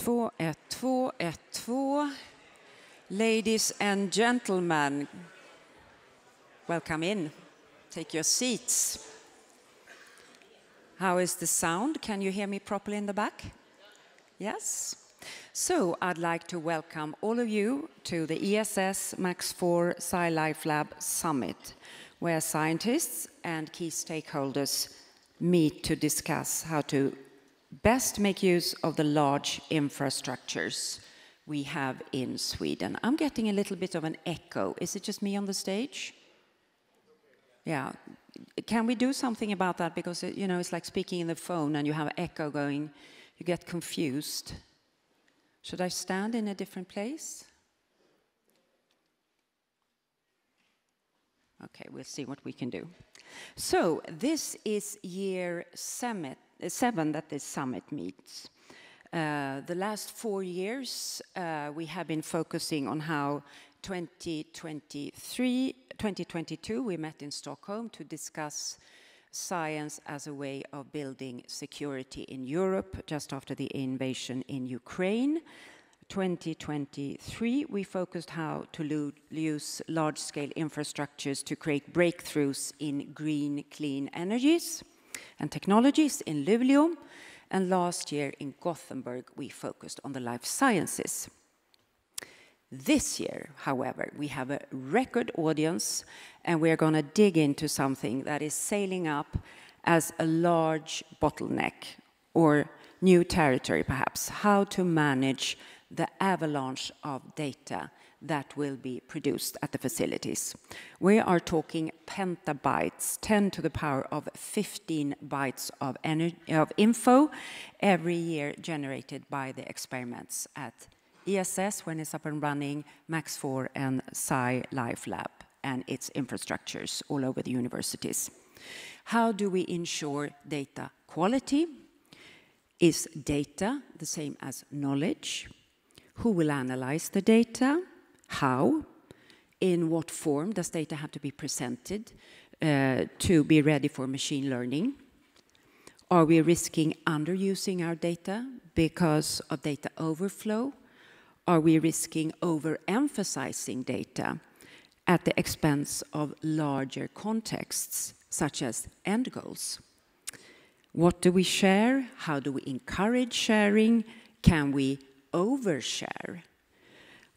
2, 1, 2, 1, 2. Ladies and gentlemen, welcome in. Take your seats. How is the sound? Can you hear me properly in the back? Yes? So I'd like to welcome all of you to the ESS Max IV SciLifeLab Summit, where scientists and key stakeholders meet to discuss how to best make use of the large infrastructures we have in Sweden. I'm getting a little bit of an echo. Is it just me on the stage? Yeah. Can we do something about that? Because, you know, it's like speaking in the phone and you have echo going. You get confused. Should I stand in a different place? Okay, we'll see what we can do. So this is year 7 that this summit meets. The last 4 years, we have been focusing on how 2022, we met in Stockholm to discuss science as a way of building security in Europe just after the invasion in Ukraine. 2023, we focused how to use large-scale infrastructures to create breakthroughs in green, clean energies and technologies in Luleå. And last year in Gothenburg, we focused on the life sciences. This year, however, we have a record audience, and we are going to dig into something that is sailing up as a large bottleneck, or new territory perhaps, how to manage the avalanche of data that will be produced at the facilities. We are talking petabytes, 10 to the power of 15 bytes of info every year generated by the experiments at ESS when it's up and running, Max IV and SciLifeLab and its infrastructures all over the universities. How do we ensure data quality? Is data the same as knowledge? Who will analyze the data? How? In what form does data have to be presented to be ready for machine learning? Are we risking underusing our data because of data overflow? Are we risking overemphasizing data at the expense of larger contexts, such as end goals? What do we share? How do we encourage sharing? Can we overshare?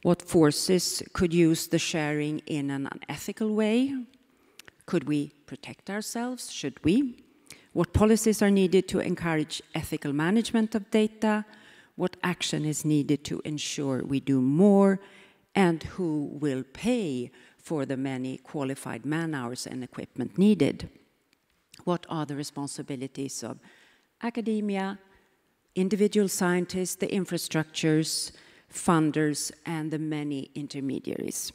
What forces could use the sharing in an unethical way? Could we protect ourselves? Should we? What policies are needed to encourage ethical management of data? What action is needed to ensure we do more? And who will pay for the many qualified man-hours and equipment needed? What are the responsibilities of academia, individual scientists, the infrastructures, funders, and the many intermediaries?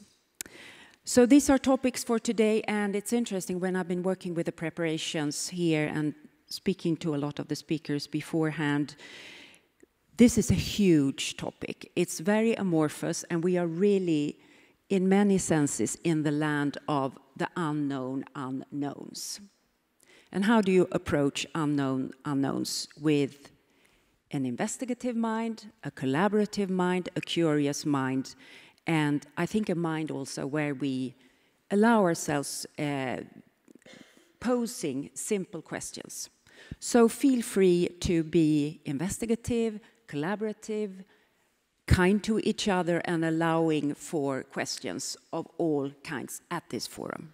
So these are topics for today, and it's interesting when I've been working with the preparations here and speaking to a lot of the speakers beforehand. This is a huge topic. It's very amorphous, and we are really, in many senses, in the land of the unknown unknowns. And how do you approach unknown unknowns? With an investigative mind, a collaborative mind, a curious mind, and I think a mind also where we allow ourselves posing simple questions. So feel free to be investigative, collaborative, kind to each other, and allowing for questions of all kinds at this forum.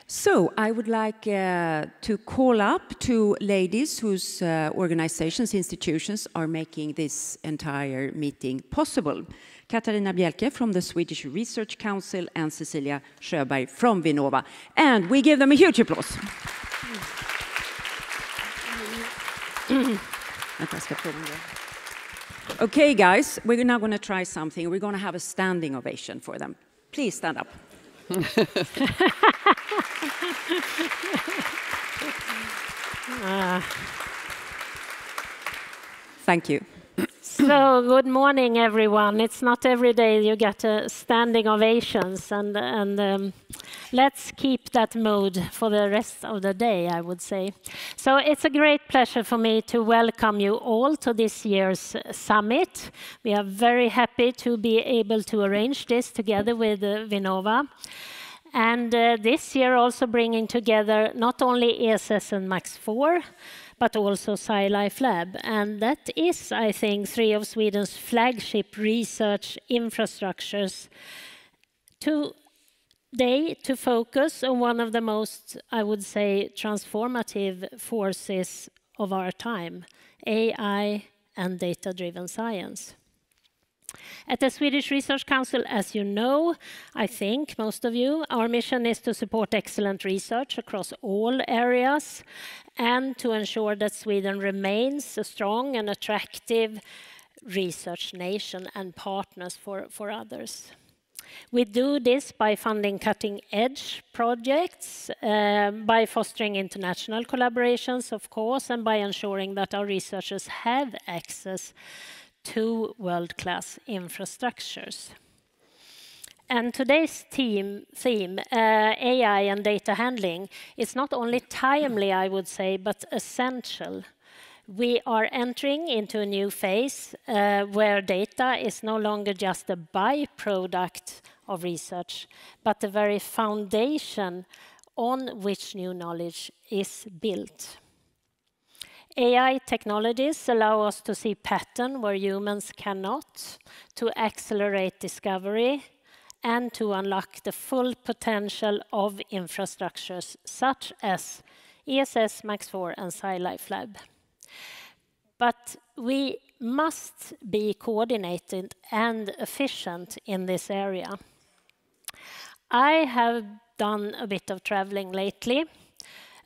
So I would like to call up two ladies whose organizations, institutions are making this entire meeting possible. Katarina Bjelke from the Swedish Research Council and Cecilia Sjöberg from Vinnova. And we give them a huge applause. Okay, guys, we're now going to try something. We're going to have a standing ovation for them. Please stand up. Thank you. So, good morning, everyone. It's not every day you get standing ovations, and let's keep that mood for the rest of the day, I would say. So, it's a great pleasure for me to welcome you all to this year's summit. We are very happy to be able to arrange this together with Vinnova. And this year also bringing together not only ESS and Max IV, but also SciLifeLab. And that is, I think, three of Sweden's flagship research infrastructures today to focus on one of the most, I would say, transformative forces of our time, AI and data-driven science. At the Swedish Research Council, as you know, I think most of you, our mission is to support excellent research across all areas and to ensure that Sweden remains a strong and attractive research nation and partners for others. We do this by funding cutting-edge projects, by fostering international collaborations, of course, and by ensuring that our researchers have access to world-class infrastructures. And today's theme, AI and data handling, is not only timely, I would say, but essential. We are entering into a new phase where data is no longer just a byproduct of research, but the very foundation on which new knowledge is built. AI technologies allow us to see pattern where humans cannot, to accelerate discovery, and to unlock the full potential of infrastructures such as ESS Max IV and SciLifeLab. But we must be coordinated and efficient in this area. I have done a bit of traveling lately.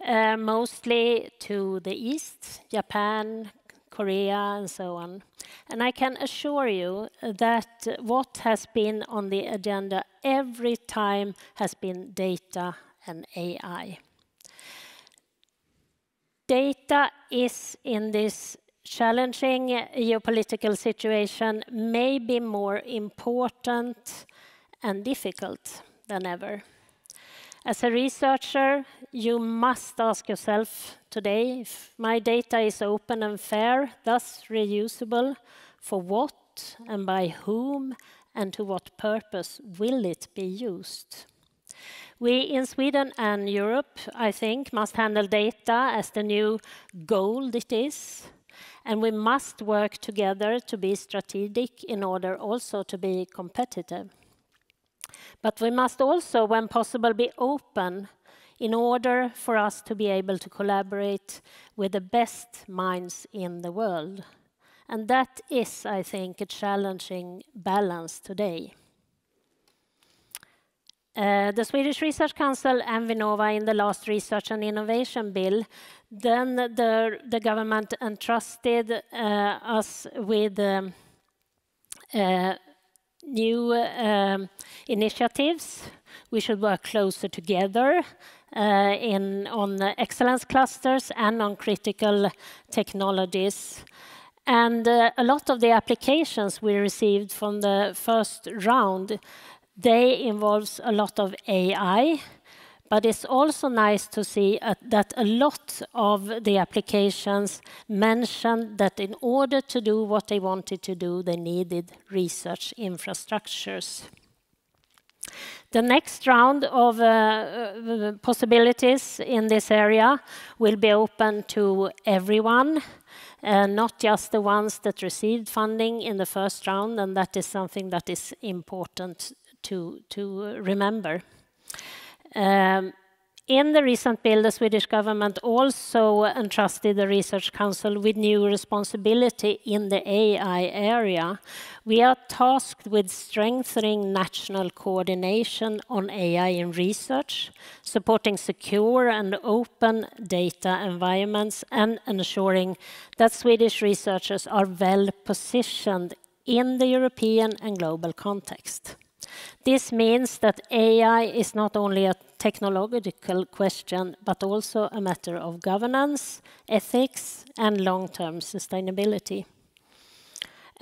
Mostly to the East, Japan, Korea, and so on. And I can assure you that what has been on the agenda every time has been data and AI. Data is, in this challenging geopolitical situation, maybe more important and difficult than ever. As a researcher, you must ask yourself today if my data is open and fair, thus reusable, for what and by whom and to what purpose will it be used? We in Sweden and Europe, I think, must handle data as the new gold it is, and we must work together to be strategic in order also to be competitive. But we must also, when possible, be open in order for us to be able to collaborate with the best minds in the world. And that is, I think, a challenging balance today. The Swedish Research Council and Vinnova in the last Research and Innovation Bill, then the government entrusted us with new initiatives. We should work closer together on excellence clusters and on critical technologies. And a lot of the applications we received from the first round, they involves a lot of AI, but it's also nice to see that a lot of the applications mentioned that in order to do what they wanted to do, they needed research infrastructures. The next round of possibilities in this area will be open to everyone, not just the ones that received funding in the first round, and that is something that is important to remember. In the recent bill, the Swedish government also entrusted the Research Council with new responsibility in the AI area. We are tasked with strengthening national coordination on AI in research, supporting secure and open data environments, and ensuring that Swedish researchers are well positioned in the European and global context. This means that AI is not only a technological question, but also a matter of governance, ethics, and long-term sustainability.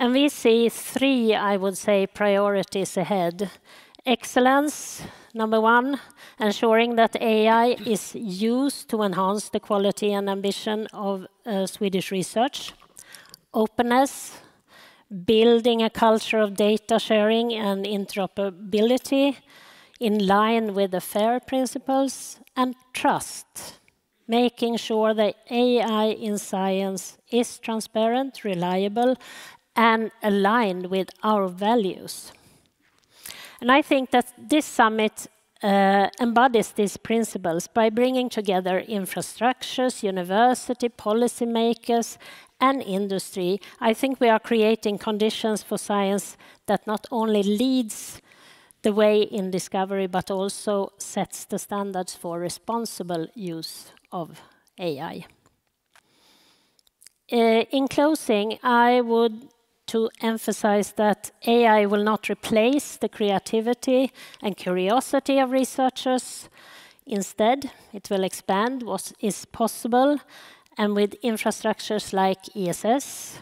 And we see three, I would say, priorities ahead. Excellence, number one, ensuring that AI is used to enhance the quality and ambition of Swedish research. Openness, building a culture of data sharing and interoperability in line with the FAIR principles. And trust, making sure that AI in science is transparent, reliable, and aligned with our values. And I think that this summit embodies these principles by bringing together infrastructures, university, policymakers, and industry. I think we are creating conditions for science that not only leads the way in discovery, but also sets the standards for responsible use of AI. In closing, I would to emphasize that AI will not replace the creativity and curiosity of researchers. Instead, it will expand what is possible, and with infrastructures like ESS,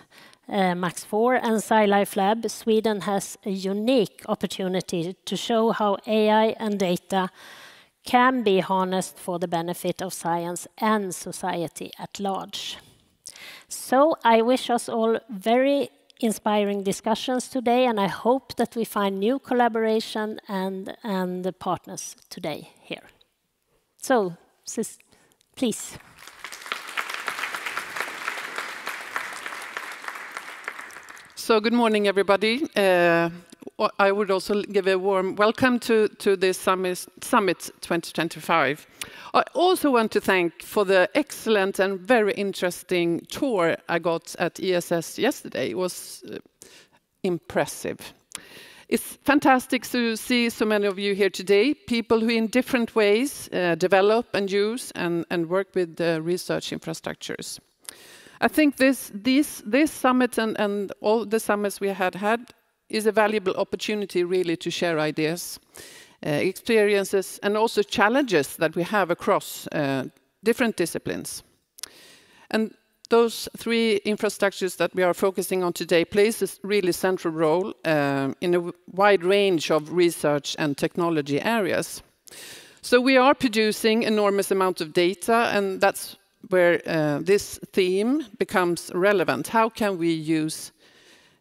Max IV and SciLifeLab, Sweden has a unique opportunity to show how AI and data can be harnessed for the benefit of science and society at large. So I wish us all very inspiring discussions today, and I hope that we find new collaboration and partners today here. So, please. So good morning, everybody. I would also give a warm welcome to this Summit 2025. I also want to thank for the excellent and very interesting tour I got at ESS yesterday. It was impressive. It's fantastic to see so many of you here today, people who in different ways develop and use and work with research infrastructures. I think this summit and all the summits we had is a valuable opportunity really to share ideas, experiences, and also challenges that we have across different disciplines. And those three infrastructures that we are focusing on today plays a really central role in a wide range of research and technology areas. So we are producing enormous amount of data, and that's where this theme becomes relevant. How can we use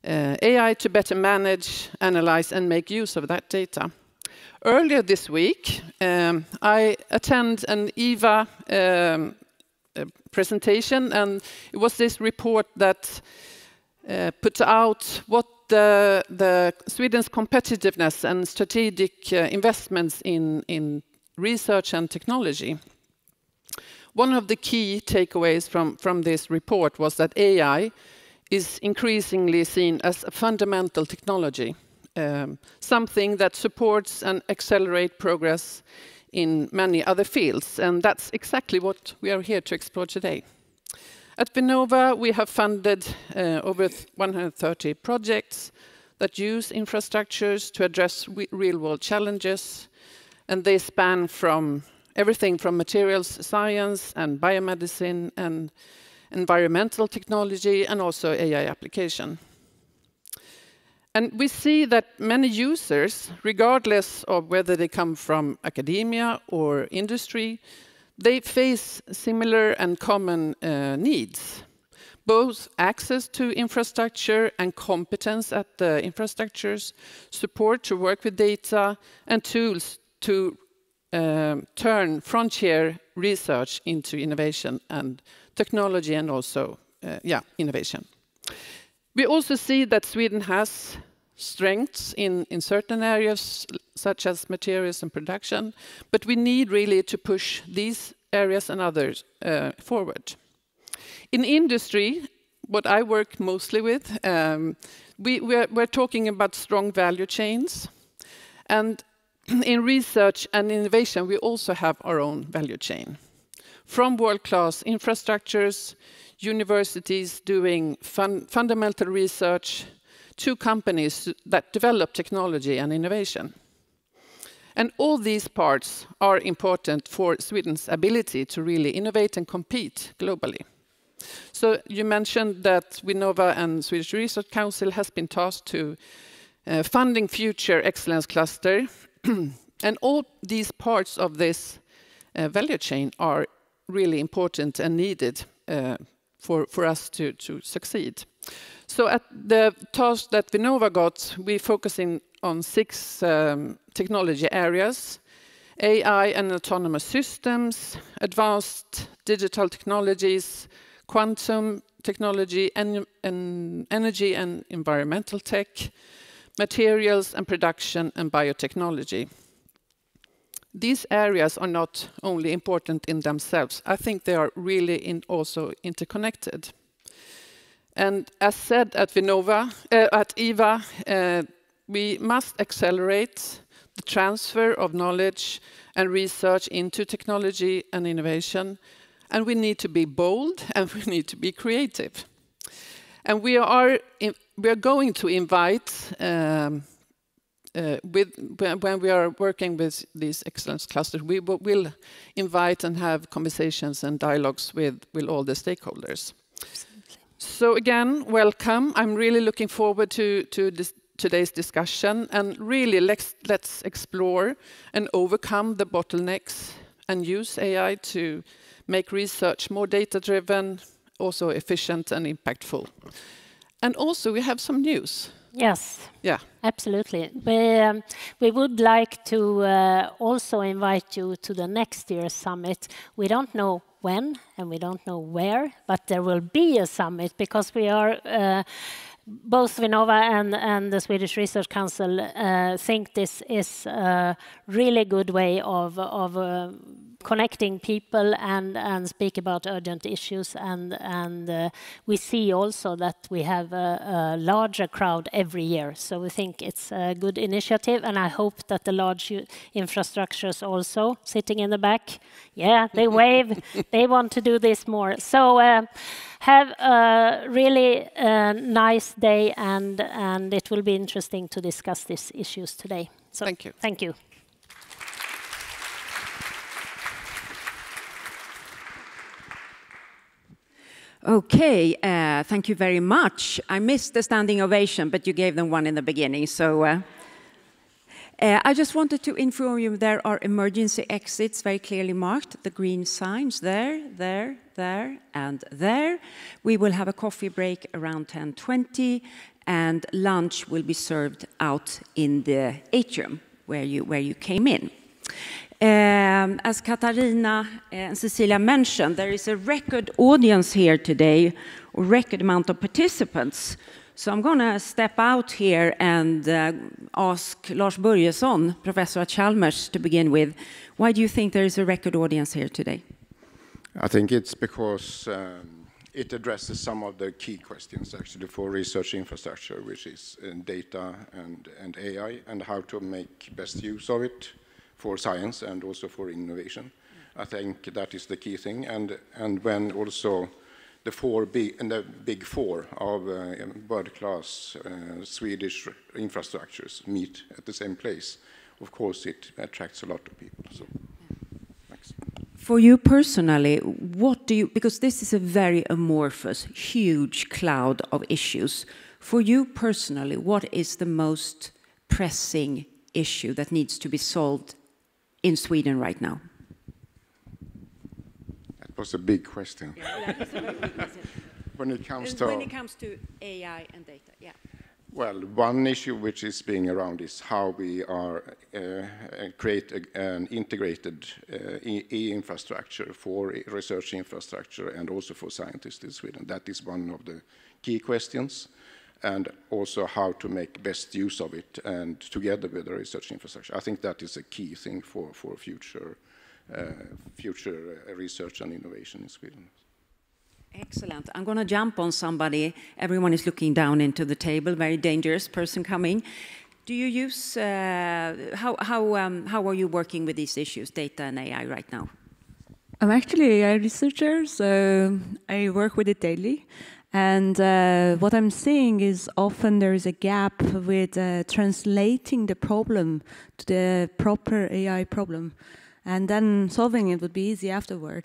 AI to better manage, analyze, and make use of that data? Earlier this week, I attended an EVA presentation, and it was this report that put out what the Sweden's competitiveness and strategic investments in research and technology. One of the key takeaways from this report was that AI is increasingly seen as a fundamental technology, something that supports and accelerates progress in many other fields, and that's exactly what we are here to explore today. At Vinnova, we have funded over 130 projects that use infrastructures to address real-world challenges, and they span from everything from materials science and biomedicine and environmental technology and also AI application. And we see that many users, regardless of whether they come from academia or industry, they face similar and common needs. Both access to infrastructure and competence at the infrastructures, support to work with data, and tools to turn frontier research into innovation and technology and also innovation. We also see that Sweden has strengths in certain areas, such as materials and production, but we need really to push these areas and others forward. In industry, what I work mostly with, we're talking about strong value chains. And in research and innovation, we also have our own value chain. From world-class infrastructures, universities doing fundamental research, to companies that develop technology and innovation. And all these parts are important for Sweden's ability to really innovate and compete globally. So you mentioned that Vinnova and Swedish Research Council has been tasked to funding future excellence cluster. And all these parts of this value chain are really important and needed for us to succeed. So at the task that Vinnova got, we're focusing on 6 technology areas: AI and autonomous systems, advanced digital technologies, quantum technology, energy and environmental tech, materials and production, and biotechnology. These areas are not only important in themselves, I think they are really also interconnected. And as said at Vinnova, at EVA, we must accelerate the transfer of knowledge and research into technology and innovation, and we need to be bold and we need to be creative. And we are going to invite, when we are working with these excellence clusters, we will invite and have conversations and dialogues with all the stakeholders. Absolutely. So again, welcome. I'm really looking forward to today's discussion, and really let's explore and overcome the bottlenecks and use AI to make research more data-driven, also efficient and impactful. And also we have some news. Yes, yeah, absolutely. We would like to also invite you to the next year's summit. We don't know when and we don't know where, but there will be a summit, because we are both Vinnova and the Swedish Research Council think this is a really good way of connecting people and speak about urgent issues, and we see also that we have a larger crowd every year, so we think it's a good initiative, and I hope that the large infrastructures also sitting in the back, yeah, they wave, they want to do this more. So have a really nice day, and it will be interesting to discuss these issues today. So thank you. Thank you. Okay, thank you very much. I missed the standing ovation, but you gave them one in the beginning. So I just wanted to inform you there are emergency exits very clearly marked, the green signs there, and there. We will have a coffee break around 10:20, and lunch will be served out in the atrium where you came in. As Katarina and Cecilia mentioned, there is a record audience here today, a record amount of participants. So I'm going to step out here and ask Lars Börjesson, professor at Chalmers, to begin with. Why do you think there is a record audience here today? I think it's because it addresses some of the key questions actually for research infrastructure, which is data and AI, and how to make best use of it for science and also for innovation. I think that is the key thing, and when also the big four of world-class Swedish infrastructures meet at the same place, of course it attracts a lot of people. So, thanks. For you personally, what do you, because this is a very amorphous, huge cloud of issues. For you personally, what is the most pressing issue that needs to be solved in Sweden right now? That was a big question. Yeah, that is a very big question. When it comes to AI and data, yeah. Well, one issue which is being around is how we are create an integrated e-infrastructure for research infrastructure and also for scientists in Sweden. That is one of the key questions, and also how to make best use of it and together with the research infrastructure. I think that is a key thing for future research and innovation in Sweden. Excellent. I'm going to jump on somebody. Everyone is looking down into the table. Very dangerous person coming. Do you use, how are you working with these issues, data and AI right now? I'm actually a researcher, so I work with it daily. And what I'm seeing is often there is a gap with translating the problem to the proper AI problem. And then solving it would be easy afterward.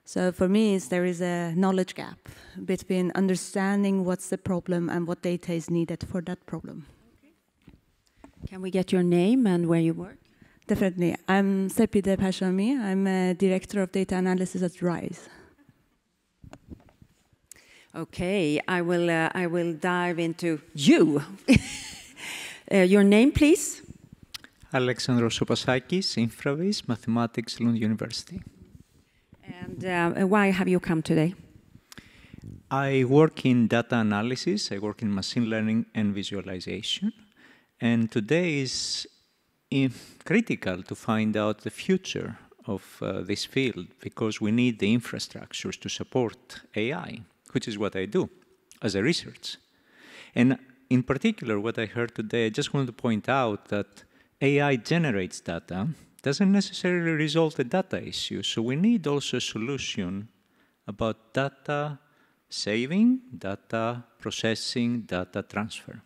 So for me, there is a knowledge gap between understanding what's the problem and what data is needed for that problem. Can we get your name and where you work? Definitely. I'm Sepide Pershami. I'm a director of data analysis at RISE. Okay, I will dive into you. Your name, please. Alexandros Sopasakis, Infravis, Mathematics, Lund University. And why have you come today? I work in data analysis, I work in machine learning and visualization. And today is critical to find out the future of this field, because we need the infrastructures to support AI, which is what I do as a research. And in particular, what I heard today, I just wanted to point out that AI generates data, doesn't necessarily resolve the data issue. So we need also a solution about data saving, data processing, data transfer.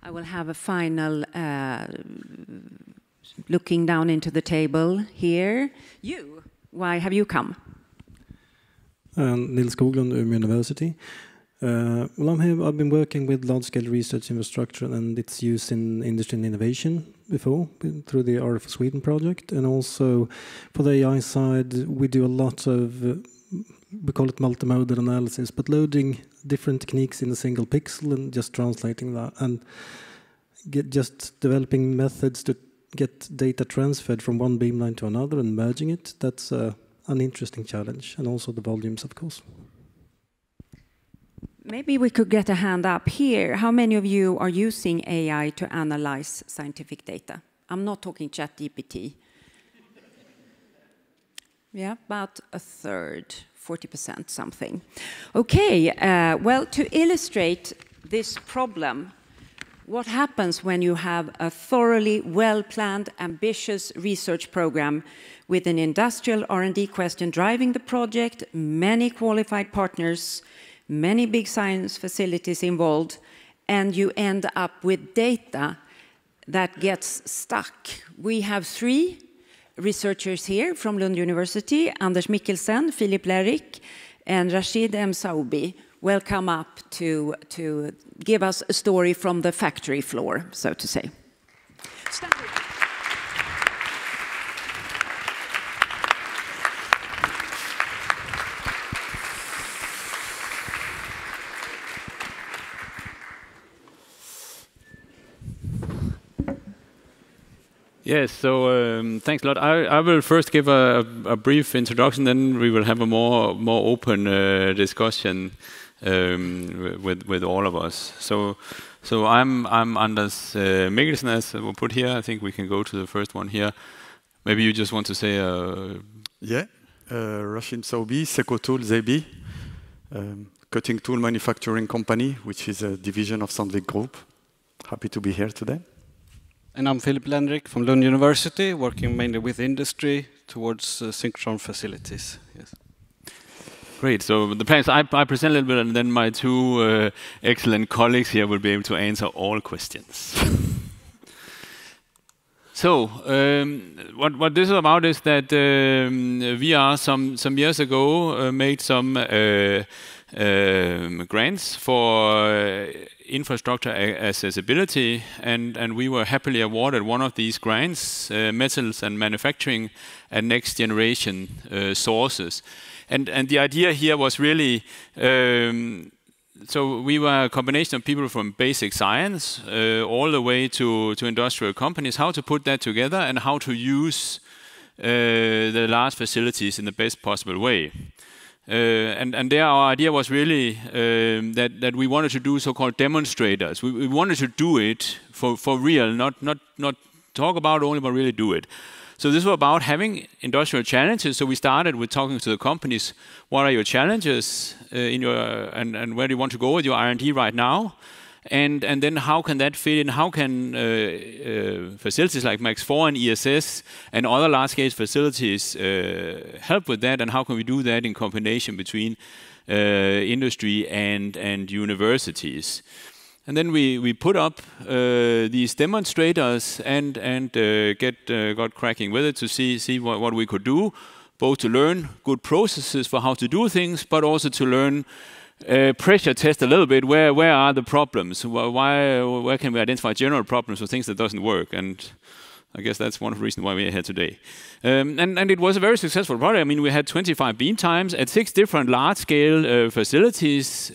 I will have a final looking down into the table here. You, why have you come? Nils Skoglund, University. Well, I'm here. I've been working with large-scale research infrastructure and its use in industry and innovation before, through the RF Sweden project. And also for the AI side, we do a lot of, we call it multimodal analysis, but loading different techniques in a single pixel and just translating that, and just developing methods to get data transferred from one beamline to another and merging it. That's an interesting challenge, and also the volumes, of course. Maybe we could get a hand up here. How many of you are using AI to analyze scientific data? I'm not talking ChatGPT. Yeah, about a third, 40% something. Okay, well, to illustrate this problem, what happens when you have a thoroughly well-planned, ambitious research program with an industrial R&D question driving the project, many qualified partners, many big science facilities involved, and you end up with data that gets stuck? We have 3 researchers here from Lund University, Anders Mikkelsen, Philip Lerich, and Rashid M. Saoubi. Welcome up to give us a story from the factory floor, so to say. Stand with me. Yes, so thanks a lot. I will first give a brief introduction, then we will have a more open discussion with all of us. So I'm Anders Mikkelsen, as we'll put here. I think we can go to the first one here. Maybe you just want to say Yeah, Rashid Saoubi, Secotool ZB, cutting tool manufacturing company, which is a division of Sandvik Group. Happy to be here today. And I'm Philip Lerich from Lund University, working mainly with industry towards synchrotron facilities. Yes. Great. So the plans, I present a little bit, and then my 2 excellent colleagues here will be able to answer all questions. So what this is about is that we are some years ago made some grants for infrastructure accessibility, and we were happily awarded one of these grants, metals and manufacturing and next generation sources. And the idea here was really, so we were a combination of people from basic science all the way to industrial companies, how to put that together and how to use the large facilities in the best possible way. And there our idea was really that we wanted to do so-called demonstrators. We wanted to do it for real, not talk about only, but really do it. So this was about having industrial challenges. So we started with talking to the companies, what are your challenges in your, and where do you want to go with your R&D right now? And then how can that fit in? How can facilities like Max IV and ESS and other large-scale facilities help with that? And how can we do that in combination between industry and universities? And then we put up these demonstrators and got cracking with it to see what we could do. both to learn good processes for how to do things, but also to learn pressure test a little bit. Where are the problems? Where can we identify general problems or things that doesn't work? And I guess that's one of the reasons why we are here today. And it was a very successful project. I mean, we had 25 beam times at 6 different large-scale facilities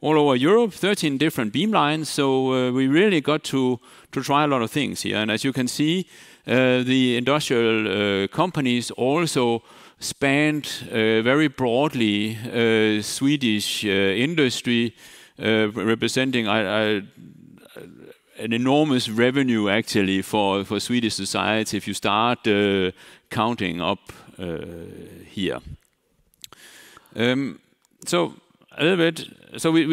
all over Europe, 13 different beam lines. So we really got to try a lot of things here. And as you can see, the industrial companies also spanned very broadly Swedish industry, representing an enormous revenue actually for Swedish society if you start counting up here. So a little bit. So we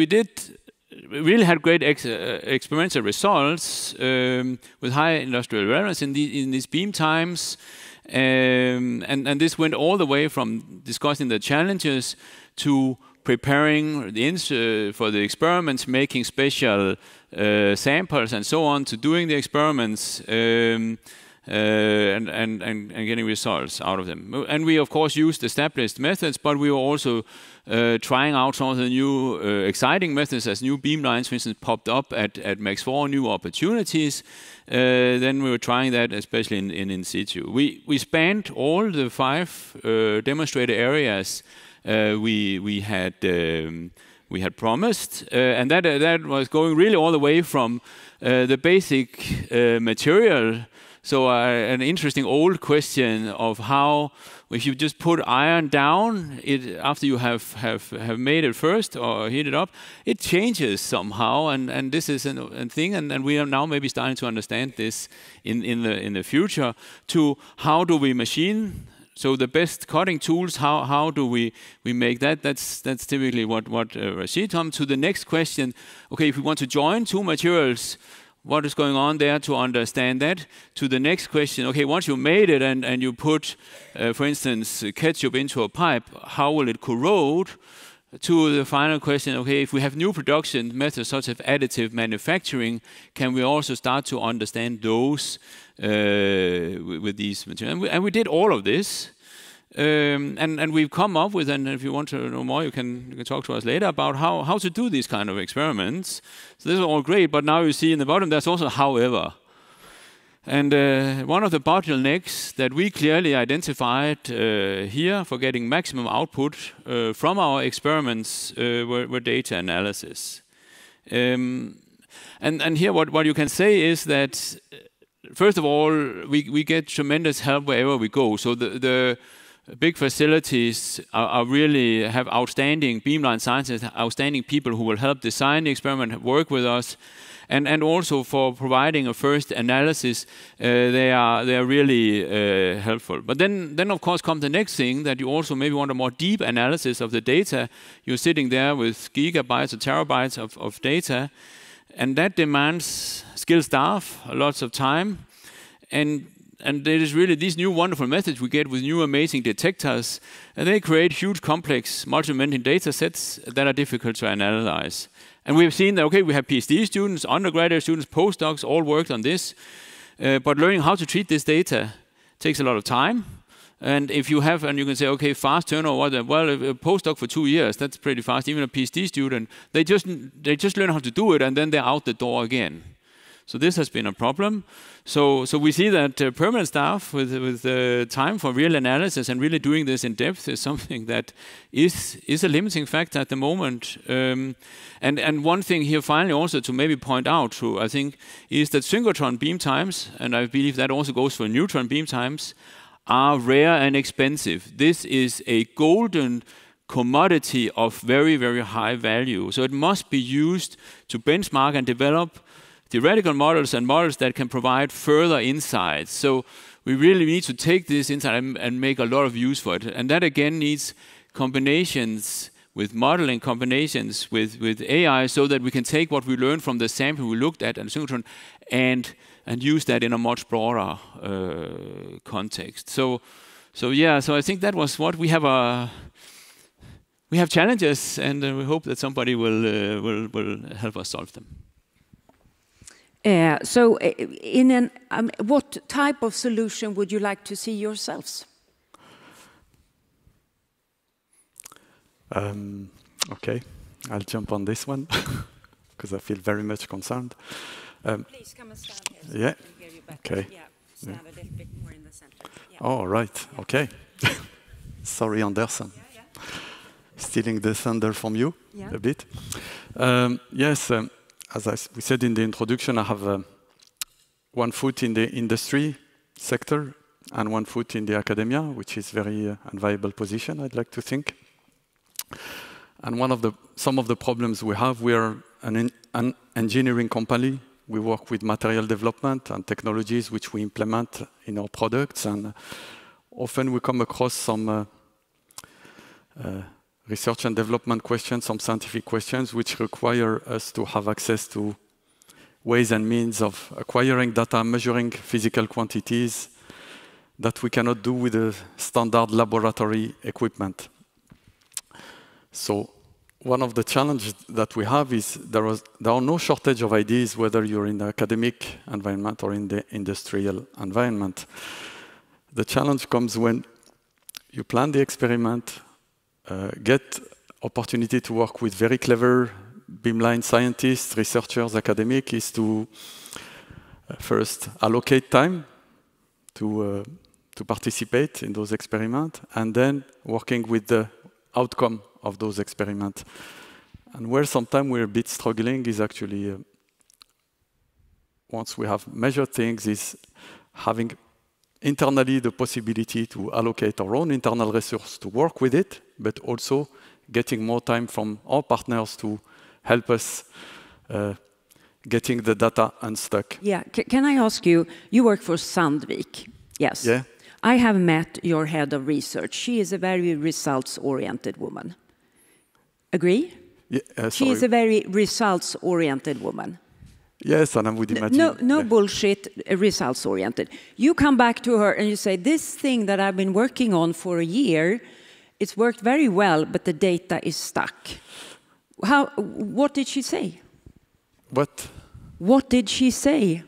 really had great experimental results with high industrial relevance in these beam times, and this went all the way from discussing the challenges to preparing for the experiments, making special samples and so on, to doing the experiments and getting results out of them. And we of course used established methods, but we were also trying out some of the new exciting methods as new beam lines, for instance, popped up at Max IV, new opportunities. Then we were trying that especially in situ. We spanned all the 5 demonstrator areas we had promised, and that was going really all the way from the basic material. So an interesting old question of how, if you just put iron down, after you have made it first or heat it up, it changes somehow, and this is a thing, and we are now maybe starting to understand this in the future. To how do we machine? So the best cutting tools, how do we make that? That's typically what Rashid comes to. The next question, okay, if we want to join 2 materials, what is going on there to understand that? To the next question, okay, once you made it and you put, for instance, ketchup into a pipe, how will it corrode? To the final question, okay, if we have new production methods such as additive manufacturing, can we also start to understand those with these materials? And we did all of this. And we've come up with, and if you want to know more, you can talk to us later about how to do these kind of experiments. So this is all great, but now you see in the bottom there's also however. And one of the bottlenecks that we clearly identified here for getting maximum output from our experiments were data analysis. And here what you can say is that, first of all, we get tremendous help wherever we go. So the big facilities are really have outstanding beamline scientists, outstanding people who will help design the experiment, work with us, and also for providing a first analysis. They are really helpful. But then of course comes the next thing, that you also maybe want a more deep analysis of the data. You're sitting there with gigabytes or terabytes of data, and that demands skilled staff, lots of time, and there is really these new wonderful methods we get with new amazing detectors, and they create huge complex multi-dimensional data sets that are difficult to analyze. And we've seen that, okay, we have PhD students, undergraduate students, postdocs, all worked on this, but learning how to treat this data takes a lot of time. And if you have, and you can say, okay, fast turnover, well, a postdoc for 2 years, that's pretty fast. Even a PhD student, they just learn how to do it, and then they're out the door again. So this has been a problem. So we see that permanent staff with time for real analysis and really doing this in depth is something that is a limiting factor at the moment. And one thing here finally also to maybe point out, I think, is that synchrotron beam times, and I believe that also goes for neutron beam times, are rare and expensive. This is a golden commodity of very, very high value. So it must be used to benchmark and develop theoretical models and models that can provide further insights. So we really need to take this insight and make a lot of use for it. And that again needs combinations with modeling, combinations with AI, so that we can take what we learned from the sample we looked at and synchrotron and use that in a much broader context. So I think that was what we have. We have challenges, and we hope that somebody will help us solve them. So, what type of solution would you like to see yourselves? Okay, I'll jump on this one because I feel very much concerned. Please come and stand here so yeah. I can hear you better. Okay. Yeah, stand a little bit more in the center. Yeah. Oh, right. Yeah. Okay. Sorry, Anderson. Yeah. Stealing the thunder from you a bit. Yes, as we said in the introduction, I have one foot in the industry sector and one foot in the academia, which is very enviable position, I'd like to think. And some of the problems we have, we are an engineering company. We work with material development and technologies which we implement in our products, and often we come across some research and development questions, some scientific questions, which require us to have access to ways and means of acquiring data, measuring physical quantities that we cannot do with the standard laboratory equipment. So one of the challenges that we have is there are no shortage of ideas, whether you're in the academic environment or in the industrial environment. The challenge comes when you plan the experiment, get opportunity to work with very clever beamline scientists, researchers, academics, is to first allocate time to participate in those experiments, and then working with the outcome of those experiments. And where sometimes we're a bit struggling is actually, once we have measured things, is having internally the possibility to allocate our own internal resource to work with it, but also getting more time from our partners to help us getting the data unstuck. Yeah, can I ask you, you work for Sandvik, yes? Yeah. I have met your head of research. She is a very results-oriented woman. Agree? Yeah, she is a very results-oriented woman. Yes, and I would imagine. No bullshit, results-oriented. You come back to her and you say, this thing that I've been working on for a year, it's worked very well, but the data is stuck. What did she say? What did she say?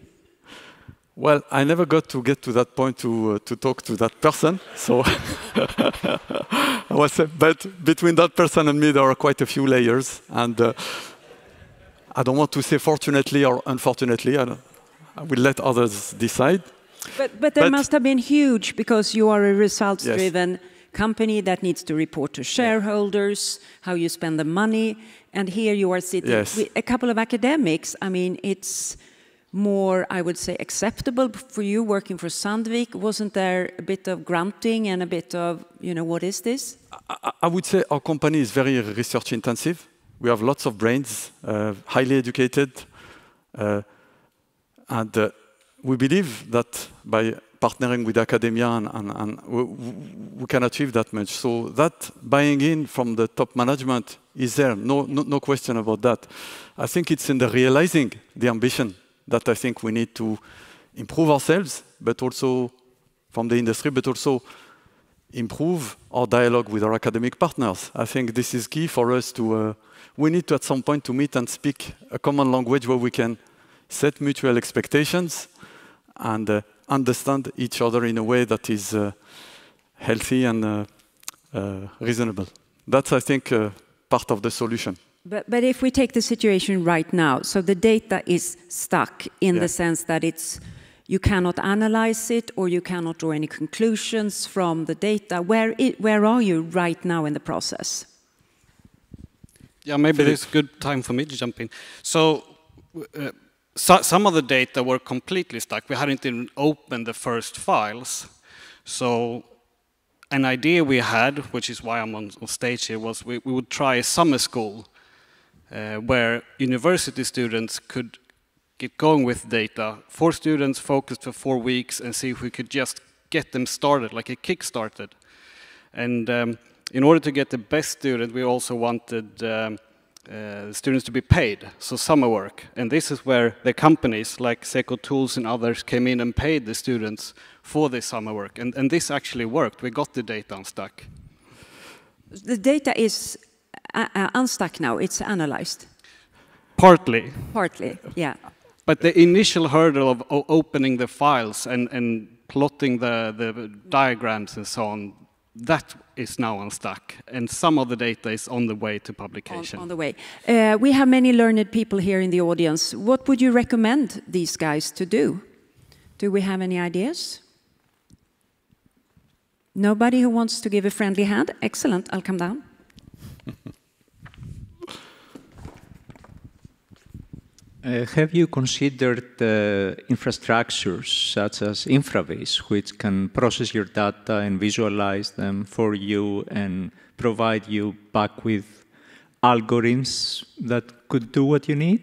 Well, I never got to get to that point to talk to that person. So, but between that person and me, there are quite a few layers. And I don't want to say fortunately or unfortunately. I will let others decide. But there must have been huge, because you are a results-driven company that needs to report to shareholders how you spend the money. And here you are sitting with a couple of academics. I mean, it's more, I would say, acceptable for you working for Sandvik. Wasn't there a bit of grunting and a bit of, what is this? I would say our company is very research intensive. We have lots of brains, highly educated, and we believe that by partnering with academia and we can achieve that much. So that buying in from the top management is there, no question about that. I think it's in the realizing the ambition that I think we need to improve ourselves, but also from the industry, but also improve our dialogue with our academic partners. I think this is key for us to, we need to at some point to meet and speak a common language where we can set mutual expectations and understand each other in a way that is healthy and reasonable. That's, I think, part of the solution. But if we take the situation right now, so the data is stuck in the sense that you cannot analyze it or you cannot draw any conclusions from the data. Where are you right now in the process? Yeah, maybe it's a good time for me to jump in. So some of the data were completely stuck. We hadn't even opened the first files. So an idea we had, which is why I'm on stage here, was we would try a summer school where university students could get going with data. 4 students focused for 4 weeks and see if we could just get them started, like a kick-started. And in order to get the best student, we also wanted students to be paid, so summer work. And this is where the companies like Seco Tools and others came in and paid the students for this summer work. And this actually worked. We got the data unstuck. The data is unstuck now. It's analyzed. Partly. Partly, yeah. But the initial hurdle of opening the files and plotting the diagrams and so on, that is now unstuck, and some of the data is on the way to publication. On the way. We have many learned people here in the audience. What would you recommend these guys to do? Do we have any ideas? Nobody who wants to give a friendly hand? Excellent, I'll come down. Have you considered infrastructures such as Infrabase, which can process your data and visualize them for you and provide you back with algorithms that could do what you need?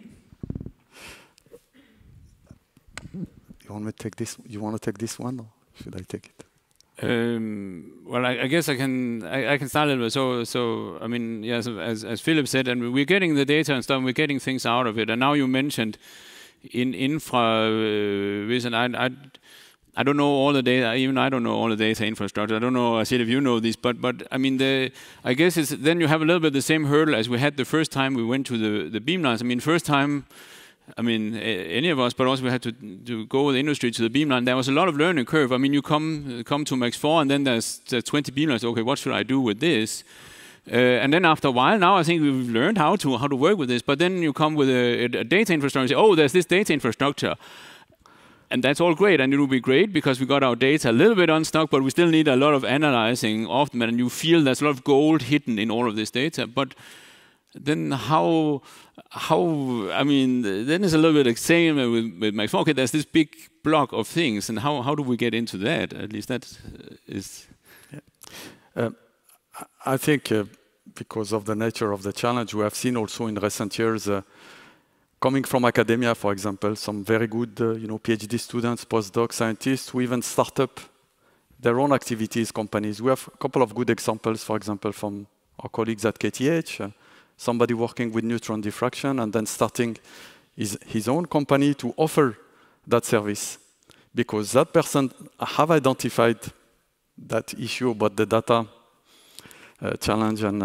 You want me to take this? You want to take this one, or should I take it? Well, I guess I can start a little bit. So I mean, yes, as Philip said, and we're getting the data and stuff, and we're getting things out of it. And now you mentioned in Infrabase, and I don't know all the data. Even I don't know all the data infrastructure. I don't know. I said if you know this, but I mean, I guess it's then you have a little bit the same hurdle as we had the first time we went to the beamlines. I mean, first time. I mean, any of us, but also we had to go with the industry to the beamline. There was a lot of learning curve. I mean, you come to Max 4, and then there's 20 beamlines. Okay, what should I do with this? And then after a while, now I think we've learned how to work with this. But then you come with a data infrastructure and say, oh, there's this data infrastructure. And that's all great, and it will be great because we got our data a little bit unstuck, but we still need a lot of analyzing of them, and you feel there's a lot of gold hidden in all of this data. But then how I mean, then it's a little bit the same with Max 4. Okay, there's this big block of things, and how do we get into that? At least that is. Yeah. I think because of the nature of the challenge, we have seen also in recent years, coming from academia, for example, some very good, PhD students, postdoc scientists who even start up their own activities, companies. We have a couple of good examples, for example, from our colleagues at KTH. Somebody working with neutron diffraction and then starting his own company to offer that service. Because that person have identified that issue about the data challenge and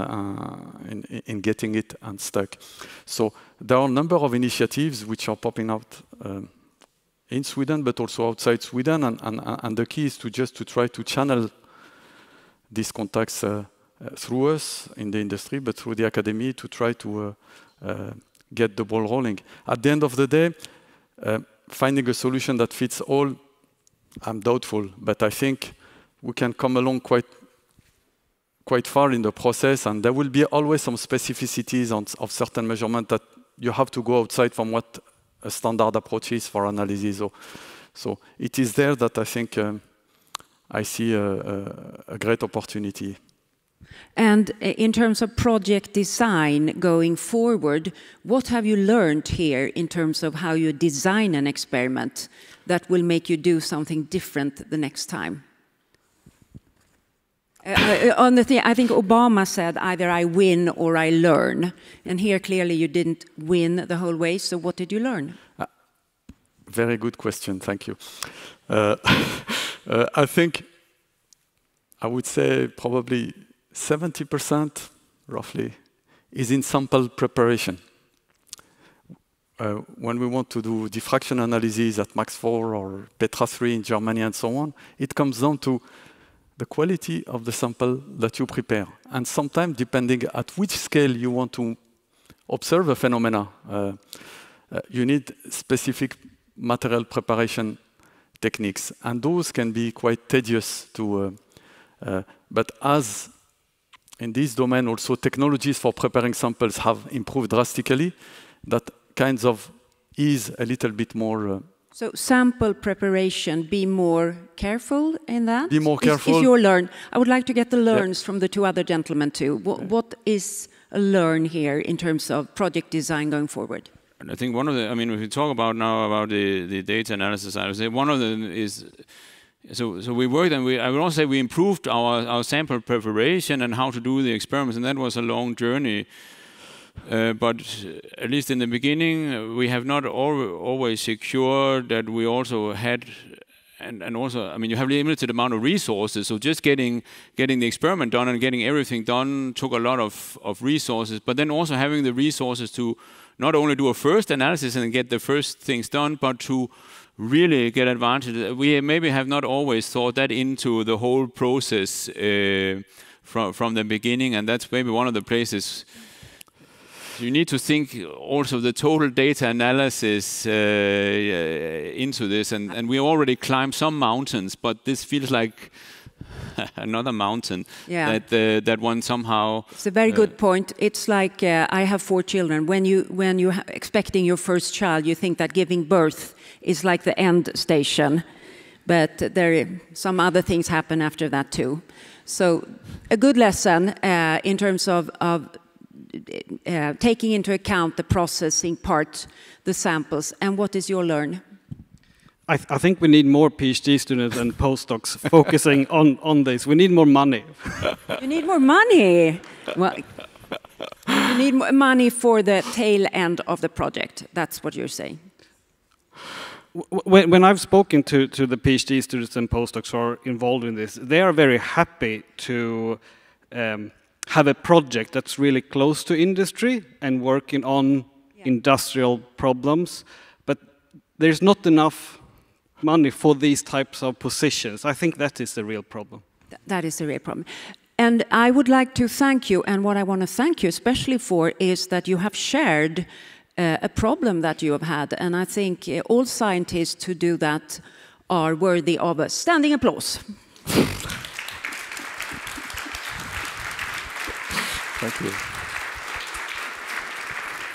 in getting it unstuck. So there are a number of initiatives which are popping out in Sweden, but also outside Sweden. And the key is to try to channel these contacts through us in the industry, but through the academy to try to get the ball rolling. At the end of the day, finding a solution that fits all, I'm doubtful, but I think we can come along quite far in the process, and there will be always some specificities of certain measurement that you have to go outside from what a standard approach is for analysis. So it is there that I think I see a great opportunity. And in terms of project design going forward, what have you learned here in terms of how you design an experiment that will make you do something different the next time? On the thing, I think Obama said either I win or I learn. And here clearly you didn't win the whole way, so what did you learn? Very good question, thank you. I think I would say probably 70%, roughly, is in sample preparation. When we want to do diffraction analysis at Max 4 or Petra 3 in Germany and so on, it comes down to the quality of the sample that you prepare. And sometimes, depending at which scale you want to observe a phenomena, you need specific material preparation techniques. And those can be quite tedious to, but as in this domain also technologies for preparing samples have improved drastically, that kinds of ease a little bit more. So sample preparation, be more careful in that? Be more careful. Is your learn? I would like to get the learns from the two other gentlemen too. What is a learn here in terms of project design going forward? And I think one of the, I mean, if we talk about now about the data analysis, I would say one of them is, so we worked and I would also say we improved our sample preparation and how to do the experiments, and that was a long journey. But at least in the beginning, we have not always secured that we also had, and also, I mean, you have a limited amount of resources, so just getting the experiment done and getting everything done took a lot of resources, but then also having the resources to not only do a first analysis and get the first things done, but to really get advantage. We maybe have not always thought that into the whole process from the beginning, and that's maybe one of the places you need to think also the total data analysis into this, and we already climbed some mountains, but this feels like another mountain that one somehow. It's a very good point. It's like I have 4 children. When you expecting your first child, you think that giving birth is like the end station, but some other things happen after that too. So a good lesson in terms of taking into account the processing part, the samples, and what is your learn? I think we need more PhD students and postdocs focusing on this. We need more money. You need more money. Well, you need more money for the tail end of the project. That's what you're saying. When I've spoken to the PhD students and postdocs who are involved in this, they are very happy to have a project that's really close to industry and working on industrial problems, but there's not enough money for these types of positions. I think that is the real problem. That is the real problem. And I would like to thank you, and what I want to thank you especially for is that you have shared a problem that you have had, and I think all scientists who do that are worthy of a standing applause. Thank you.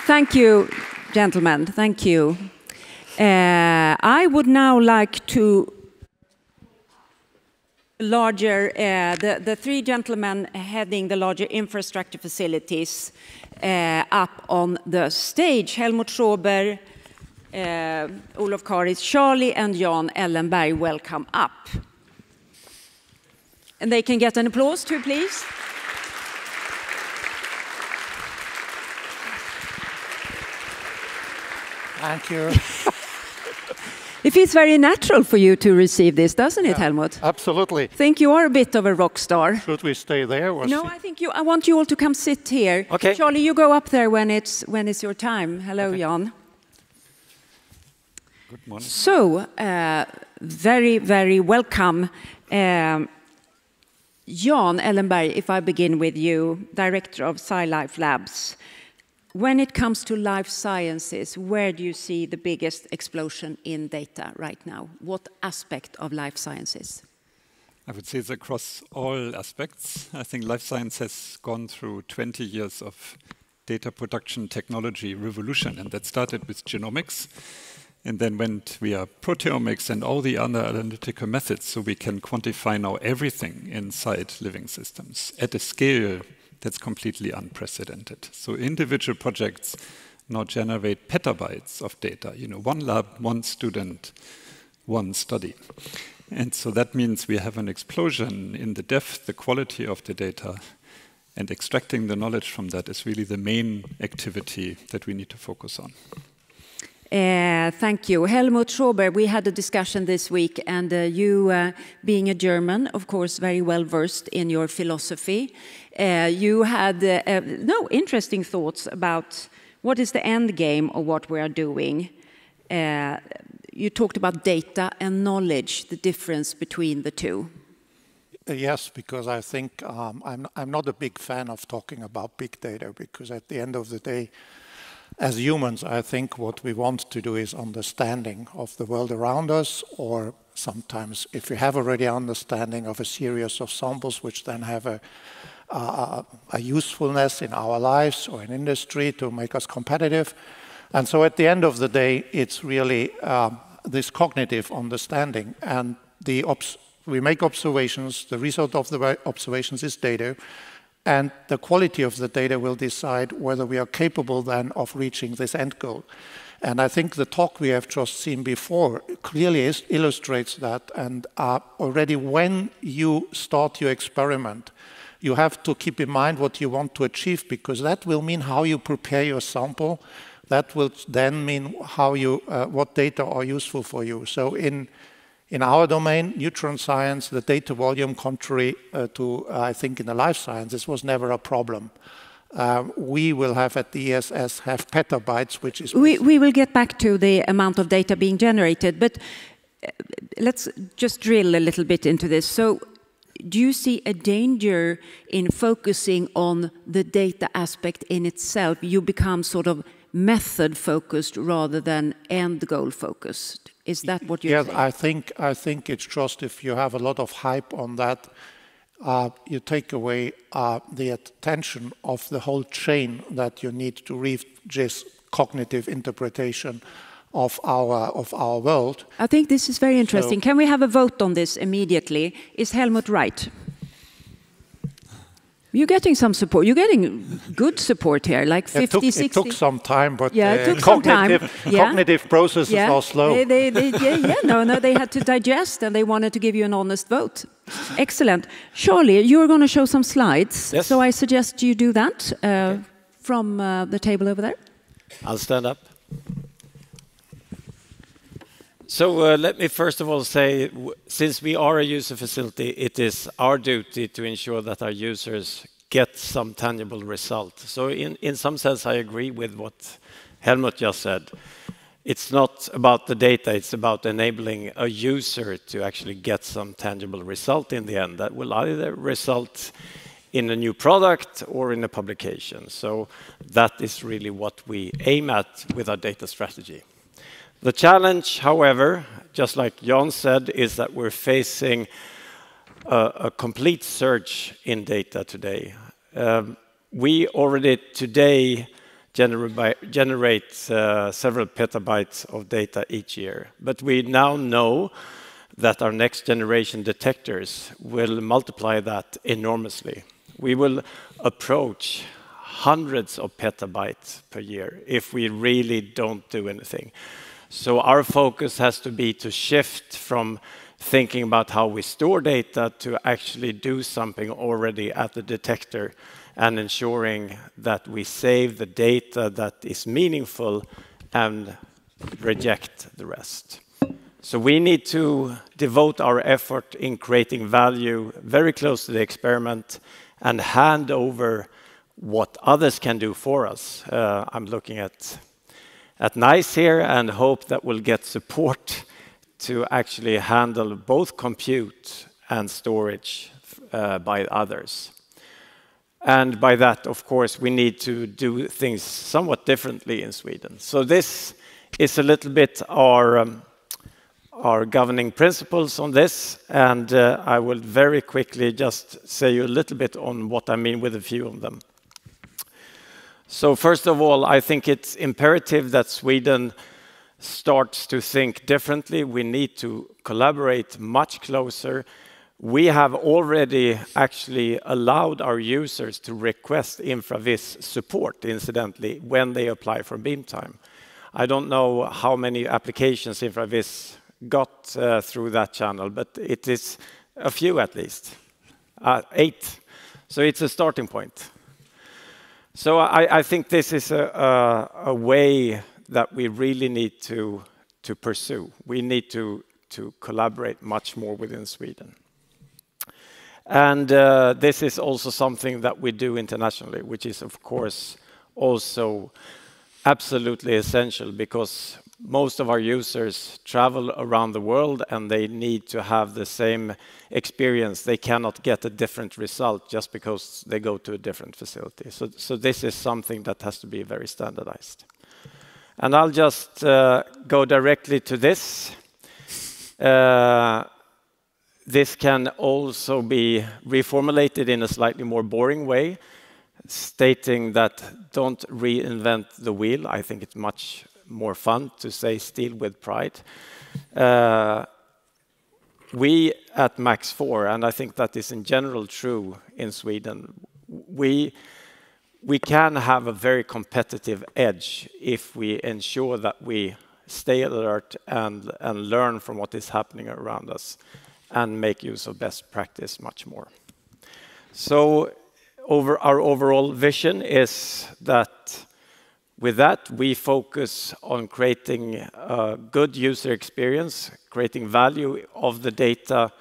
Thank you, gentlemen. Thank you. I would now like to the 3 gentlemen heading the larger infrastructure facilities up on the stage. Helmut Schober, Olof Karis, Charlie, and Jan Ellenberg, welcome up. And they can get an applause too, please. Thank you. It feels very natural for you to receive this, doesn't it, Helmut? Absolutely. I think you are a bit of a rock star. Should we stay there? Or no, I want you all to come sit here. Okay. Charlie, you go up there when it's your time. Hello, okay. Jan. Good morning. So, very, very welcome. Jan Ellenberg, if I begin with you, Director of SciLifeLabs. When it comes to life sciences, where do you see the biggest explosion in data right now? What aspect of life sciences? I would say it's across all aspects. I think life science has gone through 20 years of data production technology revolution, and that started with genomics and then went via proteomics and all the other analytical methods, so we can quantify now everything inside living systems at a scale that's completely unprecedented. So individual projects now generate petabytes of data. You know, 1 lab, 1 student, 1 study. And so that means we have an explosion in the depth, the quality of the data, and extracting the knowledge from that is really the main activity that we need to focus on. Thank you. Helmut Schober, we had a discussion this week, and you, being a German, of course, very well versed in your philosophy, you had interesting thoughts about what is the end game of what we are doing. You talked about data and knowledge, the difference between the two. Yes, because I think I'm not a big fan of talking about big data, because at the end of the day, as humans, I think what we want to do is understanding of the world around us, or sometimes if we have already understanding of a series of samples which then have a usefulness in our lives or in industry to make us competitive. And so at the end of the day, it's really this cognitive understanding, and we make observations, the result of the observations is data, and the quality of the data will decide whether we are capable then of reaching this end goal. And I think the talk we have just seen before clearly illustrates that. And already when you start your experiment, you have to keep in mind what you want to achieve, because that will mean how you prepare your sample. That will then mean how what data are useful for you. So in our domain, neutron science, the data volume, contrary to, I think, in the life sciences, was never a problem. we will have at the ESS have petabytes, which is... We will get back to the amount of data being generated, but let's just drill a little bit into this. So do you see a danger in focusing on the data aspect in itself? You become sort of method focused rather than end goal focused. Is that what you're saying? I think it's just if you have a lot of hype on that, you take away the attention of the whole chain that you need to reach this cognitive interpretation of our world. I think this is very interesting. Can we have a vote on this immediately? Is Helmut right? You're getting some support. You're getting good support here, like 50, 60. It took some time, but cognitive processes are slow. They had to digest and they wanted to give you an honest vote. Excellent. Charlie, you're going to show some slides. Yes. So I suggest you do that from the table over there. I'll stand up. So let me first of all say, since we are a user facility, it is our duty to ensure that our users get some tangible result. So in some sense, I agree with what Helmut just said. It's not about the data, it's about enabling a user to actually get some tangible result in the end that will either result in a new product or in a publication. So that is really what we aim at with our data strategy. The challenge, however, just like Jan said, is that we're facing a complete surge in data today. We already today generate several petabytes of data each year, but we now know that our next generation detectors will multiply that enormously. We will approach hundreds of petabytes per year if we really don't do anything. So our focus has to be to shift from thinking about how we store data to actually do something already at the detector and ensuring that we save the data that is meaningful and reject the rest. So we need to devote our effort in creating value very close to the experiment and hand over what others can do for us. I'm looking at NICE here and hope that we'll get support to actually handle both compute and storage by others. And by that, of course, we need to do things somewhat differently in Sweden. So this is a little bit our governing principles on this, and I will very quickly just say a little bit on what I mean with a few of them. So first of all, I think it's imperative that Sweden starts to think differently. We need to collaborate much closer. We have already actually allowed our users to request InfraVis support, incidentally, when they apply for Beamtime. I don't know how many applications InfraVis got through that channel, but it is a few at least, 8. So it's a starting point. So I think this is a way that we really need to pursue. We need to collaborate much more within Sweden. And this is also something that we do internationally, which is, of course, also absolutely essential because most of our users travel around the world and they need to have the same experience. They cannot get a different result just because they go to a different facility. So this is something that has to be very standardized. And I'll just go directly to this. This can also be reformulated in a slightly more boring way, stating that don't reinvent the wheel. I think it's much more fun to say steal with pride. We at Max 4, and I think that is in general true in Sweden, we can have a very competitive edge if we ensure that we stay alert and learn from what is happening around us and make use of best practice much more. So our overall vision is that with that, we focus on creating a good user experience, creating value of the data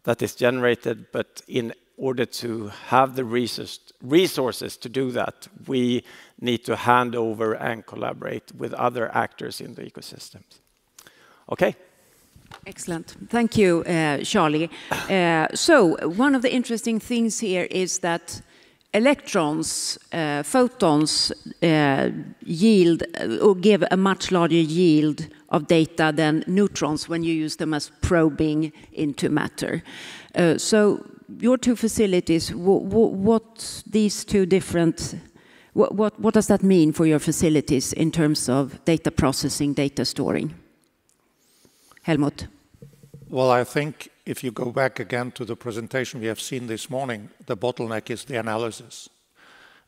that is generated, but in order to have the resources to do that, we need to hand over and collaborate with other actors in the ecosystems. Okay. Excellent. Thank you, Charlie. So one of the interesting things here is that electrons, photons, yield or give a much larger yield of data than neutrons when you use them as probing into matter. So your two facilities, what these two different, what does that mean for your facilities in terms of data processing, data storing? Helmut. Well, I think if you go back again to the presentation we have seen this morning, the bottleneck is the analysis.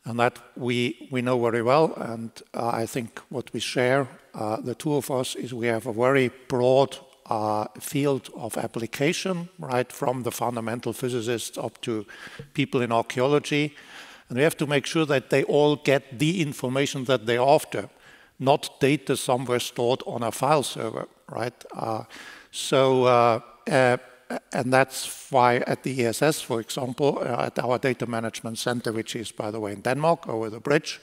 And that we know very well, and I think what we share, the two of us, is we have a very broad field of application, right, from the fundamental physicists up to people in archaeology. And we have to make sure that they all get the information that they're after, not data somewhere stored on a file server, right? And that's why at the ESS, for example, at our data management center, which is, by the way, in Denmark, over the bridge,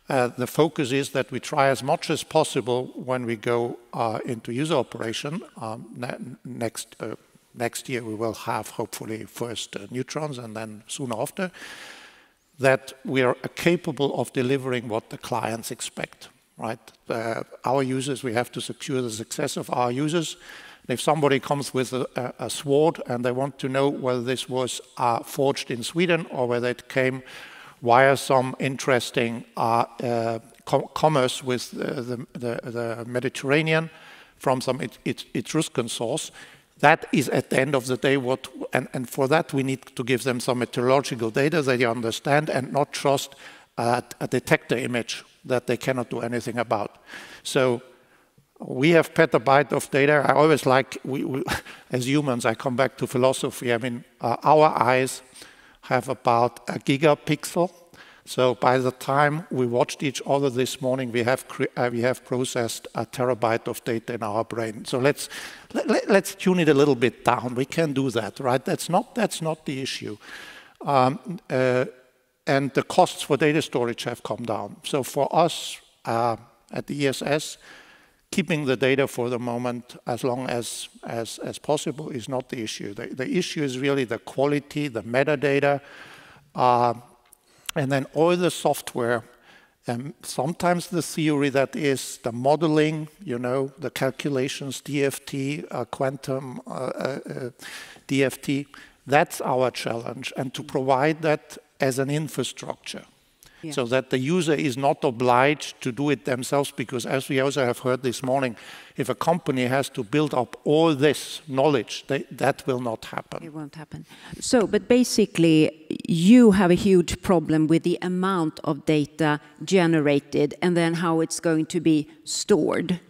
the focus is that we try as much as possible when we go into user operation. Next year we will have, hopefully, first neutrons, and then soon after, that we are capable of delivering what the clients expect, right? Our users, we have to secure the success of our users. If somebody comes with a sword and they want to know whether this was forged in Sweden or whether it came via some interesting commerce with the Mediterranean from some Etruscan source, that is at the end of the day what, and for that we need to give them some meteorological data that they understand and not just a detector image that they cannot do anything about. So we have petabyte of data. I always like, as humans, I come back to philosophy. I mean, our eyes have about a gigapixel. So by the time we watched each other this morning, we have processed a terabyte of data in our brain. So let's tune it a little bit down. We can do that, right? That's not the issue. And the costs for data storage have come down. So for us at the ESS, keeping the data for the moment as long as possible is not the issue. The issue is really the quality, the metadata, and then all the software, and sometimes the theory that is the modeling, you know, the calculations, DFT, quantum DFT, that's our challenge, and to provide that as an infrastructure. Yeah. So that the user is not obliged to do it themselves, because as we also have heard this morning, if a company has to build up all this knowledge, that will not happen. It won't happen. So, but basically, you have a huge problem with the amount of data generated and then how it's going to be stored,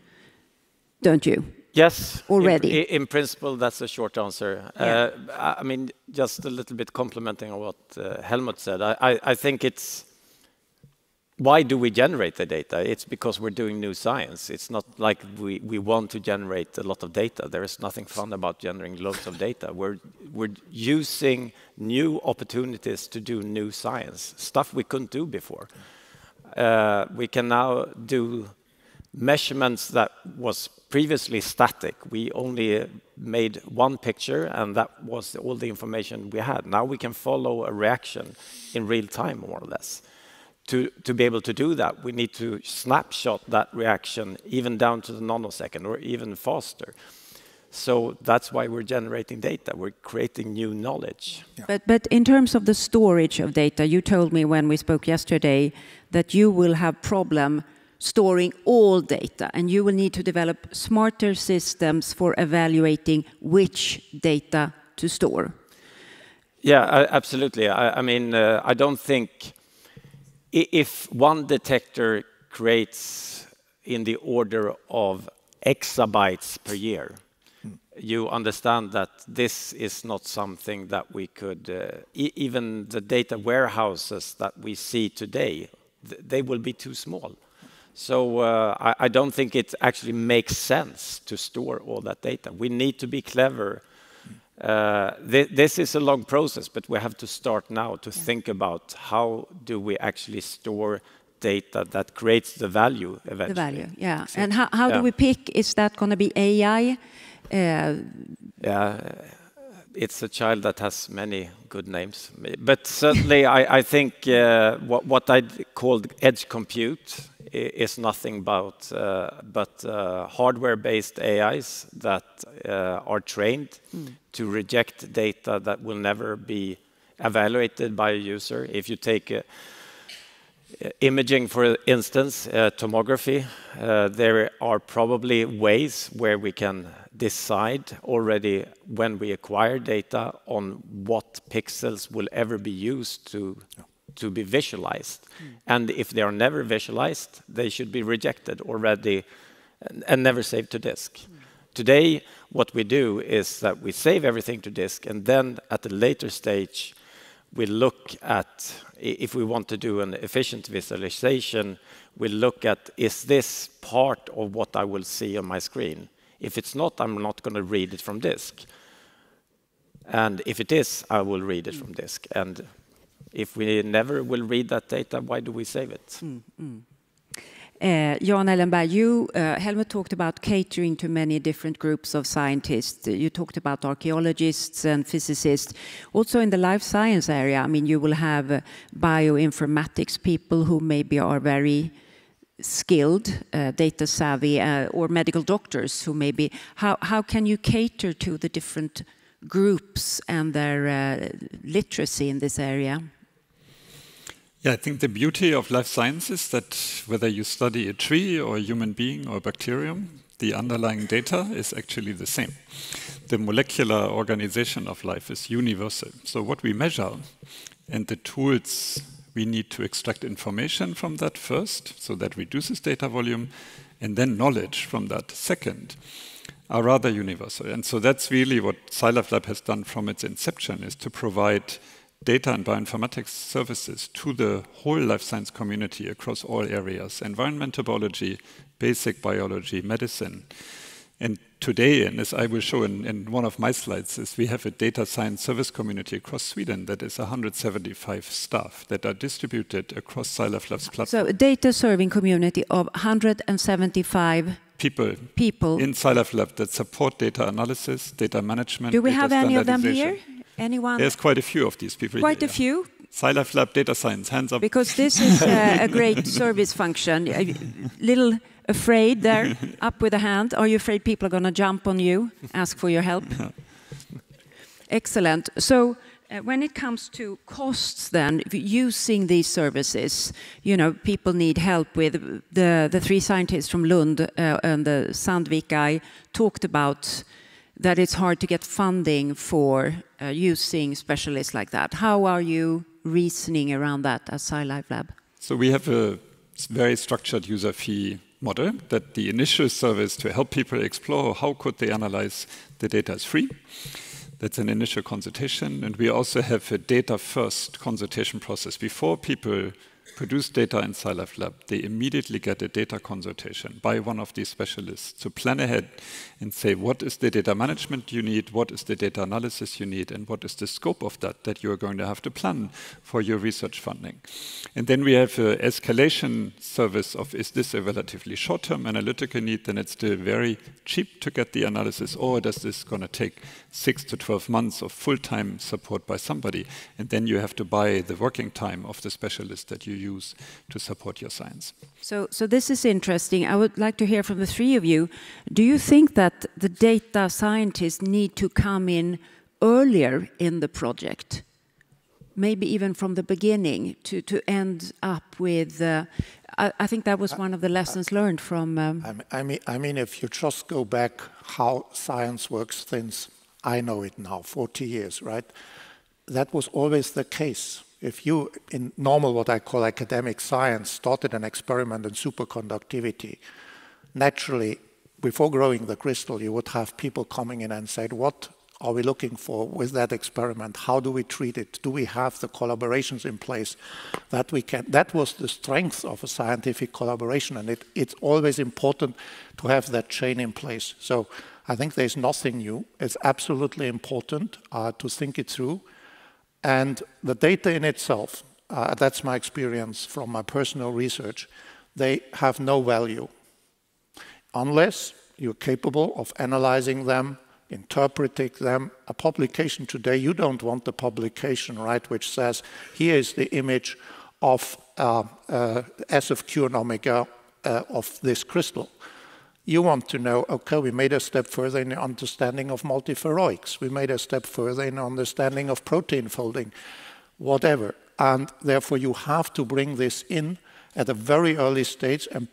don't you? Yes, already. In principle, that's a short answer. Yeah. I mean, just a little bit complementing on what Helmut said. I think it's, why do we generate the data? It's because we're doing new science. It's not like we want to generate a lot of data. There is nothing fun about generating loads of data. We're using new opportunities to do new science, stuff we couldn't do before. We can now do measurements that was previously static. We only made one picture and that was all the information we had. Now we can follow a reaction in real time, more or less. To be able to do that, we need to snapshot that reaction even down to the nanosecond or even faster. So that's why we're generating data. We're creating new knowledge. Yeah. But in terms of the storage of data, you told me when we spoke yesterday that you will have problem storing all data and you will need to develop smarter systems for evaluating which data to store. Yeah, absolutely. I mean, I don't think if one detector creates in the order of exabytes per year, you understand that this is not something that we could, even the data warehouses that we see today, they will be too small. So I don't think it actually makes sense to store all that data. We need to be clever This is a long process, but we have to start now to think about how do we actually store data that creates the value eventually. The value, yeah. And how do we pick? Is that going to be AI? Yeah, it's a child that has many good names. But certainly, I think what I called edge compute is nothing but hardware-based AIs that are trained to reject data that will never be evaluated by a user. If you take imaging, for instance, tomography, there are probably ways where we can decide already when we acquire data on what pixels will ever be used to be visualized. And if they are never visualized, they should be rejected already and never saved to disk. Today, what we do is that we save everything to disk, and then at a later stage, we look at, if we want to do an efficient visualization, we look at, is this part of what I will see on my screen? If it's not, I'm not going to read it from disk. And if it is, I will read it from disk. And if we never will read that data, why do we save it? Jan Ellenberg, Helmut talked about catering to many different groups of scientists. You talked about archaeologists and physicists. Also in the life science area, I mean, you will have bioinformatics people who maybe are very skilled, data savvy, or medical doctors who maybe... How can you cater to the different groups and their literacy in this area? Yeah, I think the beauty of life science is that whether you study a tree or a human being or a bacterium, the underlying data is actually the same. The molecular organization of life is universal. So what we measure and the tools we need to extract information from that first, so that reduces data volume, and then knowledge from that second, are rather universal. And so that's really what SciLifeLab has done from its inception, is to provide data and bioinformatics services to the whole life science community across all areas: environmental biology, basic biology, medicine. And today, and as I will show in one of my slides, is we have a data science service community across Sweden that is 175 staff that are distributed across SciLifeLab's platform. So a data serving community of 175 people in SciLifeLab that support data analysis, data management. Do we have any of them here? Anyone? There's quite a few of these people. Quite a few? SciLifeLab data science, hands up. Because this is a great service function. A little afraid there, up with a hand. Are you afraid people are going to jump on you, ask for your help? Excellent. So when it comes to costs then, using these services, you know, people need help with the three scientists from Lund and the Sandvik guy talked about that it's hard to get funding for using specialists like that. How are you reasoning around that as SciLifeLab? So we have a very structured user fee model that the initial service to help people explore how could they analyze the data is free. That's an initial consultation. And we also have a data-first consultation process. Before people produce data in SciLifeLab, they immediately get a data consultation by one of these specialists to plan ahead and say, what is the data management you need, what is the data analysis you need, and what is the scope of that you're going to have to plan for your research funding. And then we have an escalation service of, is this a relatively short-term analytical need, then it's still very cheap to get the analysis, or does this going to take 6 to 12 months of full-time support by somebody, and then you have to buy the working time of the specialist that you use to support your science. So this is interesting. I would like to hear from the three of you. Do you think that the data scientists need to come in earlier in the project? Maybe even from the beginning to end up with... I think that was one of the lessons learned from... I mean, if you just go back how science works since I know it now, 40 years, right? That was always the case. If you, in normal, what I call academic science, started an experiment in superconductivity, naturally, before growing the crystal, you would have people coming in and said, what are we looking for with that experiment? How do we treat it? Do we have the collaborations in place that we can? That was the strength of a scientific collaboration, and it's always important to have that chain in place. So I think there's nothing new. It's absolutely important to think it through. And the data in itself, that's my experience from my personal research, they have no value unless you're capable of analyzing them, interpreting them. A publication today, you don't want the publication, right, which says, here is the image of S of Q and omega of this crystal. You want to know, okay, we made a step further in the understanding of multiferroics. We made a step further in understanding of protein folding, whatever. And therefore, you have to bring this in at a very early stage and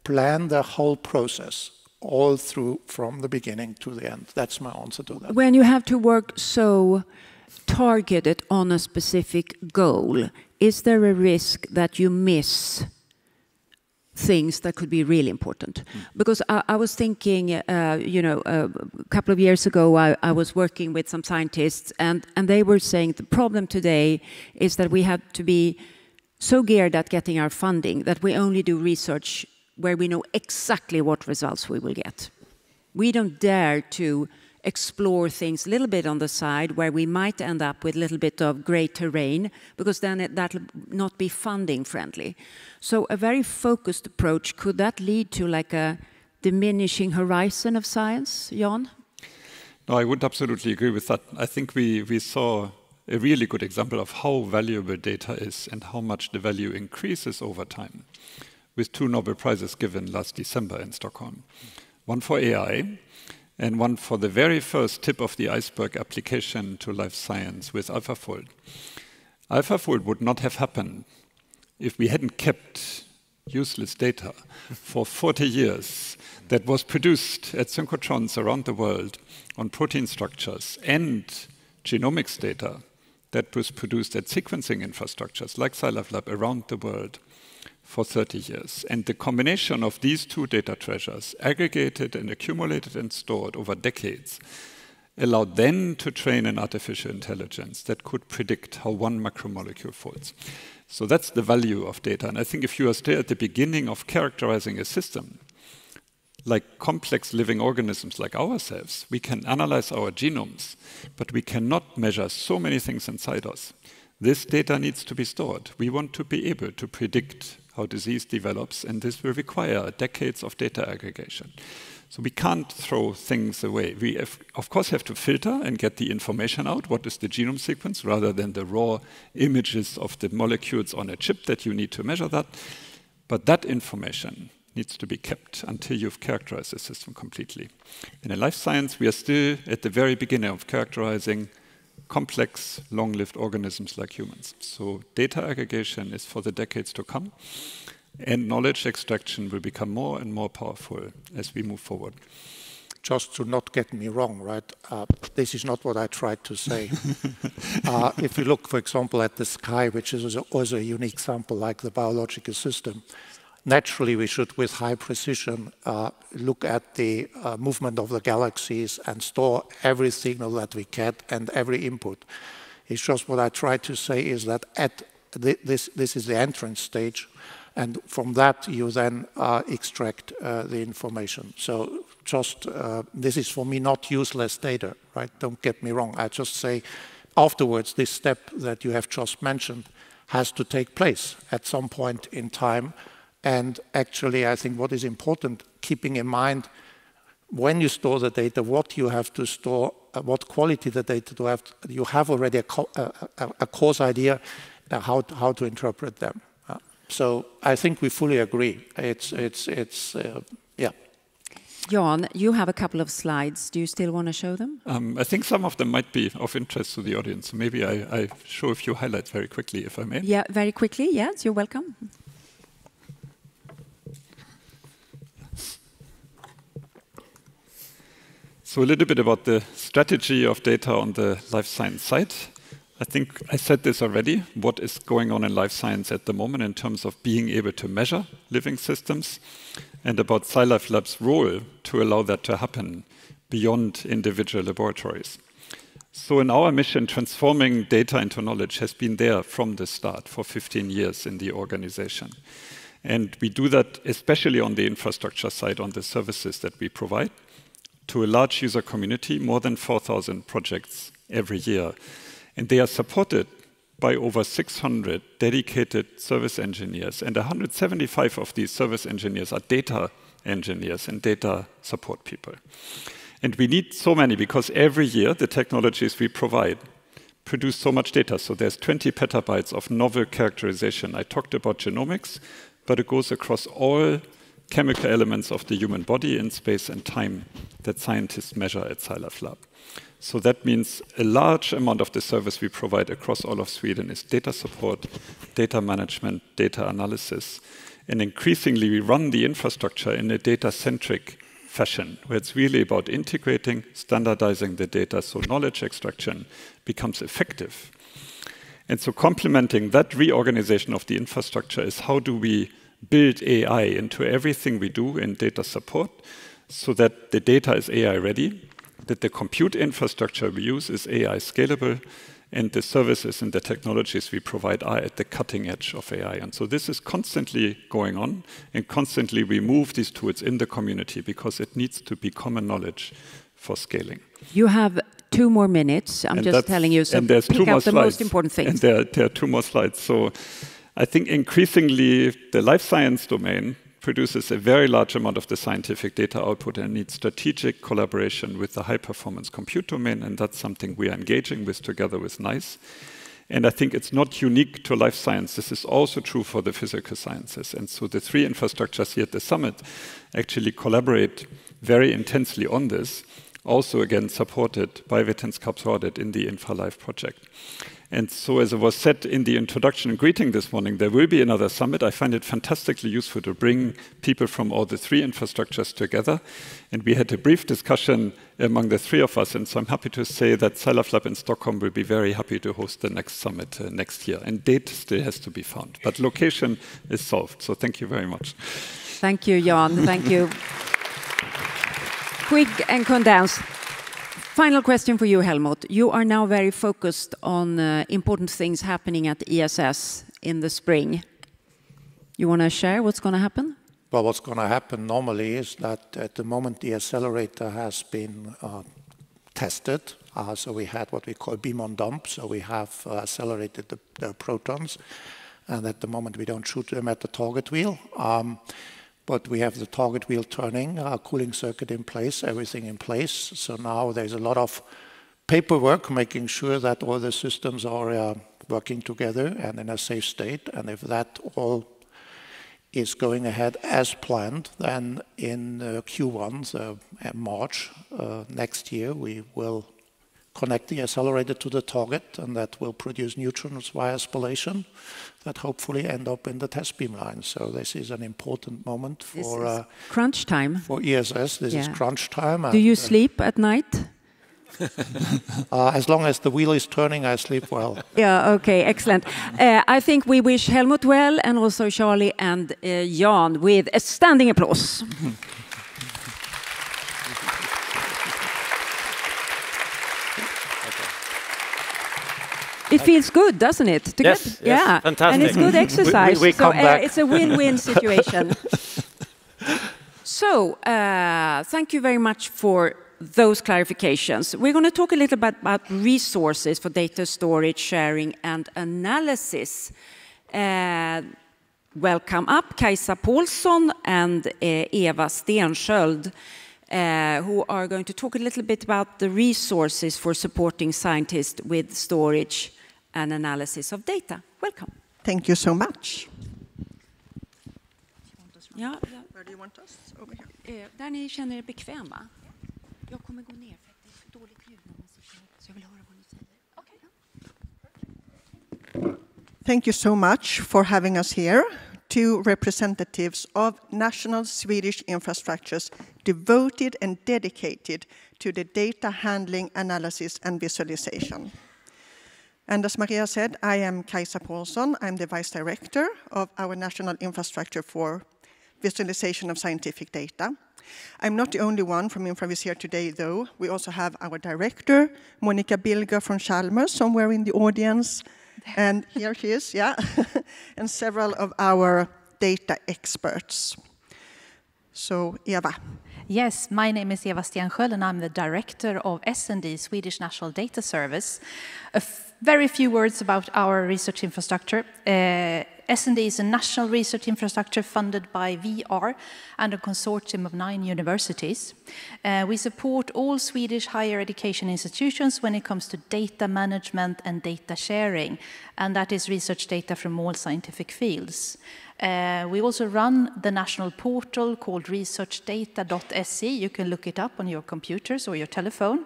plan the whole process all through from the beginning to the end. That's my answer to that. When you have to work so targeted on a specific goal, is there a risk that you miss things that could be really important? Because I was thinking, a couple of years ago, I was working with some scientists, and they were saying the problem today is that we have to be so geared at getting our funding that we only do research where we know exactly what results we will get. We don't dare to explore things a little bit on the side where we might end up with a little bit of gray terrain, because then that'll not be funding friendly. So a very focused approach, could that lead to like a diminishing horizon of science, Jan? No, I would absolutely agree with that. I think we saw a really good example of how valuable data is and how much the value increases over time, with 2 Nobel Prizes given last December in Stockholm. One for AI, and one for the very first tip of the iceberg application to life science with AlphaFold. AlphaFold would not have happened if we hadn't kept useless data for 40 years that was produced at synchrotrons around the world on protein structures, and genomics data that was produced at sequencing infrastructures like SciLifeLab around the world for 30 years. And the combination of these 2 data treasures, aggregated and accumulated and stored over decades, allowed then to train an artificial intelligence that could predict how one macromolecule folds. So that's the value of data. And I think if you are still at the beginning of characterizing a system, like complex living organisms like ourselves, we can analyze our genomes, but we cannot measure so many things inside us. This data needs to be stored. We want to be able to predict how disease develops, and this will require decades of data aggregation. So we can't throw things away. We, of course, have to filter and get the information out. What is the genome sequence, rather than the raw images of the molecules on a chip that you need to measure that. But that information needs to be kept until you've characterized the system completely. And in life science, we are still at the very beginning of characterizing complex, long-lived organisms like humans. So data aggregation is for the decades to come, and knowledge extraction will become more and more powerful as we move forward. Just to not get me wrong, right? This is not what I tried to say. If you look, for example, at the sky, which is also a unique sample like the biological system, naturally we should, with high precision, look at the movement of the galaxies and store every signal that we get and every input. It's just what I try to say is that at this is the entrance stage, and from that you then extract the information. So just this is for me not useless data, right? Don't get me wrong. I just say afterwards this step that you have just mentioned has to take place at some point in time. And actually, I think what is important, keeping in mind when you store the data, what you have to store, what quality the data to have, you have already a coarse idea how to interpret them. So I think we fully agree. Yeah. Jan, you have a couple of slides. Do you still want to show them? I think some of them might be of interest to the audience. Maybe I show a few highlights very quickly, if I may. Yeah, very quickly. Yes, you're welcome. So a little bit about the strategy of data on the life science side. I think I said this already, what is going on in life science at the moment in terms of being able to measure living systems, and about SciLifeLab's role to allow that to happen beyond individual laboratories. So in our mission, transforming data into knowledge has been there from the start for 15 years in the organization. And we do that especially on the infrastructure side, on the services that we provide, to a large user community, more than 4,000 projects every year. And they are supported by over 600 dedicated service engineers. And 175 of these service engineers are data engineers and data support people. And we need so many because every year the technologies we provide produce so much data. So there's 20 petabytes of novel characterization. I talked about genomics, but it goes across all chemical elements of the human body in space and time that scientists measure at SciLifeLab. So that means a large amount of the service we provide across all of Sweden is data support, data management, data analysis. And increasingly, we run the infrastructure in a data-centric fashion, where it's really about integrating, standardizing the data so knowledge extraction becomes effective. And so complementing that reorganization of the infrastructure is how do we build AI into everything we do in data support so that the data is AI ready, that the compute infrastructure we use is AI scalable, and the services and the technologies we provide are at the cutting edge of AI. And so this is constantly going on, and constantly we move these tools in the community because it needs to be common knowledge for scaling. You have 2 more minutes. I'm just telling you, so pick out the most important things. And there are 2 more slides. So I think increasingly the life science domain produces a very large amount of the scientific data output and needs strategic collaboration with the high-performance compute domain, and that's something we are engaging with together with NICE. And I think it's not unique to life science. This is also true for the physical sciences. And so the 3 infrastructures here at the summit actually collaborate very intensely on this, also again supported by Vetenskapsrådet in the InfraLife project. And so as it was said in the introduction and greeting this morning, there will be another summit. I find it fantastically useful to bring people from all the 3 infrastructures together. And we had a brief discussion among the 3 of us. And so I'm happy to say that SciLifeLab in Stockholm will be very happy to host the next summit next year. And date still has to be found. But location is solved. So thank you very much. Thank you, Jan. Thank you. Quick and condensed. Final question for you, Helmut. You are now very focused on important things happening at ESS in the spring. You want to share what's going to happen? Well, what's going to happen normally is that at the moment the accelerator has been tested. So we had what we call beam on dump. So we have accelerated the protons. And at the moment we don't shoot them at the target wheel. But we have the target wheel turning, cooling circuit in place, everything in place. So now there's a lot of paperwork making sure that all the systems are working together and in a safe state. And if that all is going ahead as planned, then in Q1, so March next year, we will connect the accelerator to the target, and that will produce neutrons via spallation that hopefully end up in the test beamline. So this is an important moment for crunch time for ESS. This is crunch time. Do you sleep at night? As long as the wheel is turning, I sleep well. Yeah, okay, excellent. I think we wish Helmut well, and also Charlie and Jan with a standing applause. It feels good, doesn't it? Yes, yeah, fantastic. And it's good exercise. We come back. It's a win-win situation. So, thank you very much for those clarifications. We're going to talk a little bit about resources for data storage, sharing, and analysis. Welcome up Kajsa Paulsson and Eva Stensköld, who are going to talk a little bit about the resources for supporting scientists with storage and analysis of data. Welcome. Thank you so much. Ja, Where do you want us? Over here. Där ni känner er bekväma. Jag kommer gå ner för det är för dåligt ljud när man sitter här, så jag vill höra vad ni säger. Okay. Thank you so much for having us here. 2 representatives of national Swedish infrastructures devoted and dedicated to the data handling, analysis and visualization. And as Maria said, I am Kajsa Paulsson. I'm the Vice Director of our National Infrastructure for Visualization of Scientific Data. I'm not the only one from Infravis here today, though. We also have our Director, Monica Bilger from Chalmers, somewhere in the audience. And here she is, yeah. And several of our data experts. So, Eva. Yes, my name is Eva Stensköld and I'm the director of S&D, Swedish National Data Service. Very few words about our research infrastructure. S&D is a national research infrastructure funded by VR and a consortium of 9 universities. We support all Swedish higher education institutions when it comes to data management and data sharing, and that is research data from all scientific fields. We also run the national portal called researchdata.se. You can look it up on your computers or your telephone,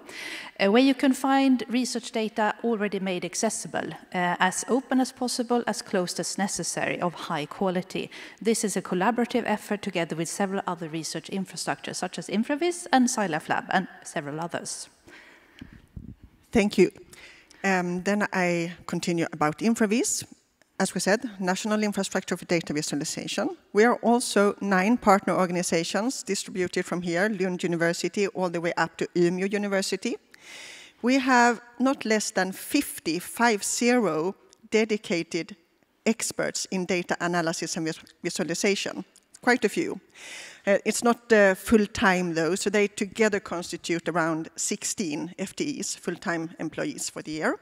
where you can find research data already made accessible, as open as possible, as closed as necessary, of high quality. This is a collaborative effort together with several other research infrastructures, such as InfraVis and SciLifeLab and several others. Thank you. Then I continue about InfraVis. As we said, National Infrastructure for Data Visualization. We are also 9 partner organizations distributed from here, Lund University, all the way up to Umeå University. We have not less than 50 dedicated experts in data analysis and visualization, quite a few. It's not full-time though, so they together constitute around 16 FTEs, full-time employees for the year.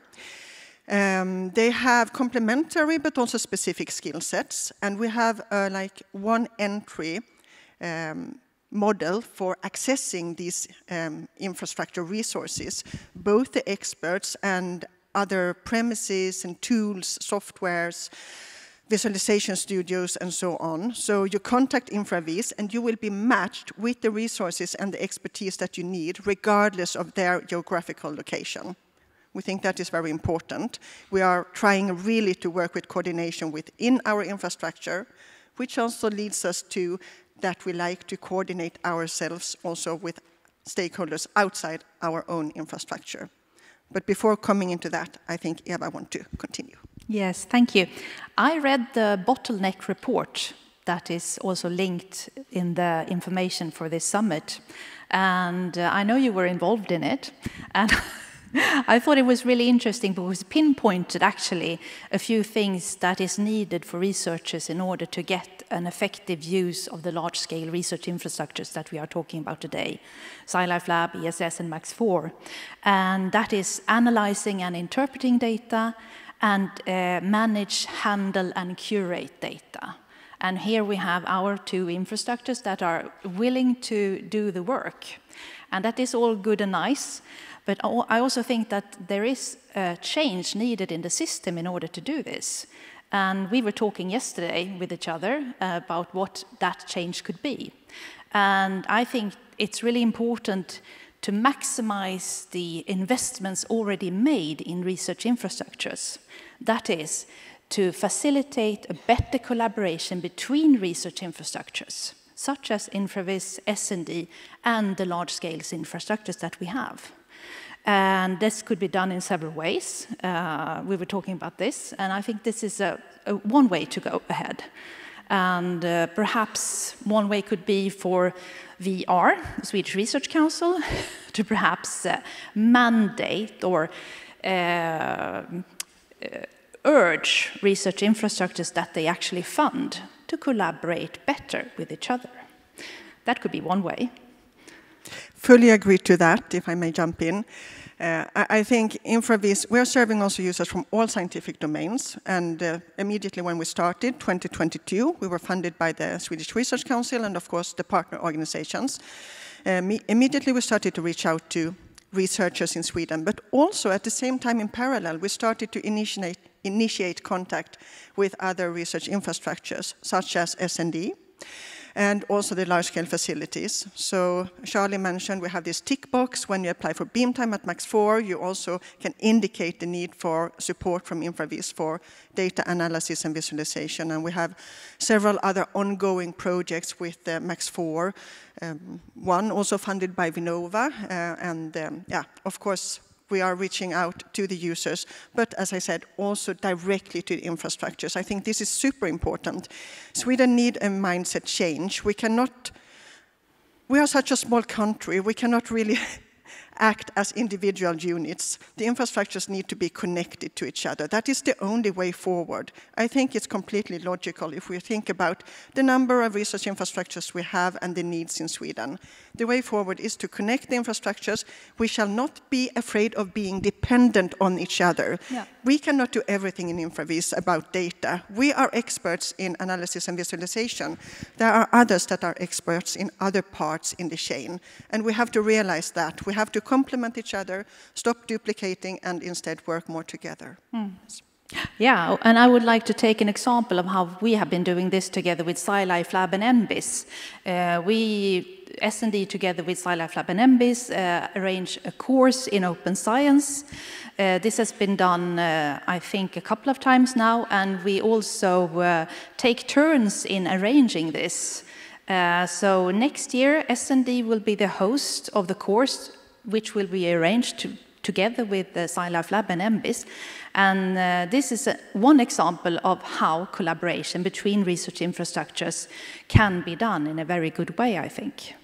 They have complementary but also specific skill sets, and we have like one entry model for accessing these infrastructure resources, both the experts and other premises and tools, softwares, visualization studios, and so on. So you contact InfraVis and you will be matched with the resources and the expertise that you need, regardless of their geographical location. We think that is very important. We are trying really to work with coordination within our infrastructure, which also leads us to that we like to coordinate ourselves also with stakeholders outside our own infrastructure. But before coming into that, I think Eva wants to continue. Yes, thank you. I read the bottleneck report that is also linked in the information for this summit. And I know you were involved in it. And I thought it was really interesting because it pinpointed actually a few things that is needed for researchers in order to get an effective use of the large-scale research infrastructures that we are talking about today, SciLifeLab, ESS, and Max IV. And that is analyzing and interpreting data and manage, handle, and curate data. And here we have our 2 infrastructures that are willing to do the work. And that is all good and nice. But I also think that there is a change needed in the system in order to do this. And we were talking yesterday with each other about what that change could be. And I think it's really important to maximize the investments already made in research infrastructures. That is, to facilitate a better collaboration between research infrastructures, such as InfraVis, S&D, and the large-scale infrastructures that we have. And this could be done in several ways. We were talking about this, and I think this is one way to go ahead. And perhaps one way could be for VR, the Swedish Research Council, to perhaps mandate or urge research infrastructures that they actually fund to collaborate better with each other. That could be one way. Fully agree to that, if I may jump in. I think InfraVis, we are serving also users from all scientific domains, and immediately when we started, 2022, we were funded by the Swedish Research Council and of course the partner organizations. Immediately we started to reach out to researchers in Sweden, but also at the same time in parallel, we started to initiate contact with other research infrastructures, such as S&D, and also the large-scale facilities. So Charlie mentioned we have this tick box. When you apply for beam time at Max IV, you also can indicate the need for support from InfraVis for data analysis and visualization. And we have several other ongoing projects with Max IV, one also funded by Vinnova. Yeah, of course, we are reaching out to the users, but as I said, also directly to the infrastructures. I think this is super important. Sweden needs a mindset change. We are such a small country, we cannot really act as individual units. The infrastructures need to be connected to each other. That is the only way forward. I think it's completely logical if we think about the number of research infrastructures we have and the needs in Sweden. The way forward is to connect the infrastructures. We shall not be afraid of being dependent on each other. Yeah. We cannot do everything in InfraVis about data. We are experts in analysis and visualization. There are others that are experts in other parts in the chain. And we have to realize that. We have to complement each other, stop duplicating, and instead work more together. Mm. Yeah, and I would like to take an example of how we have been doing this together with SciLifeLab and ENBIS. S&D together with SciLifeLab and ENBIS arrange a course in open science. This has been done, I think, a couple of times now, and we also take turns in arranging this. So next year, S&D will be the host of the course, which will be arranged together with SciLifeLab and ENBIS. And this is one example of how collaboration between research infrastructures can be done in a very good way, I think.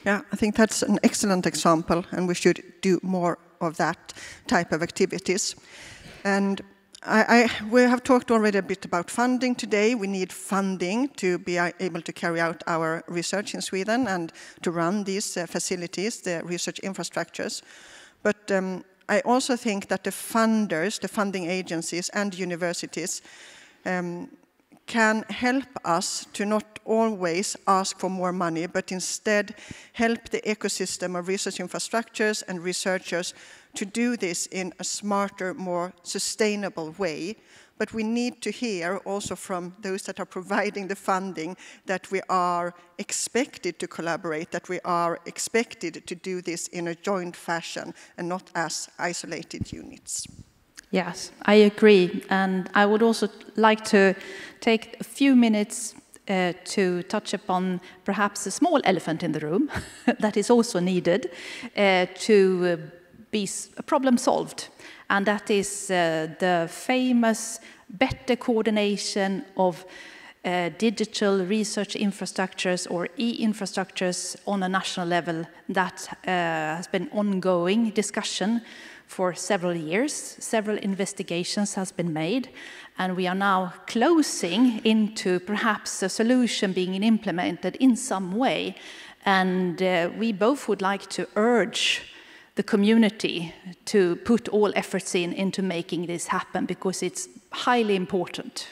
Yeah, I think that's an excellent example, and we should do more of that type of activities. And we have talked already a bit about funding today. We need funding to be able to carry out our research in Sweden and to run these facilities, the research infrastructures. But I also think that the funders, the funding agencies and universities can help us to not always ask for more money, but instead help the ecosystem of research infrastructures and researchers to do this in a smarter, more sustainable way. But we need to hear also from those that are providing the funding that we are expected to collaborate, that we are expected to do this in a joint fashion and not as isolated units. Yes, I agree. And I would also like to take a few minutes to touch upon perhaps a small elephant in the room that is also needed to be problem solved. And that is the famous better coordination of digital research infrastructures or e-infrastructures on a national level that has been ongoing discussion for several years. Several investigations has been made, and we are now closing into perhaps a solution being implemented in some way. And we both would like to urge the community to put all efforts into making this happen, because it's highly important.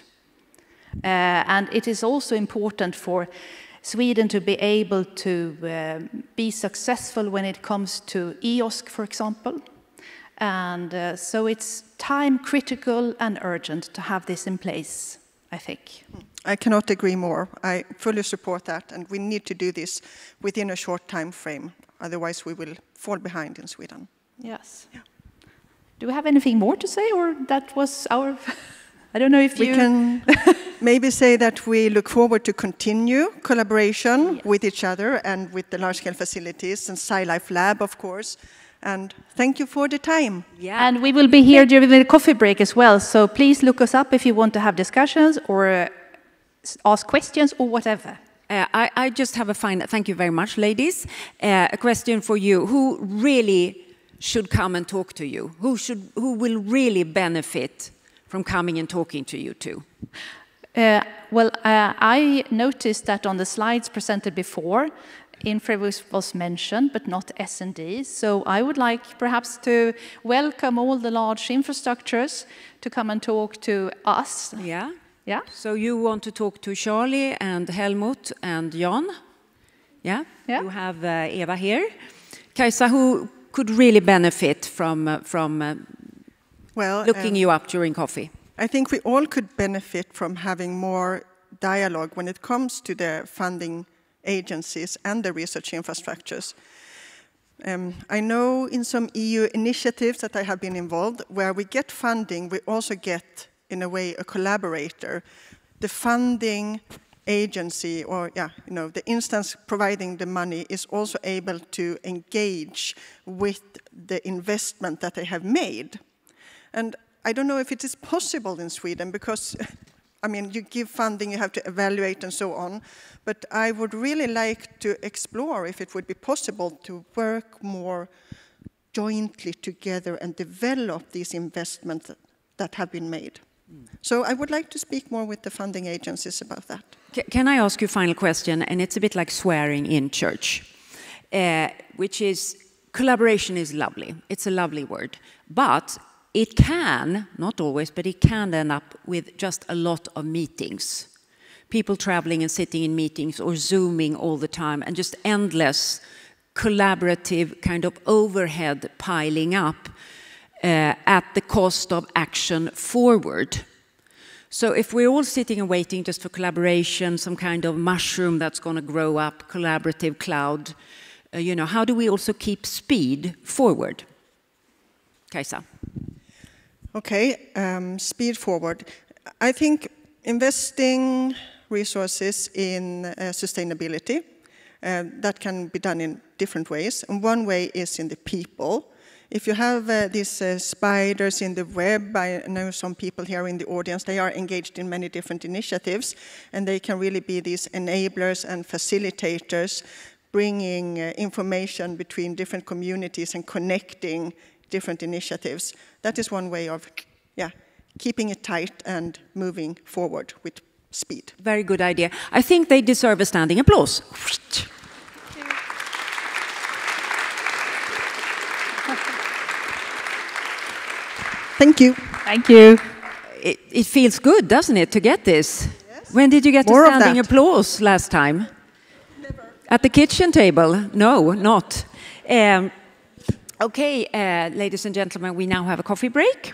And it is also important for Sweden to be able to be successful when it comes to EOSC, for example. And so it's time critical and urgent to have this in place, I think. I cannot agree more. I fully support that, and we need to do this within a short time frame. Otherwise, we will fall behind in Sweden. Yes. Yeah. Do we have anything more to say, or that was our... I don't know if we can maybe say that we look forward to continue collaboration with each other and with the large-scale facilities and SciLifeLab, of course. And thank you for the time. Yeah. And we will be here during the coffee break as well. So please look us up if you want to have discussions or ask questions or whatever. I just have a final, thank you very much, ladies. A question for you. Who really should come and talk to you? Who will really benefit from coming and talking to you two? I noticed that on the slides presented before, InfraVis was mentioned, but not S&D. So I would like perhaps to welcome all the large infrastructures to come and talk to us. Yeah. Yeah. So you want to talk to Charlie and Helmut and Jan? Yeah. Yeah. You have Eva here. Kajsa, who could really benefit from looking you up during coffee? I think we all could benefit from having more dialogue when it comes to the funding agencies and the research infrastructures. I know in some EU initiatives that I have been involved, where we get funding, we also get, in a way, a collaborator. The funding agency, or the instance providing the money, is also able to engage with the investment that they have made. And I don't know if it is possible in Sweden, because I mean, you give funding, you have to evaluate and so on. But I would really like to explore if it would be possible to work more jointly together and develop these investments that have been made. So I would like to speak more with the funding agencies about that. Can I ask you a final question? And it's a bit like swearing in church, which is collaboration is lovely. It's a lovely word. But it can, not always, but it can end up with just a lot of meetings. People traveling and sitting in meetings or Zooming all the time and just endless collaborative kind of overhead piling up at the cost of action forward. So if we're all sitting and waiting just for collaboration, some kind of mushroom that's going to grow up, collaborative cloud, you know, how do we also keep speed forward? Kajsa. Okay, speed forward. I think investing resources in sustainability, that can be done in different ways. And one way is in the people. If you have these spiders in the web, I know some people here in the audience, they are engaged in many different initiatives, and they can really be these enablers and facilitators, bringing information between different communities and connecting different initiatives. That is one way of keeping it tight and moving forward with speed. Very good idea. I think they deserve a standing applause. Thank you. Thank you. It feels good, doesn't it, to get this? Yes. When did you get More a standing applause last time? Never. At the kitchen table? No, not. Okay, ladies and gentlemen, we now have a coffee break.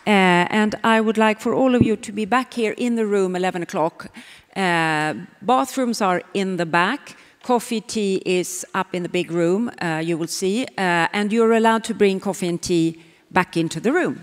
And I would like for all of you to be back here in the room 11 o'clock. Bathrooms are in the back. Coffee, tea is up in the big room, you will see. And you're allowed to bring coffee and tea back into the room.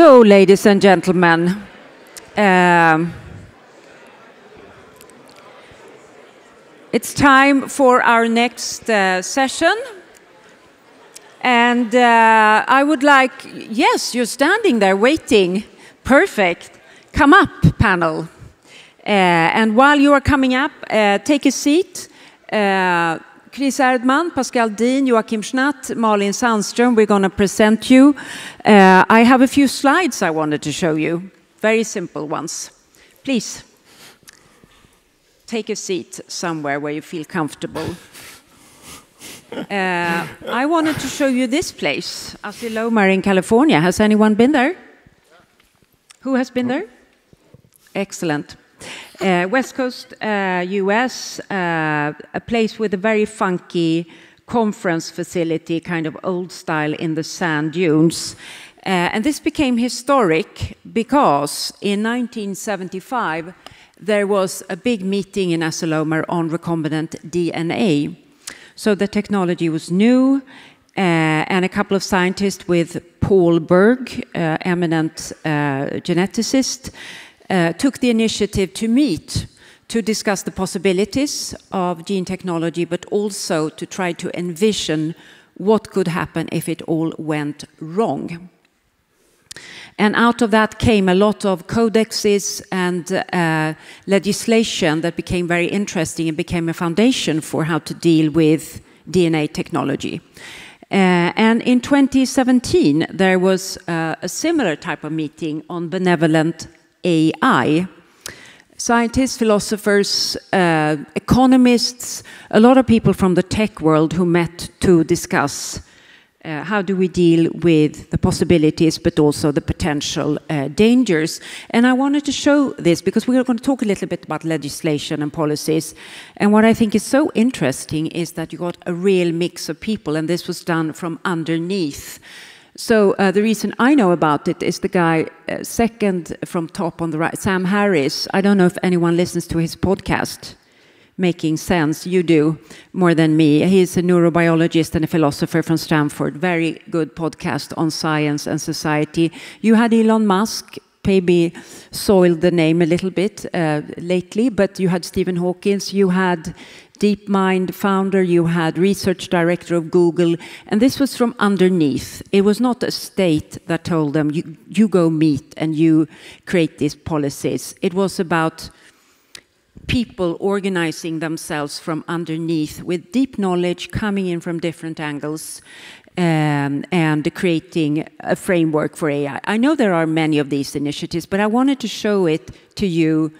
So, ladies and gentlemen, it's time for our next session. And I would like, yes, you're standing there waiting. Perfect. Come up, panel. And while you are coming up, take a seat. Chris Erdman, Pascal Dean, Joachim Schnatt, Malin Sandström, we're going to present you. I have a few slides I wanted to show you. Very simple ones. Please, take a seat somewhere where you feel comfortable. I wanted to show you this place, Asilomar in California. Has anyone been there? Who has been there? Excellent. West Coast, US, a place with a very funky conference facility, kind of old style in the sand dunes. And this became historic because in 1975, there was a big meeting in Asilomar on recombinant DNA. So the technology was new, and a couple of scientists with Paul Berg, eminent geneticist, took the initiative to meet to discuss the possibilities of gene technology, but also to try to envision what could happen if it all went wrong. And out of that came a lot of codexes and legislation that became very interesting and became a foundation for how to deal with DNA technology. And in 2017, there was a similar type of meeting on benevolent AI. Scientists, philosophers, economists, a lot of people from the tech world who met to discuss how do we deal with the possibilities but also the potential dangers. And I wanted to show this because we are going to talk a little bit about legislation and policies. And what I think is so interesting is that you got a real mix of people, and this was done from underneath. So the reason I know about it is the guy second from top on the right, Sam Harris. I don't know if anyone listens to his podcast, Making Sense. You do, more than me. He's a neurobiologist and a philosopher from Stanford. Very good podcast on science and society. You had Elon Musk, maybe soiled the name a little bit lately, but you had Stephen Hawking, you had DeepMind founder, you had research director of Google, and this was from underneath. It was not a state that told them, you go meet and you create these policies. It was about people organizing themselves from underneath with deep knowledge coming in from different angles and creating a framework for AI. I know there are many of these initiatives, but I wanted to show it to you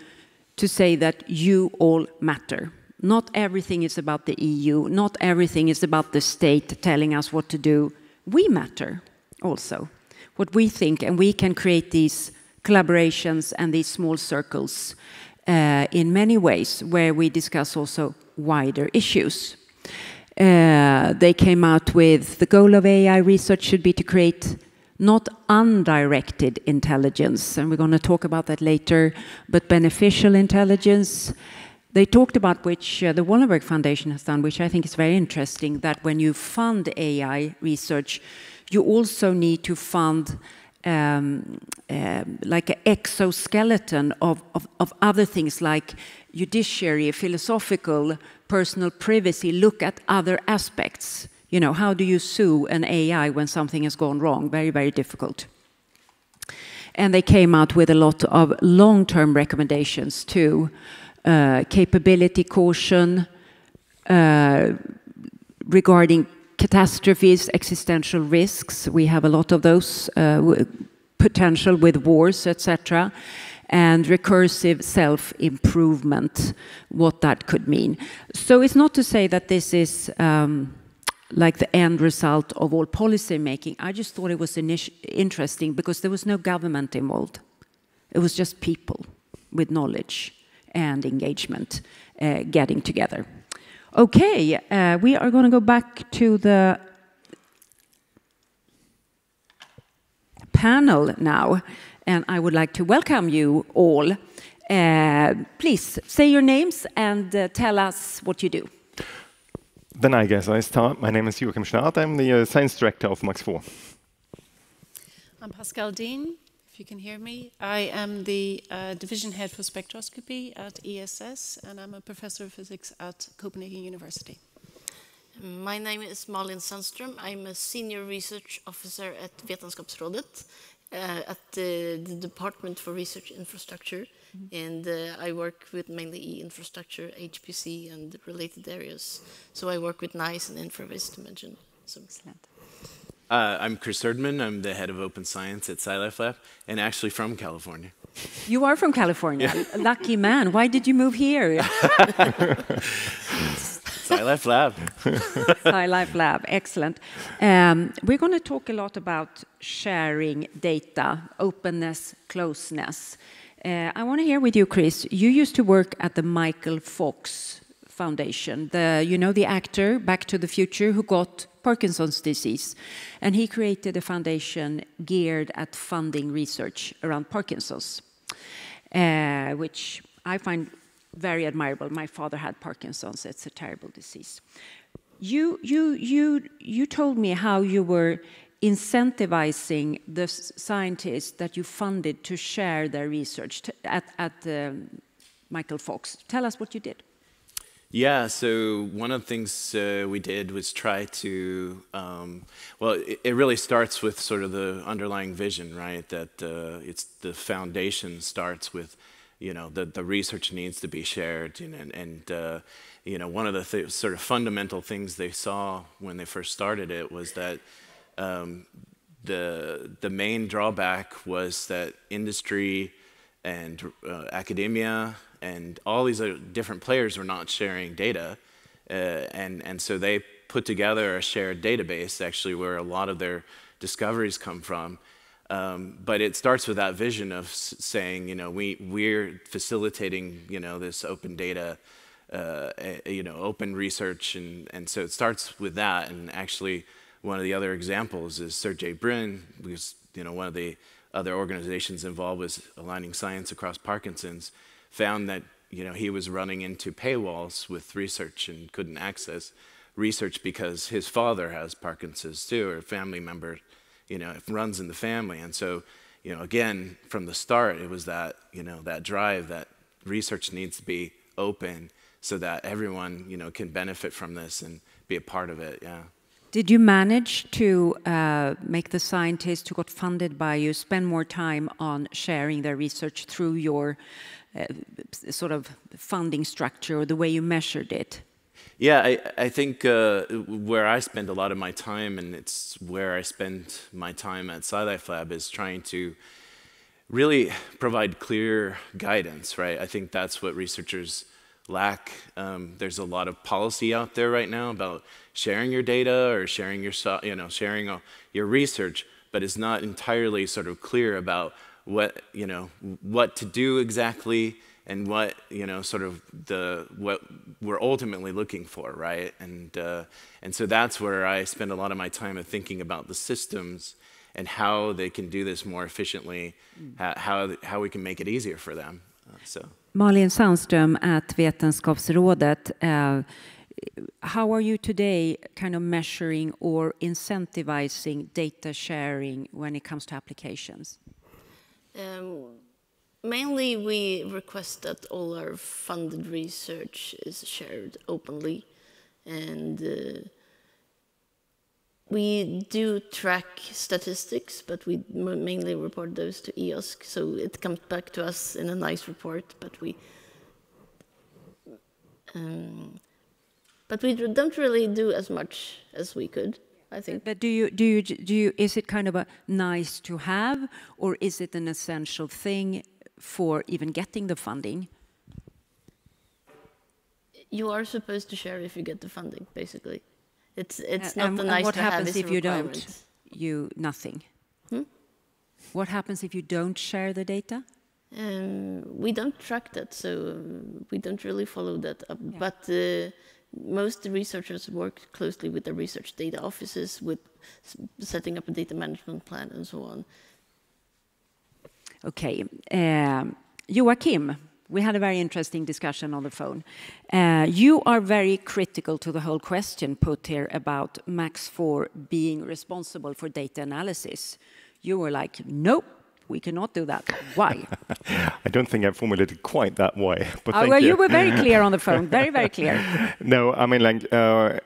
to say that you all matter. Not everything is about the EU. Not everything is about the state telling us what to do. We matter also. What we think, and we can create these collaborations and these small circles in many ways where we discuss also wider issues. They came out with the goal of AI research should be to create not undirected intelligence, and we're going to talk about that later, but beneficial intelligence. They talked about which the Wallenberg Foundation has done, which I think is very interesting, that when you fund AI research, you also need to fund like an exoskeleton of other things like judiciary, philosophical, personal privacy, look at other aspects. You know, how do you sue an AI when something has gone wrong? Very, very difficult. And they came out with a lot of long-term recommendations too. Capability caution regarding catastrophes, existential risks. We have a lot of those, potential with wars, etc. And recursive self-improvement, what that could mean. So it's not to say that this is like the end result of all policy making. I just thought it was interesting because there was no government involved. It was just people with knowledge and engagement getting together. Okay, we are going to go back to the panel now, and I would like to welcome you all. Please say your names and tell us what you do. Then I guess I start. My name is Joachim Schnatt. I'm the science director of Max IV. I'm Pascal Dean. if you can hear me. I am the division head for spectroscopy at ESS, and I'm a professor of physics at Copenhagen University. My name is Malin Sandström. I'm a senior research officer at Vetenskapsrådet at the Department for Research Infrastructure. And I work with mainly E-infrastructure, HPC, and related areas. So I work with NICE and InfraVis to mention some. Excellent. I'm Chris Erdman. I'm the head of open science at SciLifeLab, and actually from California. You are from California. Yeah. Lucky man. Why did you move here? SciLifeLab. SciLifeLab. Excellent. We're going to talk a lot about sharing data, openness, closeness. I want to hear with you, Chris. You used to work at the Michael Fox Foundation, the actor Back to the Future who got Parkinson's disease, and he created a foundation geared at funding research around Parkinson's, which I find very admirable. My father had Parkinson's; it's a terrible disease. You told me how you were incentivizing the scientists that you funded to share their research at Michael Fox. Tell us what you did. Yeah, so one of the things we did was try to, well, it really starts with sort of the underlying vision, right? That it's the foundation starts with, the research needs to be shared, and one of the sort of fundamental things they saw when they first started it was that the main drawback was that industry and academia and all these other different players were not sharing data, and so they put together a shared database, actually, where a lot of their discoveries come from. But it starts with that vision of saying, we're facilitating, this open data, open research, and so it starts with that. And actually, one of the other examples is Sergey Brin, because one of the other organizations involved with aligning science across Parkinson's, found that he was running into paywalls with research and couldn't access research because his father has Parkinson's too, or a family member, it runs in the family. And so, again, from the start, it was that, that drive that research needs to be open so that everyone, can benefit from this and be a part of it, yeah. Did you manage to make the scientists who got funded by you spend more time on sharing their research through your sort of funding structure or the way you measured it? Yeah, I think where I spend a lot of my time, and it's where I spend my time at SciLifeLab, is trying to really provide clear guidance, right? I think that's what researchers lack. There's a lot of policy out there right now about sharing your data or sharing your, sharing your research, but it's not entirely sort of clear about what, what to do exactly and what, sort of what we're ultimately looking for, right? And so that's where I spend a lot of my time of thinking about the systems and how they can do this more efficiently, how we can make it easier for them. Malin Sandström at Vetenskapsrådet, how are you today kind of measuring or incentivizing data sharing when it comes to applications? Mainly we request that all our funded research is shared openly, and we do track statistics, but we mainly report those to EOSC, so it comes back to us in a nice report, but we don't really do as much as we could, I think. But do you is it kind of a nice to have, or is it an essential thing for even getting the funding? You are supposed to share if you get the funding, basically. It's not a nice to have. What happens if you don't? Nothing. What happens if you don't share the data? We don't track that, so we don't really follow that up. Yeah. But most researchers work closely with the research data offices, with setting up a data management plan and so on. Okay, Joachim, we had a very interesting discussion on the phone. You are very critical to the whole question put here about Max IV being responsible for data analysis. You were like, nope, we cannot do that. Why? I don't think I formulated quite that way. But well, you were very clear on the phone, very, very clear. No, I mean, like,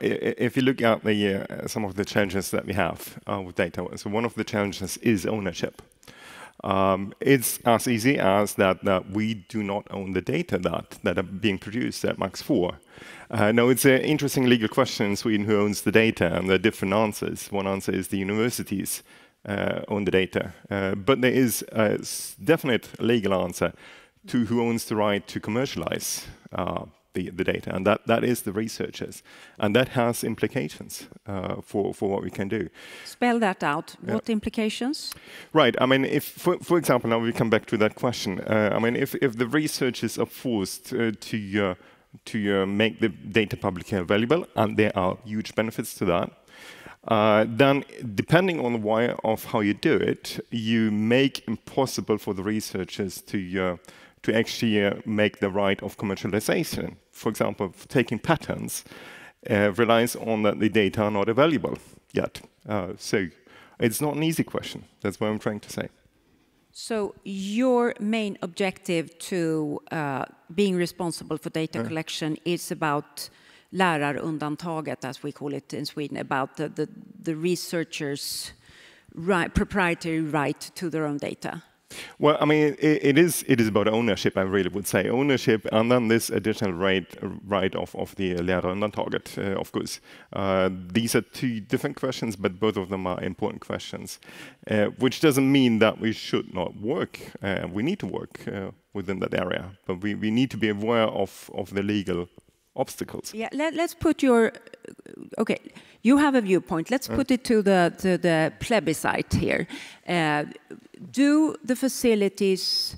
if you look at the some of the challenges that we have with data, so one of the challenges is ownership. It's as easy as that we do not own the data that are being produced at Max IV. No, it's an interesting legal question in Sweden who owns the data, and there are different answers. One answer is the universities own the data, but there is a definite legal answer to who owns the right to commercialize the data, and that is the researchers, and that has implications for what we can do. Spell that out. What implications? Right. I mean, if for example, now we come back to that question. I mean, if the researchers are forced to make the data publicly available, and there are huge benefits to that, then depending on the way of how you do it, you make impossible for the researchers to actually make the right of commercialization. For example, taking patents relies on that the data are not available yet. So it's not an easy question. That's what I'm trying to say. So your main objective to being responsible for data collection is about lärarundantaget, as we call it in Sweden, about the researchers' proprietary right to their own data. Well, I mean, it is about ownership, I really would say. Ownership, and then this additional right of the lärarundantaget, of course. These are two different questions, but both of them are important questions, which doesn't mean that we should not work. We need to work within that area, but we need to be aware of the legal obstacles. Yeah, let's put your... Okay, you have a viewpoint. Let's put it to the plebiscite here. Do the facilities,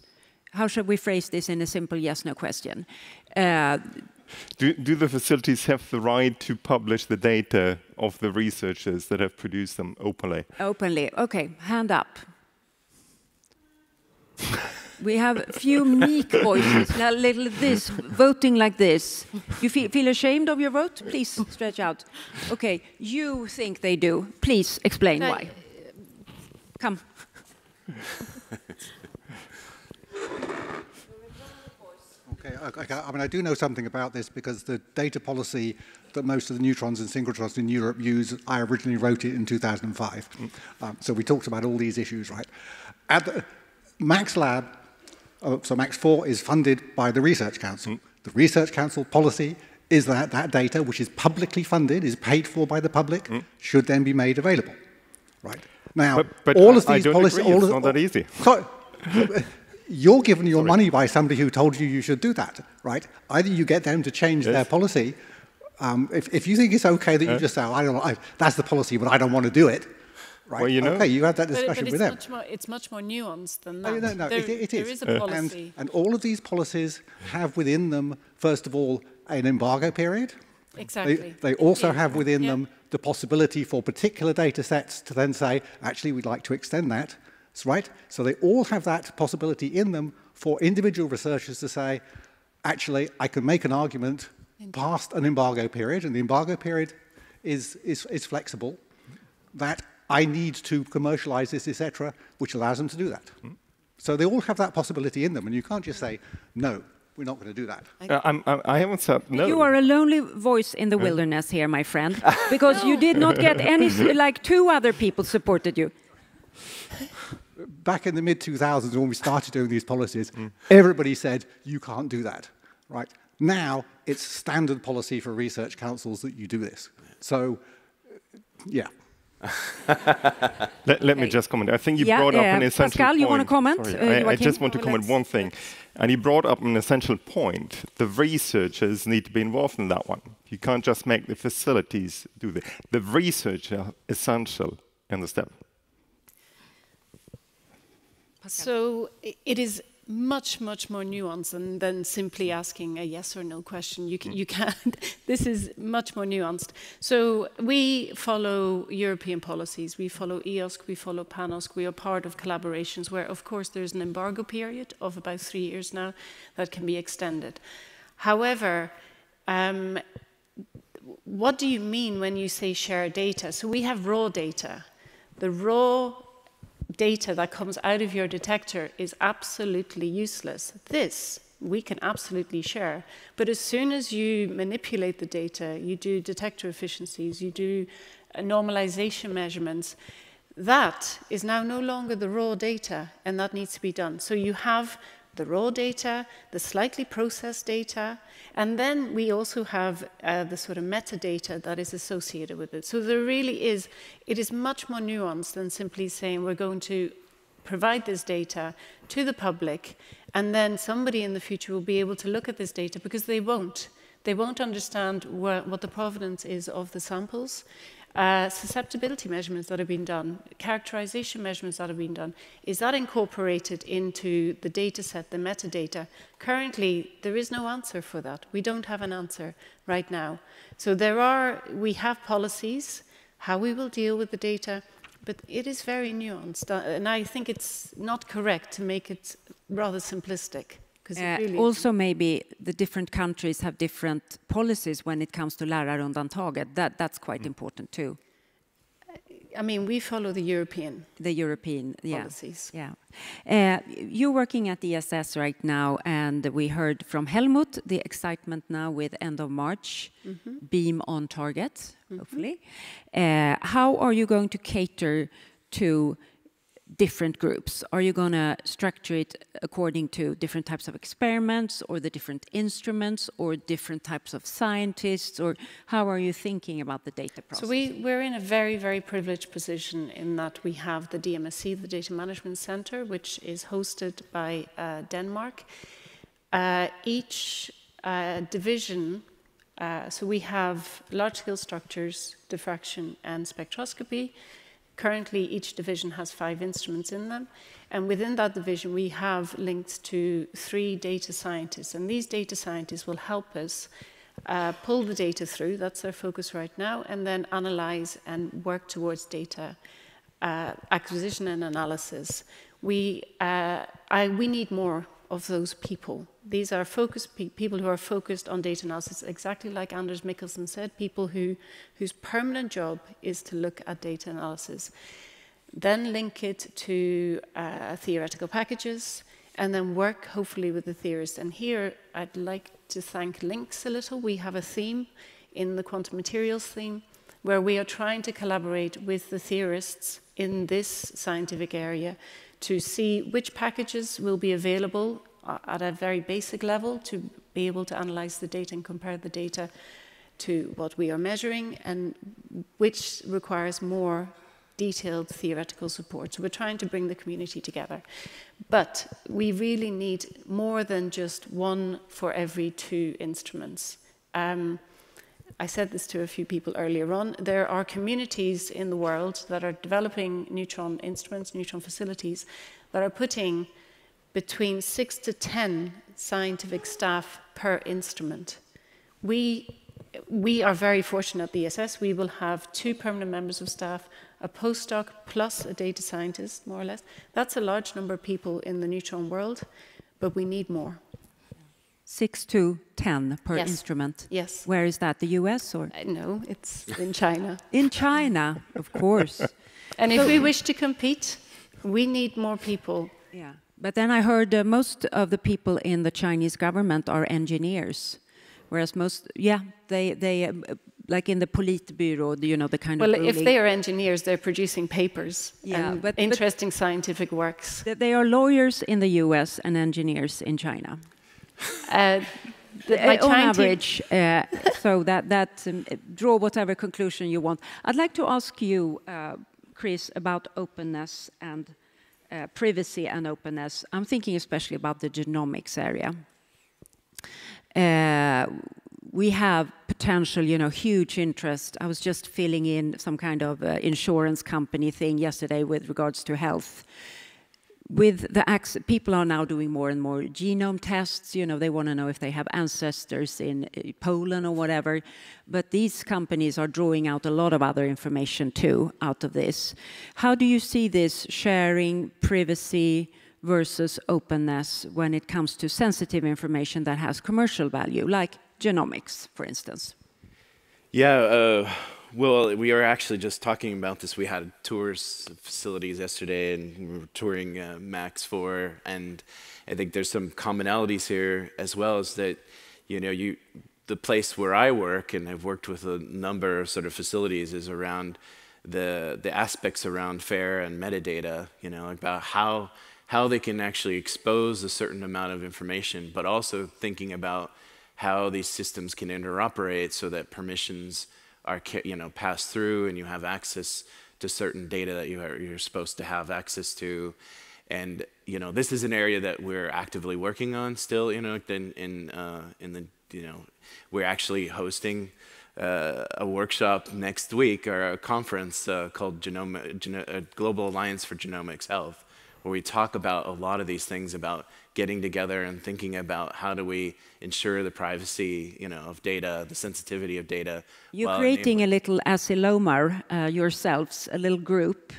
how should we phrase this in a simple yes-no question? Do the facilities have the right to publish the data of the researchers that have produced them openly? Openly, okay, hand up. We have a few meek voices, a little this, voting like this. You feel ashamed of your vote? Please stretch out. Okay, you think they do. Please explain why. Come. Okay, I mean, I do know something about this because the data policy that most of the neutrons and synchrotrons in Europe use, I originally wrote it in 2005. So we talked about all these issues, right? At the Max Lab, so Max IV is funded by the Research Council. The Research Council policy is that that data, which is publicly funded, is paid for by the public, should then be made available, right? Now, but all of these policies... It's not that easy. So, you're given your money by somebody who told you you should do that, right? Either you get them to change their policy. If you think it's okay that you just say, I don't know, that's the policy, but I don't want to do it, right? Well, you know. Okay, you have that discussion with them. It's much more nuanced than that. No, it is. There is a policy. And all of these policies have within them, first of all, an embargo period. Exactly. They also have within them the possibility for particular data sets to then say, actually, we'd like to extend that. That's right. So they all have that possibility in them for individual researchers to say, actually, I can make an argument past an embargo period, and the embargo period is flexible, that I need to commercialize this, etc., which allows them to do that. So they all have that possibility in them, and you can't just say, no, we're not going to do that. I haven't said no. You are a lonely voice in the wilderness here, my friend, because you did not get any, like 2 other people supported you. Back in the mid-2000s, when we started doing these policies, everybody said, you can't do that, right? Now, it's standard policy for research councils that you do this. So, yeah. Let me just comment. I think you brought up an essential Pascal, point. you want to comment? I just want to comment one thing. And you brought up an essential point. The researchers need to be involved in that one. You can't just make the facilities do that. The research is essential in the step. So it is much, much more nuanced than simply asking a yes or no question. You can't. This is much more nuanced. So we follow European policies. We follow EOSC. We follow PANOSC. We are part of collaborations where, of course, there's an embargo period of about 3 years now that can be extended. However, what do you mean when you say share data? So we have raw data. The raw data that comes out of your detector is absolutely useless. This we can absolutely share. But as soon as you manipulate the data, you do detector efficiencies, you do normalization measurements, that is now no longer the raw data, and that needs to be done. So you have the raw data, the slightly processed data, and then we also have the sort of metadata that is associated with it. So there really is, it is much more nuanced than simply saying we're going to provide this data to the public, and then somebody in the future will be able to look at this data, because they won't. They won't understand what the provenance is of the samples. Susceptibility measurements that have been done, characterization measurements that have been done, is that incorporated into the data set, the metadata? Currently, there is no answer for that. We don't have an answer right now. So we have policies, how we will deal with the data, but it is very nuanced. And I think it's not correct to make it rather simplistic. Really also, maybe the different countries have different policies when it comes to lärarundantaget. That's quite important too. I mean, we follow the European policies. Yeah. You're working at ESS right now, and we heard from Helmut the excitement now with end of March, beam on target, hopefully. How are you going to cater to different groups? Are you going to structure it according to different types of experiments, or the different instruments, or different types of scientists, or how are you thinking about the data process? So we're in a very, very privileged position in that we have the DMSC, the Data Management Center, which is hosted by Denmark. Each division, so we have large-scale structures, diffraction, and spectroscopy. Currently, each division has 5 instruments in them, and within that division we have linked to 3 data scientists, and these data scientists will help us pull the data through, that's their focus right now, and then analyze and work towards data acquisition and analysis. We need more of those people. These are people who are focused on data analysis, exactly like Anders Mikkelsen said, people whose permanent job is to look at data analysis. Then link it to theoretical packages, and then work hopefully with the theorists. And here I'd like to thank Links a little. We have a theme in the quantum materials theme where we are trying to collaborate with the theorists in this scientific area to see which packages will be available at a very basic level to be able to analyze the data and compare the data to what we are measuring, and which requires more detailed theoretical support. So we're trying to bring the community together. But we really need more than just 1 for every 2 instruments. I said this to a few people earlier on. There are communities in the world that are developing neutron instruments, neutron facilities, that are putting between 6 to 10 scientific staff per instrument. We are very fortunate at the ESS. We will have 2 permanent members of staff, a postdoc plus a data scientist, more or less. That's a large number of people in the neutron world, but we need more. 6 to 10 per instrument? Yes. Where is that, the US or? No, it's in China. In China, of course. And if we wish to compete, we need more people. Yeah, but then I heard most of the people in the Chinese government are engineers, whereas they like in the Politburo, you know, the kind of ruling. If they are engineers, they're producing papers and interesting scientific works. They are lawyers in the US and engineers in China. On average, so that draw whatever conclusion you want. I'd like to ask you, Chris, about openness and privacy and openness. I'm thinking especially about the genomics area. We have potential, you know, huge interest. I was just filling in some kind of insurance company thing yesterday with regards to health. With the people are now doing more and more genome tests. You know, they want to know if they have ancestors in Poland or whatever. But these companies are drawing out a lot of other information too out of this. How do you see this sharing, privacy versus openness when it comes to sensitive information that has commercial value, like genomics, for instance? Yeah, Well, we were actually just talking about this. We had tours of facilities yesterday, and we were touring Max IV, and I think there's some commonalities here as well. Is that the place where I work, and I've worked with a number of sort of facilities, is around the aspects around FAIR and metadata. About how they can actually expose a certain amount of information, but also thinking about how these systems can interoperate so that permissions are passed through and you have access to certain data that you're supposed to have access to. And this is an area that we're actively working on still. We're actually hosting a workshop next week, or a conference called Global Alliance for Genomics Health, where we talk about a lot of these things, about getting together and thinking about how do we ensure the privacy, of data, the sensitivity of data. You're creating a little asylomar yourselves, a little group.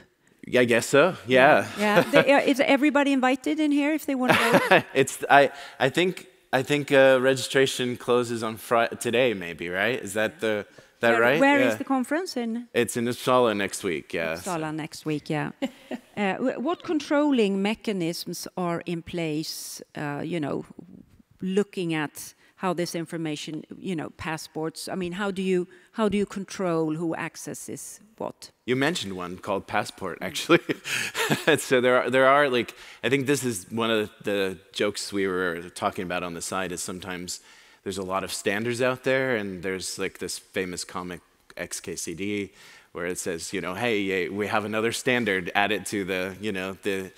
Yeah, I guess so. Yeah. Yeah. Is everybody invited in here if they want to go? I think registration closes on today, maybe, right? Is that right? Where is the conference in? It's in Uppsala next week. Yeah. Uppsala next week. Yeah. What controlling mechanisms are in place? Looking at how this information, passports. I mean, how do you control who accesses what? You mentioned one called Passport, actually. So there are like, I think this is one of the jokes we were talking about on the side, is sometimes there's a lot of standards out there, and there's like this famous comic XKCD where it says, hey, we have another standard added to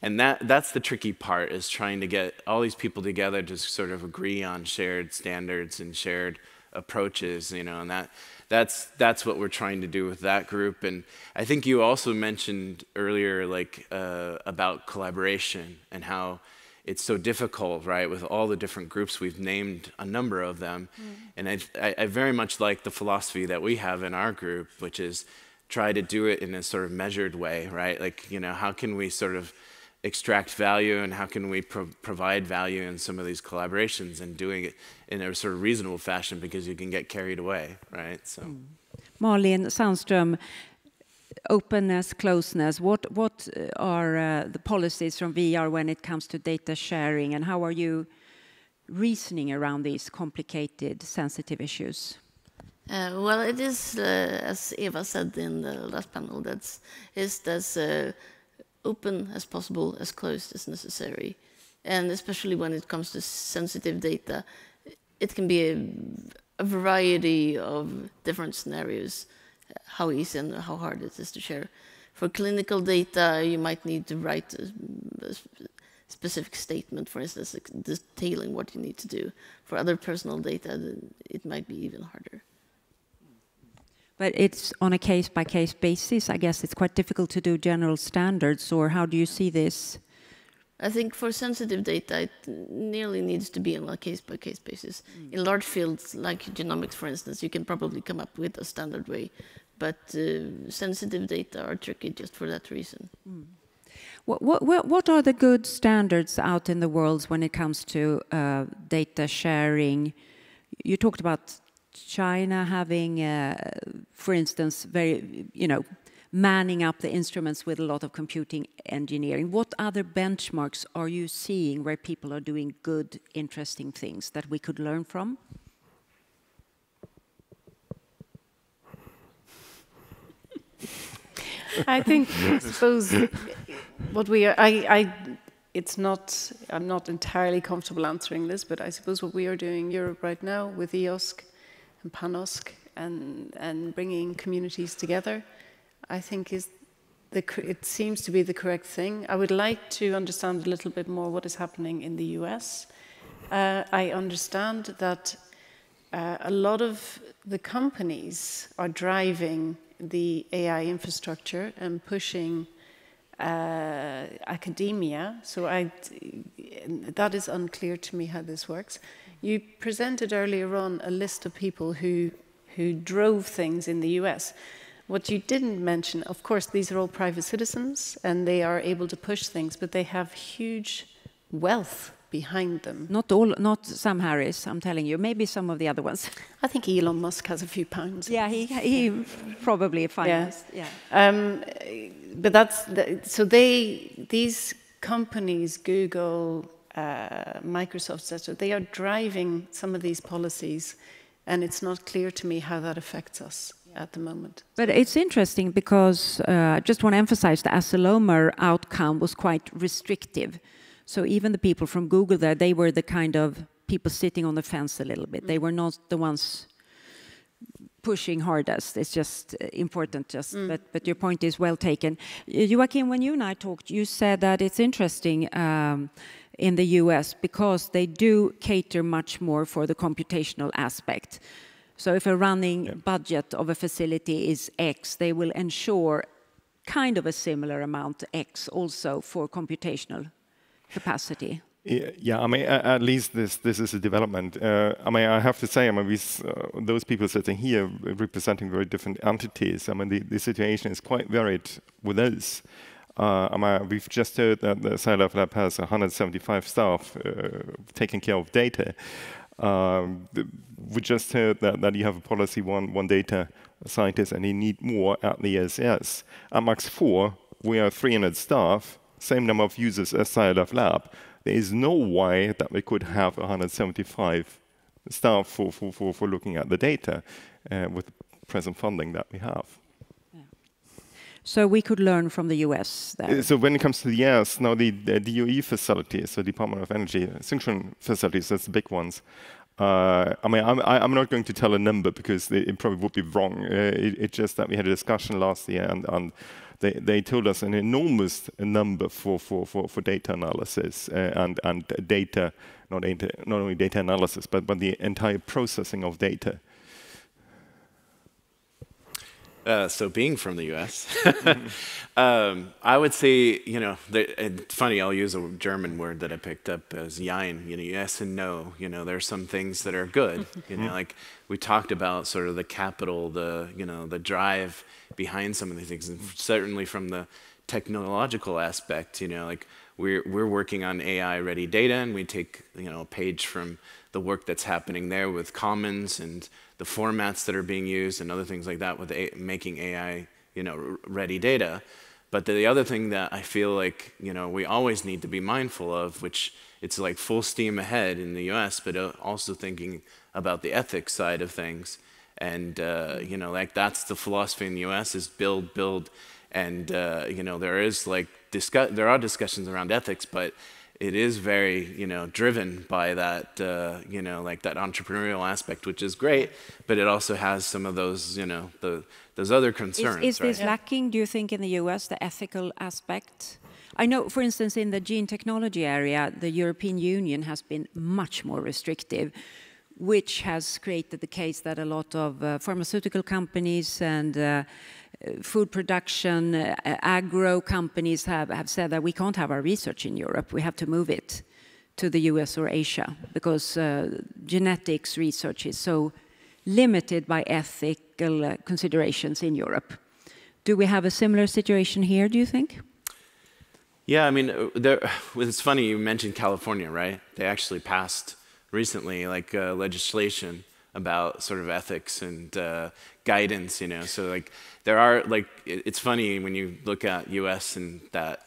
and that's the tricky part, is trying to get all these people together to sort of agree on shared standards and shared approaches, and that's what we're trying to do with that group. And I think you also mentioned earlier, about collaboration and how it's so difficult, right, with all the different groups. We've named a number of them. And I very much like the philosophy that we have in our group, which is try to do it in a sort of measured way, right? How can we sort of extract value, and how can we provide value in some of these collaborations, and doing it in a sort of reasonable fashion, because you can get carried away, right? So, Malin Sandström, openness, closeness. What are the policies from VR when it comes to data sharing, and how are you reasoning around these complicated, sensitive issues? Well, it is, as Eva said in the last panel, that's as open as possible, as closed as necessary. And especially when it comes to sensitive data, it can be a variety of different scenarios, how easy and how hard it is to share. For clinical data, you might need to write a specific statement, for instance, detailing what you need to do. For other personal data, it might be even harder. But it's on a case-by-case basis. I guess it's quite difficult to do general standards, or how do you see this? I think for sensitive data, it nearly needs to be on a case-by-case basis. In large fields, like genomics, for instance, you can probably come up with a standard way, but sensitive data are tricky just for that reason. What are the good standards out in the world when it comes to data sharing? You talked about China having, for instance, manning up the instruments with a lot of computing engineering. What other benchmarks are you seeing where people are doing good, interesting things that we could learn from? I suppose what we are, I'm not entirely comfortable answering this, but I suppose what we are doing in Europe right now with EOSC and PANOSC and bringing communities together, I think it seems to be the correct thing. I would like to understand a little bit more what is happening in the US. I understand that a lot of the companies are driving the AI infrastructure and pushing academia. So that is unclear to me how this works. You presented earlier on a list of people who drove things in the US. What you didn't mention, of course, these are all private citizens and they are able to push things, but they have huge wealth behind them. Not all, not Sam Harris, I'm telling you. Maybe some of the other ones. I think Elon Musk has a few pounds. Yeah, he probably financed. Yeah. But that's so these companies, Google, Microsoft, etc. They are driving some of these policies, and it's not clear to me how that affects us at the moment. But it's interesting because I just want to emphasize the Asilomar outcome was quite restrictive. So even the people from Google there, they were the kind of people sitting on the fence a little bit. They were not the ones pushing hardest. It's just important. But your point is well taken. Joachim, when you and I talked, you said that it's interesting in the US because they do cater much more for the computational aspect. So if a running budget of a facility is X, they will ensure kind of a similar amount X also for computational capacity. Yeah, I mean, at least this is a development. I mean, I have to say, I mean, those people sitting here representing very different entities. I mean, the situation is quite varied with us. I mean, we've just heard that the SciLifeLab has 175 staff taking care of data. We just heard that you have a policy one data scientist and you need more at the ESS. At Max IV, we are 300 staff, same number of users as SciLifeLab. There is no way that we could have 175 staff for looking at the data with the present funding that we have. Yeah. So we could learn from the US there. So when it comes to the US, now the DOE facilities, so Department of Energy, synchron facilities, that's the big ones. I mean, I'm not going to tell a number because it probably would be wrong. It's just that we had a discussion last year and they told us an enormous number for data analysis and data, not only data analysis, but the entire processing of data. So being from the US, I would say, you know, it's funny, I'll use a German word that I picked up as Jein, you know, yes and no. You know, there's some things that are good, you know, like we talked about sort of the capital, you know, the drive behind some of these things, and certainly from the technological aspect, you know, like we're working on AI-ready data, and we take, you know, a page from the work that's happening there with Commons and the formats that are being used and other things like that with making AI, you know, ready data. But the other thing that I feel like, you know, we always need to be mindful of, which it's like full steam ahead in the US, but also thinking about the ethics side of things. And, you know, like that's the philosophy in the US is build, and, you know, there is like, there are discussions around ethics, but it is very, you know, driven by that, you know, like that entrepreneurial aspect, which is great, but it also has some of those, you know, those other concerns. Is this lacking, do you think, in the US, the ethical aspect? I know, for instance, in the gene technology area, the European Union has been much more restrictive, which has created the case that a lot of pharmaceutical companies and food production, agro companies have said that we can't have our research in Europe. We have to move it to the US or Asia because genetics research is so limited by ethical considerations in Europe. Do we have a similar situation here, do you think? Yeah, I mean, it's funny you mentioned California, right? They actually passed recently like legislation about sort of ethics and guidance, you know, so like there are like, it's funny when you look at US and at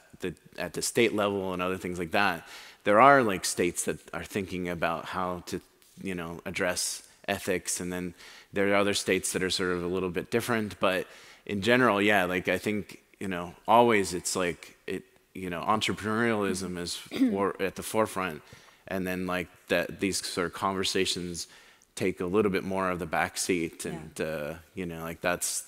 the state level and other things like that, there are like states that are thinking about how to, you know, address ethics, and then there are other states that are sort of a little bit different, but in general, yeah, like I think, you know, always it's like, you know, entrepreneurialism is at the forefront, and then like that these sort of conversations take a little bit more of the back seat, and you know, like that's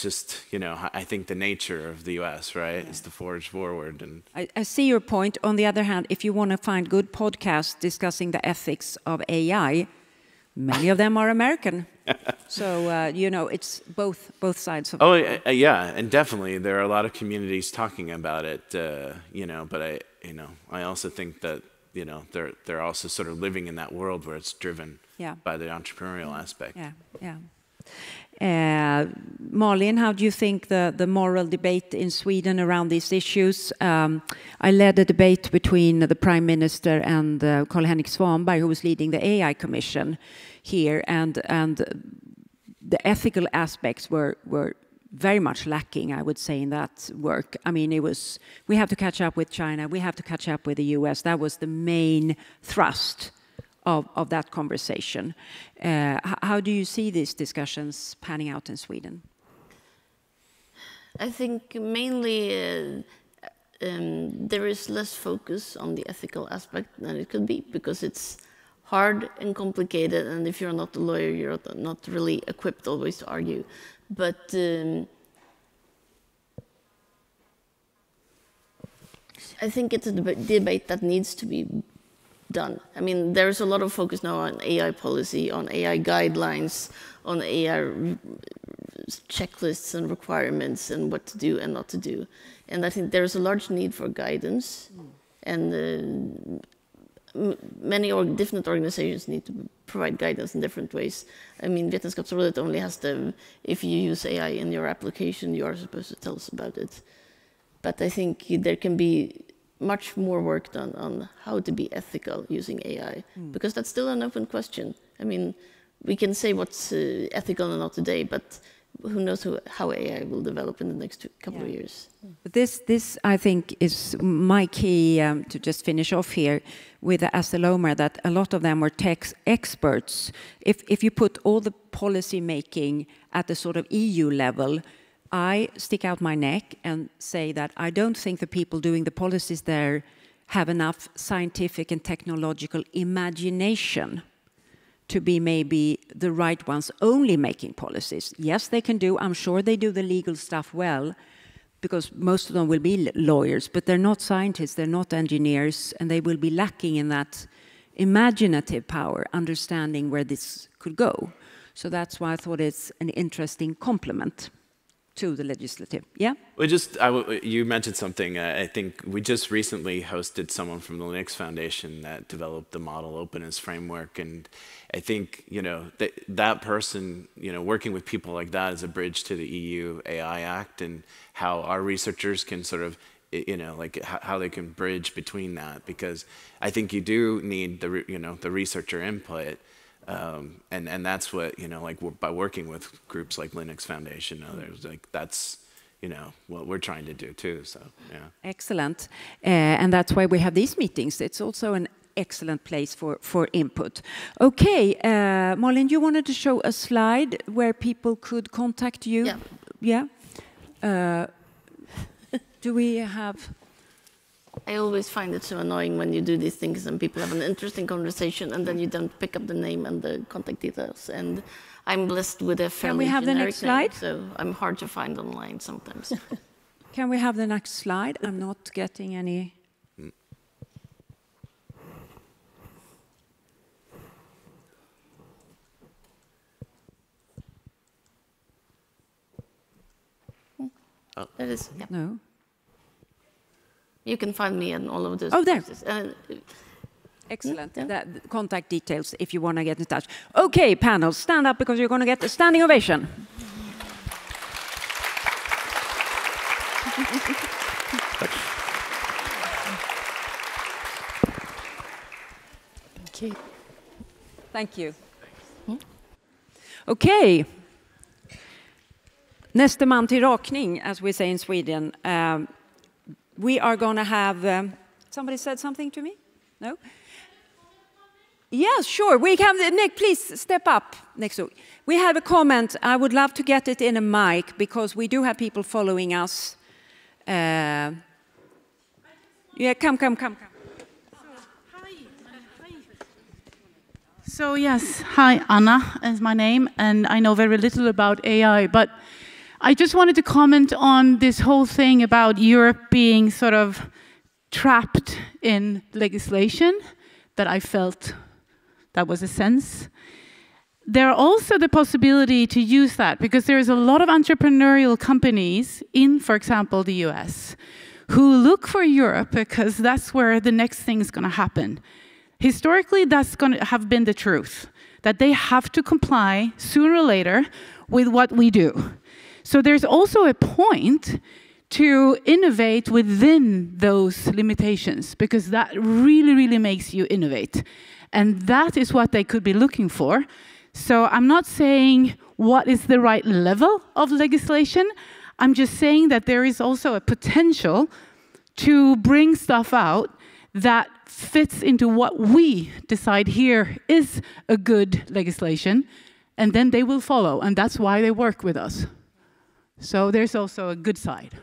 just, you know, I think the nature of the US, right, is to forge forward. And I see your point. On the other hand, if you want to find good podcasts discussing the ethics of AI, many of them are American. So you know, it's both sides of. Oh yeah, and definitely there are a lot of communities talking about it, you know. But I also think that, you know, they're also sort of living in that world where it's driven by the entrepreneurial aspect. Yeah, yeah. Malin, how do you think the moral debate in Sweden around these issues? I led a debate between the Prime Minister and Carl-Henrik Svanberg, who was leading the AI Commission here, and the ethical aspects were very much lacking, I would say, in that work. I mean, we have to catch up with China, we have to catch up with the US. That was the main thrust of that conversation. How do you see these discussions panning out in Sweden? I think mainly there is less focus on the ethical aspect than it could be, because it's hard and complicated, and if you're not a lawyer, you're not really equipped always to argue. But I think it's a debate that needs to be done. I mean, there's a lot of focus now on AI policy, on AI guidelines, on AI checklists and requirements and what to do and not to do. And I think there's a large need for guidance, and many different organizations need to provide guidance in different ways. I mean, Vetenskapsrådet only has if you use AI in your application, you are supposed to tell us about it. But I think there can be much more work done on how to be ethical using AI, because that's still an open question. I mean, we can say what's ethical and not today, but who knows how AI will develop in the next couple of years. But this, I think, is my key to just finish off here with the Asselomar, that a lot of them were tech experts. If you put all the policy making at the sort of EU level, I stick out my neck and say that I don't think the people doing the policies there have enough scientific and technological imagination to be maybe the right ones only making policies. Yes, they can do, I'm sure they do the legal stuff well, because most of them will be lawyers, but they're not scientists, they're not engineers, and they will be lacking in that imaginative power, understanding where this could go. So that's why I thought it's an interesting complement to the legislative. Yeah? Well, you mentioned something. I think we just recently hosted someone from the Linux Foundation that developed the model openness framework, and I think that person, working with people like that is a bridge to the EU AI Act, and how our researchers can sort of, like how they can bridge between that, because I think you do need the researcher input. And that's what, like by working with groups like Linux Foundation, others, like that's, what we're trying to do too, so, yeah. Excellent. And that's why we have these meetings. It's also an excellent place for input. Okay, Malin, you wanted to show a slide where people could contact you? Yeah. Yeah? Do we have... I always find it so annoying when you do these things and people have an interesting conversation and then you don't pick up the name and the contact details. And I'm blessed with a fairly generic name. Can we have the next slide? So I'm hard to find online sometimes. Can we have the next slide? I'm not getting any... Oh, that is... Yeah. No. You can find me in all of those places. Excellent. The contact details if you want to get in touch. Okay, panel, stand up because you're going to get a standing ovation. Thank you. Thank you. Okay. Nästa man till rakning, as we say in Sweden. We are going to have... somebody said something to me? No? Yes, sure. We can... Nick, please step up next to... We have a comment. I would love to get it in a mic because we do have people following us. Yeah, come. So yes, hi, Anna is my name, and I know very little about AI, but I just wanted to comment on this whole thing about Europe being sort of trapped in legislation, that I felt that was a sense. There are also the possibility to use that, because there is a lot of entrepreneurial companies in, for example, the US, who look for Europe because that's where the next thing is going to happen. Historically, that's going to have been the truth, that they have to comply sooner or later with what we do. So there's also a point to innovate within those limitations, because that really, really makes you innovate. And that is what they could be looking for. So I'm not saying what is the right level of legislation. I'm just saying that there is also a potential to bring stuff out that fits into what we decide here is a good legislation, and then they will follow, and that's why they work with us. So there's also a good side.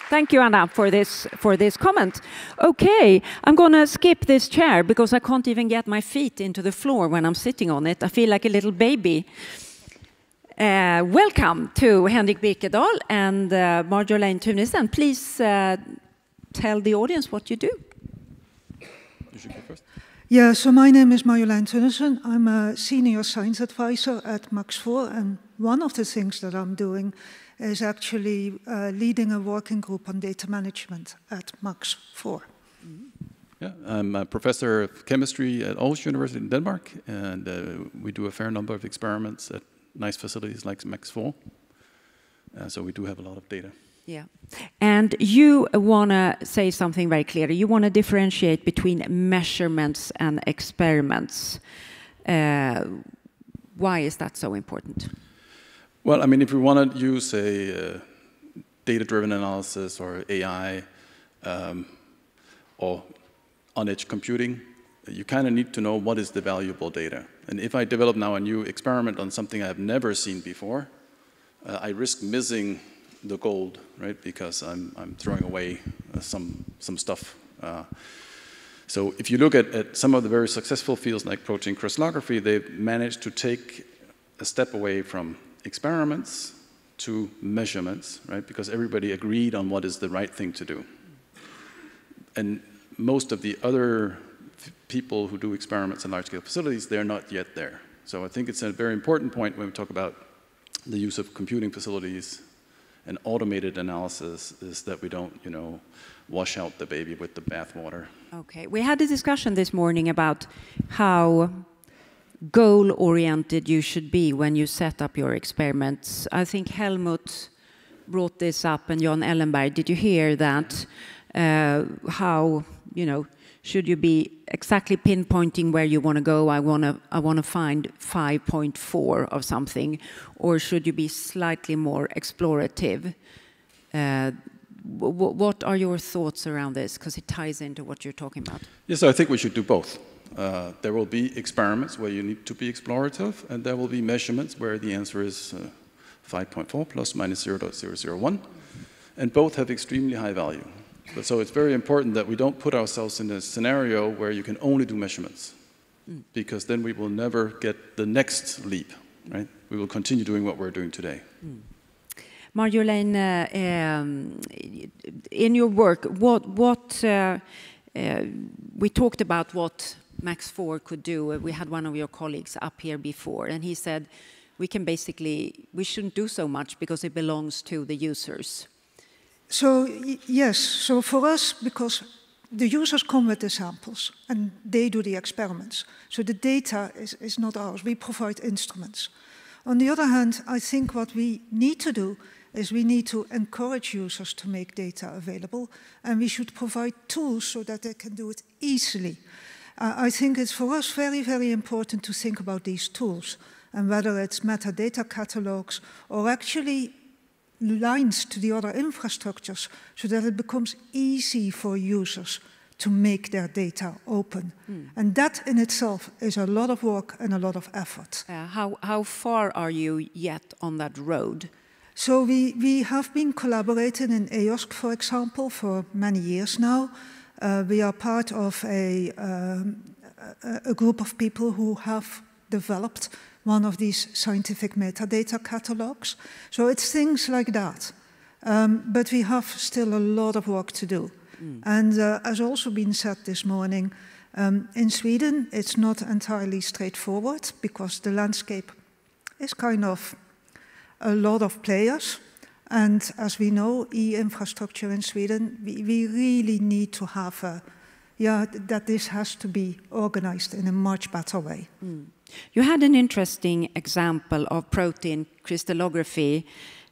Thank you, Anna, for this comment. Okay, I'm going to skip this chair because I can't even get my feet into the floor when I'm sitting on it. I feel like a little baby. Welcome to Henrik Birkedal and Marjolaine Tunisen. Please tell the audience what you do. You should go first. Yeah, so my name is Marjolaine Tunisen. I'm a senior science advisor at Max IV, and one of the things that I'm doing is actually leading a working group on data management at Max IV. Yeah, I'm a professor of chemistry at Aarhus University in Denmark, and we do a fair number of experiments at nice facilities like Max IV. So we do have a lot of data. Yeah, and you want to say something very clear. You want to differentiate between measurements and experiments. Why is that so important? Well, I mean, if we want to use a data-driven analysis or AI or on-edge computing, you kind of need to know what is the valuable data. And if I develop now a new experiment on something I've never seen before, I risk missing the gold, right? Because I'm throwing away some stuff. So if you look at some of the very successful fields like protein crystallography, they've managed to take a step away from experiments to measurements, right? Because everybody agreed on what is the right thing to do. And most of the other people who do experiments in large-scale facilities, they're not yet there. So I think it's a very important point when we talk about the use of computing facilities and automated analysis is that we don't, wash out the baby with the bathwater. Okay, we had a discussion this morning about how goal-oriented you should be when you set up your experiments. I think Helmut brought this up, and Jan Ellenberg, did you hear that? How, should you be exactly pinpointing where you want to go? I want to find 5.4 of something, or should you be slightly more explorative? What are your thoughts around this? Because it ties into what you're talking about. Yes, I think we should do both. There will be experiments where you need to be explorative, and there will be measurements where the answer is 5.4 plus minus 0.001, and both have extremely high value. So it's very important that we don't put ourselves in a scenario where you can only do measurements, because then we will never get the next leap, right? We will continue doing what we're doing today. Marjolaine, in your work, we talked about what Max IV could do. We had one of your colleagues up here before, and he said we shouldn't do so much because it belongs to the users. So, yes, so for us, because the users come with the samples and they do the experiments. So the data is not ours, we provide instruments. On the other hand, I think what we need to do is we need to encourage users to make data available, and we should provide tools so that they can do it easily. I think it's for us very, very important to think about these tools, and whether it's metadata catalogs or actually lines to the other infrastructures so that it becomes easy for users to make their data open. And that in itself is a lot of work and a lot of effort. How far are you yet on that road? So we have been collaborating in EOSC, for example, for many years now. We are part of a group of people who have developed one of these scientific metadata catalogs. So it's things like that. But we have still a lot of work to do. And as also been said this morning, in Sweden, it's not entirely straightforward because the landscape is kind of a lot of players. And as we know, e-infrastructure in Sweden, we really need to have that this has to be organized in a much better way. You had an interesting example of protein crystallography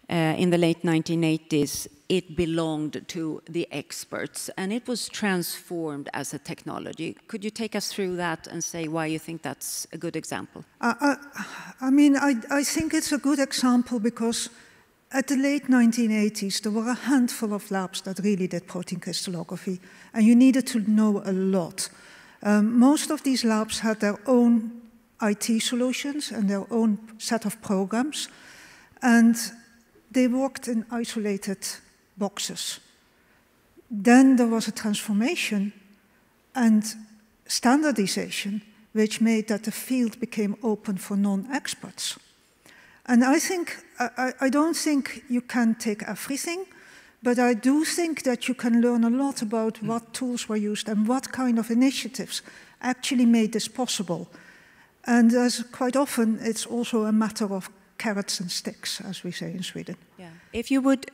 in the late 1980s. It belonged to the experts, and it was transformed as a technology. Could you take us through that and say why you think that's a good example? I mean, I think it's a good example because at the late 1980s, there were a handful of labs that really did protein crystallography, and you needed to know a lot. Most of these labs had their own IT solutions and their own set of programs, and they worked in isolated boxes. Then there was a transformation and standardization, which made that the field became open for non-experts. And I don't think you can take everything, but I do think that you can learn a lot about what tools were used and what kind of initiatives actually made this possible. And as quite often, it's also a matter of carrots and sticks, as we say in Sweden. Yeah. If you would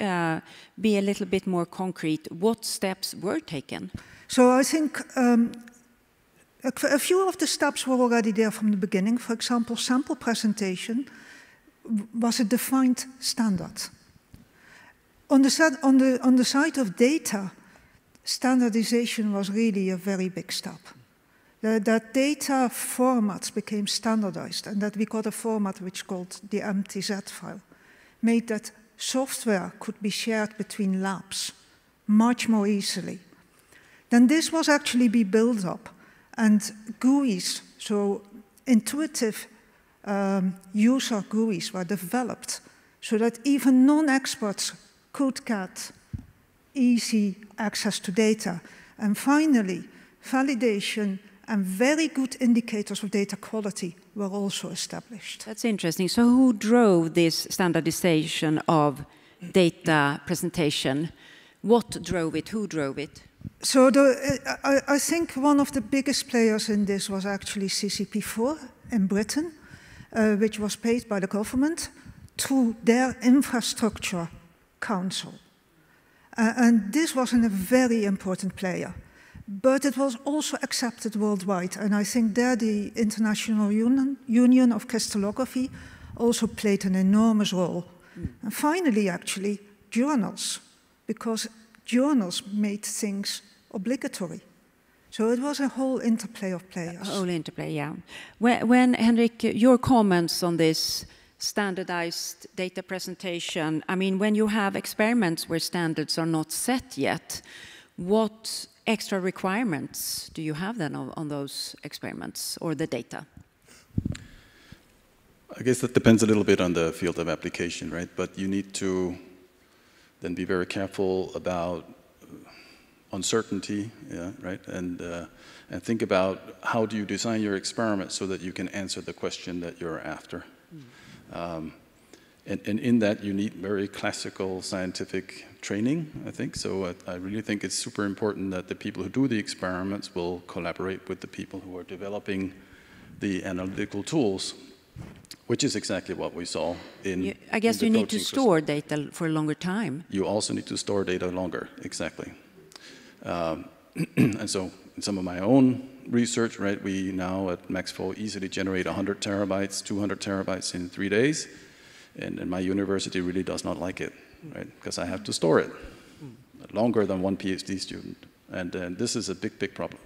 be a little bit more concrete, what steps were taken? So I think a few of the steps were already there from the beginning. For example, sample presentation was a defined standard. On the side of data, standardization was really a very big step. That data formats became standardized, and that we got a format which called the MTZ file, made that software could be shared between labs much more easily. Then this was actually be built up, and GUIs, so intuitive user GUIs, were developed so that even non-experts could get easy access to data. And finally, validation and very good indicators of data quality were also established. That's interesting. So who drove this standardization of data presentation? What drove it? Who drove it? So I think one of the biggest players in this was actually CCP4 in Britain, which was paid by the government through their infrastructure council. And this was a very important player. But it was also accepted worldwide, and I think there the International Union of Crystallography also played an enormous role. And finally, actually, journals, because journals made things obligatory. So it was a whole interplay of players. A whole interplay, yeah. When Henrik, your comments on this standardized data presentation, I mean, when you have experiments where standards are not set yet, what extra requirements do you have then on those experiments or the data? I guess that depends a little bit on the field of application, right? But you need to then be very careful about uncertainty, yeah, right? And think about how do you design your experiment so that you can answer the question that you're after. And in that, you need very classical scientific training, I think. So I really think it's super important that the people who do the experiments will collaborate with the people who are developing the analytical tools, which is exactly what we saw in I guess you need to store data for a longer time. You also need to store data longer, exactly. And so in some of my own research, right, we now at Max IV easily generate 100 terabytes, 200 terabytes in 3 days. And my university really does not like it, right? Because I have to store it longer than one PhD student. And this is a big, big problem.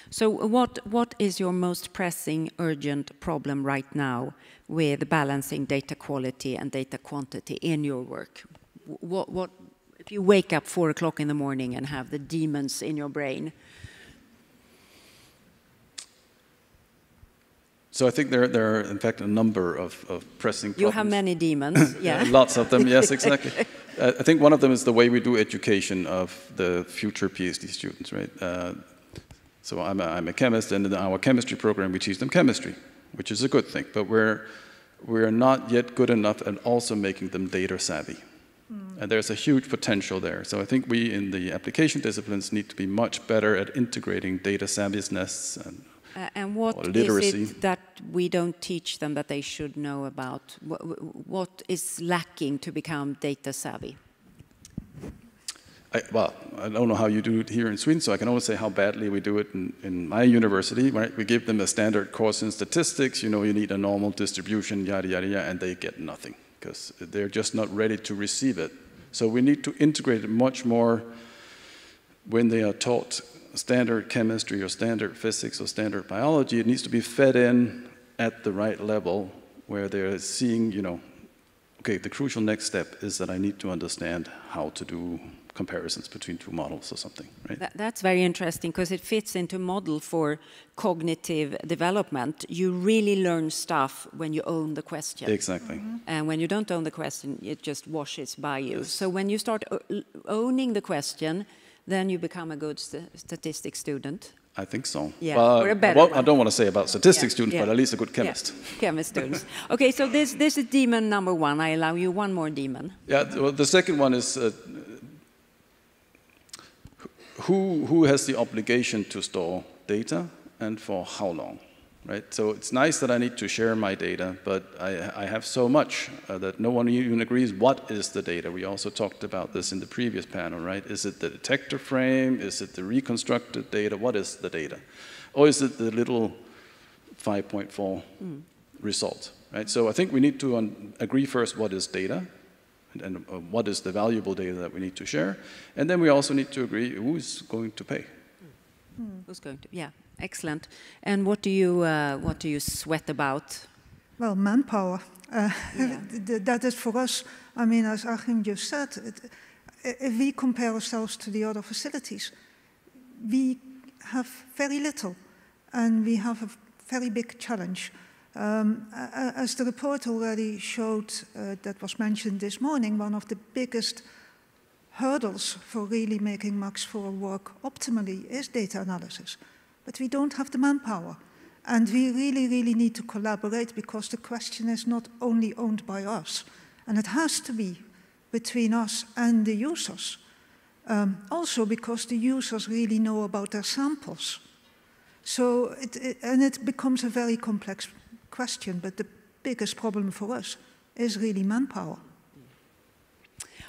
So what is your most pressing, urgent problem right now with balancing data quality and data quantity in your work? What if you wake up 4 o'clock in the morning and have the demons in your brain? So I think there are, in fact, a number of pressing problems. You have many demons, yeah. Lots of them, yes, exactly. I think one of them is the way we do education of the future PhD students, right? So I'm a chemist, and in our chemistry program, we teach them chemistry, which is a good thing. But we're not yet good enough at also making them data savvy. And there's a huge potential there. So I think we, in the application disciplines, need to be much better at integrating data savviness and And what is it that we don't teach them that they should know about? What is lacking to become data savvy? Well, I don't know how you do it here in Sweden, so I can only say how badly we do it in my university. Right? We give them a standard course in statistics. You know, you need a normal distribution, yada, yada, yada, and they get nothing because they're just not ready to receive it. So we need to integrate it much more when they are taught standard chemistry or standard physics or standard biology. It needs to be fed in at the right level where they're seeing, you know, okay, the crucial next step is that I need to understand how to do comparisons between two models or something, right? That's very interesting because it fits into model for cognitive development. You really learn stuff when you own the question. Exactly. And when you don't own the question, it just washes by you. Yes. So when you start owning the question, then you become a good statistics student. I think so. Yeah, or a better one. I don't want to say about statistics students, but at least a good chemist. Yeah. Chemist students. Okay, so this is demon number one. I allow you one more demon. Yeah, well, the second one is who has the obligation to store data and for how long, right? So it's nice that I need to share my data, but I have so much that no one even agrees what is the data. We also talked about this in the previous panel, right? Is it the detector frame? Is it the reconstructed data? What is the data? Or is it the little 5.4 result, right? So I think we need to agree first what is data, and what is the valuable data that we need to share. And then we also need to agree who's going to pay. Who's going to, yeah, excellent. And what do you sweat about? Well, manpower. That is for us, I mean, as Achim just said, if we compare ourselves to the other facilities, we have very little, and we have a very big challenge. As the report already showed, that was mentioned this morning, one of the biggest hurdles for really making Max IV work optimally is data analysis. But we don't have the manpower. And we really, really need to collaborate because the question is not only owned by us, and it has to be between us and the users. Also because the users really know about their samples. So it becomes a very complex question, but the biggest problem for us is really manpower.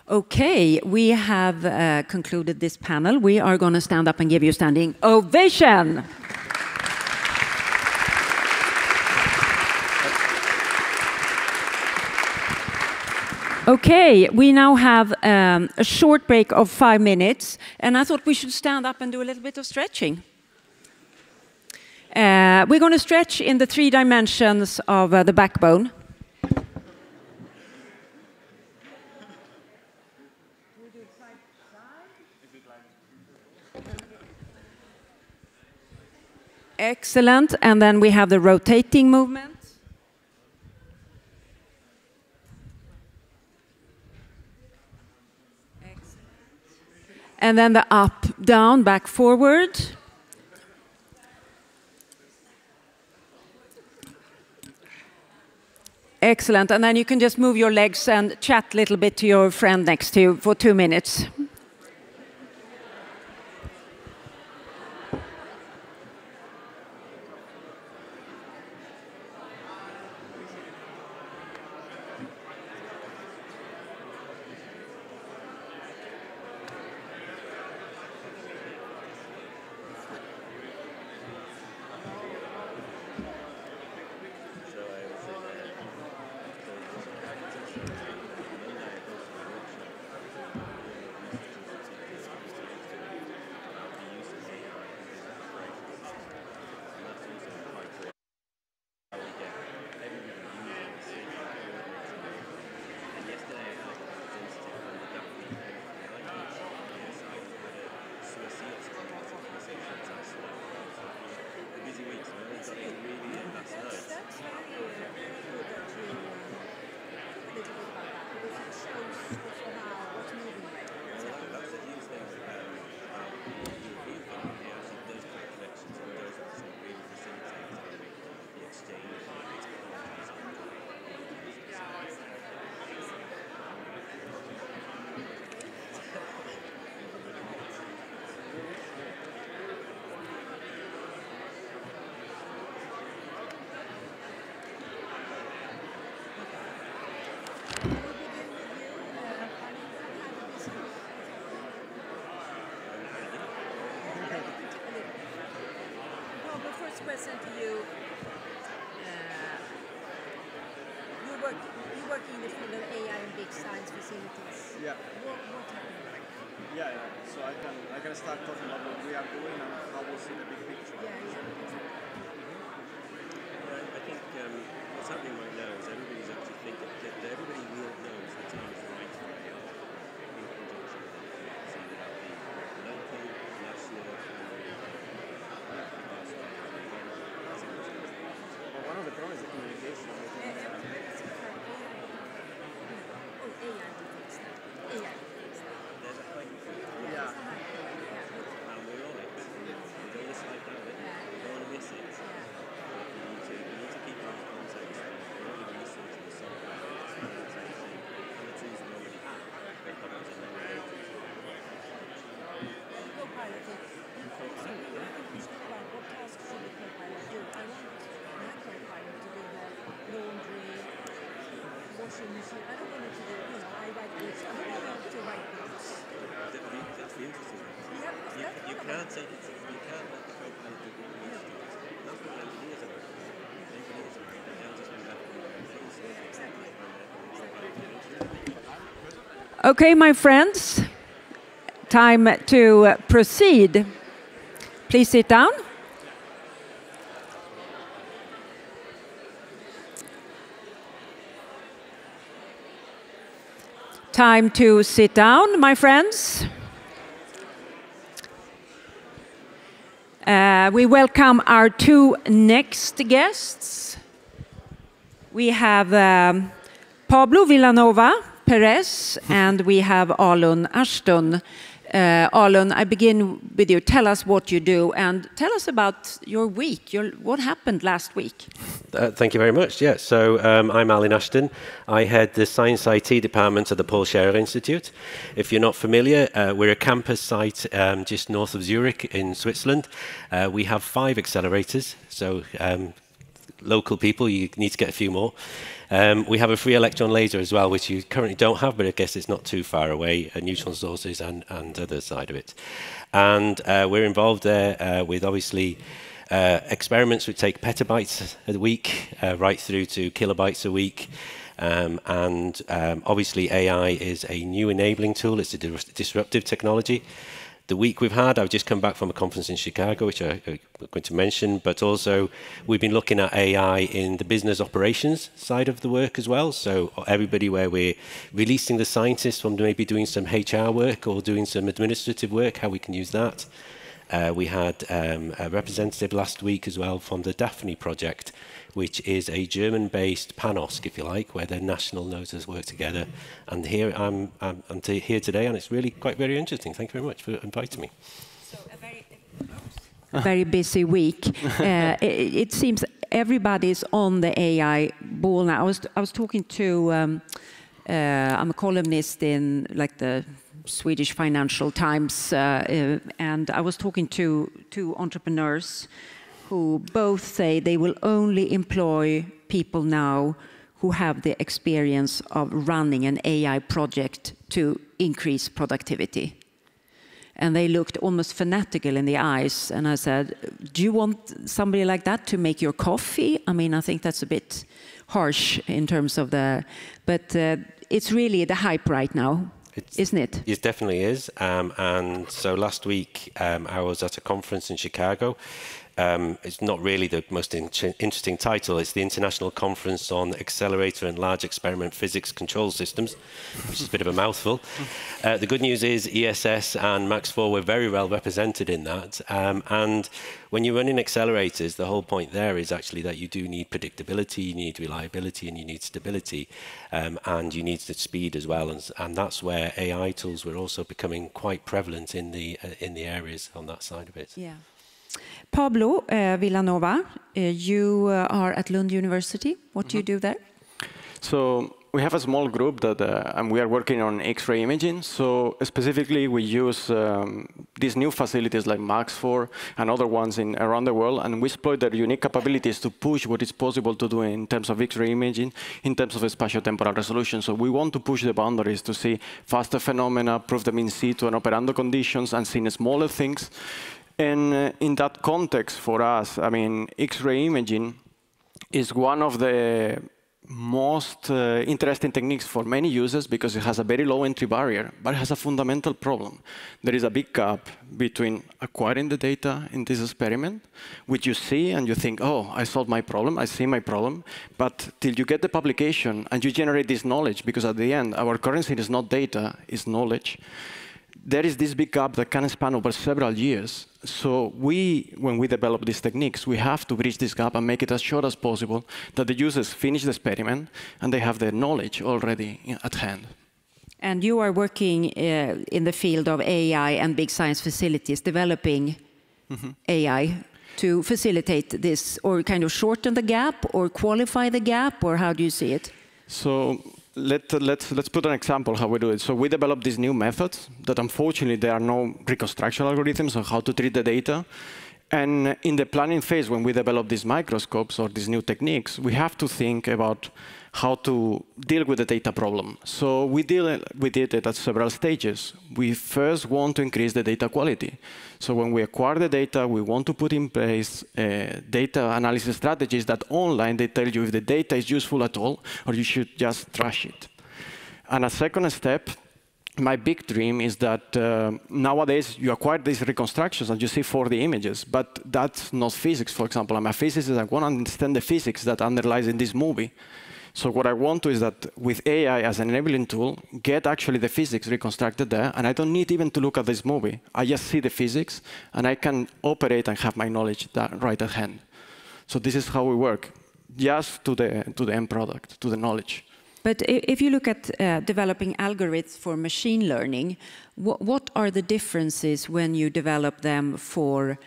Okay, we have concluded this panel. We are going to stand up and give you a standing ovation. Okay, we now have a short break of 5 minutes, and I thought we should stand up and do a little bit of stretching. We're going to stretch in the 3 dimensions of the backbone. Excellent, and then we have the rotating movement. Excellent. And then the up, down, back, forward. Excellent, and then you can just move your legs and chat a little bit to your friend next to you for 2 minutes. first question to you. You work in the field of AI and big science facilities. Yeah. What happened? Yeah. So I can start talking about what we are doing and how we see the big picture. Yeah, exactly. I think what's happening right now is everybody's actually thinking that everybody knows the time is right for AI in conjunction with it. So you have the local, national, But one of the problems is communication. You can't take it. You can't let the co-pilot do what you need to do. That's what engineers are. Engineers are. They can't just be left. Okay, my friends, time to proceed. Please sit down. Time to sit down, my friends. We welcome our two next guests. We have Pablo Villanova Perez and we have Alun Ashton. Alun, I begin with you. Tell us what you do and tell us about your week. What happened last week? Thank you very much. Yeah, so I'm Alun Ashton. I head the Science IT department at the Paul Scherrer Institute. If you're not familiar, we're a campus site just north of Zurich in Switzerland. We have 5 accelerators, so local people, you need to get a few more. We have a free electron laser as well, which you currently don't have, but I guess it's not too far away, neutron sources and other side of it. And we're involved there with obviously experiments which take petabytes a week right through to kilobytes a week. Obviously AI is a new enabling tool. It's a disruptive technology. The week we've had, I've just come back from a conference in Chicago, which I'm going to mention, but also we've been looking at AI in the business operations side of the work as well. So everybody where we're releasing the scientists from maybe doing some HR work or doing some administrative work, how we can use that. We had a representative last week as well from the Daphne project, which is a German-based PANOSC, if you like, where the national nodes work together. And here I'm here today, and it's really quite very interesting. Thank you very much for inviting me. So a very busy week. It seems everybody's on the AI ball now. I was talking to I'm a columnist in like the Swedish Financial Times, and I was talking to 2 entrepreneurs who both say they will only employ people now who have the experience of running an AI project to increase productivity. And they looked almost fanatical in the eyes, and I said, do you want somebody like that to make your coffee? I mean, I think that's a bit harsh in terms of the, but it's really the hype right now. Isn't it? It definitely is. And so last week I was at a conference in Chicago. It's not really the most interesting title. It's the International Conference on Accelerator and Large Experiment Physics Control Systems, which is a bit of a mouthful. The good news is ESS and Max IV were very well represented in that. And when you're running accelerators, the whole point there is actually that you do need predictability, you need reliability, and you need stability, and you need the speed as well. And that's where AI tools were also becoming quite prevalent in the areas on that side of it. Yeah. Pablo Villanova, you are at Lund University. What do you do there? So we have a small group that, and we are working on X-ray imaging. So specifically, we use these new facilities like Max IV and other ones around the world, and we exploit their unique capabilities to push what is possible to do in terms of X-ray imaging, in terms of spatio-temporal resolution. So we want to push the boundaries to see faster phenomena, prove them in situ and operando conditions, and seeing smaller things. And in that context, for us, I mean, X-ray imaging is one of the most interesting techniques for many users because it has a very low entry barrier, but it has a fundamental problem. There is a big gap between acquiring the data in this experiment, which you see and you think, oh, I solved my problem, I see my problem, but till you get the publication and you generate this knowledge, because at the end, our currency is not data, it's knowledge. There is this big gap that can span over several years. So when we develop these techniques, we have to bridge this gap and make it as short as possible that the users finish the experiment and they have the knowledge already at hand. And you are working in the field of AI and big science facilities, developing AI to facilitate this, or kind of shorten the gap, or qualify the gap, or how do you see it? So let's put an example how we do it. So we developed these new methods that unfortunately there are no reconstruction algorithms on how to treat the data. And in the planning phase, when we develop these microscopes or these new techniques, we have to think about how to deal with the data problem. So we did it at several stages. We first want to increase the data quality. So when we acquire the data, we want to put in place data analysis strategies that online they tell you if the data is useful at all, or you should just trash it. And a second step, my big dream is that nowadays you acquire these reconstructions and you see 4D images, but that's not physics, for example. I'm a physicist, I want to understand the physics that underlies in this movie. So what I want to is that with AI as an enabling tool, get actually the physics reconstructed there, and I don't need even to look at this movie. I just see the physics, and I can operate and have my knowledge right at hand. So this is how we work, just to the end product, to the knowledge. But if you look at developing algorithms for machine learning, what are the differences when you develop them for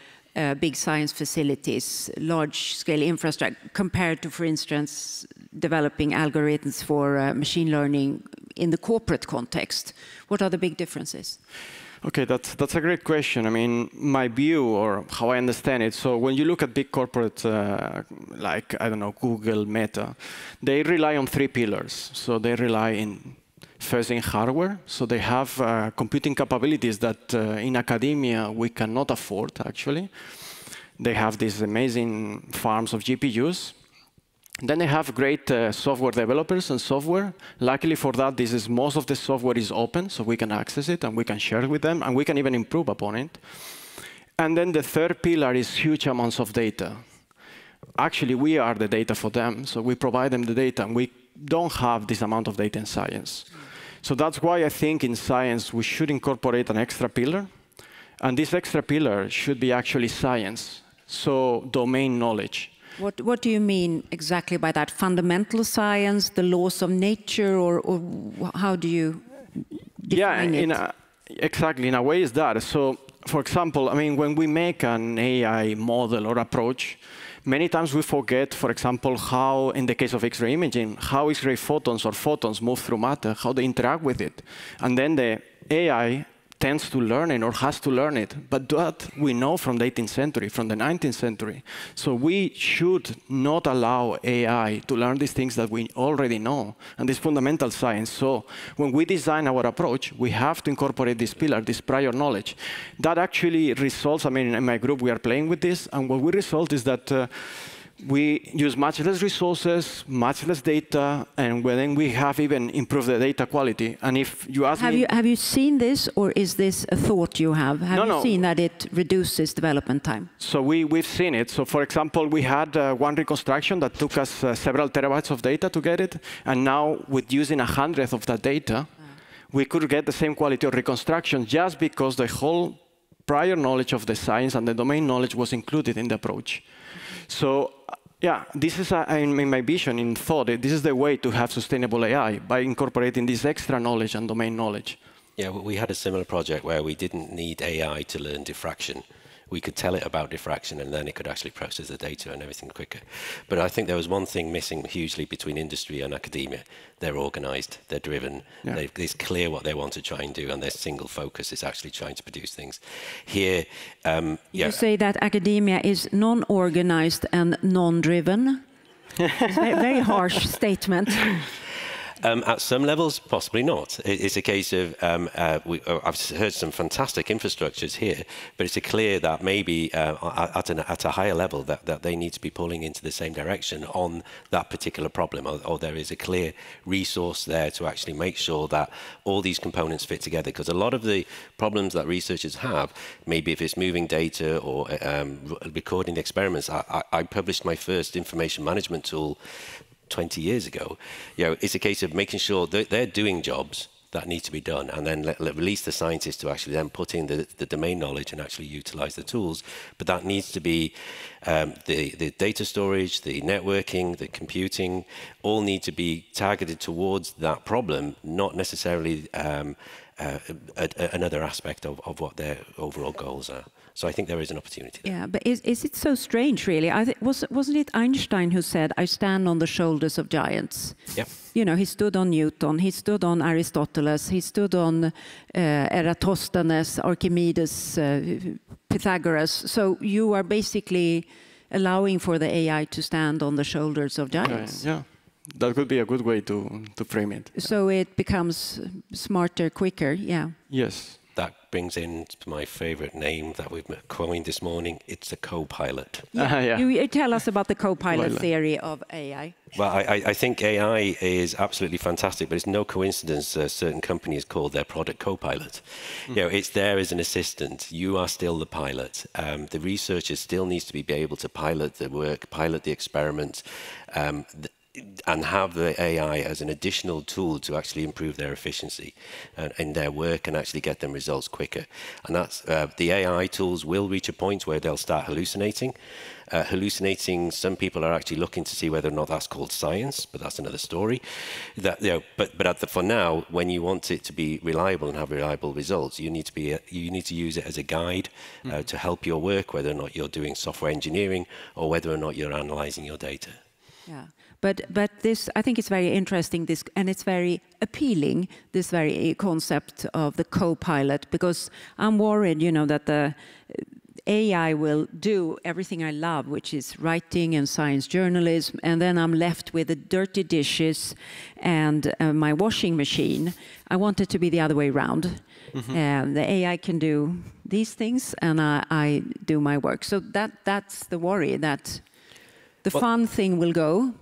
big science facilities, large-scale infrastructure, compared to, for instance, developing algorithms for machine learning in the corporate context? What are the big differences? Okay, that's a great question. I mean, my view, or how I understand it, so when you look at big corporates like, I don't know, Google, Meta, they rely on 3 pillars. So they rely first in hardware. So they have computing capabilities that in academia we cannot afford, actually. They have these amazing farms of GPUs. Then they have great software developers and software. Luckily for that, most of the software is open, so we can access it and we can share it with them, and we can even improve upon it. And then the third pillar is huge amounts of data. Actually, we are the data for them, so we provide them the data, and we don't have this amount of data in science. So that's why I think in science we should incorporate an extra pillar, and this extra pillar should be actually science, so domain knowledge. What do you mean exactly by that? Fundamental science, the laws of nature, or how do you define it? Exactly, in a way is that. So, for example, I mean, when we make an AI model or approach, many times we forget, for example, how, in the case of X-ray imaging, how X-ray photons or photons move through matter, how they interact with it. And then the AI tends to learn it or has to learn it. But that we know from the 18th century, from the 19th century. So we should not allow AI to learn these things that we already know, and this fundamental science. So when we design our approach, we have to incorporate this pillar, this prior knowledge. That actually results, I mean, in my group, we are playing with this, and what we result is that we use much less resources, much less data, and then we have even improved the data quality. And if you ask me... Have you seen this, or is this a thought you have? Have you seen that it reduces development time? So we've seen it. So for example, we had one reconstruction that took us several terabytes of data to get it. And now, with using 100th of that data, we could get the same quality of reconstruction just because the whole prior knowledge of the science and the domain knowledge was included in the approach. So, yeah, this is, in my vision, in thought, this is the way to have sustainable AI, by incorporating this extra knowledge and domain knowledge. Yeah, we had a similar project where we didn't need AI to learn diffraction. We could tell it about diffraction, and then it could actually process the data and everything quicker. But I think there was one thing missing hugely between industry and academia. They're organized, they're driven, it's clear what they want to try and do, and their single focus is actually trying to produce things. Here, you say that academia is non-organized and non-driven. It's a very harsh statement. At some levels, possibly not. It's a case of, I've heard some fantastic infrastructures here, but it's clear that maybe at a higher level that they need to be pulling into the same direction on that particular problem, or there is a clear resource there to actually make sure that all these components fit together. Because a lot of the problems that researchers have, maybe if it's moving data or recording the experiments, I published my first information management tool 20 years ago. It's a case of making sure that they're doing jobs that need to be done, and then release the scientists to actually then put in the domain knowledge and actually utilize the tools. But that needs to be the data storage, the networking, the computing, all need to be targeted towards that problem, not necessarily another aspect of what their overall goals are. So I think there is an opportunity there. Yeah, but is it so strange, really? Wasn't it Einstein who said, "I stand on the shoulders of giants"? Yeah. You know, he stood on Newton, he stood on Aristoteles, he stood on Eratosthenes, Archimedes, Pythagoras. So you are basically allowing for the AI to stand on the shoulders of giants. Yeah. That could be a good way to frame it. So it becomes smarter, quicker, yeah. Yes. That brings in to my favorite name that we've coined this morning. It's a co-pilot. Yeah. You tell us about the co-pilot theory of AI. Well, I think AI is absolutely fantastic, but it's no coincidence certain companies call their product co-pilot. It's there as an assistant. You are still the pilot. The researcher still needs to be able to pilot the work, pilot the experiment, and have the AI as an additional tool to actually improve their efficiency in their work and actually get them results quicker. And that's the AI tools will reach a point where they'll start hallucinating. Some people are actually looking to see whether or not that's called science, but that's another story. For now, when you want it to be reliable and have reliable results, you need to use it as a guide to help your work, whether or not you're doing software engineering or whether or not you're analyzing your data. Yeah. But this, I think it's very interesting, and it's very appealing, this very concept of the co-pilot, because I'm worried, that the AI will do everything I love, which is writing and science journalism, and then I'm left with the dirty dishes and my washing machine. I want it to be the other way around. The AI can do these things, and I do my work. So that's the worry, that the fun thing will go.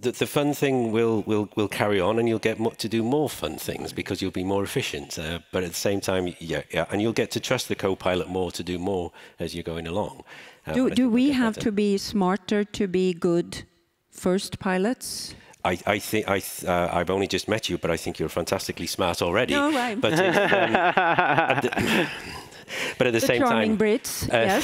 The fun thing will carry on, and you'll get to do more fun things because you'll be more efficient. But at the same time, and you'll get to trust the co-pilot more to do more as you're going along. Do we have to be smarter to be good first pilots? I think I've only just met you, but I think you're fantastically smart already. No, right. But but at the same charming time, Brits, yes.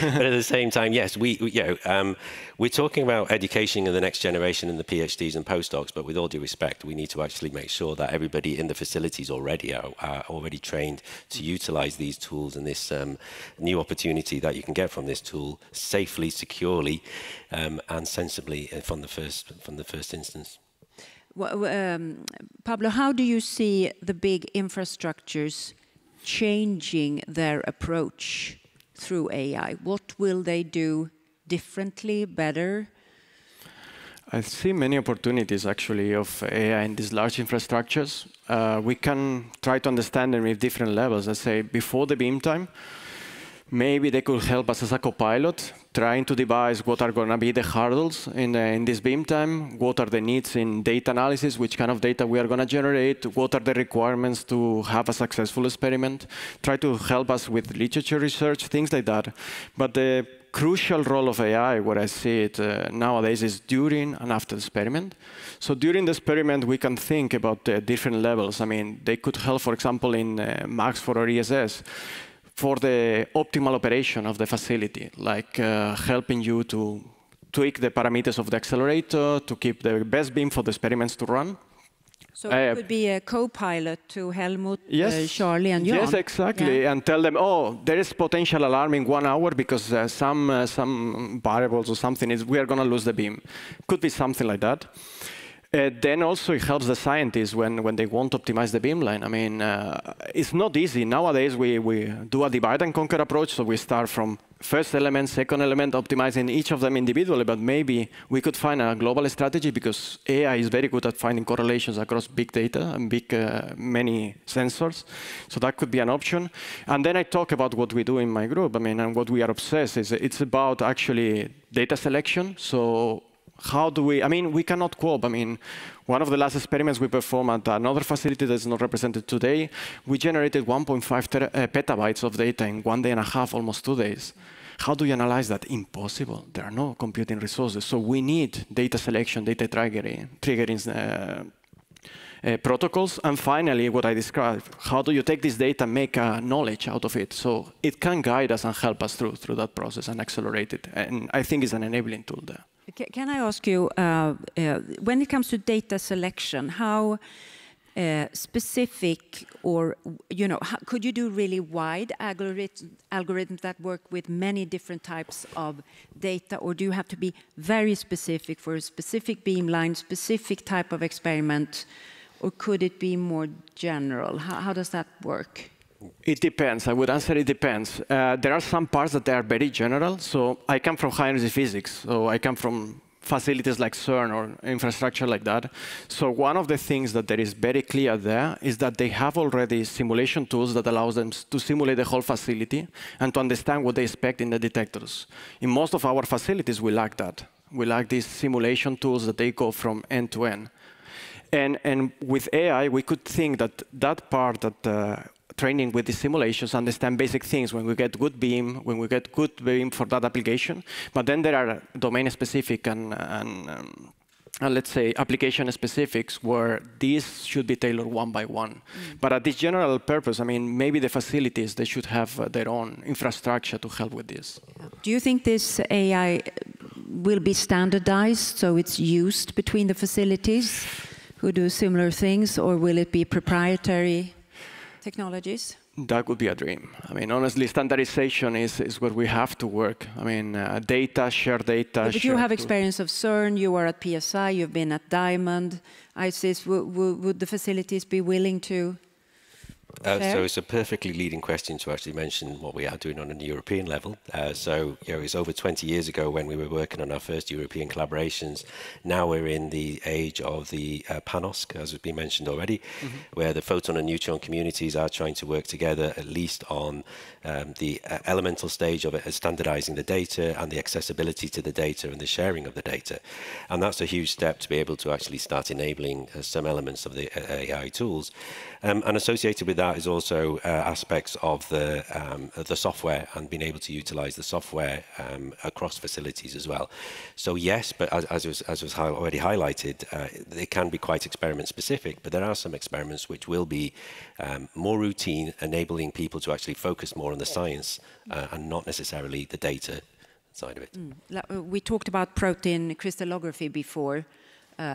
But at the same time, yes, we're talking about education in the next generation and the PhDs and postdocs. But with all due respect, we need to actually make sure that everybody in the facilities already are already trained to utilize these tools and this new opportunity that you can get from this tool safely, securely, and sensibly from the first instance. Pablo, how do you see the big infrastructures changing their approach through AI? What will they do differently, better? I see many opportunities actually of AI in these large infrastructures. We can try to understand them with different levels. Let's say before the beam time, maybe they could help us as a co-pilot, trying to devise what are going to be the hurdles in this beam time, what are the needs in data analysis, which kind of data we are going to generate, what are the requirements to have a successful experiment, try to help us with literature research, things like that. But the crucial role of AI, where I see it nowadays, is during and after the experiment. So during the experiment, we can think about the different levels. I mean, they could help, for example, in Max IV or ESS, for the optimal operation of the facility, like helping you to tweak the parameters of the accelerator, to keep the best beam for the experiments to run. So it could be a co-pilot to Helmut, Charlie, and Jan. Yes, exactly, and tell them, oh, there is potential alarm in 1 hour because some variables or something we are going to lose the beam. Could be something like that. Then also it helps the scientists when they want to optimize the beamline. I mean, it's not easy. Nowadays we do a divide and conquer approach, so we start from first element, second element, optimizing each of them individually, but maybe we could find a global strategy because AI is very good at finding correlations across big data and many sensors. So that could be an option. And then I talk about what we do in my group. I mean, and what we are obsessed is it's about actually data selection. So how do we, I mean, we cannot cope. I mean, one of the last experiments we performed at another facility that's not represented today, we generated 1.5 petabytes of data in 1.5 days, almost 2 days. How do you analyze that? Impossible. There are no computing resources. So we need data selection, data triggering protocols. And finally, what I described, how do you take this data and make knowledge out of it? So it can guide us and help us through that process and accelerate it. And I think it's an enabling tool there. Can I ask you, when it comes to data selection, how specific or, could you do really wide algorithms that work with many different types of data, or do you have to be very specific for a specific beamline, specific type of experiment, or could it be more general? How does that work? It depends. I would answer it depends. There are some parts that are very general. So I come from high energy physics. So I come from facilities like CERN or infrastructure like that. So one of the things that there is very clear there is that they have already simulation tools that allows them to simulate the whole facility and to understand what they expect in the detectors. In most of our facilities, we lack that. We lack these simulation tools that they go from end to end. And with AI, we could think that that part that training with the simulations, understand basic things when we get good beam for that application. But then there are domain-specific and let's say application specifics where these should be tailored one by one. But at this general purpose, I mean, maybe the facilities, they should have their own infrastructure to help with this. Do you think this AI will be standardized so it's used between the facilities who do similar things, or will it be proprietary technologies? That would be a dream. I mean, honestly, standardization is where we have to work. I mean, data, share data. Yeah, but you have experience of CERN, you are at PSI, you've been at Diamond, ISIS. Would the facilities be willing to So it's a perfectly leading question to actually mention what we are doing on a European level. It's over 20 years ago when we were working on our first European collaborations. Now we're in the age of the PANOSC, as has been mentioned already, where the photon and neutron communities are trying to work together, at least on the elemental stage of it, as standardizing the data and the accessibility to the data and the sharing of the data. And that's a huge step to be able to actually start enabling some elements of the AI tools. And associated with that is also aspects of the software and being able to utilize the software across facilities as well. So yes, but as was already highlighted, they can be quite experiment specific, but there are some experiments which will be more routine, enabling people to actually focus more on the science and not necessarily the data side of it. We talked about protein crystallography before.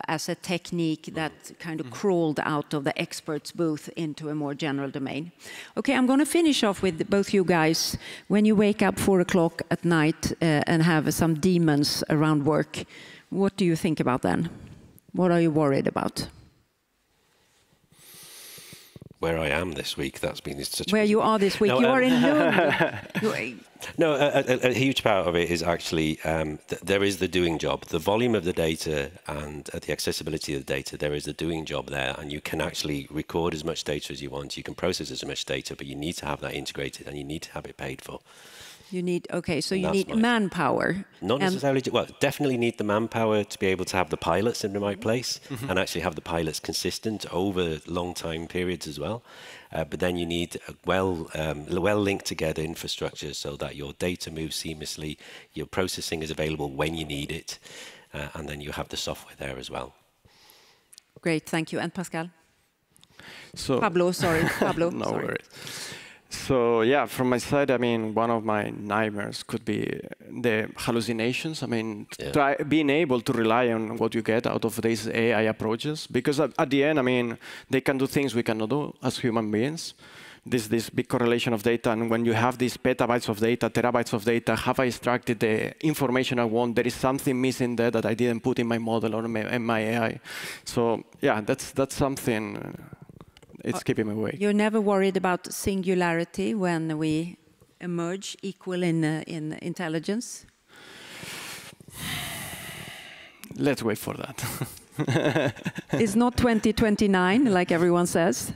As a technique that kind of crawled out of the experts' booth into a more general domain. Okay, I'm going to finish off with both you guys. When you wake up 4 o'clock at night and have some demons around work, what do you think about then? What are you worried about? Where I am this week, that's been such where you are this week. No, you are in Lund. No, a huge part of it is actually there is the doing job. The volume of the data and the accessibility of the data, there is the doing job there, and you can actually record as much data as you want. You can process as much data, but you need to have that integrated and you need to have it paid for. You need, okay, so you need manpower. Not necessarily, well, definitely need the manpower to be able to have the pilots in the right place and actually have the pilots consistent over long time periods as well. But then you need a well linked together infrastructure so that your data moves seamlessly, your processing is available when you need it, and then you have the software there as well. Great, thank you. And Pascal? So, Pablo, sorry. Pablo, no sorry. worries. So yeah, from my side, I mean, one of my nightmares could be the hallucinations. I mean, being able to rely on what you get out of these AI approaches, because at the end, I mean, they can do things we cannot do as human beings. this big correlation of data, and when you have these petabytes of data, terabytes of data, have I extracted the information I want? There is something missing there that I didn't put in my model or in my AI. So yeah, that's something. It's keeping me awake. You're never worried about singularity when we emerge equal in intelligence? Let's wait for that. It's not 2029, like everyone says.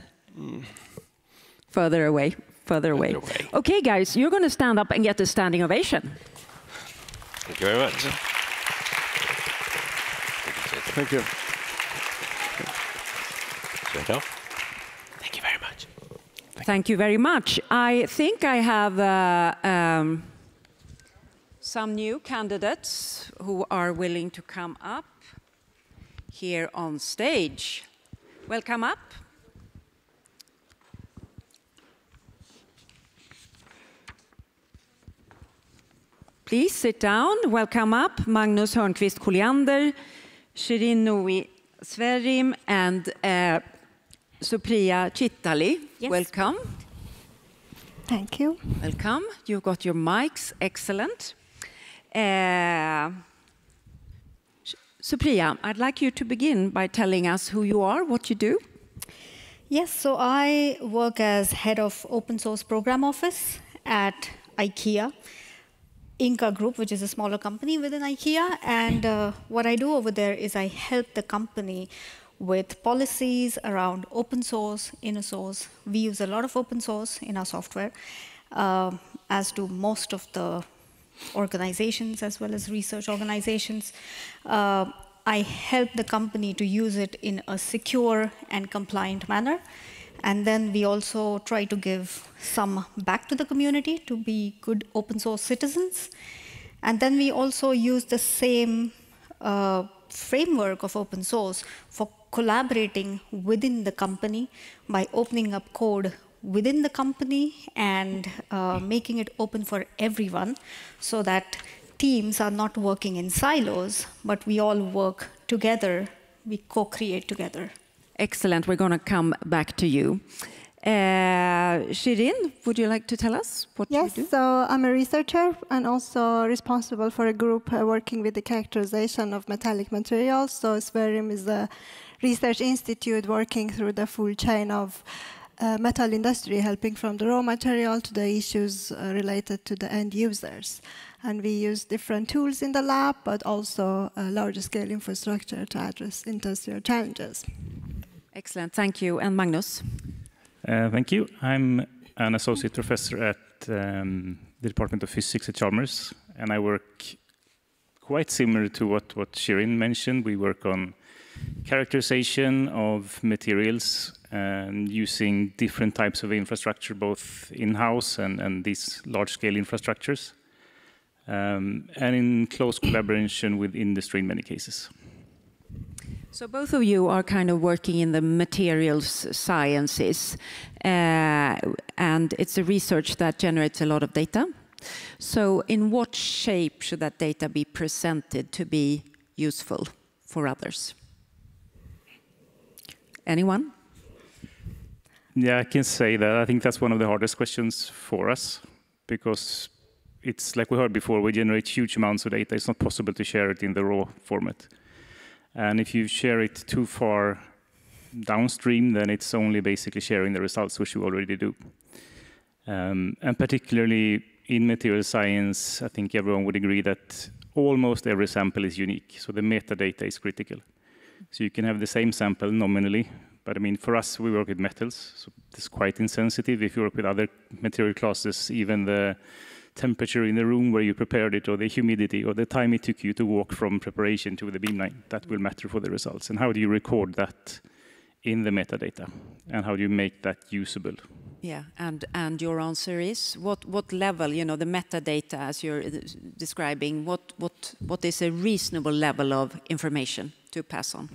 Further away, further away. Okay, guys, you're going to stand up and get a standing ovation. Thank you very much. Thank you. Thank you very much. Thank you very much. I think I have some new candidates who are willing to come up here on stage. Welcome up. Please sit down. Welcome up, Magnus Hörnqvist Colliander, Shirin Nui Sverim, and Supriya Chittali. Yes. Welcome. Thank you. Welcome. You've got your mics. Excellent. Supriya, I'd like you to begin by telling us who you are, what you do. Yes, so I work as head of open source program office at IKEA, Inca Group, which is a smaller company within IKEA. And what I do over there is I help the company with policies around open source, inner source. We use a lot of open source in our software, as do most of the organizations as well as research organizations. I help the company to use it in a secure and compliant manner. And then we also try to give some back to the community to be good open source citizens. And then we also use the same framework of open source for collaborating within the company by opening up code within the company and making it open for everyone so that teams are not working in silos, but we all work together, we co-create together. Excellent. We're going to come back to you. Shirin, would you like to tell us what you do? Yes, so I'm a researcher and also responsible for a group working with the characterization of metallic materials. So Sverim is a research institute working through the full chain of metal industry, helping from the raw material to the issues related to the end users. And we use different tools in the lab, but also a larger scale infrastructure to address industrial challenges. Excellent, thank you. And Magnus? Thank you. I'm an associate professor at the Department of Physics at Chalmers, and I work quite similar to what Shirin mentioned. We work on characterization of materials and using different types of infrastructure, both in-house and these large-scale infrastructures, and in close collaboration with industry in many cases. So both of you are kind of working in the materials sciences, and it's a research that generates a lot of data. So in what shape should that data be presented to be useful for others? Anyone? Yeah, I can say that. I think that's one of the hardest questions for us, because it's like we heard before, we generate huge amounts of data. It's not possible to share it in the raw format. And if you share it too far downstream, then it's only basically sharing the results, which you already do. And particularly in material science, I think everyone would agree that almost every sample is unique. So the metadata is critical. So you can have the same sample nominally, but I mean, for us, we work with metals, so it's quite insensitive. If you work with other material classes, even the temperature in the room where you prepared it, or the humidity, or the time it took you to walk from preparation to the beamline, that will matter for the results. And how do you record that in the metadata? And how do you make that usable? Yeah, and your answer is what level, you know, the metadata as you're describing, what is a reasonable level of information to pass on?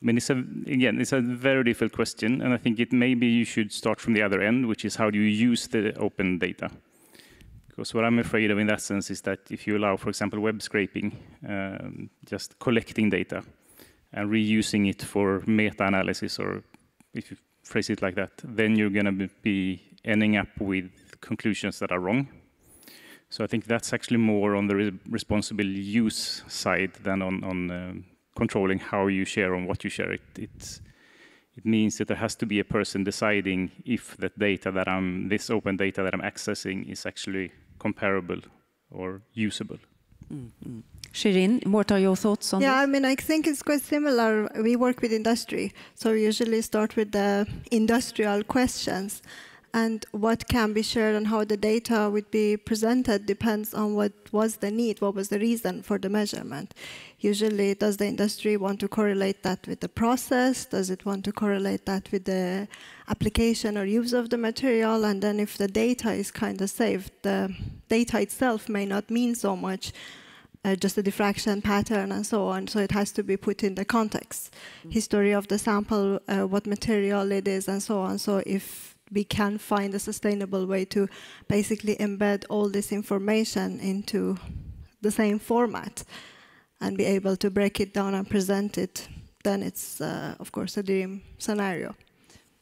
I mean, it's a very difficult question, and I think maybe you should start from the other end, which is how do you use the open data? Because what I'm afraid of in that sense is that if you allow, for example, web scraping, just collecting data and reusing it for meta-analysis, or if you phrase it like that, then you're going to be ending up with conclusions that are wrong. So I think that's actually more on the responsible use side than on controlling how you share and what you share. It means that there has to be a person deciding if that data that this open data that I'm accessing is actually comparable or usable. Mm-hmm. Shirin, what are your thoughts on this? Yeah, I mean, I think it's quite similar. We work with industry, so we usually start with the industrial questions. And what can be shared and how the data would be presented depends on what was the need, what was the reason for the measurement. Usually, does the industry want to correlate that with the process? Does it want to correlate that with the application or use of the material? And then if the data is kind of saved, the data itself may not mean so much, just a diffraction pattern and so on. So it has to be put in the context. History of the sample, what material it is, and so on. So if we can find a sustainable way to basically embed all this information into the same format and be able to break it down and present it, then it's, of course, a dream scenario.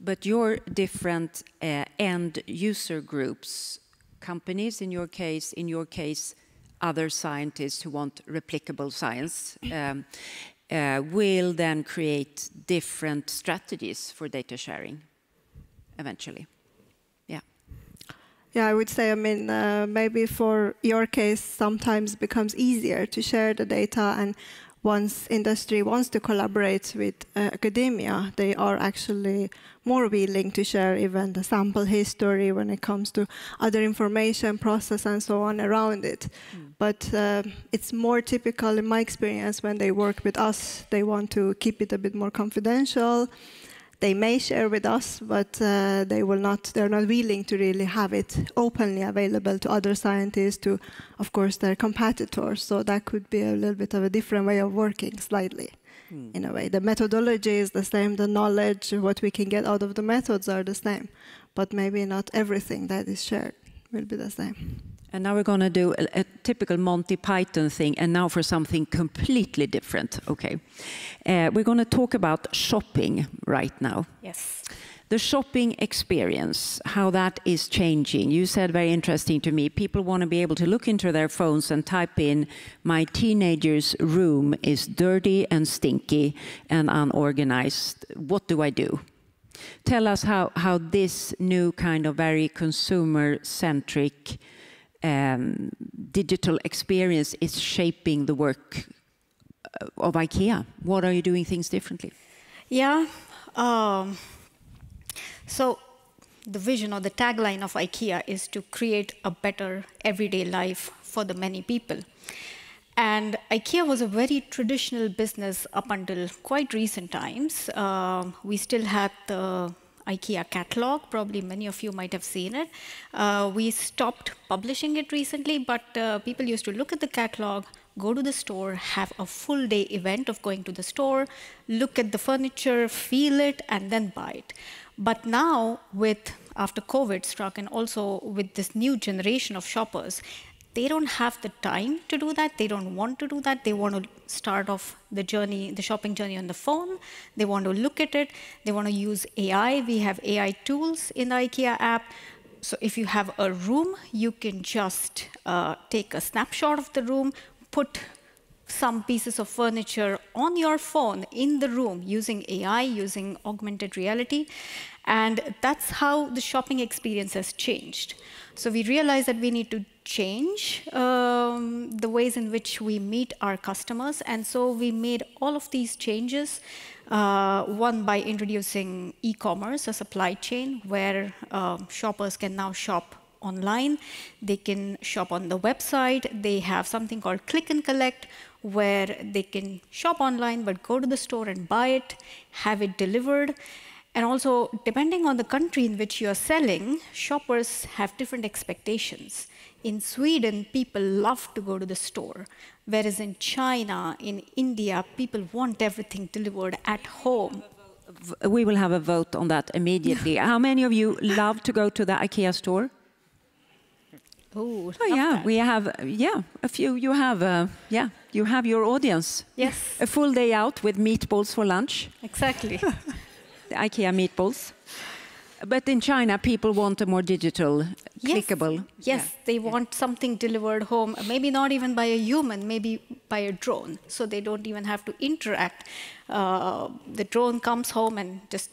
But your different end user groups, companies in your case, other scientists who want replicable science, will then create different strategies for data sharing eventually. Yeah. Yeah, I would say, I mean, maybe for your case, sometimes becomes easier to share the data, and once industry wants to collaborate with academia, they are actually more willing to share even the sample history when it comes to other information, process, and so on around it. But it's more typical in my experience when they work with us, they want to keep it a bit more confidential. They may share with us, but they're not willing to really have it openly available to other scientists, to, of course, their competitors. So that could be a little bit of a different way of working, slightly, in a way. The methodology is the same, the knowledge, what we can get out of the methods are the same, but maybe not everything that is shared will be the same. And now we're going to do a typical Monty Python thing, and now for something completely different. Okay. We're going to talk about shopping right now. Yes. The shopping experience, how that is changing. You said very interesting to me, people want to be able to look into their phones and type in, my teenager's room is dirty and stinky and unorganized. What do I do? Tell us how this new kind of very consumer-centric digital experience is shaping the work of IKEA. What are you doing things differently? Yeah. So the vision or the tagline of IKEA is to create a better everyday life for the many people. And IKEA was a very traditional business up until quite recent times. We still had the IKEA catalog. Probably many of you might have seen it. We stopped publishing it recently, but people used to look at the catalog, go to the store, have a full day event of going to the store, look at the furniture, feel it, and then buy it. But now, after COVID struck, and also with this new generation of shoppers, they don't have the time to do that. They don't want to do that. They want to start off the shopping journey on the phone. They want to look at it. They want to use AI. We have AI tools in the IKEA app. So if you have a room, you can just take a snapshot of the room, put some pieces of furniture on your phone in the room using AI, using augmented reality. And that's how the shopping experience has changed. So we realized that we need to change the ways in which we meet our customers. And so we made all of these changes, one by introducing e-commerce, a supply chain, where shoppers can now shop online. They can shop on the website. They have something called click and collect, where they can shop online, but go to the store and buy it, have it delivered. And also, depending on the country in which you are selling, shoppers have different expectations. In Sweden, people love to go to the store, whereas in China, in India, people want everything delivered at home. We will have a vote on that immediately. How many of you love to go to the IKEA store? Oh yeah, that. we have a few. You have you have your audience. Yes. A full day out with meatballs for lunch. Exactly. The IKEA meatballs. But in China, people want a more digital, clickable. Yes, they want something delivered home, maybe not even by a human, maybe by a drone. So they don't even have to interact. The drone comes home and just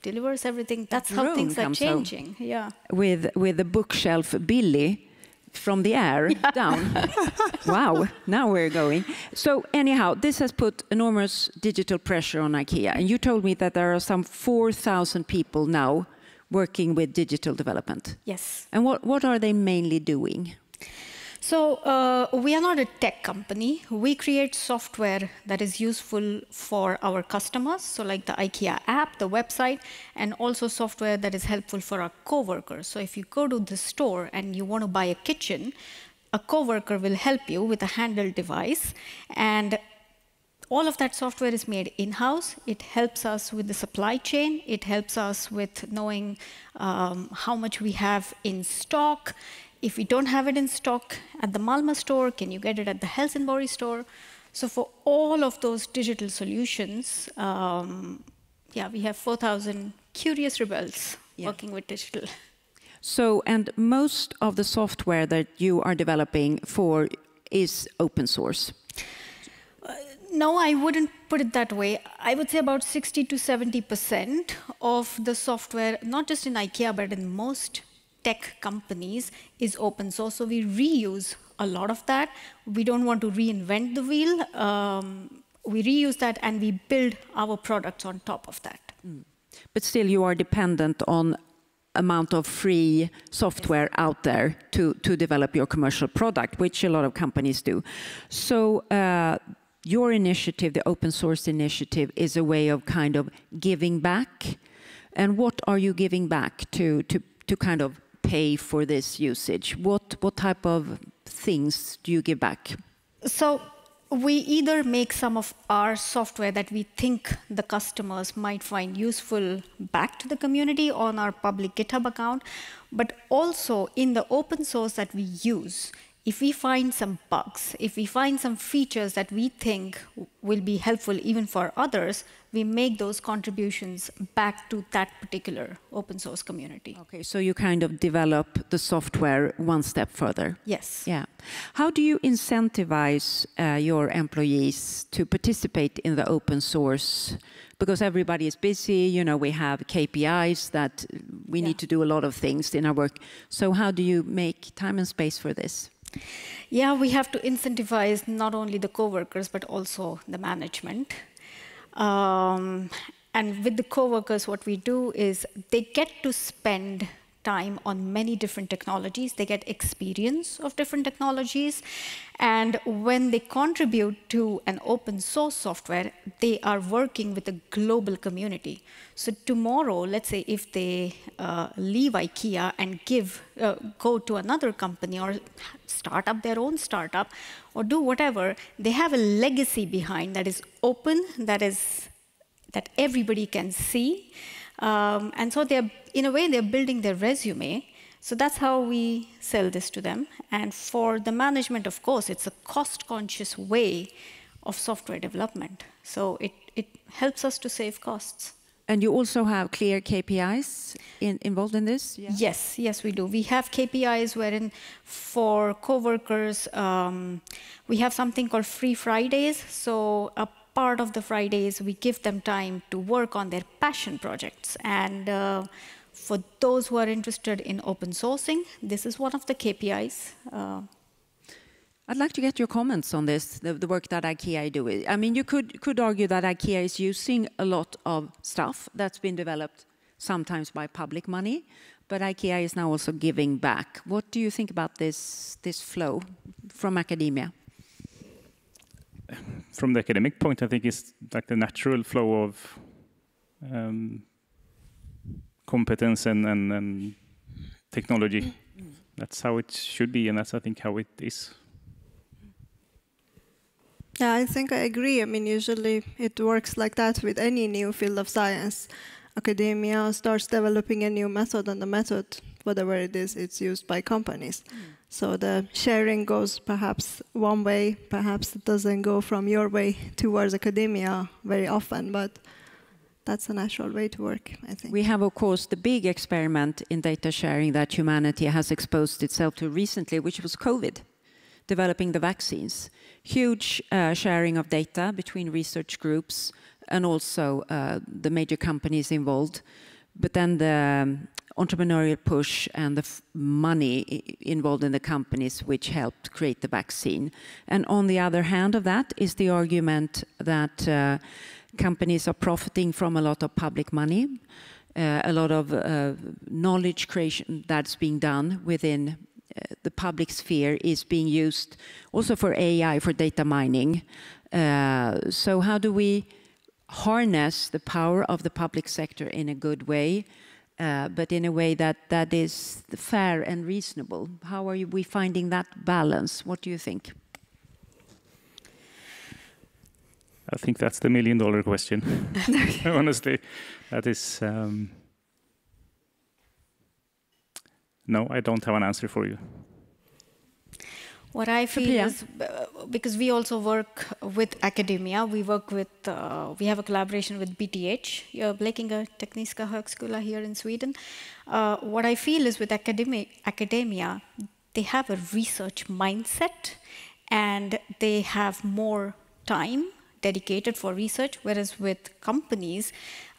delivers everything. That's how things are changing. Yeah. With the bookshelf Billy from the air down. Wow, now we're going. So anyhow, this has put enormous digital pressure on IKEA. And you told me that there are some 4,000 people now working with digital development. Yes. And what are they mainly doing? So we are not a tech company. We create software that is useful for our customers, so like the IKEA app, the website, and also software that is helpful for our coworkers. So if you go to the store and you want to buy a kitchen, a coworker will help you with a handheld device, and all of that software is made in-house. It helps us with the supply chain. It helps us with knowing how much we have in stock. If we don't have it in stock at the Malmö store, can you get it at the Helsingborg store? So for all of those digital solutions, we have 4,000 curious rebels working with digital. So, and most of the software that you are developing for is open source? No, I wouldn't put it that way. I would say about 60 to 70% of the software, not just in IKEA, but in most tech companies, is open source. So we reuse a lot of that. We don't want to reinvent the wheel. We reuse that and we build our products on top of that. But still you are dependent on amount of free software out there to develop your commercial product, which a lot of companies do. So your initiative, the open source initiative, is a way of kind of giving back. And what are you giving back to kind of pay for this usage? What type of things do you give back? So we either make some of our software that we think the customers might find useful back to the community on our public GitHub account, but also in the open source that we use. If we find some bugs, if we find some features that we think will be helpful even for others, we make those contributions back to that particular open source community. Okay, so you kind of develop the software one step further. Yes. Yeah. How do you incentivize your employees to participate in the open source? Because everybody is busy, you know, we have KPIs that we need to do a lot of things in our work. So how do you make time and space for this? Yeah, we have to incentivize not only the coworkers, but also the management. And with the coworkers, what we do is they get to spend time on many different technologies. They get experience of different technologies. And when they contribute to an open source software, they are working with a global community. So tomorrow, let's say if they leave IKEA and go to another company or start up their own startup or do whatever, they have a legacy behind that is open, that everybody can see. And so they're, in a way, they're building their resume. So that's how we sell this to them. And for the management, of course, it's a cost-conscious way of software development. So it helps us to save costs. And you also have clear KPIs involved in this? Yeah. Yes, we do. We have KPIs wherein for coworkers, we have something called Free Fridays. So a part of the Fridays, we give them time to work on their passion projects. And for those who are interested in open sourcing, this is one of the KPIs. I'd like to get your comments on this, the work that IKEA do. I mean, you could argue that IKEA is using a lot of stuff that's been developed sometimes by public money, but IKEA is now also giving back. What do you think about this flow from academia? From the academic point, I think it's like the natural flow of competence and technology. That's how it should be, and that's, I think, how it is. Yeah, I think I agree. I mean, usually it works like that with any new field of science. Academia starts developing a new method, and the method, whatever it is, it's used by companies. So the sharing goes perhaps one way, perhaps it doesn't go from your way towards academia very often, but that's a natural way to work, I think. We have, of course, the big experiment in data sharing that humanity has exposed itself to recently, which was COVID, developing the vaccines. Huge sharing of data between research groups and also the major companies involved. But then the entrepreneurial push and the money involved in the companies which helped create the vaccine. And on the other hand of that is the argument that companies are profiting from a lot of public money, a lot of knowledge creation that's being done within the public sphere is being used also for AI, for data mining. So how do we harness the power of the public sector in a good way, but in a way that is fair and reasonable? How are we finding that balance? What do you think? I think that's the million-dollar question. Honestly, that is... No, I don't have an answer for you. What I feel is, because we also work with academia, we work with, we have a collaboration with BTH, Blekinge Tekniska Högskola here in Sweden. What I feel is with academia, they have a research mindset and they have more time dedicated for research, whereas with companies,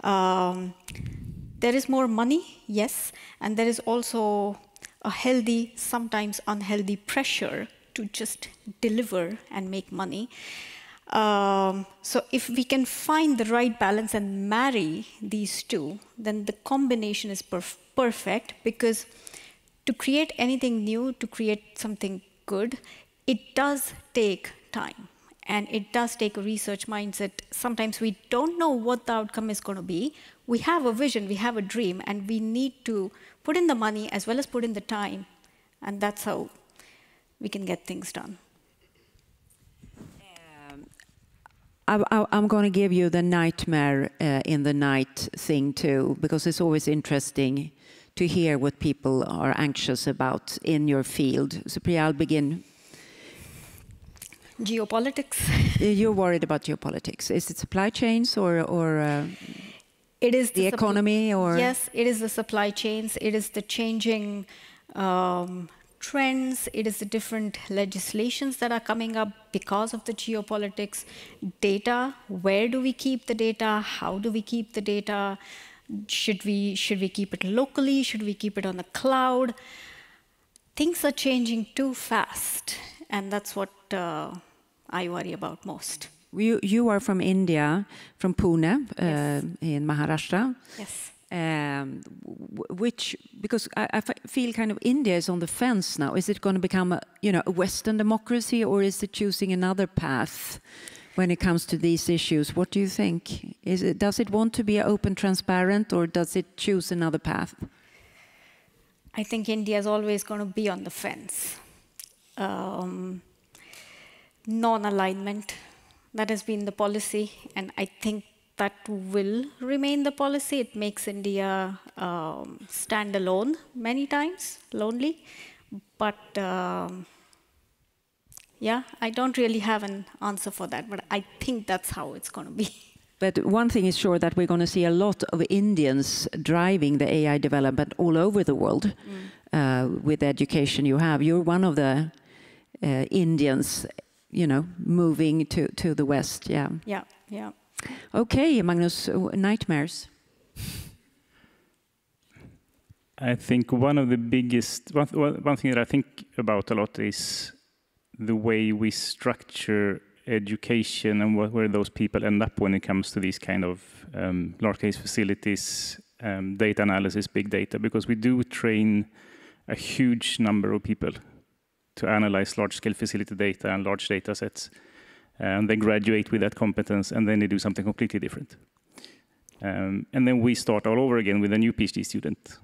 there is more money, yes, and there is also a healthy, sometimes unhealthy pressure to just deliver and make money. So if we can find the right balance and marry these two, then the combination is perfect, because to create anything new, to create something good, it does take time. And it does take a research mindset. Sometimes we don't know what the outcome is going to be. We have a vision, we have a dream, and we need to put in the money as well as put in the time. And that's how we can get things done. I'm going to give you the nightmare in the night thing too, because it's always interesting to hear what people are anxious about in your field. So Priya, I'll begin. Geopolitics. You're worried about geopolitics. Is it supply chains or it is the economy? Or yes, it is the supply chains. It is the changing trends. It is the different legislations that are coming up because of the geopolitics. Data. Where do we keep the data? How do we keep the data? Should we keep it locally? Should we keep it on the cloud? Things are changing too fast, and that's what I worry about most. You are from India, from Pune, yes. In Maharashtra. Yes. Because I feel kind of India is on the fence now. Is it going to become a Western democracy, or is it choosing another path when it comes to these issues? What do you think? Does it want to be open, transparent, or does it choose another path? I think India is always going to be on the fence. Non-alignment, that has been the policy, and I think that will remain the policy. It makes India stand alone many times, lonely. But yeah, I don't really have an answer for that, but I think that's how it's going to be. But one thing is sure, that we're going to see a lot of Indians driving the AI development all over the world with the education you have. You're one of the Indians, moving to the West. Yeah. Yeah, yeah. Okay, Magnus, nightmares. I think one of the biggest, one thing that I think about a lot is the way we structure education and where those people end up when it comes to these kind of large-scale facilities, data analysis, big data, because we do train a huge number of people to analyze large-scale facility data and large data sets. And they graduate with that competence, and then they do something completely different. And then we start all over again with a new PhD student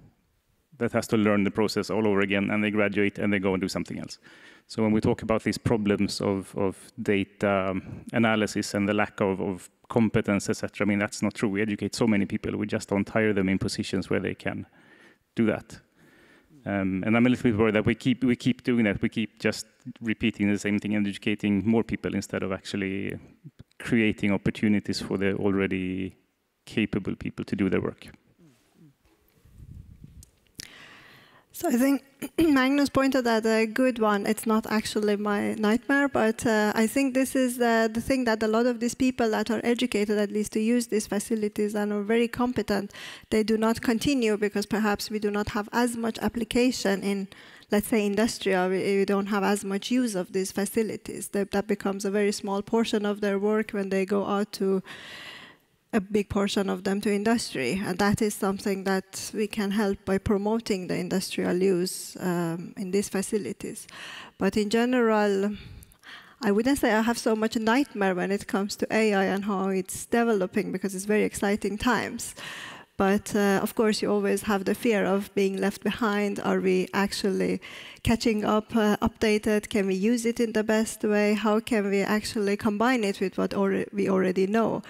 that has to learn the process all over again, and they graduate and they go and do something else. So when we talk about these problems of data analysis and the lack of competence, etc., I mean, that's not true. We educate so many people, we just don't hire them in positions where they can do that. And I'm a little bit worried that we keep doing that. We keep just repeating the same thing and educating more people instead of actually creating opportunities for the already capable people to do their work. So I think Magnus pointed at a good one. It's not actually my nightmare, but I think this is the thing that a lot of these people that are educated, at least to use these facilities and are very competent, they do not continue because perhaps we do not have as much application in, let's say, industrial. We don't have as much use of these facilities. That becomes a very small portion of their work when they go out to a big portion of them to industry. And that is something that we can help by promoting the industrial use in these facilities. But in general, I wouldn't say I have so much nightmare when it comes to AI and how it's developing, because it's very exciting times. But of course, you always have the fear of being left behind. Are we actually catching up, updated? Can we use it in the best way? How can we actually combine it with what we already know?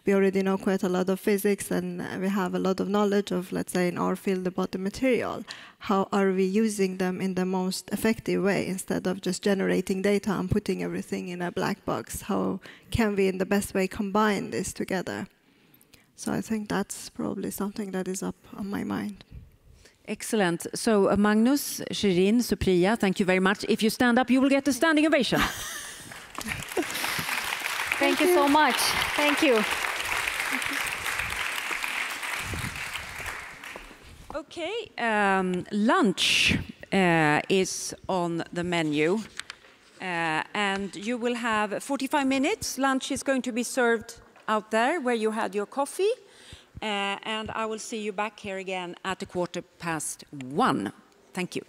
We already know quite a lot of physics, and we have a lot of knowledge of, let's say, in our field about the material. How are we using them in the most effective way instead of just generating data and putting everything in a black box? How can we, in the best way, combine this together? So I think that's probably something that is up on my mind. Excellent. So Magnus, Shirin, Supriya, thank you very much. If you stand up, you will get a standing ovation. Thank you so much. Thank you. Okay, lunch is on the menu, and you will have 45 minutes. Lunch is going to be served out there where you had your coffee, and I will see you back here again at 1:15. Thank you.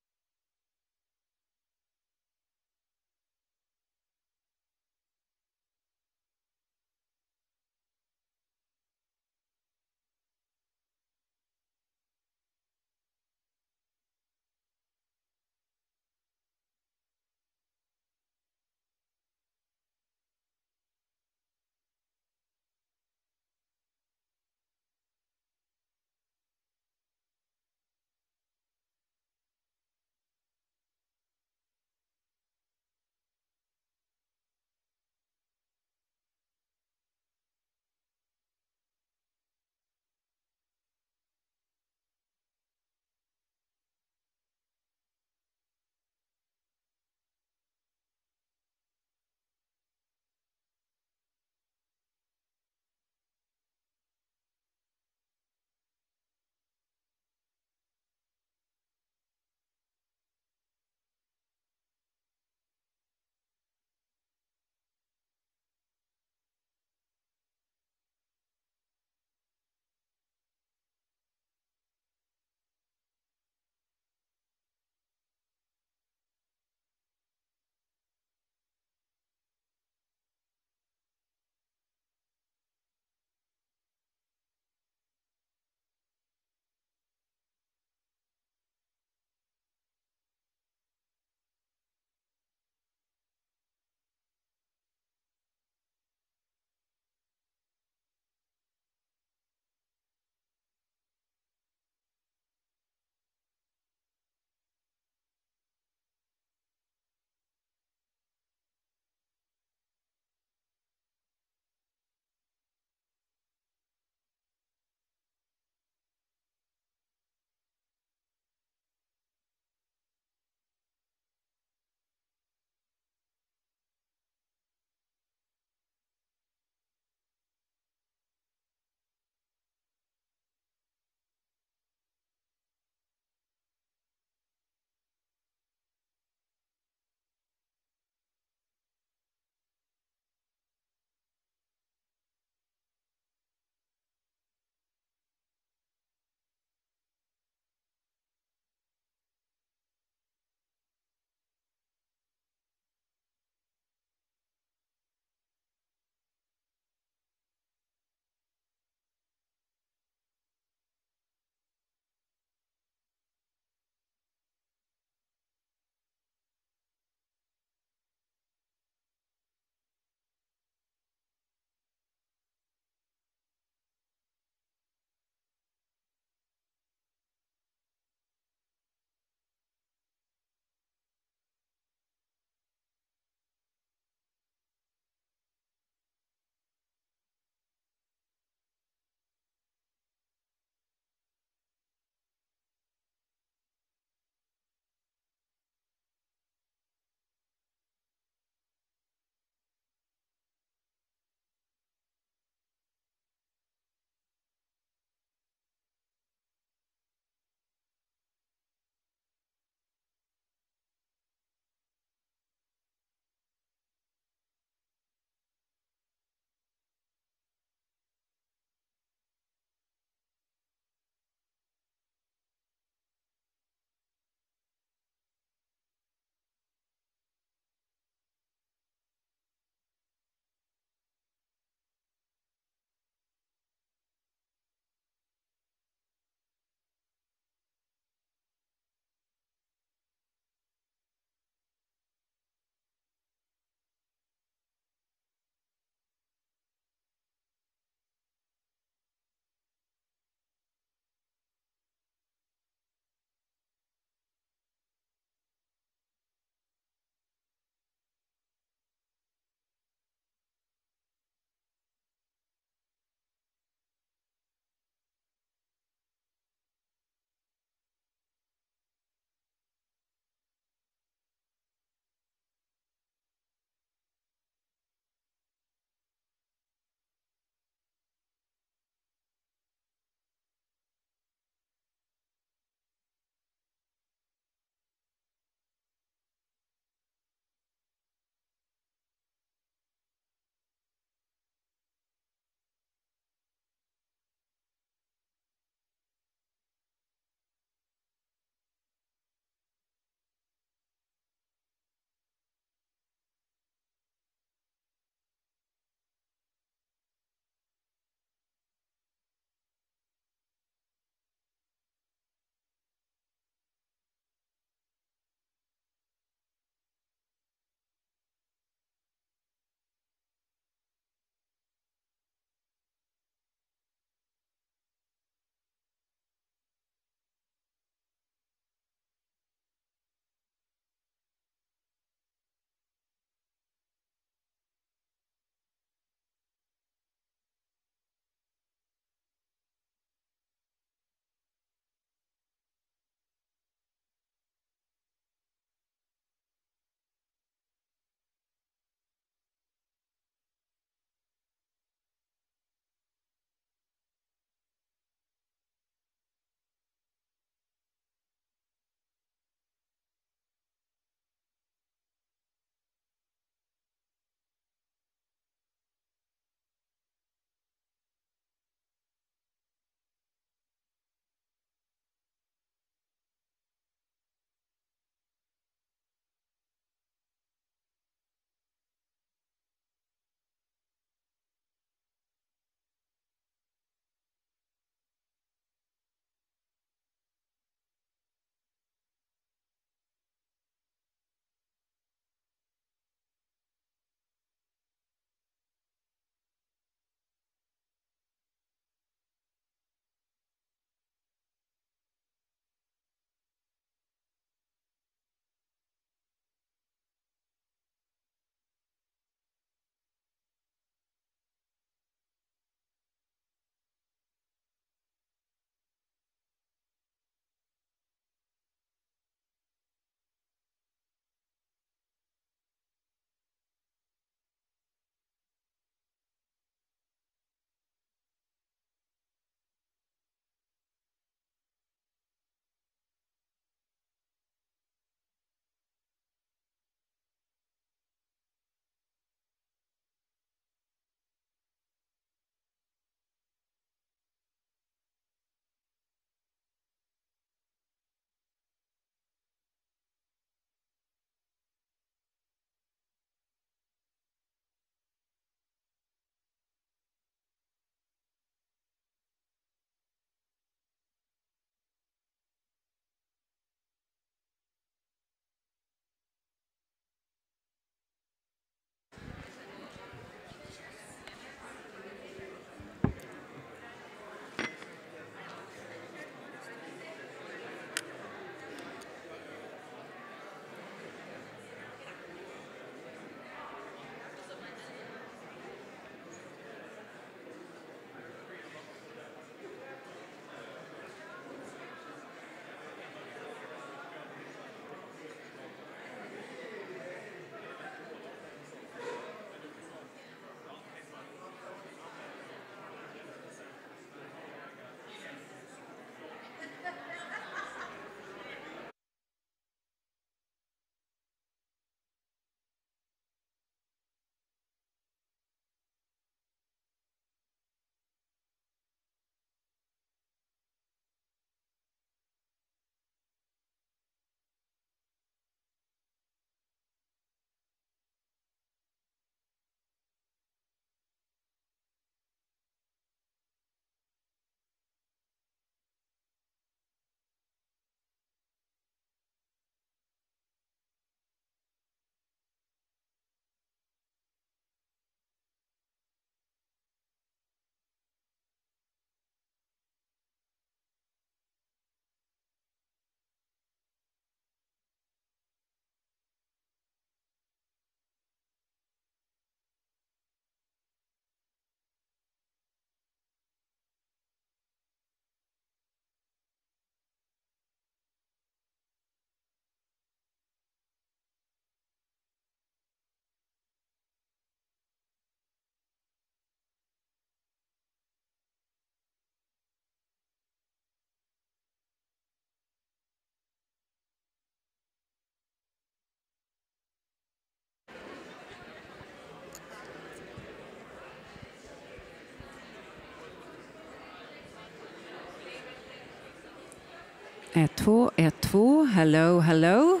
1, 2, 1, 2. Hello, hello.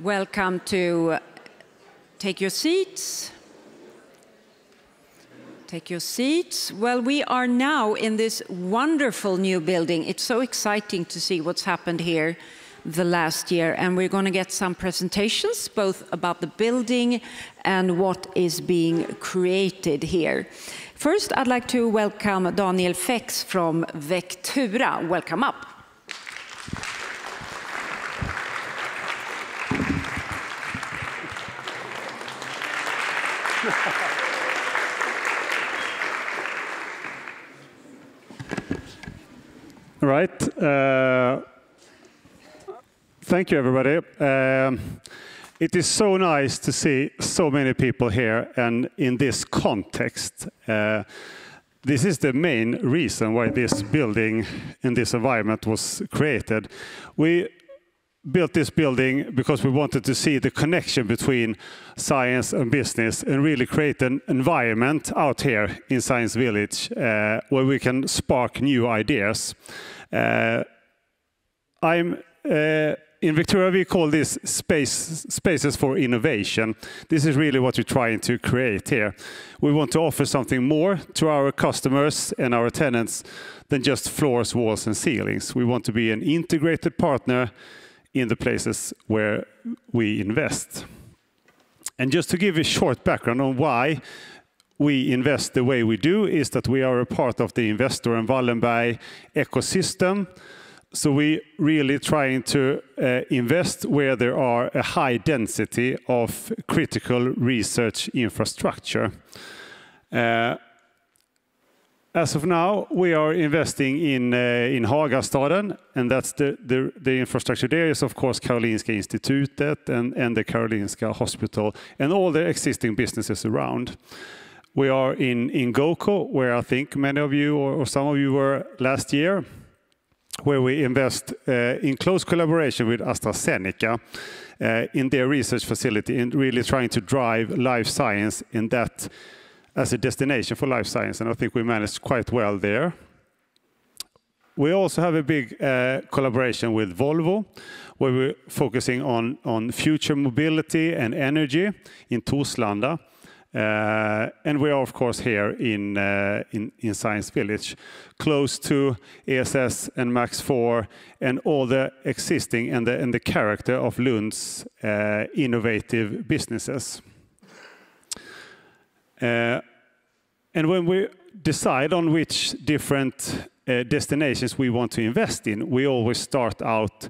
Welcome to take your seats. Take your seats. Well, we are now in this wonderful new building. It's so exciting to see what's happened here the last year, and we're going to get some presentations both about the building and what is being created here. First, I'd like to welcome Daniel Fex from Vectura. Welcome up. Right. Thank you, everybody. It is so nice to see so many people here, and in this context. This is the main reason why this building and this environment was created. We built this building because we wanted to see the connection between science and business and really create an environment out here in Science Village where we can spark new ideas. In Victoria, we call this spaces for innovation. This is really what we're trying to create here. We want to offer something more to our customers and our tenants than just floors, walls, and ceilings. We want to be an integrated partner in the places where we invest. And just to give a short background on why we invest the way we do is that we are a part of the Investor and Wallenberg ecosystem. So we really trying to invest where there are a high density of critical research infrastructure. As of now, we are investing in Hagastaden, and that's the infrastructure there is, of course, Karolinska Institutet and the Karolinska Hospital and all the existing businesses around. We are in GoCo, where I think many of you or some of you were last year, where we invest in close collaboration with AstraZeneca in their research facility and really trying to drive life science in that as a destination for life science, and I think we managed quite well there. We also have a big collaboration with Volvo, where we're focusing on future mobility and energy in Torslanda. And we are, of course, here in Science Village, close to ESS and Max IV and all the existing and the character of Lund's innovative businesses. And when we decide on which different destinations we want to invest in, we always start out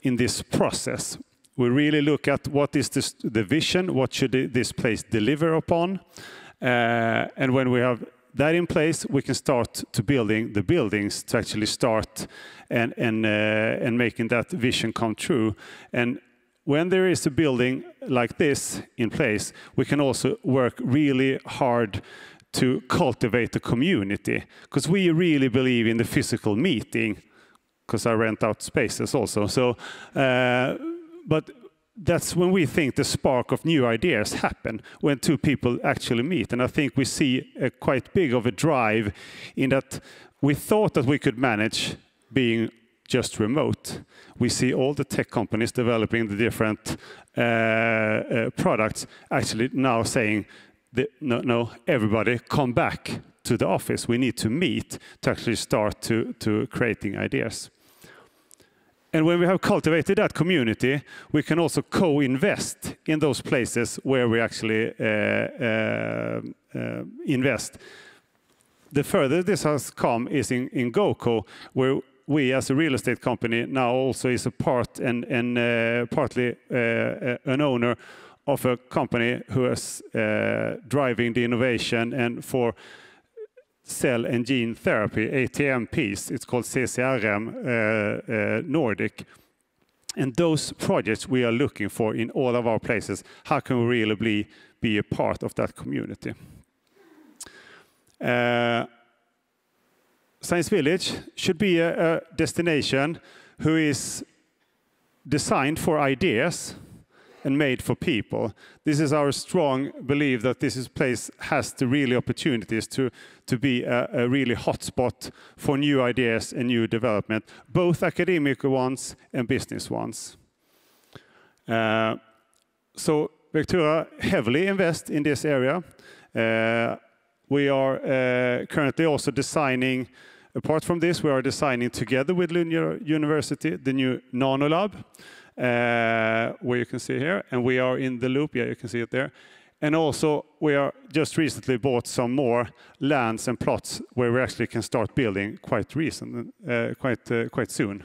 in this process. We really look at what is the vision, what should this place deliver upon, and when we have that in place, we can start to building the buildings to actually start and making that vision come true. And when there is a building like this in place, we can also work really hard to cultivate the community, because we really believe in the physical meeting, because I rent out spaces also. So. But that's when we think the spark of new ideas happen, when two people actually meet. And I think we see quite big of a drive in that we thought that we could manage being just remote. We see all the tech companies developing the different products actually now saying, no, everybody come back to the office. We need to meet to actually start to creating ideas. And when we have cultivated that community, we can also co-invest in those places where we actually invest. The further this has come is in GoCo, where we as a real estate company now also is a part and partly an owner of a company who is driving the innovation and for cell and gene therapy, ATM piece. It's called CCRM Nordic. And those projects we are looking for in all of our places. How can we really be a part of that community? Science Village should be a destination who is designed for ideas and made for people. This is our strong belief that this place has the really opportunities to be a really hotspot for new ideas and new development, both academic ones and business ones. So Vectura heavily invest in this area. We are currently also designing, apart from this, we are designing together with Lund University the new NanoLab, where you can see here, and we are in the loop, yeah, you can see it there. And also, we are just recently bought some more lands and plots where we actually can start building quite soon.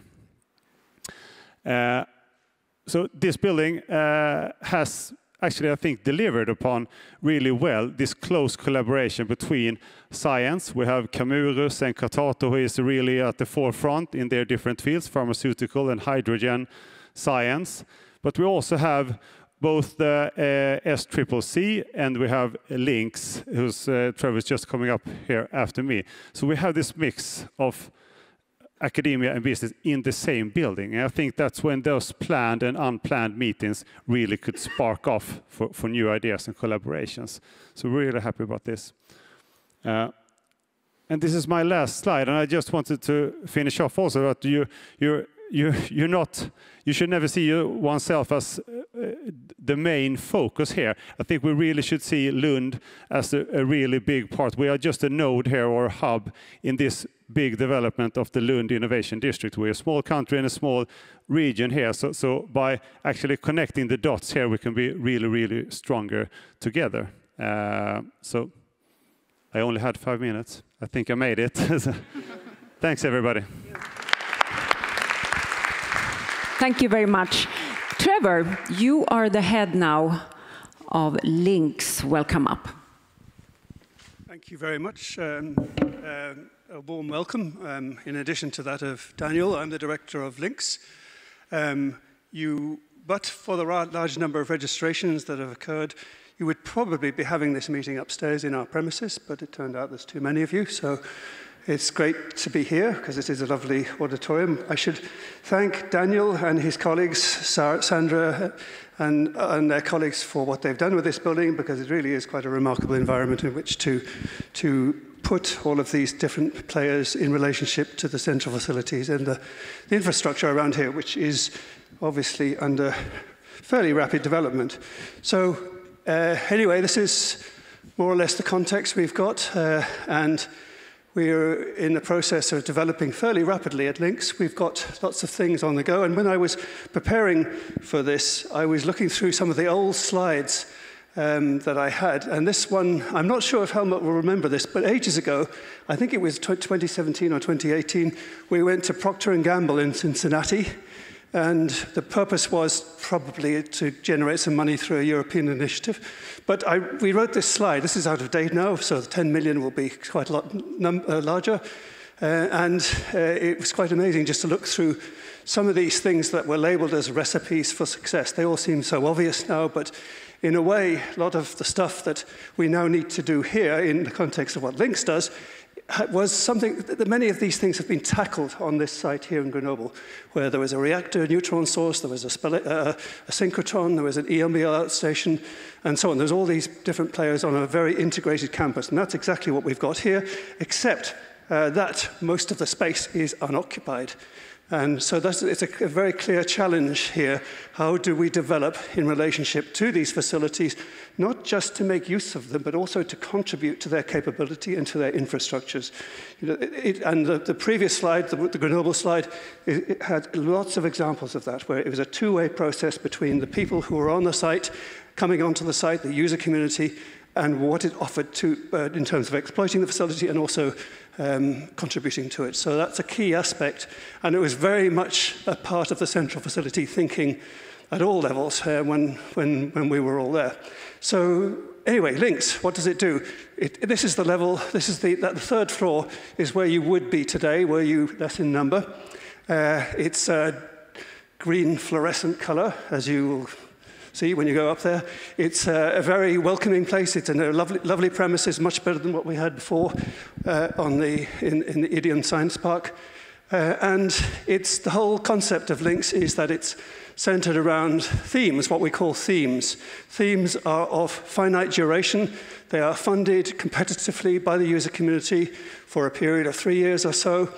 So this building has actually, I think, delivered upon really well this close collaboration between science. We have Camurus and Katato, who is really at the forefront in their different fields, pharmaceutical and hydrogen science. But we also have both the SCCC and we have LINX, whose Trevor is just coming up here after me. So we have this mix of academia and business in the same building. And I think that's when those planned and unplanned meetings really could spark off for new ideas and collaborations. So we're really happy about this. And this is my last slide, and I just wanted to finish off also that you should never see oneself as the main focus here. I think we really should see Lund as a really big part. We are just a node here or a hub in this big development of the Lund Innovation District. We're a small country and a small region here. So by actually connecting the dots here, we can be really, really stronger together. So I only had 5 minutes. I think I made it. Thanks, everybody. Thank you very much. Trevor, you are the head now of LINX. Welcome up. Thank you very much. A warm welcome. In addition to that of Daniel, I'm the director of LINX. But for the large number of registrations that have occurred, you would probably be having this meeting upstairs in our premises, but it turned out there's too many of you. So it's great to be here because it is a lovely auditorium. I should thank Daniel and his colleagues, Sandra and their colleagues for what they've done with this building, because it really is quite a remarkable environment in which to put all of these different players in relationship to the central facilities and the infrastructure around here, which is obviously under fairly rapid development. So anyway, this is more or less the context we've got, and we're in the process of developing fairly rapidly at LINX. We've got lots of things on the go. And when I was preparing for this, I was looking through some of the old slides that I had. And this one, I'm not sure if Helmut will remember this, but ages ago, I think it was 2017 or 2018, we went to Procter & Gamble in Cincinnati. And the purpose was probably to generate some money through a European initiative. But we wrote this slide. This is out of date now, so the 10 million will be quite a lot larger. And it was quite amazing just to look through some of these things that were labeled as recipes for success. They all seem so obvious now, but in a way, a lot of the stuff that we now need to do here in the context of what LINX does was something that many of these things have been tackled on this site here in Grenoble, where there was a reactor, a neutron source, there was a synchrotron, there was an EMBL outstation, and so on. There's all these different players on a very integrated campus, and that's exactly what we've got here, except that most of the space is unoccupied. And so it's a very clear challenge here. How do we develop in relationship to these facilities, not just to make use of them, but also to contribute to their capability and to their infrastructures? And the previous slide, the Grenoble slide, it had lots of examples of that, where it was a two-way process between the people who were on the site, coming onto the site, the user community, and what it offered to, in terms of exploiting the facility and also contributing to it. So that's a key aspect, and it was very much a part of the central facility thinking at all levels when we were all there. So anyway, LINX, what does it do? This is the level, this is the third floor is where you would be today, were you less in number. It's a green fluorescent color, as you will see when you go up there. It's a very welcoming place. It's in a lovely premises, much better than what we had before in the Ideon Science Park. And it's the whole concept of LINX is that it's centered around themes, what we call themes. Themes are of finite duration. They are funded competitively by the user community for a period of 3 years or so,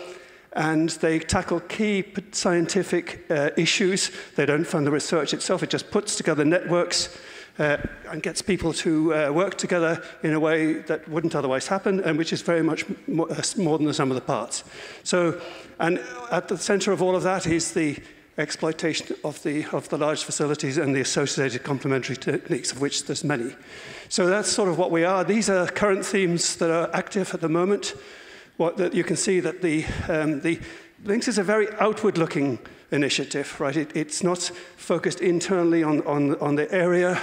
and they tackle key scientific issues. They don't fund the research itself, it just puts together networks and gets people to work together in a way that wouldn't otherwise happen, and which is very much more than the sum of the parts. So, and at the center of all of that is the exploitation of the large facilities and the associated complementary techniques, of which there's many. So that's sort of what we are. These are current themes that are active at the moment. That you can see that the LINX is a very outward-looking initiative, right? It's not focused internally on the area,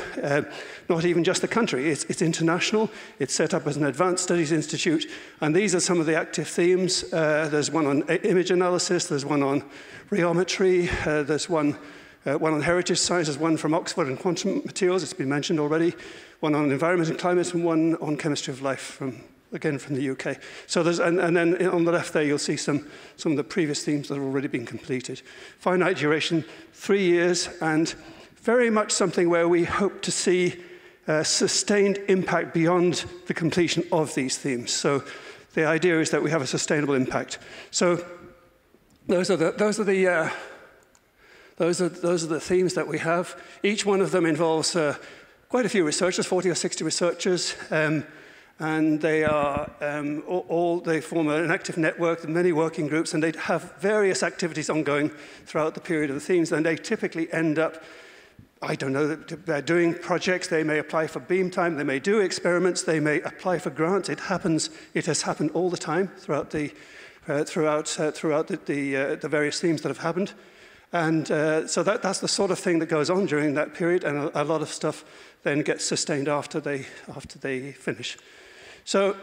not even just the country. It's international. It's set up as an advanced studies institute, and these are some of the active themes. There's one on image analysis. There's one on rheometry. There's one on heritage science. There's one from Oxford and quantum materials. It's been mentioned already. One on environment and climate, and one on chemistry of life again from the UK. So there's, and then on the left there, you'll see some of the previous themes that have already been completed. Finite duration, 3 years, and very much something where we hope to see sustained impact beyond the completion of these themes. So the idea is that we have a sustainable impact. So those are the themes that we have. Each one of them involves quite a few researchers, 40 or 60 researchers. And they are they form an active network with many working groups, and they have various activities ongoing throughout the period of the themes. And they typically end up, I don't know, they're doing projects. They may apply for beam time. They may do experiments. They may apply for grants. It happens. It has happened all the time throughout the various themes that have happened. And so that's the sort of thing that goes on during that period, and a lot of stuff then gets sustained after they finish. So,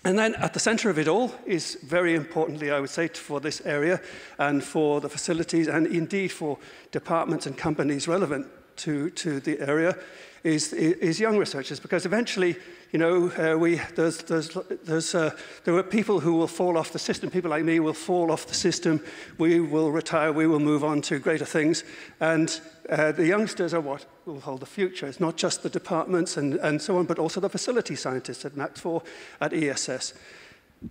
and then at the center of it all is, very importantly, I would say, for this area and for the facilities and indeed for departments and companies relevant to the area, is young researchers, because eventually, you know, there were people who will fall off the system. People like me will fall off the system. We will retire. We will move on to greater things. And the youngsters are what will hold the future. It's not just the departments and so on, but also the facility scientists at Max IV, at ESS.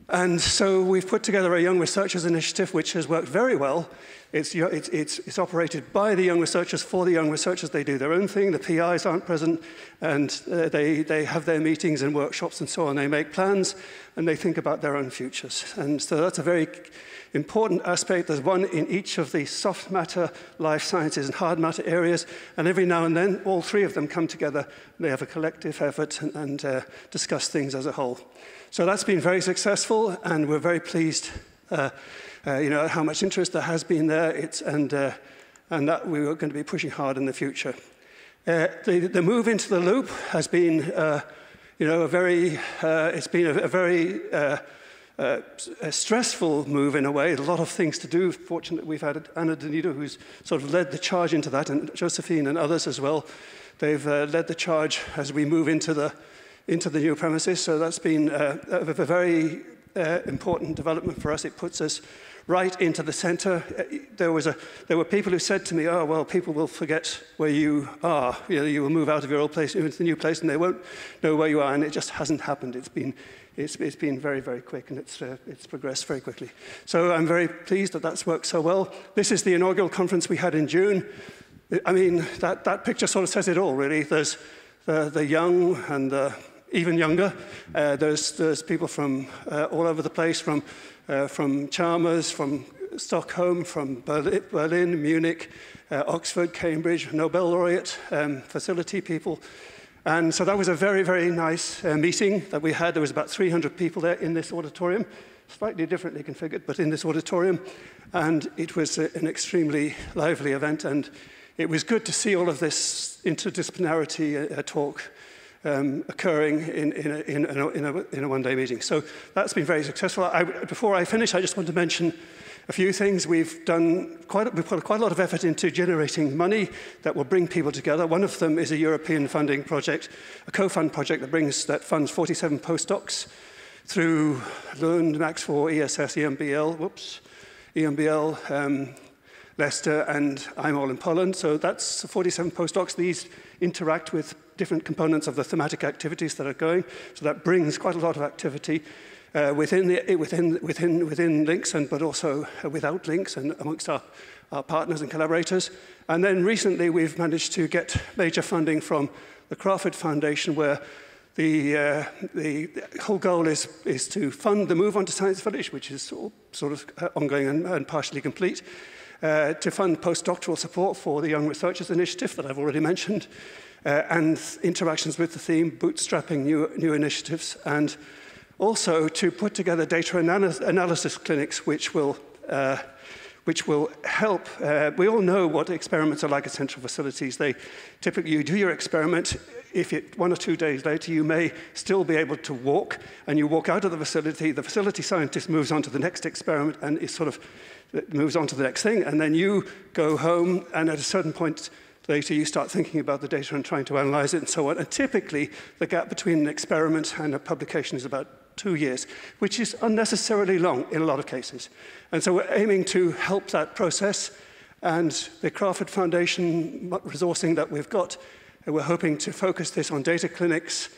And so we've put together a Young Researchers Initiative, which has worked very well. It's operated by the young researchers, for the young researchers. They do their own thing. The PIs aren't present, and they have their meetings and workshops and so on. They make plans, and they think about their own futures. And so that's a very important aspect. There's one in each of the soft matter, life sciences, and hard matter areas. And every now and then, all three of them come together. They have a collective effort and discuss things as a whole. So that's been very successful, and we're very pleased you know, how much interest there has been there, and that we are going to be pushing hard in the future. The move into the loop has been, you know, it's been a very stressful move in a way. A lot of things to do. Fortunately, we've had Anna Danito, who's sort of led the charge into that, and Josephine and others as well. They've led the charge as we move into the new premises. So that's been a very important development for us. It puts us right into the center. There were people who said to me, "Oh, well, people will forget where you are. You know, you will move out of your old place into the new place, and they won't know where you are." And it just hasn't happened. It's been very, very quick, and it's progressed very quickly. So I'm very pleased that that's worked so well. This is the inaugural conference we had in June. I mean, that picture sort of says it all, really. There's the young and the even younger. There's people from all over the place, from Chalmers, from Stockholm, from Berlin, Munich, Oxford, Cambridge, Nobel laureate, facility people. And so that was a very, very nice meeting that we had. There was about 300 people there in this auditorium, slightly differently configured, but in this auditorium. And it was an extremely lively event, and it was good to see all of this interdisciplinarity talk occurring in a one-day meeting. So that's been very successful. Before I finish, I just want to mention a few things. We've put quite a lot of effort into generating money that will bring people together. One of them is a European funding project, a co-fund project that funds 47 postdocs through Lund, Max IV, ESS, EMBL, Leicester, and I'm all in Poland. So that's 47 postdocs. These interact with different components of the thematic activities that are going. So that brings quite a lot of activity within links, but also without links and amongst our partners and collaborators. And then recently we've managed to get major funding from the Crawford Foundation, where the whole goal is to fund the move on to Science Village, which is sort of ongoing and partially complete, to fund postdoctoral support for the Young Researchers Initiative that I've already mentioned, and interactions with the theme, bootstrapping new initiatives, and also to put together data analysis clinics which will help. We all know what experiments are like at central facilities. Typically, you do your experiment. If 1 or 2 days later, you may still be able to walk, and you walk out of the facility scientist moves on to the next experiment and moves on to the next thing, and then you go home, and at a certain point later, you start thinking about the data and trying to analyze it and so on. And typically, the gap between an experiment and a publication is about 2 years, which is unnecessarily long in a lot of cases. And so we're aiming to help that process, and the Crawford Foundation resourcing that we've got, we're hoping to focus this on data clinics.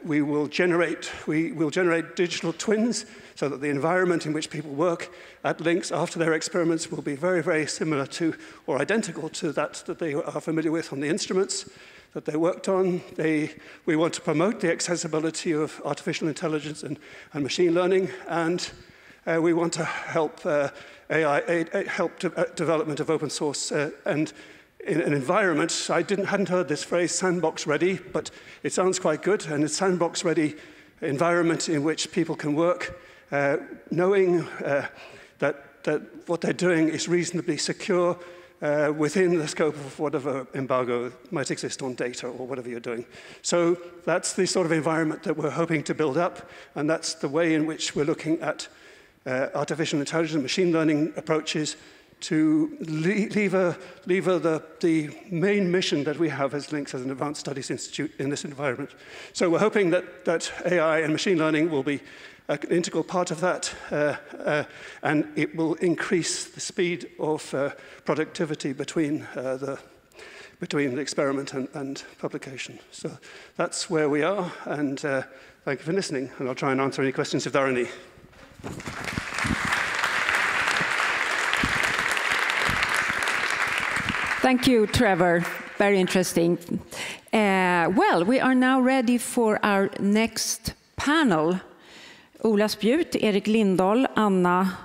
We will generate digital twins so that the environment in which people work at links after their experiments will be very, very similar to or identical to that they are familiar with on the instruments that they worked on. We want to promote the accessibility of artificial intelligence and machine learning, and we want to help development of open source and in an environment. I hadn't heard this phrase, sandbox ready, but it sounds quite good, and it's sandbox ready environment in which people can work, knowing that what they're doing is reasonably secure, within the scope of whatever embargo might exist on data or whatever you're doing. So that's the sort of environment that we're hoping to build up, and that's the way in which we're looking at artificial intelligence and machine learning approaches to lever the main mission that we have as Links as an Advanced Studies Institute in this environment. So we're hoping that AI and machine learning will be an integral part of that, and it will increase the speed of productivity between the experiment and publication. So that's where we are, and thank you for listening, and I'll try and answer any questions if there are any. Thank you, Trevor. Very interesting. Well, we are now ready for our next panel. Ola Spjut, Erik Lindahl, Anna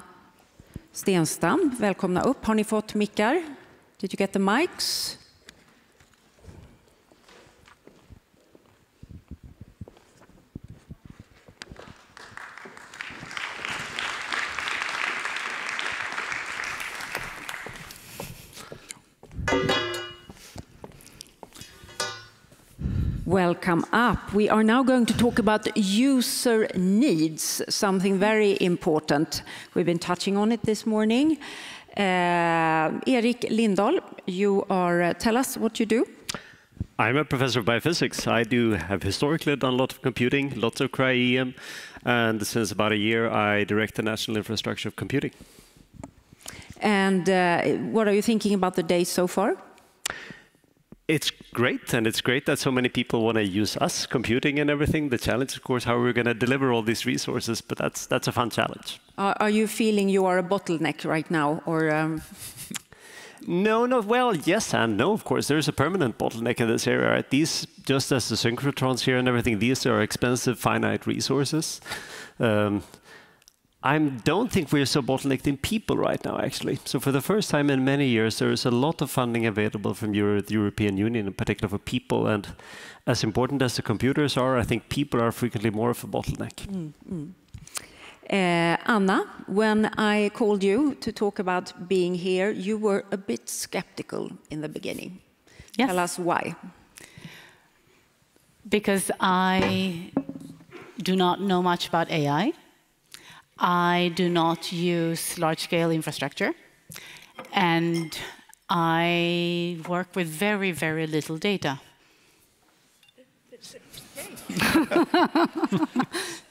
Stenstam. Välkomna upp. Har ni fått mickar? Did you get the mics? Welcome up. We are now going to talk about user needs, something very important. We've been touching on it this morning. Erik Lindahl, tell us what you do. I'm a professor of biophysics. I have historically done a lot of computing, lots of cryo-EM, and since about a year I direct the national infrastructure of computing. And what are you thinking about the day so far? It's great, and it's great that so many people want to use us, computing and everything. The challenge, of course, how we're going to deliver all these resources, but that's a fun challenge. Are you feeling you are a bottleneck right now, or? No. Well, yes and no. Of course, there's a permanent bottleneck in this area. Right? These, just as the synchrotrons here and everything, these are expensive, finite resources. I don't think we're so bottlenecked in people right now, actually. So for the first time in many years, there is a lot of funding available from the European Union, in particular for people. And as important as the computers are, I think people are frequently more of a bottleneck. Anna, when I called you to talk about being here, you were a bit skeptical in the beginning. Yes. Tell us why. Because I do not know much about AI. I do not use large-scale infrastructure, and I work with very, very little data.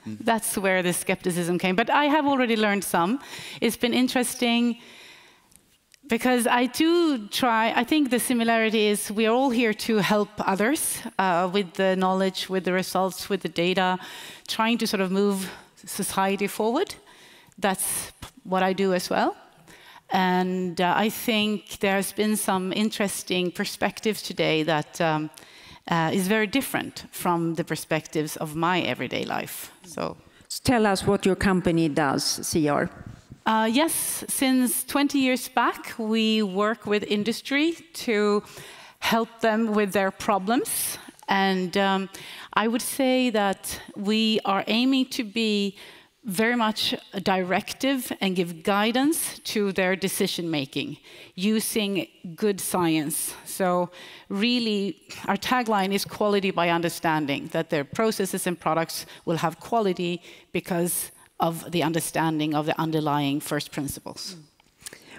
That's where the skepticism came. But I have already learned some. It's been interesting Because I do try, I think the similarity is we are all here to help others with the knowledge, with the results, with the data, trying to sort of move society forward. That's what I do as well. And I think there's been some interesting perspectives today that is very different from the perspectives of my everyday life. So tell us what your company does, CR. Yes, since 20 years back, we work with industry to help them with their problems. And I would say that we are aiming to be very much directive and give guidance to their decision making using good science. So really, our tagline is quality by understanding, that their processes and products will have quality because of the understanding of the underlying first principles.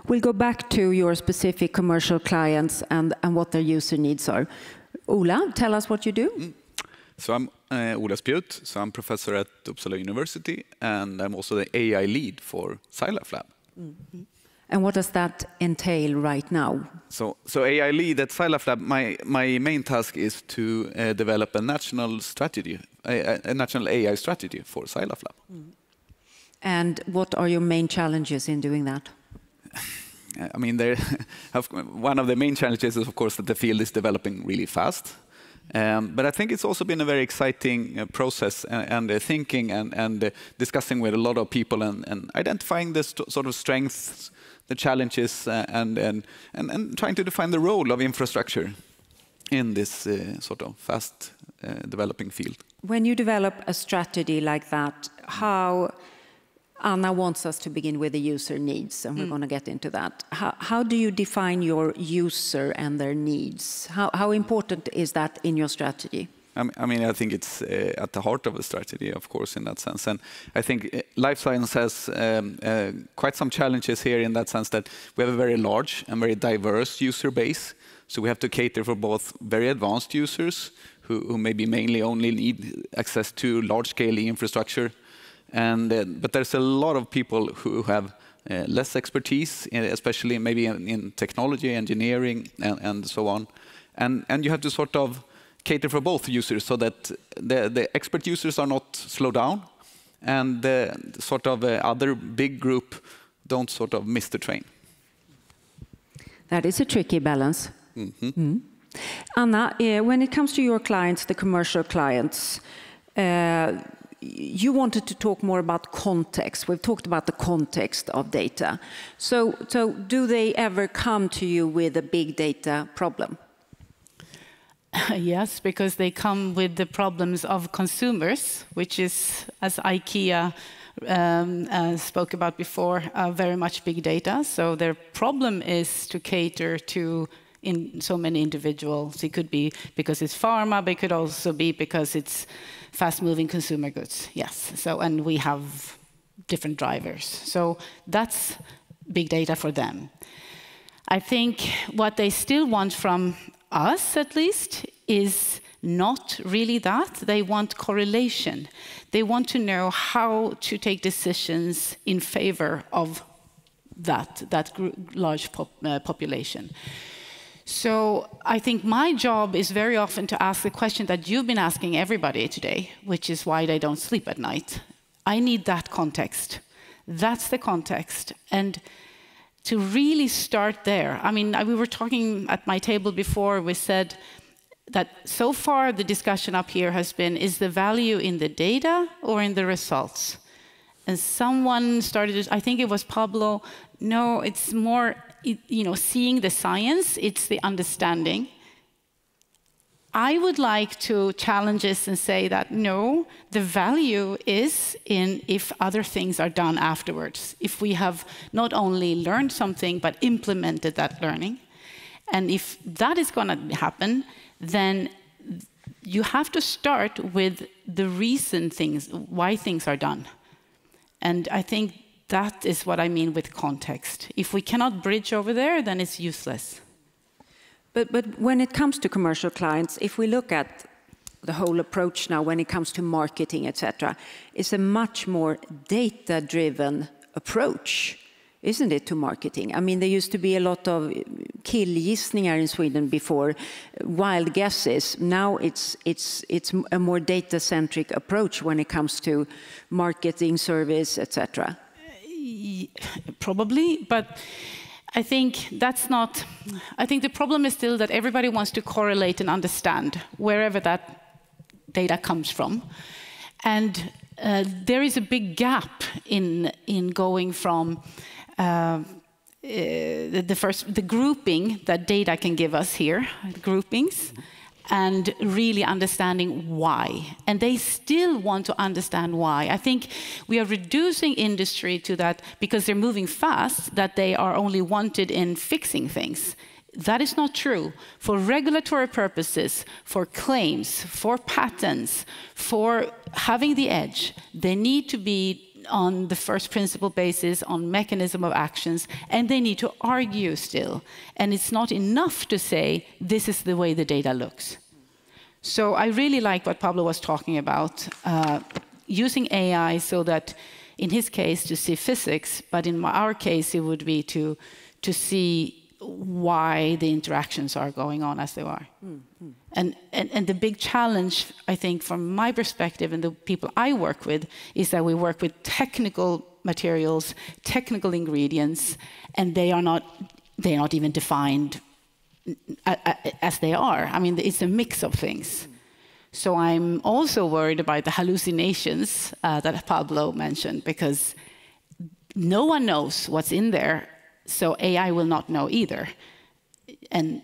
We'll go back to your specific commercial clients and what their user needs are. Ola, tell us what you do. So I'm Ola Spjut, so I'm professor at Uppsala University, and I'm also the AI lead for SciLifeLab. Mm-hmm. And what does that entail right now? So AI lead at SciLifeLab, my main task is to develop a national strategy, a national AI strategy for SciLifeLab. Mm. And what are your main challenges in doing that? I mean, one of the main challenges is, of course, that the field is developing really fast. But I think it's also been a very exciting process and thinking and discussing with a lot of people and identifying the sort of strengths, the challenges, and trying to define the role of infrastructure in this sort of fast developing field. When you develop a strategy like that, how Anna wants us to begin with the user needs, and we're going to get into that. How do you define your user and their needs? How important is that in your strategy? I mean, I think it's at the heart of a strategy, of course, in that sense. And I think life science has quite some challenges here in that sense that we have a very large and very diverse user base. So we have to cater for both very advanced users who maybe mainly only need access to large-scale infrastructure. But there's a lot of people who have less expertise, especially maybe in technology, engineering, and so on. And you have to sort of cater for both users so that the expert users are not slowed down, and the sort of other big group don't sort of miss the train. That is a tricky balance. Mm-hmm. Mm. Anna, when it comes to your clients, the commercial clients, you wanted to talk more about context. We've talked about the context of data. So do they ever come to you with a big data problem? Yes, because they come with the problems of consumers, which is, as IKEA spoke about before, very much big data. So their problem is to cater to in so many individuals. It could be because it's pharma, but it could also be because it's fast-moving consumer goods. Yes. So, and we have different drivers. So that's big data for them. I think what they still want from us, at least, is not really that. They want correlation. They want to know how to take decisions in favor of that large population. So I think my job is very often to ask the question that you've been asking everybody today, which is why they don't sleep at night. I need that context. That's the context. And to really start there, I mean, we were talking at my table before, we said that so far the discussion up here has been, is the value in the data or in the results? And someone started, I think it was Pablo, no, it's more, you know, seeing the science, it's the understanding. I would like to challenge this and say that no, the value is in if other things are done afterwards. If we have not only learned something, but implemented that learning. And if that is going to happen, then you have to start with the reason why things are done. And I think that is what I mean with context. If we cannot bridge over there, then it's useless. But when it comes to commercial clients, if we look at the whole approach now when it comes to marketing, etc., it's a much more data-driven approach. isn't it, to marketing? I mean, there used to be a lot of killgissningar in Sweden before, wild guesses. Now it's a more data-centric approach when it comes to marketing, service, etc. Probably, but I think that's not. I think the problem is still that everybody wants to correlate and understand wherever that data comes from, and there is a big gap in going from the grouping that data can give us here, groupings, and really understanding why. And they still want to understand why. I think we are reducing industry to that because they're moving fast, that they are only wanted in fixing things. That is not true. For regulatory purposes, for claims, for patents, for having the edge, they need to be on the first principle basis, on mechanism of actions, and they need to argue still. And it's not enough to say, this is the way the data looks. So I really like what Pablo was talking about, using AI so that, in his case, to see physics, but in our case, it would be to see why the interactions are going on as they are. Mm-hmm. And the big challenge, I think, from my perspective and the people I work with, is that we work with technical materials, technical ingredients, and they are not even defined as they are. I mean, it's a mix of things. So I'm also worried about the hallucinations that Pablo mentioned, because no one knows what's in there, so AI will not know either. And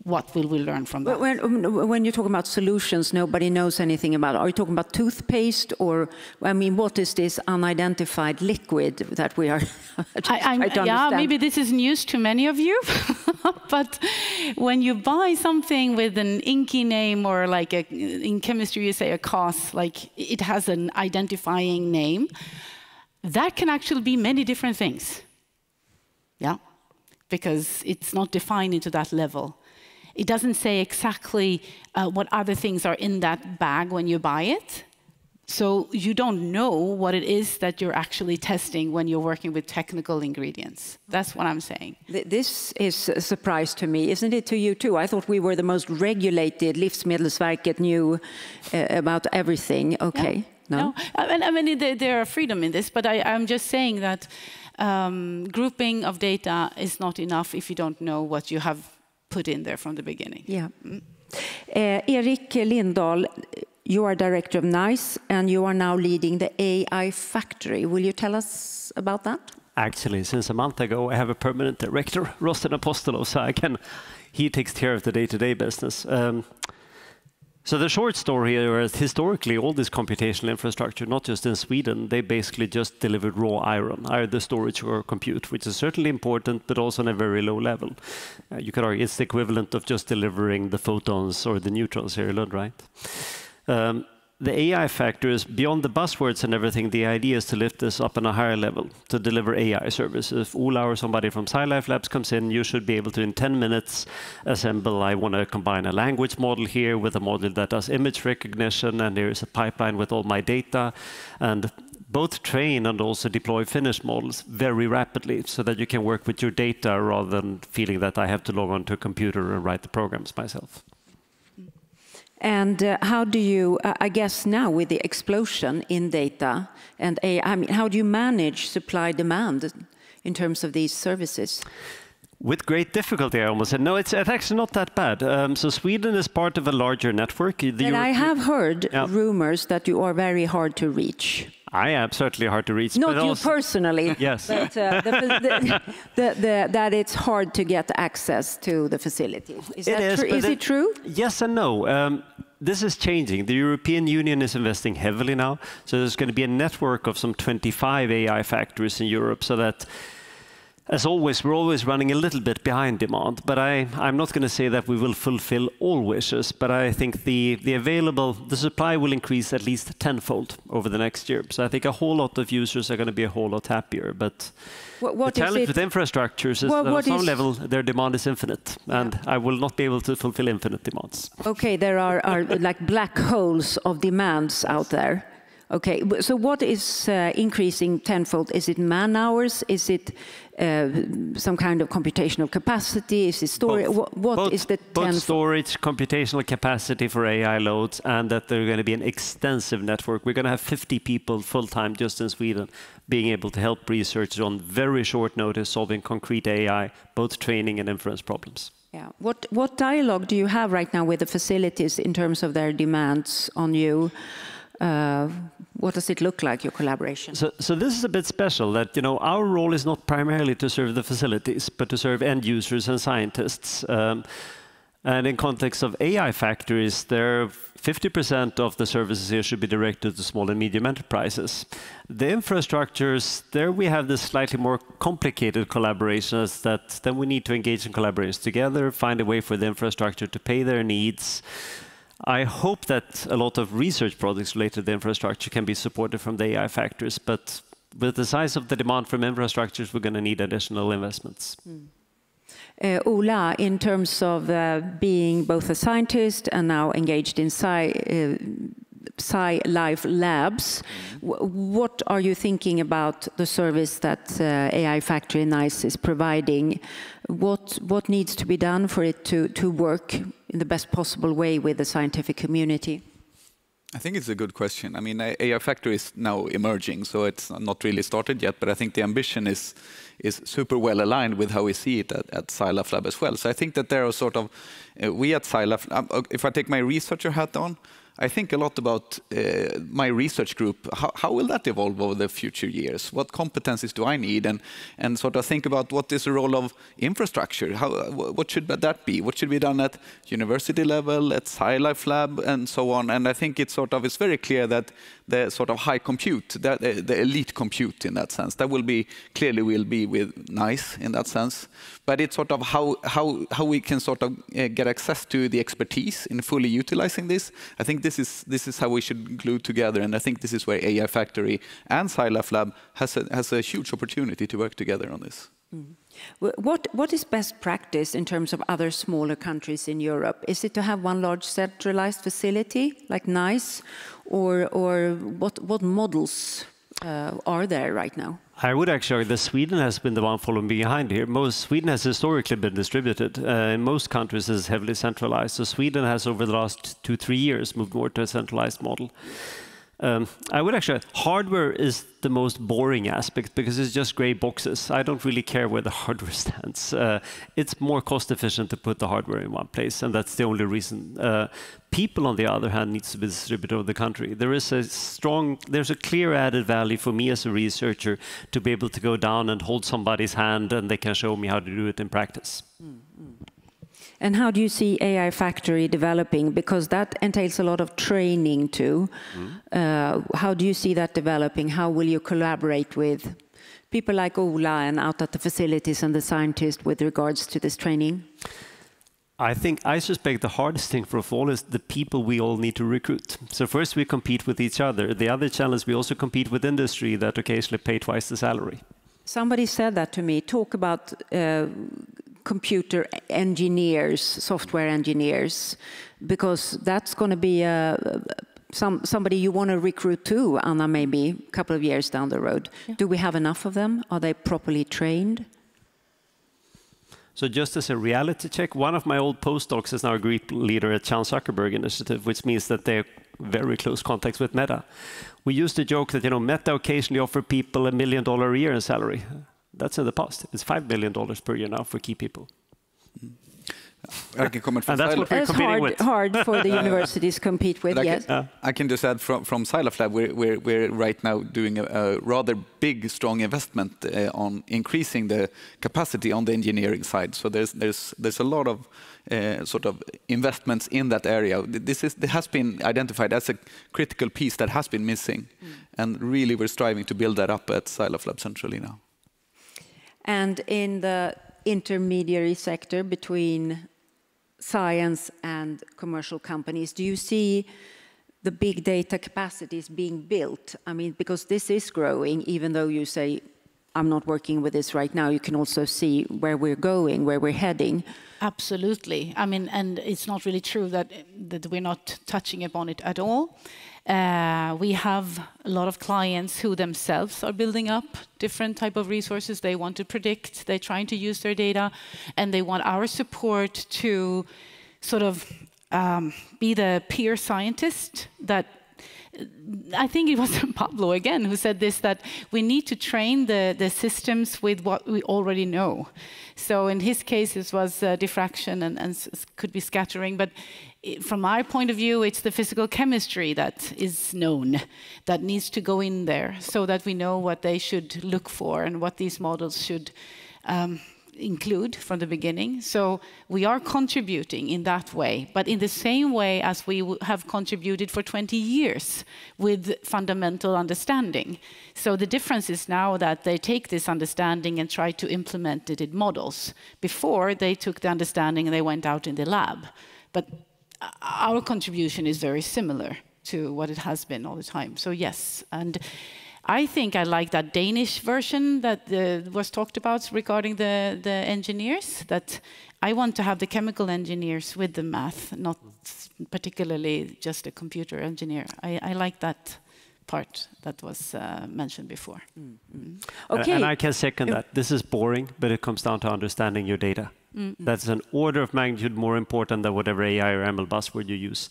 what will we learn from that? When you're talking about solutions, nobody knows anything about. Are you talking about toothpaste, or I mean, what is this unidentified liquid that we are? Yeah, maybe this is news to many of you, but when you buy something with an inky name, or like in chemistry you say a COS, like it has an identifying name, that can actually be many different things. Yeah, because it's not defined into that level. It doesn't say exactly what other things are in that bag when you buy it. So you don't know what it is that you're actually testing when you're working with technical ingredients. That's what I'm saying. This is a surprise to me, isn't it to you too? I thought we were the most regulated. Livsmedelsverket knew about everything. Okay, yeah. No? I mean, there are freedom in this, but I'm just saying that grouping of data is not enough if you don't know what you have put in there from the beginning. Yeah. Erik Lindahl, you are director of NICE, and you are now leading the AI factory. Will you tell us about that? Actually, since a month ago, I have a permanent director, Rosten Apostolov, so he takes care of the day-to-day business. So the short story here is, historically, all this computational infrastructure, not just in Sweden, they basically just delivered raw iron, either storage or compute, which is certainly important, but also on a very low level. You could argue it's the equivalent of just delivering the photons or the neutrons here in Lund, right? The AI factor is beyond the buzzwords and everything. The idea is to lift this up on a higher level, to deliver AI services. If Ola or somebody from SciLifeLabs comes in, you should be able to, in 10 minutes, assemble, I want to combine a language model here with a model that does image recognition, and there is a pipeline with all my data, and both train and also deploy finished models very rapidly so that you can work with your data rather than feeling that I have to log on to a computer and write the programs myself. And how do you, I guess now with the explosion in data and AI, I mean, how do you manage supply demand in terms of these services? With great difficulty, I almost said. No, it's actually not that bad. So Sweden is part of a larger network. And I have heard rumors that you are very hard to reach. I am certainly hard to reach. Not you personally. Yes. But that it's hard to get access to the facility. Is it true? Yes and no. This is changing. The European Union is investing heavily now. So there's going to be a network of some 25 AI factories in Europe, so that, as always, we're always running a little bit behind demand, but I'm not going to say that we will fulfill all wishes, but I think the supply will increase at least tenfold over the next year. So I think a whole lot of users are going to be a whole lot happier. But the challenge with infrastructures is that on some level their demand is infinite, and I will not be able to fulfill infinite demands. Okay, there are like black holes of demands out there. Okay, so what is increasing tenfold? Is it man hours? Is it some kind of computational capacity? Is it storage? What is the tenfold? Both storage, computational capacity for AI loads, and that there's going to be an extensive network. We're going to have 50 people full-time just in Sweden being able to help researchers on very short notice solving concrete AI, both training and inference problems. Yeah. What dialogue do you have right now with the facilities in terms of their demands on you? What does it look like, your collaboration? So this is a bit special, that our role is not primarily to serve the facilities, but to serve end users and scientists. And in context of AI factories, 50% of the services here should be directed to small and medium enterprises. The infrastructures, there we have this slightly more complicated collaborations that then we need to engage in collaborations together, find a way for the infrastructure to pay their needs. I hope that a lot of research projects related to the infrastructure can be supported from the AI factories, but with the size of the demand from infrastructures, we're going to need additional investments. Ola, in terms of being both a scientist and now engaged in SciLifeLabs, what are you thinking about the service that AI Factory NICE is providing? What needs to be done for it to work in the best possible way with the scientific community? I think it's a good question. I mean, AI Factory is now emerging, so it's not really started yet, but I think the ambition is super well aligned with how we see it at SciLifeLab as well. So I think that there are sort of, we at SciLifeLab, if I take my researcher hat on, I think a lot about my research group. How will that evolve over the future years? What competencies do I need? And sort of think about what is the role of infrastructure? What should that be? What should be done at university level, at SciLifeLab, and so on? And I think it's very clear that the sort of high compute, the elite compute in that sense, that will be with NICE in that sense. But it's sort of how we can sort of get access to the expertise in fully utilizing this. I think this is how we should glue together, and I think this is where AI Factory and SciLifeLab has a huge opportunity to work together on this. Mm. What is best practice in terms of other smaller countries in Europe? Is it to have one large centralized facility like NICE, or what models are there right now? I would actually argue that Sweden has been the one following behind here. Sweden has historically been distributed. In most countries, it's heavily centralized. So Sweden has, over the last 2-3 years, moved more to a centralized model. I would actually, hardware is the most boring aspect because it's just gray boxes. I don't really care where the hardware stands. It's more cost efficient to put the hardware in one place, and that's the only reason. People, on the other hand, needs to be distributed over the country. There's a clear added value for me as a researcher to be able to go down and hold somebody's hand, and they can show me how to do it in practice. And how do you see AI Factory developing? Because that entails a lot of training too. How do you see that developing? How will you collaborate with people like Ola and out at the facilities and the scientists with regards to this training? I suspect the hardest thing for us all is the people we all need to recruit. So first we compete with each other. The other challenge, we also compete with industry that occasionally pay twice the salary. Somebody said that to me. Talk about computer engineers, software engineers, because that's going to be somebody you want to recruit too, Anna, maybe a couple of years down the road. Yeah. Do we have enough of them? Are they properly trained? So just as a reality check, one of my old postdocs is now a group leader at Chan Zuckerberg Initiative, which means that they're very close contacts with Meta. We used to joke that Meta occasionally offer people $1 million a year in salary. That's in the past. It's $5 billion per year now for key people. I can comment from and that's what we're competing with. Hard for the universities to compete with, yes. I can just add from SciLifeLab, we're right now doing a rather big, strong investment on increasing the capacity on the engineering side. So there's a lot of sort of investments in that area. This has been identified as a critical piece that has been missing. And really we're striving to build that up at SciLifeLab centrally now. And in the intermediary sector between science and commercial companies, do you see the big data capacities being built? I mean, because this is growing, even though you say I'm not working with this right now, you can also see where we're going, where we're heading. Absolutely. I mean, and it's not really true that we're not touching upon it at all. We have a lot of clients who themselves are building up different type of resources. They want to predict, they're trying to use their data, and they want our support to sort of be the peer scientist that I think it was Pablo again who said this, that we need to train the systems with what we already know. So in his case, it was diffraction and could be scattering. But from our point of view, it's the physical chemistry that is known, that needs to go in there so that we know what they should look for and what these models should include from the beginning. So we are contributing in that way, but in the same way as we have contributed for 20 years with fundamental understanding. So the difference is now that they take this understanding and try to implement it in models. Before, they took the understanding and they went out in the lab. But our contribution is very similar to what it has been all the time. So yes, and I think I like that Danish version that was talked about regarding the engineers, that I want to have the chemical engineers with the math, not particularly just a computer engineer. I like that part that was mentioned before. Okay. And I can second that. This is boring, but it comes down to understanding your data. That's an order of magnitude more important than whatever AI or ML buzzword you use.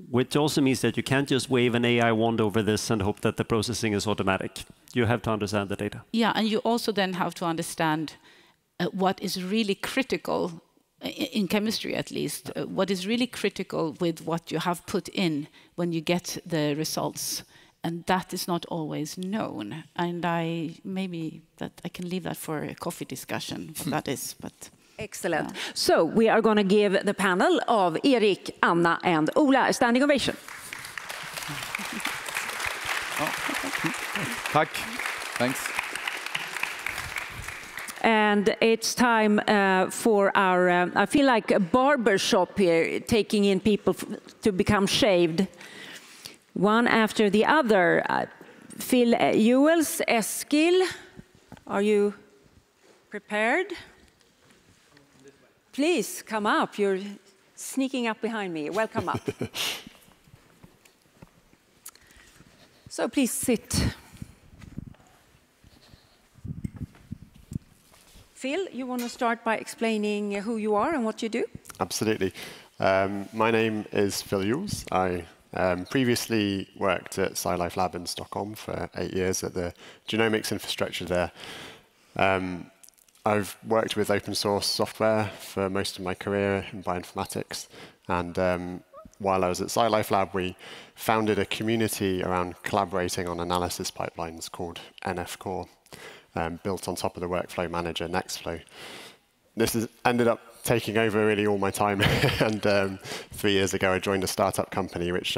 Which also means that you can't just wave an AI wand over this and hope that the processing is automatic. You have to understand the data. Yeah, and you also then have to understand what is really critical, in chemistry at least, what is really critical with what you have put in when you get the results. And that is not always known. And maybe that I can leave that for a coffee discussion, what that is. But excellent. Yeah. So we are going to give the panel of Erik, Anna, and Ola a standing ovation. Tack. Thanks. And it's time for our, I feel like a barber shop here, taking in people to become shaved, one after the other. Phil Ewells, Eskil, are you prepared? Please come up. You're sneaking up behind me. Welcome up. So please sit. Phil, you want to start by explaining who you are and what you do? Absolutely. My name is Phil Ewells. I previously worked at SciLifeLab in Stockholm for 8 years at the genomics infrastructure there. I've worked with open source software for most of my career in bioinformatics. And while I was at SciLifeLab, we founded a community around collaborating on analysis pipelines called NF Core, built on top of the workflow manager Nextflow. This has ended up taking over really all my time. And 3 years ago, I joined a startup company which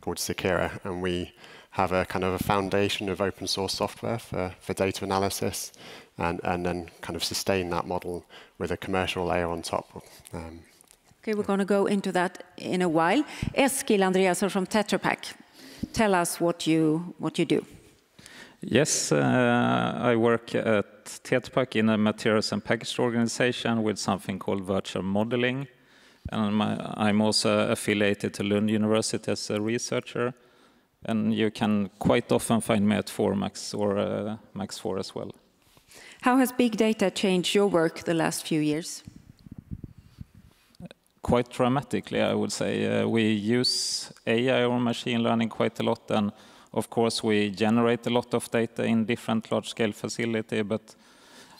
called Secura. And we have a kind of a foundation of open source software for data analysis. And then kind of sustain that model with a commercial layer on top. Okay, we're going to go into that in a while. Eskil Andreasson from Tetra Pak, tell us what you do. Yes, I work at Tetra Pak in a materials and package organization with something called virtual modeling. And I'm also affiliated to Lund University as a researcher. And you can quite often find me at 4max or Max 4 as well. How has big data changed your work the last few years? Quite dramatically, I would say. We use AI or machine learning quite a lot, and of course we generate a lot of data in different large-scale facilities, but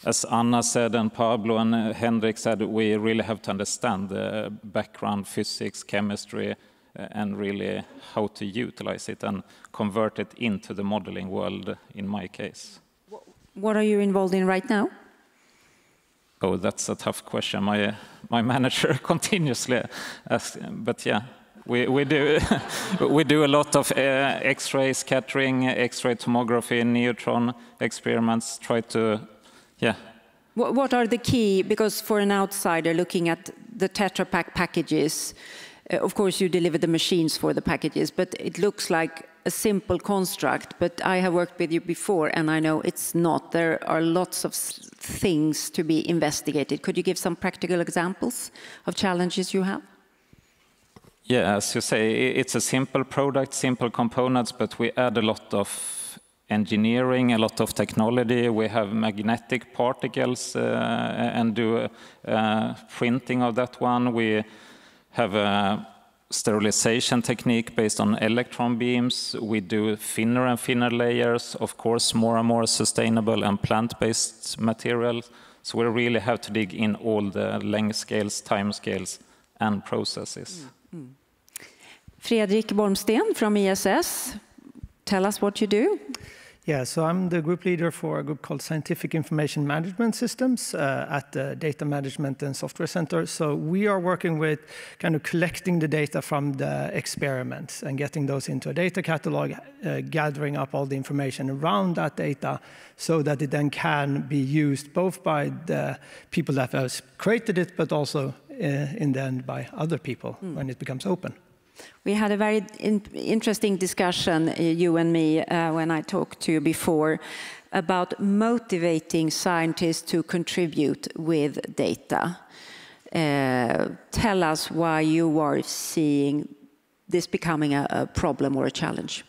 as Anna said and Pablo and Henrik said, we really have to understand the background physics, chemistry, and really how to utilize it and convert it into the modeling world in my case. What are you involved in right now? Oh, that's a tough question. My manager continuously asks, but yeah, we do we do a lot of X-ray scattering, X-ray tomography, neutron experiments. Try to, yeah. What are the key? Because for an outsider looking at the Tetra Pak packages, of course you deliver the machines for the packages, but it looks like a simple construct, but I have worked with you before, and I know it's not. There are lots of things to be investigated. Could you give some practical examples of challenges you have? Yeah, as you say, it's a simple product, simple components, but we add a lot of engineering, a lot of technology. We have magnetic particles and do printing of that one. We have a sterilization technique based on electron beams. We do thinner and thinner layers, of course, more and more sustainable and plant-based materials. So we really have to dig in all the length scales, time scales, and processes. Fredrik Bormsten from ESS, tell us what you do. Yeah, so I'm the group leader for a group called Scientific Information Management Systems at the Data Management and Software Center. So we are working with kind of collecting the data from the experiments and getting those into a data catalog, gathering up all the information around that data so that it then can be used both by the people that have created it, but also in the end by other people when it becomes open. We had a very interesting discussion, you and me, when I talked to you before, about motivating scientists to contribute with data. Tell us why you are seeing this becoming a problem or a challenge.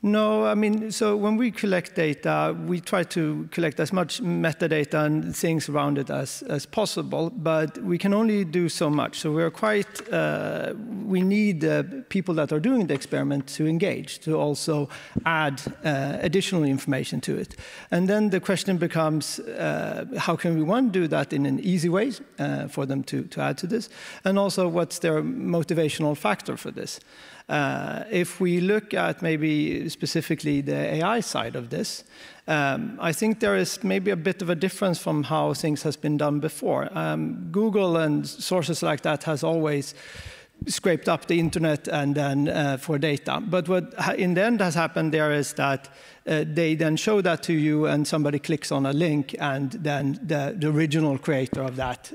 No, I mean, so when we collect data, we try to collect as much metadata and things around it as possible, but we can only do so much. So we're quite, we need people that are doing the experiment to engage, to also add additional information to it. And then the question becomes, how can we, one, do that in an easy way for them to add to this? And also, what's their motivational factor for this? If we look at maybe specifically the AI side of this, I think there is maybe a bit of a difference from how things has been done before. Google and sources like that has always scraped up the internet and then for data. But what in the end has happened there is that they then show that to you and somebody clicks on a link and then the original creator of that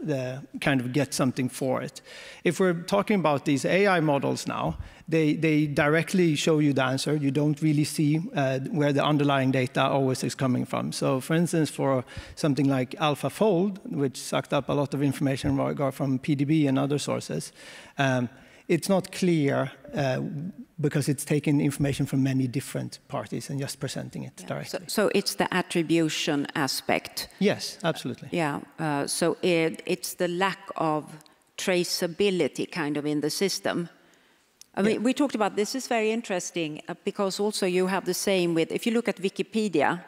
kind of gets something for it. If we're talking about these AI models now, they directly show you the answer. You don't really see where the underlying data always is coming from. So for instance, for something like AlphaFold, which sucked up a lot of information from PDB and other sources, it's not clear because it's taking information from many different parties and just presenting it directly. So it's the attribution aspect. Yes, absolutely. Yeah, so it's the lack of traceability kind of in the system. I mean, we talked about this is very interesting because also you have the same with, if you look at Wikipedia,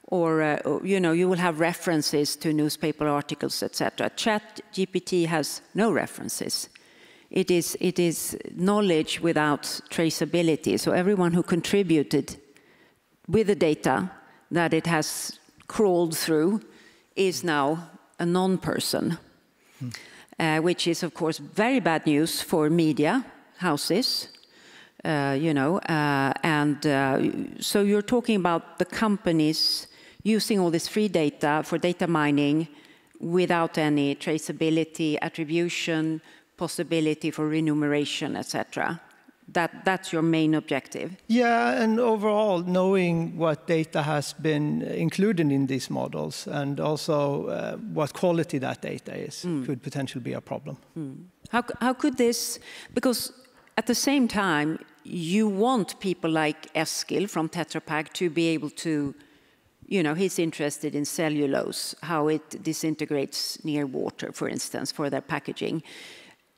or you know, you will have references to newspaper articles, etc. ChatGPT has no references. It is knowledge without traceability. So everyone who contributed with the data that it has crawled through is now a non-person, which is of course very bad news for media houses, you know, so you're talking about the companies using all this free data for data mining without any traceability, attribution, possibility for remuneration, etc. That's your main objective? Yeah, and overall, knowing what data has been included in these models and also what quality that data is could potentially be a problem. How could this, because at the same time, you want people like Eskil from Tetra Pak to be able to, you know, he's interested in cellulose, how it disintegrates near water, for instance, for their packaging.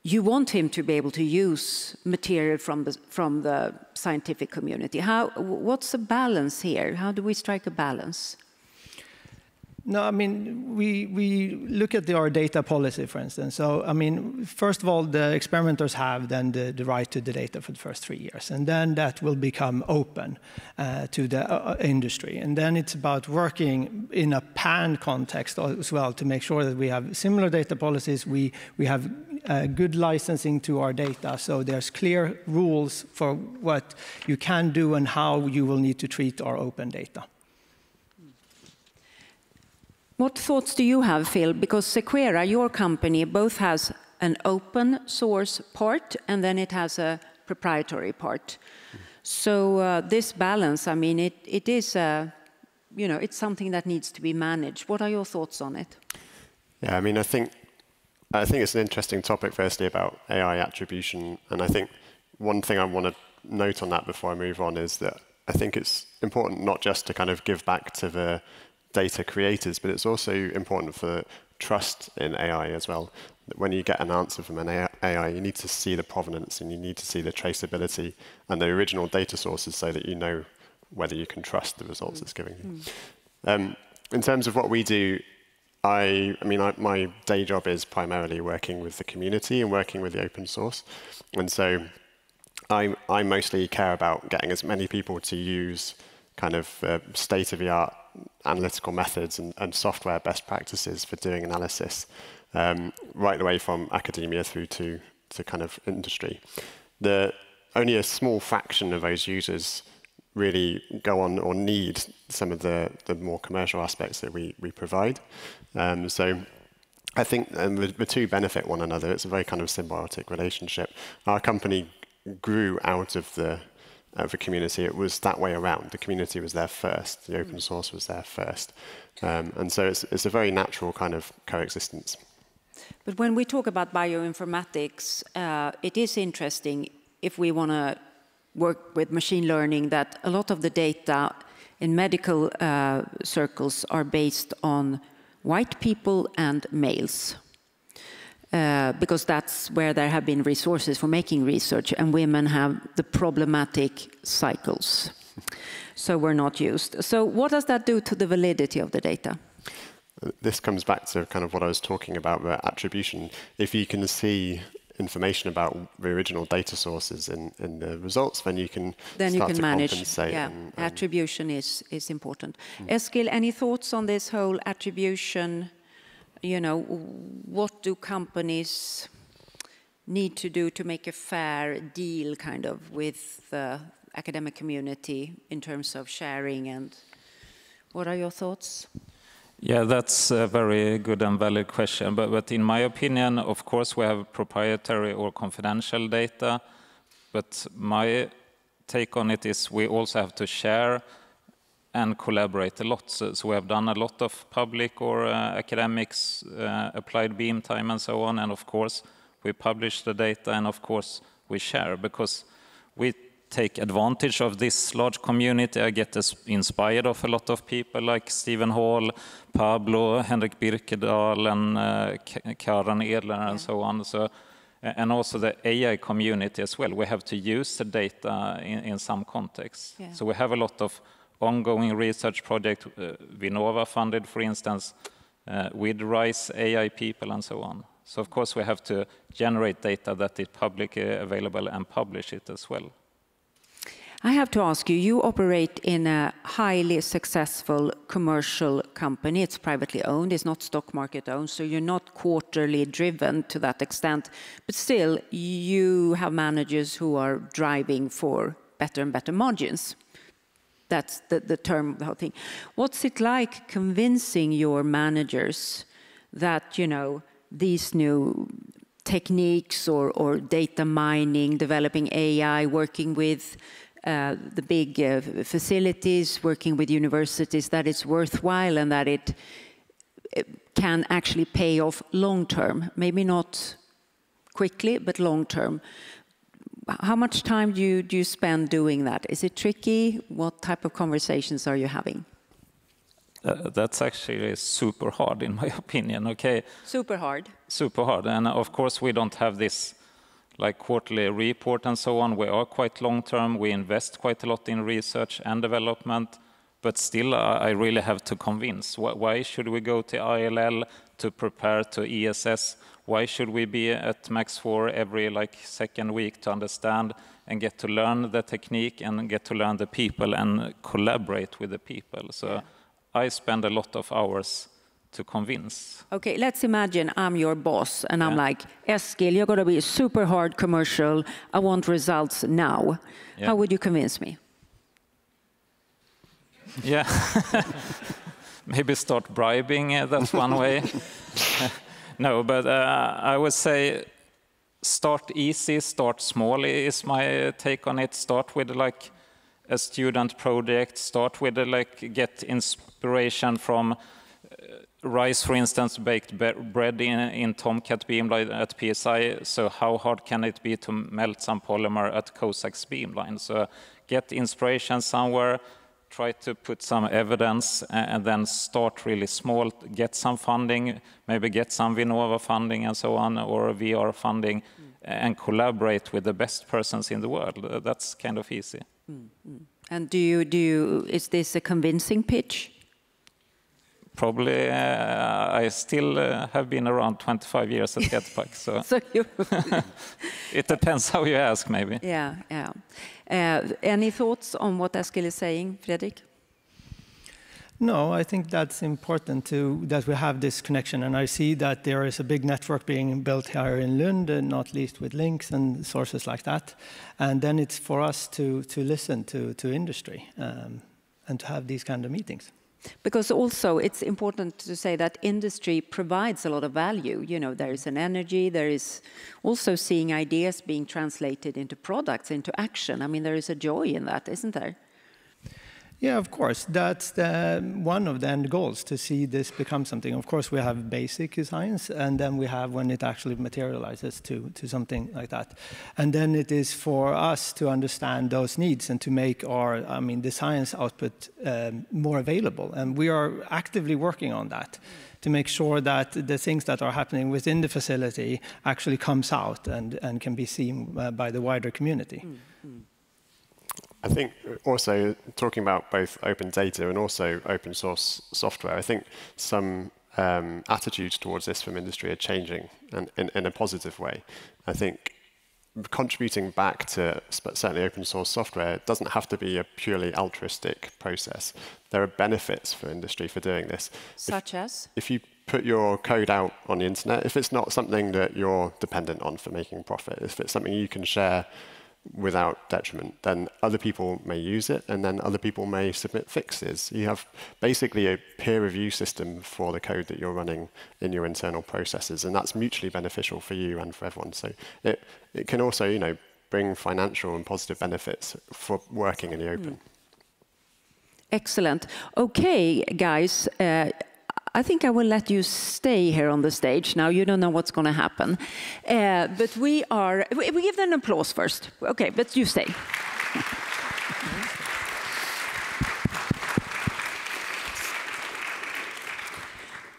You want him to be able to use material from the scientific community. What's the balance here? How do we strike a balance? No, I mean, we look at our data policy, for instance. So, I mean, first of all, the experimenters have then the right to the data for the first 3 years. And then that will become open to the industry. And then it's about working in a PAN context as well to make sure that we have similar data policies. We have good licensing to our data. So there's clear rules for what you can do and how you will need to treat our open data. What thoughts do you have, Phil? Because Sequera, your company, both has an open source part and then it has a proprietary part. So this balance, I mean, it is, you know, it's something that needs to be managed. What are your thoughts on it? Yeah, I mean, I think it's an interesting topic, firstly, about AI attribution. And I think one thing I want to note on that before I move on is that I think it's important not just to kind of give back to the data creators, but it's also important for trust in AI as well. When you get an answer from an AI, you need to see the provenance and you need to see the traceability and the original data sources so that you know whether you can trust the results it's giving you. In terms of what we do, my day job is primarily working with the community and working with the open source. And so I mostly care about getting as many people to use kind of state-of-the-art analytical methods and software best practices for doing analysis, right the way from academia through to kind of industry. Only a small fraction of those users really go on or need some of the more commercial aspects that we provide. So I think the two benefit one another. It's a very kind of symbiotic relationship. Our company grew out of the community. It was that way around. The community was there first. The open source was there first. And so it's a very natural kind of coexistence. But when we talk about bioinformatics, it is interesting if we want to work with machine learning that a lot of the data in medical circles are based on white people and males. Because that's where there have been resources for making research, and women have the problematic cycles. So we're not used. So what does that do to the validity of the data? This comes back to kind of what I was talking about, the attribution. If you can see information about the original data sources in the results, then you can start to manage. Compensate. Yeah, attribution is important. Eskil, any thoughts on this whole attribution? You know, what do companies need to do to make a fair deal kind of with the academic community in terms of sharing, and what are your thoughts? Yeah, that's a very good and valid question. But in my opinion, of course, we have proprietary or confidential data. But my take on it is we also have to share and collaborate a lot. So we have done a lot of public or academics, applied beam time and so on. And of course, we publish the data and of course we share because we take advantage of this large community. I get inspired of a lot of people like Stephen Hall, Pablo, Henrik Birkedal, and Karen Edler and so on. So, and also the AI community as well. We have to use the data in some context. Yeah. So we have a lot of ongoing research project, Vinnova funded, for instance, with RISE AI people and so on. So of course we have to generate data that is publicly available and publish it as well. I have to ask you, you operate in a highly successful commercial company. It's privately owned, it's not stock market owned, so you're not quarterly driven to that extent. But still, you have managers who are driving for better and better margins. That's the term, the whole thing. What's it like convincing your managers that, you know, these new techniques or data mining, developing AI, working with the big facilities, working with universities, that it's worthwhile and that it can actually pay off long term? Maybe not quickly, but long term. How much time do you spend doing that? Is it tricky? What type of conversations are you having? That's actually super hard, in my opinion. Okay. Super hard. Super hard, and of course we don't have this like quarterly report and so on. We are quite long term. We invest quite a lot in research and development, but still I really have to convince. Why should we go to ILL to prepare to ESS? Why should we be at Max IV every second week to understand and get to learn the technique and get to learn the people and collaborate with the people? So yeah. I spend a lot of hours to convince. Okay, let's imagine I'm your boss and I'm like, Eskil, you're going to be super hard commercial. I want results now. Yeah. How would you convince me? Yeah, maybe start bribing. That's one way. No, but I would say start easy, start small is my take on it. Start with like a student project, start with like get inspiration from rice, for instance, baked bread in Tomcat beamline at PSI. So how hard can it be to melt some polymer at Cossac's beamline? So get inspiration somewhere, try to put some evidence, and then start really small, get some funding, maybe get some Vinnova funding and so on, or VR funding, and collaborate with the best persons in the world. That's kind of easy. And is this a convincing pitch? Probably. I still have been around 25 years at Jetpack, so, so it depends how you ask, maybe. Yeah, yeah. Any thoughts on what Eskil is saying, Fredrik? No, I think that's important that we have this connection, and I see that there is a big network being built here in Lund, not least with links and sources like that. And then it's for us to listen to industry and to have these kind of meetings. Because also it's important to say that industry provides a lot of value. You know, there is an energy, there is also seeing ideas being translated into products, into action. I mean, there is a joy in that, isn't there? Yeah, of course. That's one of the end goals, to see this become something. Of course, we have basic science, and then we have when it actually materializes to something like that. And then it is for us to understand those needs and to make the science output more available. And we are actively working on that to make sure that the things that are happening within the facility actually comes out and can be seen by the wider community. I think also talking about both open data and also open source software, I think some attitudes towards this from industry are changing and in a positive way. I think contributing back to certainly open source software doesn't have to be a purely altruistic process. There are benefits for industry for doing this. Such as? If you put your code out on the internet, if it's not something that you're dependent on for making profit, if it's something you can share without detriment, then other people may use it, and then other people may submit fixes. You have basically a peer review system for the code that you're running in your internal processes, and that's mutually beneficial for you and for everyone. So it can also, bring financial and positive benefits for working in the open. Excellent. Okay, guys. I think I will let you stay here on the stage. Now, you don't know what's going to happen. But we give them an applause first. Okay, but you stay.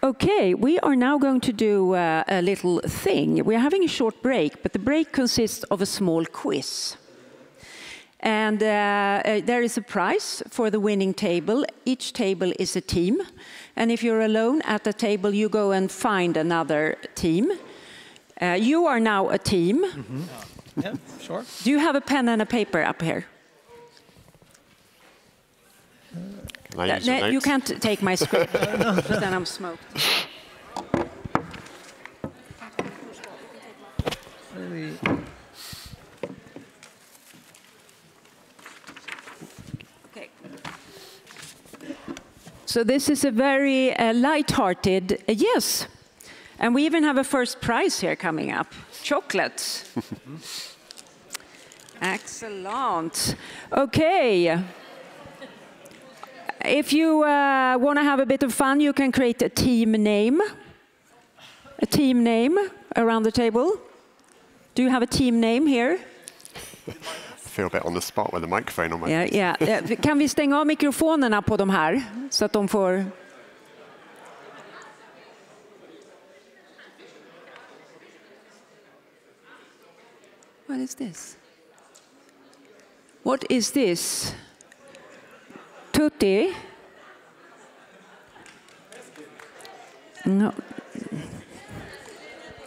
Okay, we are now going to do a little thing. We're having a short break, but the break consists of a small quiz. And there is a prize for the winning table. Each table is a team. And if you're alone at the table, you go and find another team. You are now a team. Mm-hmm. Yeah, sure. Do you have a pen and a paper up here? Can I use your notes? You can't take my script, because then I'm smoked. So this is a very light-hearted yes. And we even have a first prize here coming up. Chocolates. Excellent. Okay. If you want to have a bit of fun, you can create a team name. A team name around the table. Do you have a team name here? I feel a bit on the spot with the microphone on my face. Yeah. Kan vi stänga av mikrofonerna på de här så att de får... What is this? What is this? Tutti? No.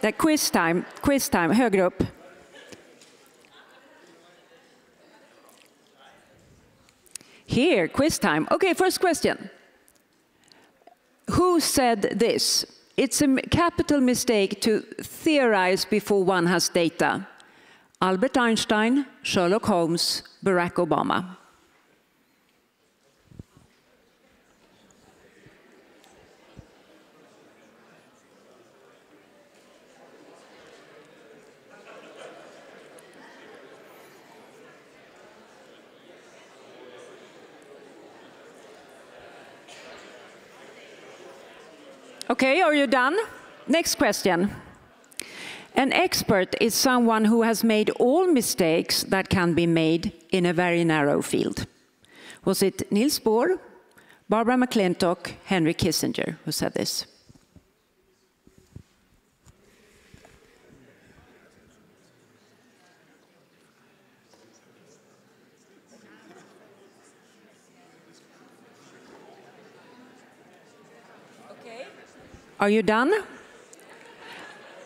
Det är quiz time, högre upp. Here, quiz time. Okay, first question. Who said this? It's a capital mistake to theorize before one has data. Albert Einstein, Sherlock Holmes, Barack Obama. Okay, are you done? Next question. An expert is someone who has made all mistakes that can be made in a very narrow field. Was it Niels Bohr, Barbara McClintock, Henry Kissinger who said this? Okay. Are you done?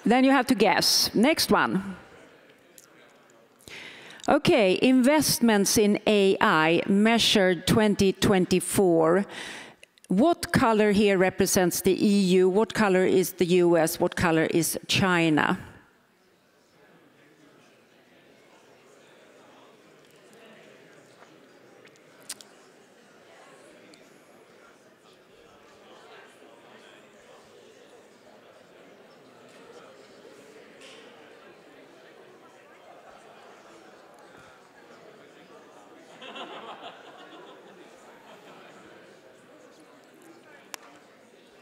Then you have to guess. Next one. Okay, investments in AI measured 2024. What color here represents the EU? What color is the US? What color is China?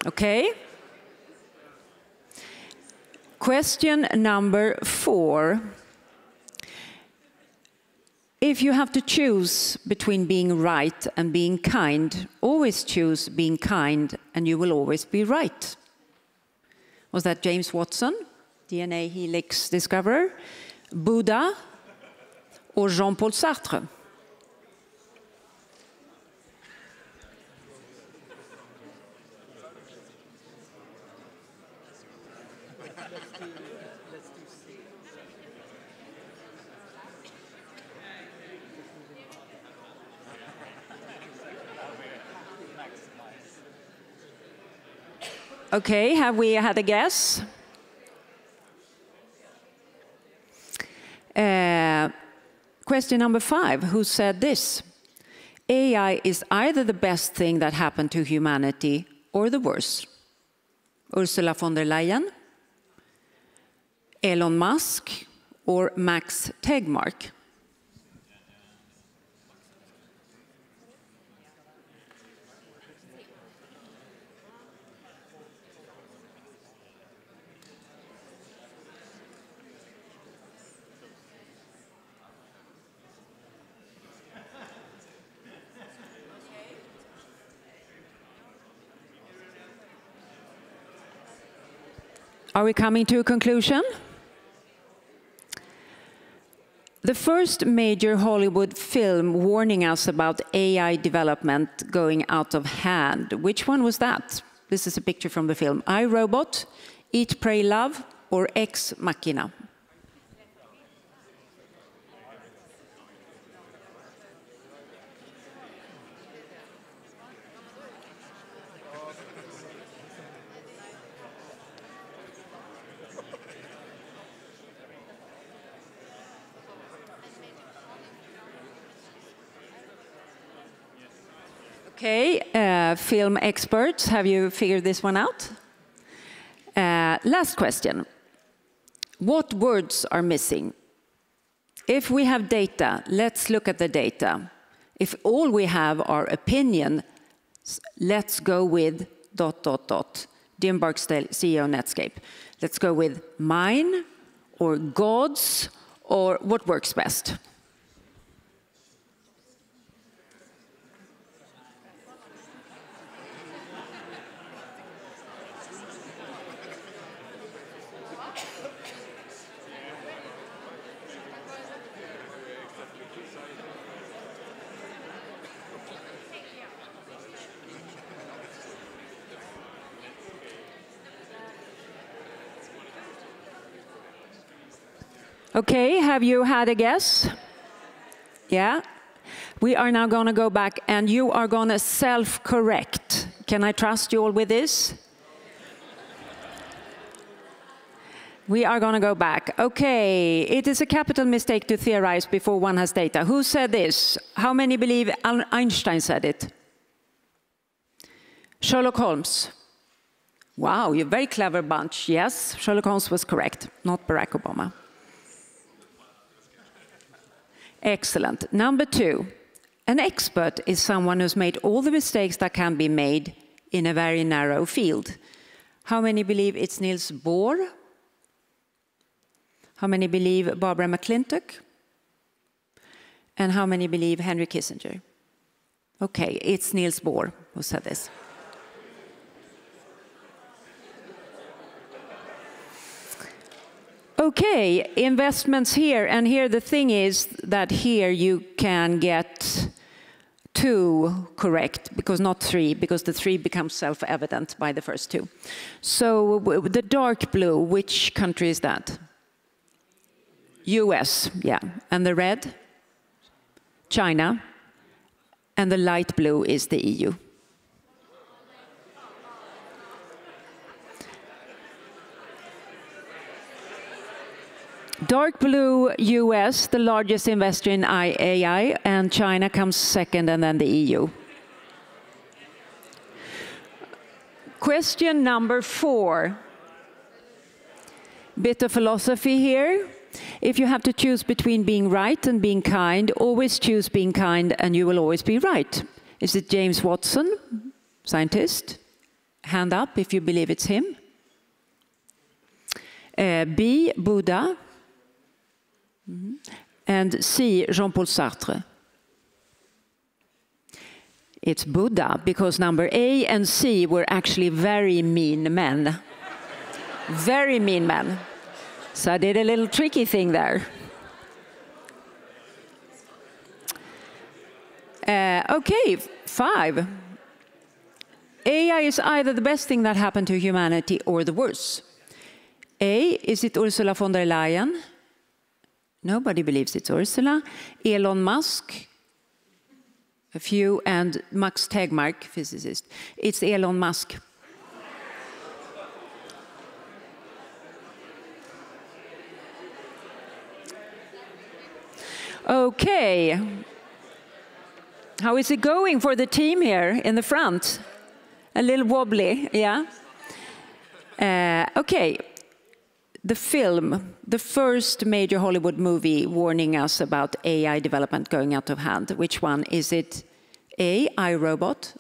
Okay. Question number 4. If you have to choose between being right and being kind, always choose being kind and you will always be right. Was that James Watson, DNA helix discoverer, Buddha, or Jean-Paul Sartre? Okay, have we had a guess? Question number 5, who said this? AI is either the best thing that happened to humanity or the worst. Ursula von der Leyen, Elon Musk, or Max Tegmark? Are we coming to a conclusion? The first major Hollywood film warning us about AI development going out of hand. Which one was that? This is a picture from the film. I, Robot, Eat, Pray, Love, or Ex Machina? Okay, film experts, have you figured this one out? Last question. What words are missing? If we have data, let's look at the data. If all we have are opinions, let's go with ... Jim Barksdale, CEO Netscape. Let's go with mine, or God's, or what works best? Okay, have you had a guess? Yeah? We are now going to go back and you are going to self-correct. Can I trust you all with this? We are going to go back. Okay, it is a capital mistake to theorize before one has data. Who said this? How many believe Einstein said it? Sherlock Holmes. Wow, you're a very clever bunch. Yes, Sherlock Holmes was correct, not Barack Obama. Excellent. Number 2, an expert is someone who's made all the mistakes that can be made in a very narrow field. How many believe it's Niels Bohr? How many believe Barbara McClintock? And how many believe Henry Kissinger? Okay, it's Niels Bohr who said this. Okay, investments here, and here the thing is that here you can get 2 correct, because not 3, because the 3 becomes self-evident by the first 2. So the dark blue, which country is that? US, yeah. And the red? China. And the light blue is the EU. Dark blue, US, the largest investor in AI, and China comes second, and then the EU. Question number 4. Bit of philosophy here. If you have to choose between being right and being kind, always choose being kind and you will always be right. Is it James Watson, scientist? Hand up if you believe it's him. B, Buddha. And C, Jean-Paul Sartre. It's Buddha, because number A and C were actually very mean men. Very mean men. So I did a little tricky thing there. Okay, 5. AI is either the best thing that happened to humanity or the worst. A, is it Ursula von der Leyen? Nobody believes it's Ursula. Elon Musk, a few, and Max Tegmark, physicist. It's Elon Musk. Okay. How is it going for the team here in the front? A little wobbly, yeah? Okay. The film, the first major Hollywood movie warning us about AI development going out of hand. Which one? Is it A, iRobot?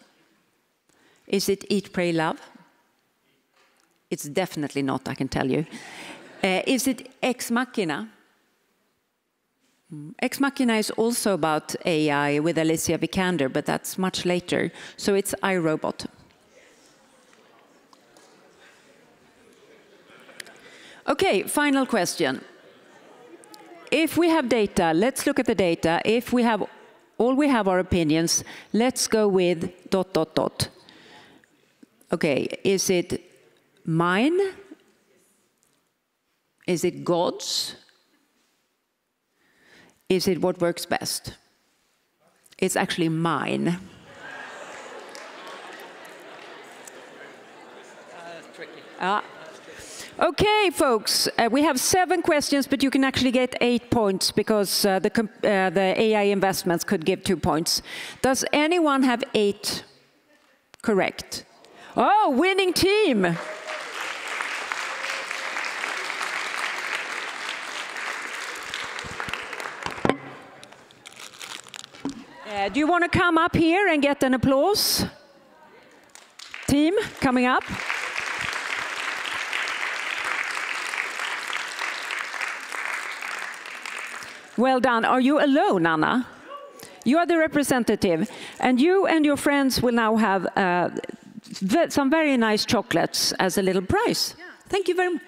Is it Eat, Pray, Love? It's definitely not, I can tell you. Is it Ex Machina? Ex Machina is also about AI with Alicia Vikander, but that's much later. So it's iRobot. Okay, final question. If we have data, let's look at the data. If we have, all we have are opinions, let's go with ... Okay, is it mine? Is it God's? Is it what works best? It's actually mine. Okay, folks, we have 7 questions, but you can actually get 8 points because the AI investments could give 2 points. Does anyone have 8 correct? Oh, winning team! Do you want to come up here and get an applause? Team, coming up. Well done. Are you alone, Anna? You are the representative. And you and your friends will now have some very nice chocolates as a little prize. Yeah. Thank you very much.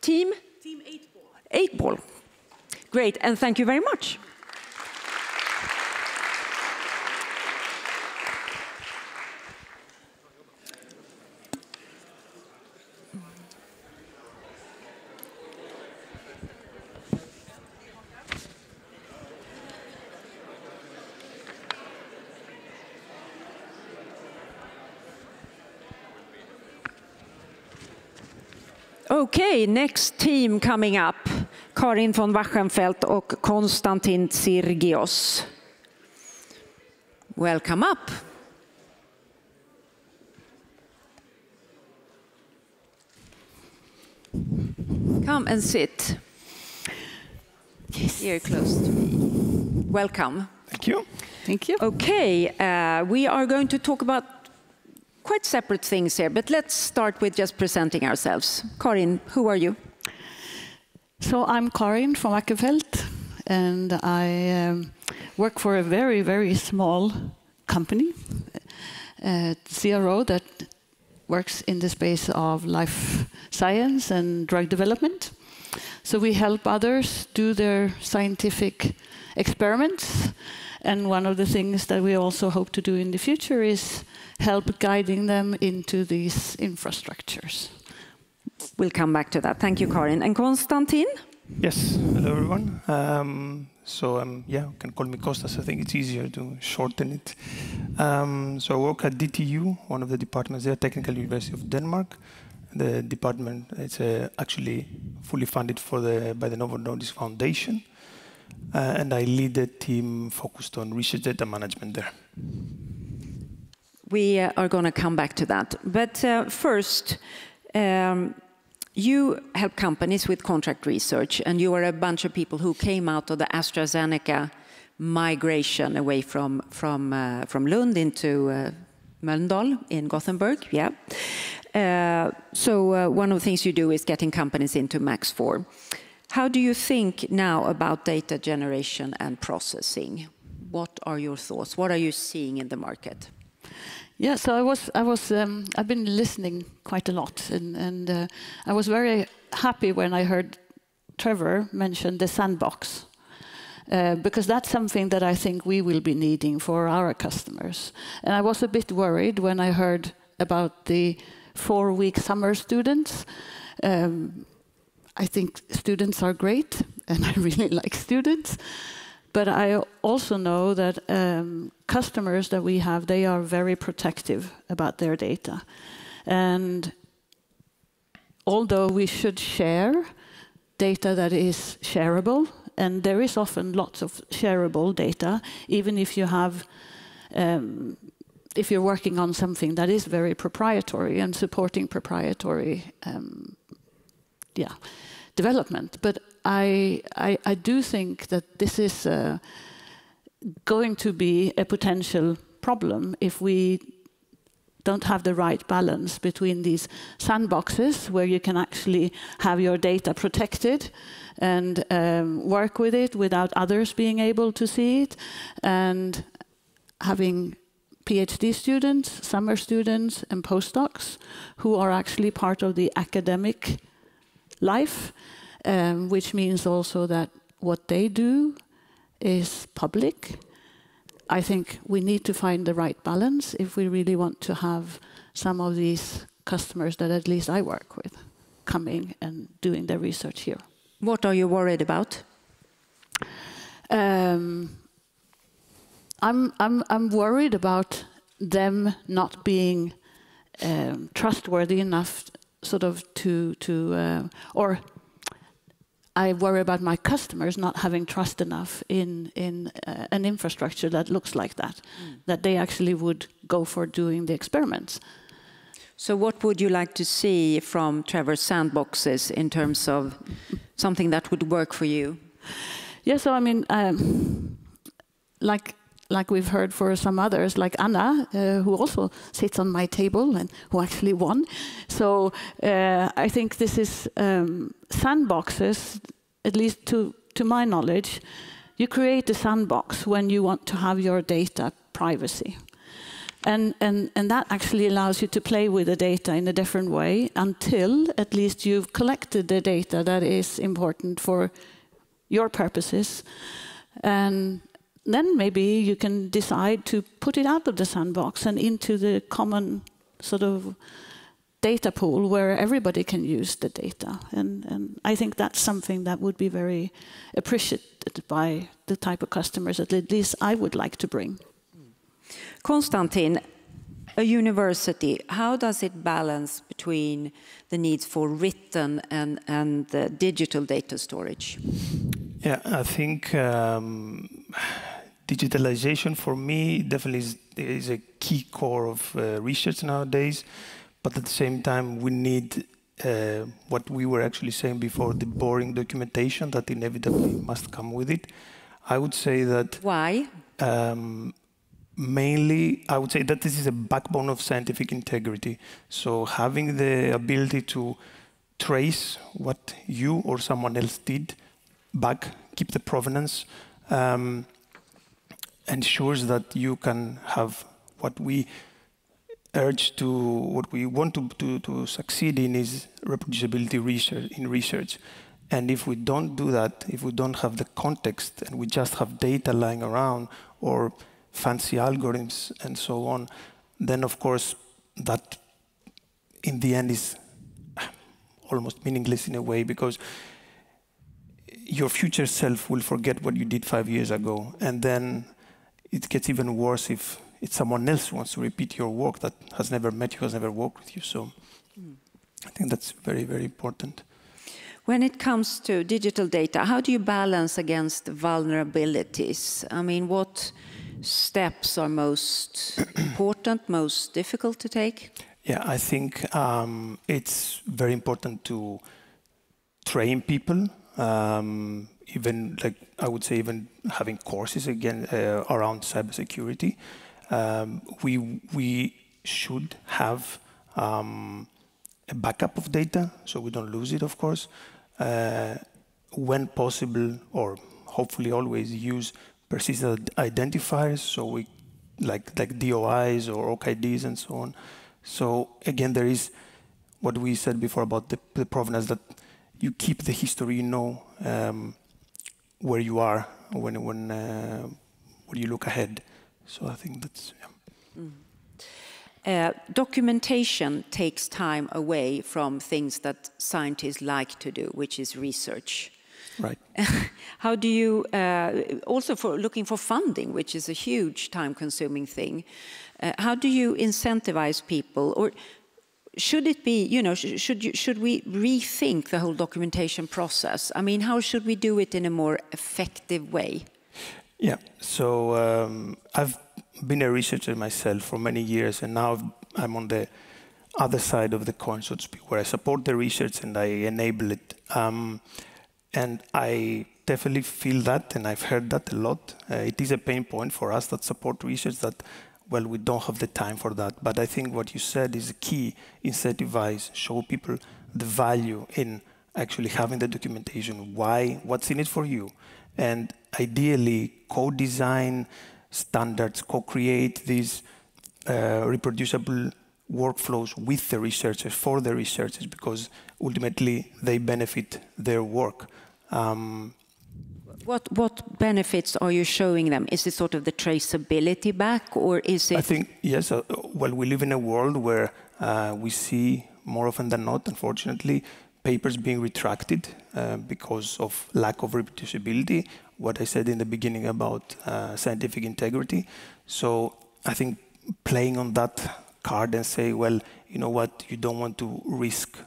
Team? Team 8 ball. 8 ball. Great, and thank you very much. Okay, next team coming up. Karin von Wachenfeldt och Konstantin Tsirgios. Welcome up. Come and sit. Yes. Here close to me. Welcome. Thank you. Thank you. Okay, we are going to talk about quite separate things here, but let's start with just presenting ourselves. Karin, who are you? So I'm Karin from Akkerfeld, and I work for a very, very small company, CRO, that works in the space of life science and drug development. So we help others do their scientific experiments. And one of the things that we also hope to do in the future is help guiding them into these infrastructures. We'll come back to that. Thank you, Karin. And Konstantin? Yes, hello everyone. Yeah, you can call me Kostas. I think it's easier to shorten it. So I work at DTU, one of the departments there, Technical University of Denmark. The department is actually fully funded by the Novo Nordisk Foundation. And I lead the team focused on research data management there. We are going to come back to that. But first, you help companies with contract research, and you are a bunch of people who came out of the AstraZeneca migration away from Lund into Mölndal in Gothenburg. Yeah. So one of the things you do is getting companies into Max IV. How do you think now about data generation and processing? What are your thoughts? What are you seeing in the market? Yeah, so I've been listening quite a lot, and I was very happy when I heard Trevor mention the sandbox, because that's something that I think we will be needing for our customers. And I was a bit worried when I heard about the 4-week summer students. I think students are great, and I really like students. But I also know that customers that we have, they are very protective about their data. And although we should share data that is shareable, and there is often lots of shareable data, even if you have, if you're working on something that is very proprietary and supporting proprietary development. But I do think that this is going to be a potential problem if we don't have the right balance between these sandboxes where you can actually have your data protected and work with it without others being able to see it, and having PhD students, summer students, and postdocs who are actually part of the academic life, which means also that what they do is public. I think we need to find the right balance if we really want to have some of these customers that at least I work with coming and doing their research here. What are you worried about? I'm worried about them not being trustworthy enough, sort of or I worry about my customers not having trust enough in an infrastructure that looks like that, that they actually would go for doing the experiments. So what would you like to see from Trevor's sandboxes in terms of something that would work for you? Yeah, so I mean, like we've heard for some others, like Anna, who also sits on my table and who actually won. So I think this is sandboxes, at least to my knowledge. You create a sandbox when you want to have your data privacy. And that actually allows you to play with the data in a different way until at least you've collected the data that is important for your purposes. And then maybe you can decide to put it out of the sandbox and into the common sort of data pool where everybody can use the data. And I think that's something that would be very appreciated by the type of customers that at least I would like to bring. Konstantin, a university, how does it balance between the needs for written and the digital data storage? Yeah, I think digitalization for me definitely is a key core of research nowadays. But at the same time, we need what we were actually saying before, the boring documentation that inevitably must come with it. I would say that... Why? mainly, I would say that this is a backbone of scientific integrity. So having the ability to trace what you or someone else did back, keep the provenance, ensures that you can have what we want to succeed in is reproducibility research. And if we don't do that, if we don't have the context and we just have data lying around or fancy algorithms and so on, then of course that in the end is almost meaningless in a way, because your future self will forget what you did 5 years ago, and then it gets even worse if it's someone else who wants to repeat your work that has never met you, has never worked with you. So I think that's very, very important. When it comes to digital data, how do you balance against vulnerabilities? I mean, what steps are most important, most difficult to take? Yeah, I think it's very important to train people, even like I would say even having courses again around cybersecurity. We should have a backup of data so we don't lose it, of course. When possible, or hopefully always, use persistent identifiers, so we like DOIs or OKIDs and so on. So again, there is what we said before about the provenance, that you keep the history, you know where you are when you look ahead. So I think that's. Yeah. Documentation takes time away from things that scientists like to do, which is research. Right. How do you, also for looking for funding, which is a huge time-consuming thing, how do you incentivize people, or should it be, you know, should we rethink the whole documentation process? I mean, how should we do it in a more effective way? Yeah, so I've been a researcher myself for many years, and now I'm on the other side of the coin, so to speak, where I support the research and I enable it. And I definitely feel that, and I've heard that a lot. It is a pain point for us that support research that, well, we don't have the time for that. But I think what you said is key. Incentivize, show people the value in actually having the documentation, why, what's in it for you. And ideally, co-design standards, co-create these reproducible workflows with the researchers, for the researchers, because ultimately they benefit their work. What benefits are you showing them? Is it sort of the traceability back, or is it? I think, yes, well, we live in a world where we see more often than not, unfortunately, papers being retracted because of lack of reproducibility, what I said in the beginning about scientific integrity. So I think playing on that card and say, well, you know what, you don't want to risk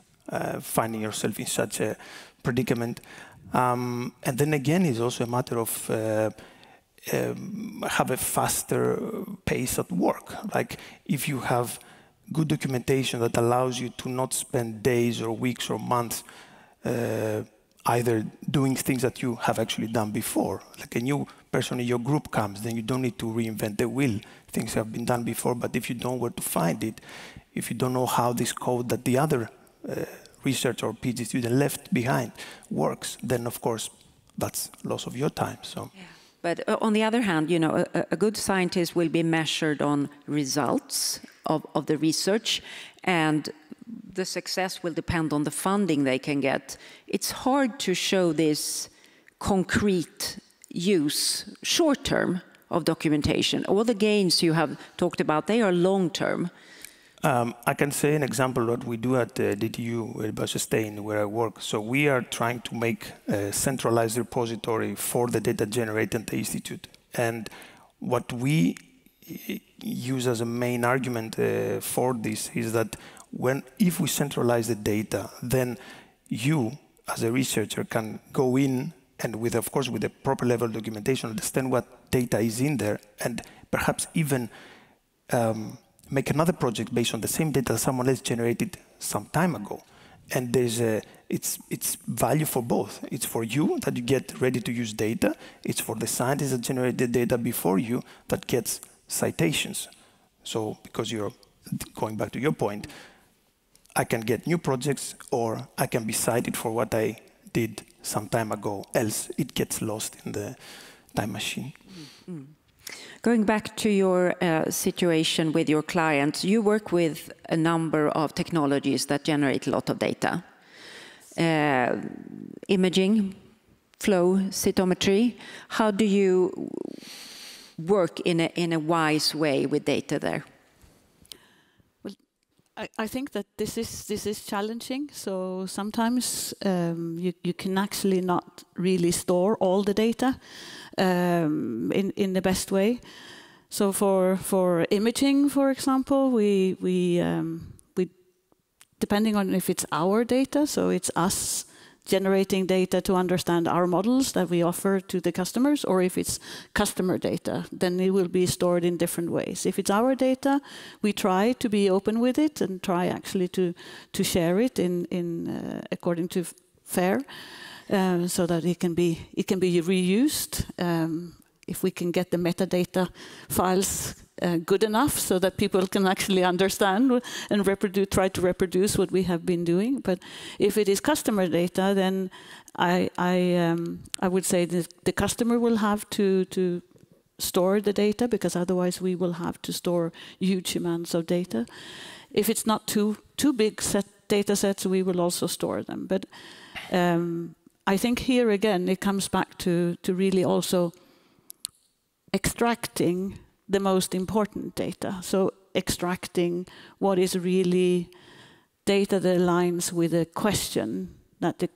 finding yourself in such a predicament. And then again, it's also a matter of have a faster pace at work. Like if you have good documentation that allows you to not spend days or weeks or months either doing things that you have actually done before. Like a new person in your group comes, then you don't need to reinvent the wheel. Things have been done before, but if you don't know where to find it, if you don't know how this code that the other researcher or PhD student left behind works, then of course that's loss of your time. So. Yeah. But on the other hand, you know, a good scientist will be measured on results of the research, and the success will depend on the funding they can get. It's hard to show this concrete use short-term of documentation. All the gains you have talked about, they are long-term. I can say an example of what we do at DTU, Bösestein, where I work. So we are trying to make a centralized repository for the data generated at the Institute. And what we use as a main argument for this is that if we centralize the data, then you, as a researcher, can go in and of course, with the proper level of documentation, understand what data is in there, and perhaps even make another project based on the same data that someone else generated some time ago. And it's value for both. It's for you that you get ready to use data. It's for the scientists that generated data before you that gets citations. So because you're going back to your point, I can get new projects or I can be cited for what I did some time ago, else it gets lost in the time machine. Mm. Going back to your situation with your clients, you work with a number of technologies that generate a lot of data. Imaging, flow cytometry. How do you work in a wise way with data there? Well, I think that this is challenging. So sometimes you can actually not really store all the data in the best way. So for imaging, for example, we depending on if it's our data, so it's us generating data to understand our models that we offer to the customers, or if it's customer data, then it will be stored in different ways. If it's our data, we try to be open with it and try actually to share it in according to FAIR, so that it can be reused. If we can get the metadata files good enough so that people can actually understand and try to reproduce what we have been doing. But if it is customer data, then I would say the customer will have to store the data, because otherwise we will have to store huge amounts of data. If it's not too big data sets, we will also store them. But I think here again it comes back to really also extracting the most important data. So extracting what is really data that aligns with a question that the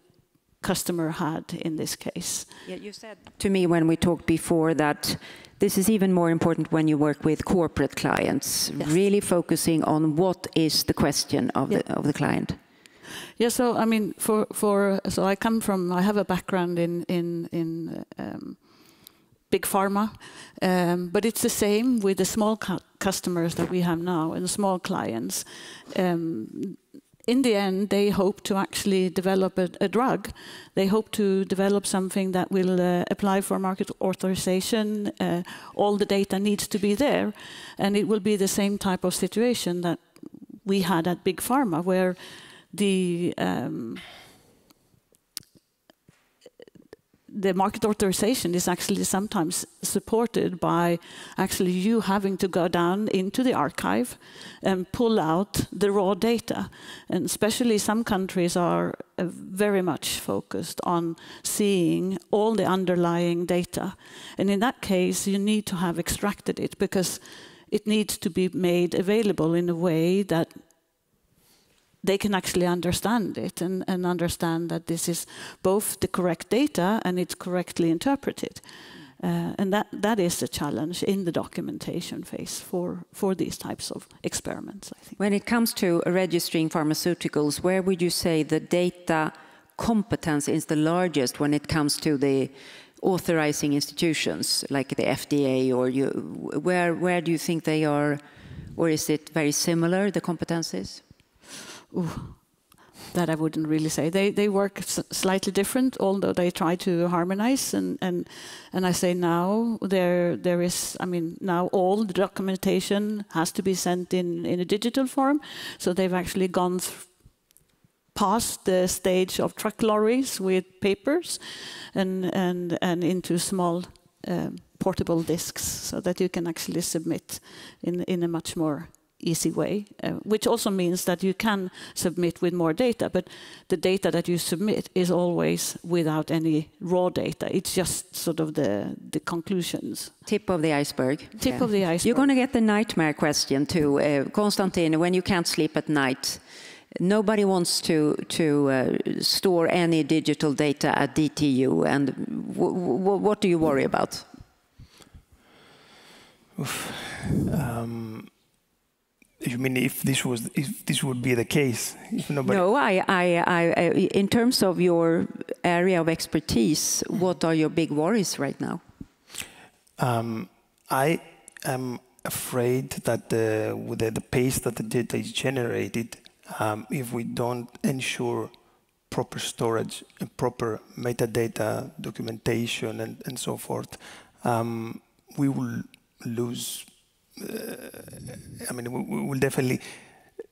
customer had in this case. Yeah, you said to me when we talked before that this is even more important when you work with corporate clients, yes. Really focusing on what is the question of the client. Yeah, so I mean, so I have a background in big pharma, but it's the same with the small customers that we have now and small clients. In the end, they hope to actually develop a drug. They hope to develop something that will apply for market authorization. All the data needs to be there, and it will be the same type of situation that we had at big pharma, where the market authorization is actually sometimes supported by actually you having to go down into the archive and pull out the raw data. And especially some countries are very much focused on seeing all the underlying data. And in that case, you need to have extracted it, because it needs to be made available in a way that they can actually understand it and understand that this is both the correct data and it's correctly interpreted. And that is a challenge in the documentation phase for these types of experiments, I think. When it comes to registering pharmaceuticals, where would you say the data competence is the largest when it comes to the authorizing institutions, like the FDA, or where do you think they are, or is it very similar, the competencies? Ooh, that I wouldn't really say. They work slightly different, although they try to harmonize. And I say now there is. I mean, now all the documentation has to be sent in a digital form. So they've actually gone past the stage of truck lorries with papers and into small portable disks, so that you can actually submit in a much more easy way, which also means that you can submit with more data, but the data that you submit is always without any raw data. It's just sort of the conclusions. Tip of the iceberg. Tip of the iceberg. You're going to get the nightmare question too. Konstantin, when you can't sleep at night, nobody wants to store any digital data at DTU, and what do you worry about? You mean if this would be the case? If nobody... No, I in terms of your area of expertise, what are your big worries right now? I am afraid that with the pace that the data is generated, if we don't ensure proper storage and proper metadata documentation and so forth, we will lose I mean, we will definitely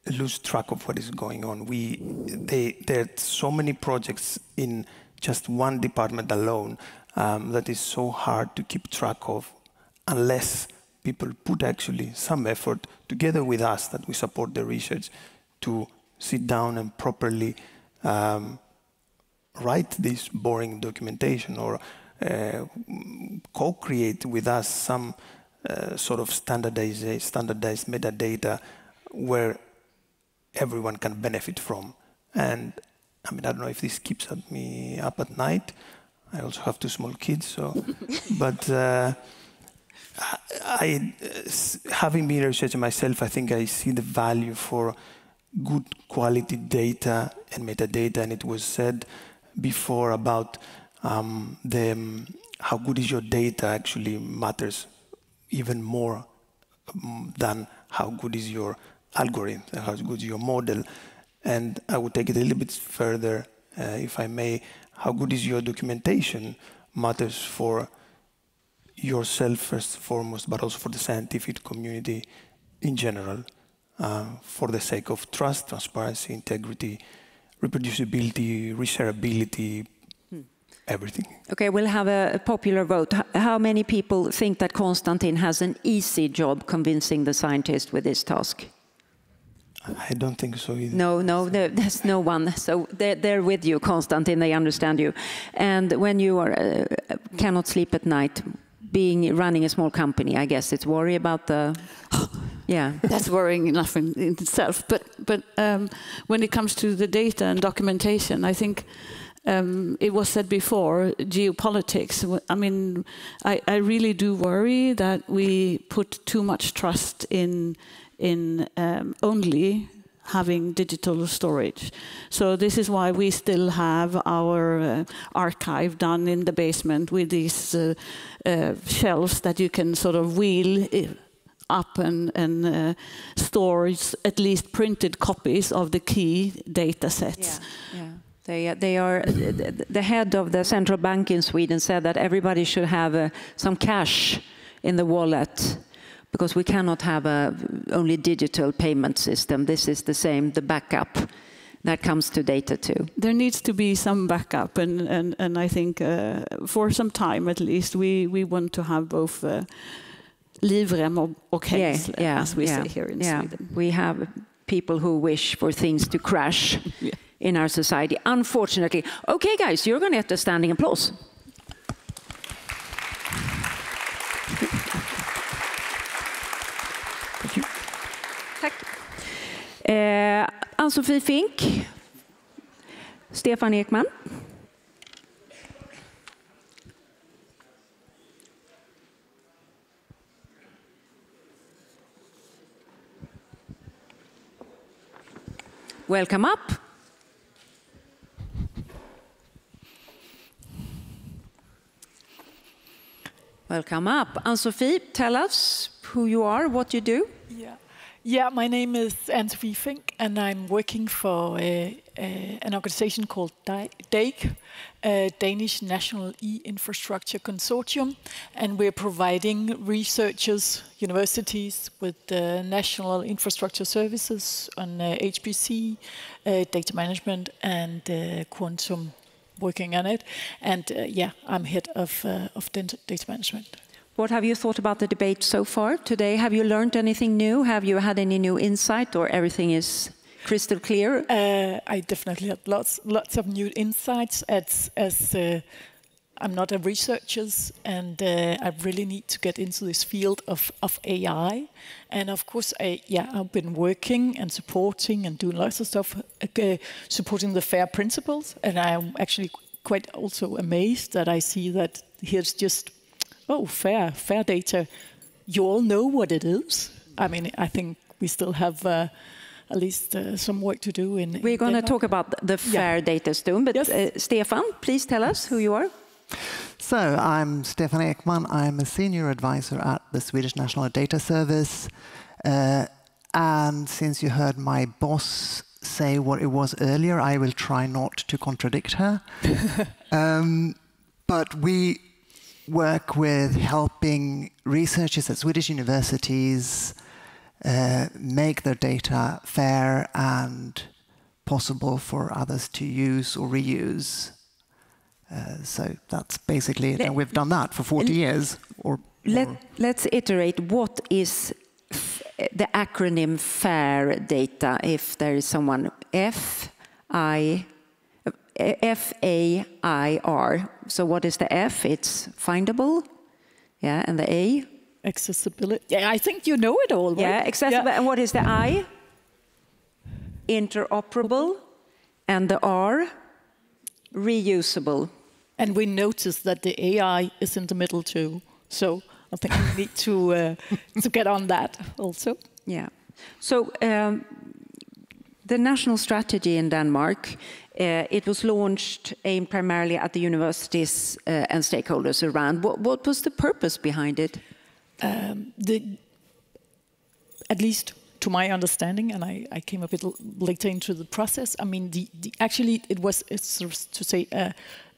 lose track of what is going on. There are so many projects in just one department alone that is so hard to keep track of unless people put actually some effort together with us that we support the research to sit down and properly write this boring documentation or co-create with us some sort of standardized metadata where everyone can benefit from. And I mean, I don't know if this keeps me up at night. I also have 2 small kids, so. But having been a researcher myself, I think I see the value for good quality data and metadata. And it was said before about how good is your data actually matters even more than how good is your algorithm, how good is your model. And I would take it a little bit further, if I may. How good is your documentation matters for yourself first and foremost, but also for the scientific community in general, for the sake of trust, transparency, integrity, reproducibility, reshareability, everything. Okay, we'll have a popular vote. How many people think that Konstantin has an easy job convincing the scientist with this task? I don't think so either. No, there's no one. So they're with you, Konstantin, they understand you. And when you are, cannot sleep at night, running a small company, I guess it's worry about the... Yeah, that's worrying enough in itself. But when it comes to the data and documentation, I think it was said before, geopolitics. I mean, I really do worry that we put too much trust in only having digital storage. So this is why we still have our archive done in the basement with these shelves that you can sort of wheel up and store at least printed copies of the key data sets. Yeah. They are. The head of the central bank in Sweden said that everybody should have some cash in the wallet, because we cannot have only digital payment system. This is the same, the backup that comes to data too. There needs to be some backup, and I think for some time at least we want to have both livrem och hängsle, as we say here in Sweden. We have people who wish for things to crash in our society, unfortunately. Okay, guys, you're going to get a standing applause. Thank you. Tack. Ann-Sofie Fink, Stefan Ekman. Welcome up. Welcome up. Ann-Sofie, tell us who you are, what you do. Yeah, my name is Ann-Sofie Fink, and I'm working for an organization called DAIC, Danish National E-Infrastructure Consortium, and we're providing researchers, universities with national infrastructure services on HPC, data management, and quantum, working on it. And I'm head of data management. What have you thought about the debate so far today? Have you learned anything new? Have you had any new insight, or everything is crystal clear? I definitely had lots of new insights. As I'm not a researcher, and I really need to get into this field of AI. And of course, I've been working and supporting and doing lots of stuff, supporting the FAIR principles. And I'm actually quite also amazed that I see that here's just fair data. You all know what it is. I mean, I think we still have at least some work to do in We're going to talk about the fair data soon, but Stefan, please tell us who you are. So, I'm Stefan Ekman. I'm a senior advisor at the Swedish National Data Service. And since you heard my boss say what it was earlier, I will try not to contradict her. But work with helping researchers at Swedish universities make their data fair and possible for others to use or reuse. So that's basically it, and we've done that for 40 years. Let's iterate. What is the acronym FAIR data? If there is someone, F-A-I-R. So what is the F? It's findable. Yeah, and the A? Accessibility. Yeah, I think you know it all, right? Yeah, accessible. Yeah. And what is the I? Interoperable. And the R? Reusable. And we noticed that the AI is in the middle too. So I think we need to get on that also. Yeah. So the national strategy in Denmark, it was launched aimed primarily at the universities and stakeholders around. What was the purpose behind it? At least to my understanding, and I came a bit later into the process, I mean, actually it was, to say, a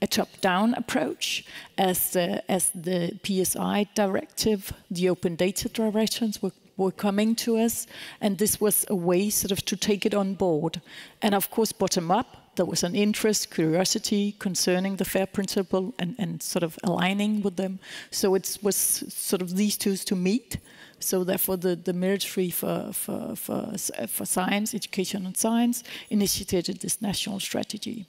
top-down approach as the PSI directive, the open data directions were coming to us, and this was a way sort of to take it on board. And of course, bottom up, there was an interest, curiosity concerning the FAIR principle and sort of aligning with them. So it was sort of these two to meet. So therefore, the Ministry for Science, Education and Science initiated this national strategy.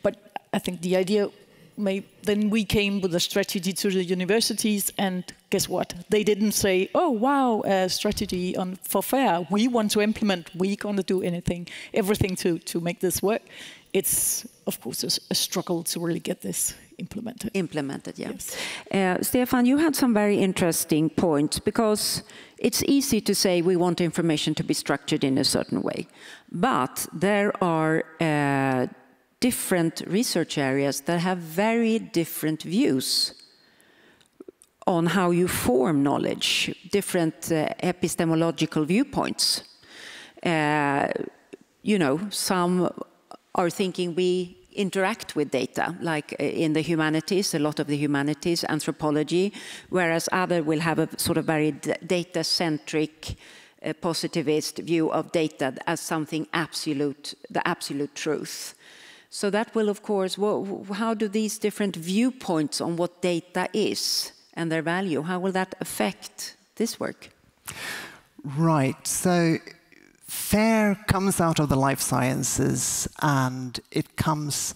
But I think the idea, then we came with a strategy to the universities, and guess what? They didn't say, oh, wow, a strategy for FAIR. We want to implement, we're going to do everything to make this work. It's, of course, a struggle to really get this implemented. Implemented, yeah. Yes. Stefan, you had some very interesting points, because it's easy to say we want information to be structured in a certain way. But there are different research areas that have very different views on how you form knowledge, different epistemological viewpoints. You know, some are thinking we interact with data, like in the humanities, a lot of the humanities, anthropology, whereas other will have a sort of very data-centric, positivist view of data as something absolute, the absolute truth. So that will, of course, how do these different viewpoints on what data is and their value, how will that affect this work? Right, so FAIR comes out of the life sciences, and it comes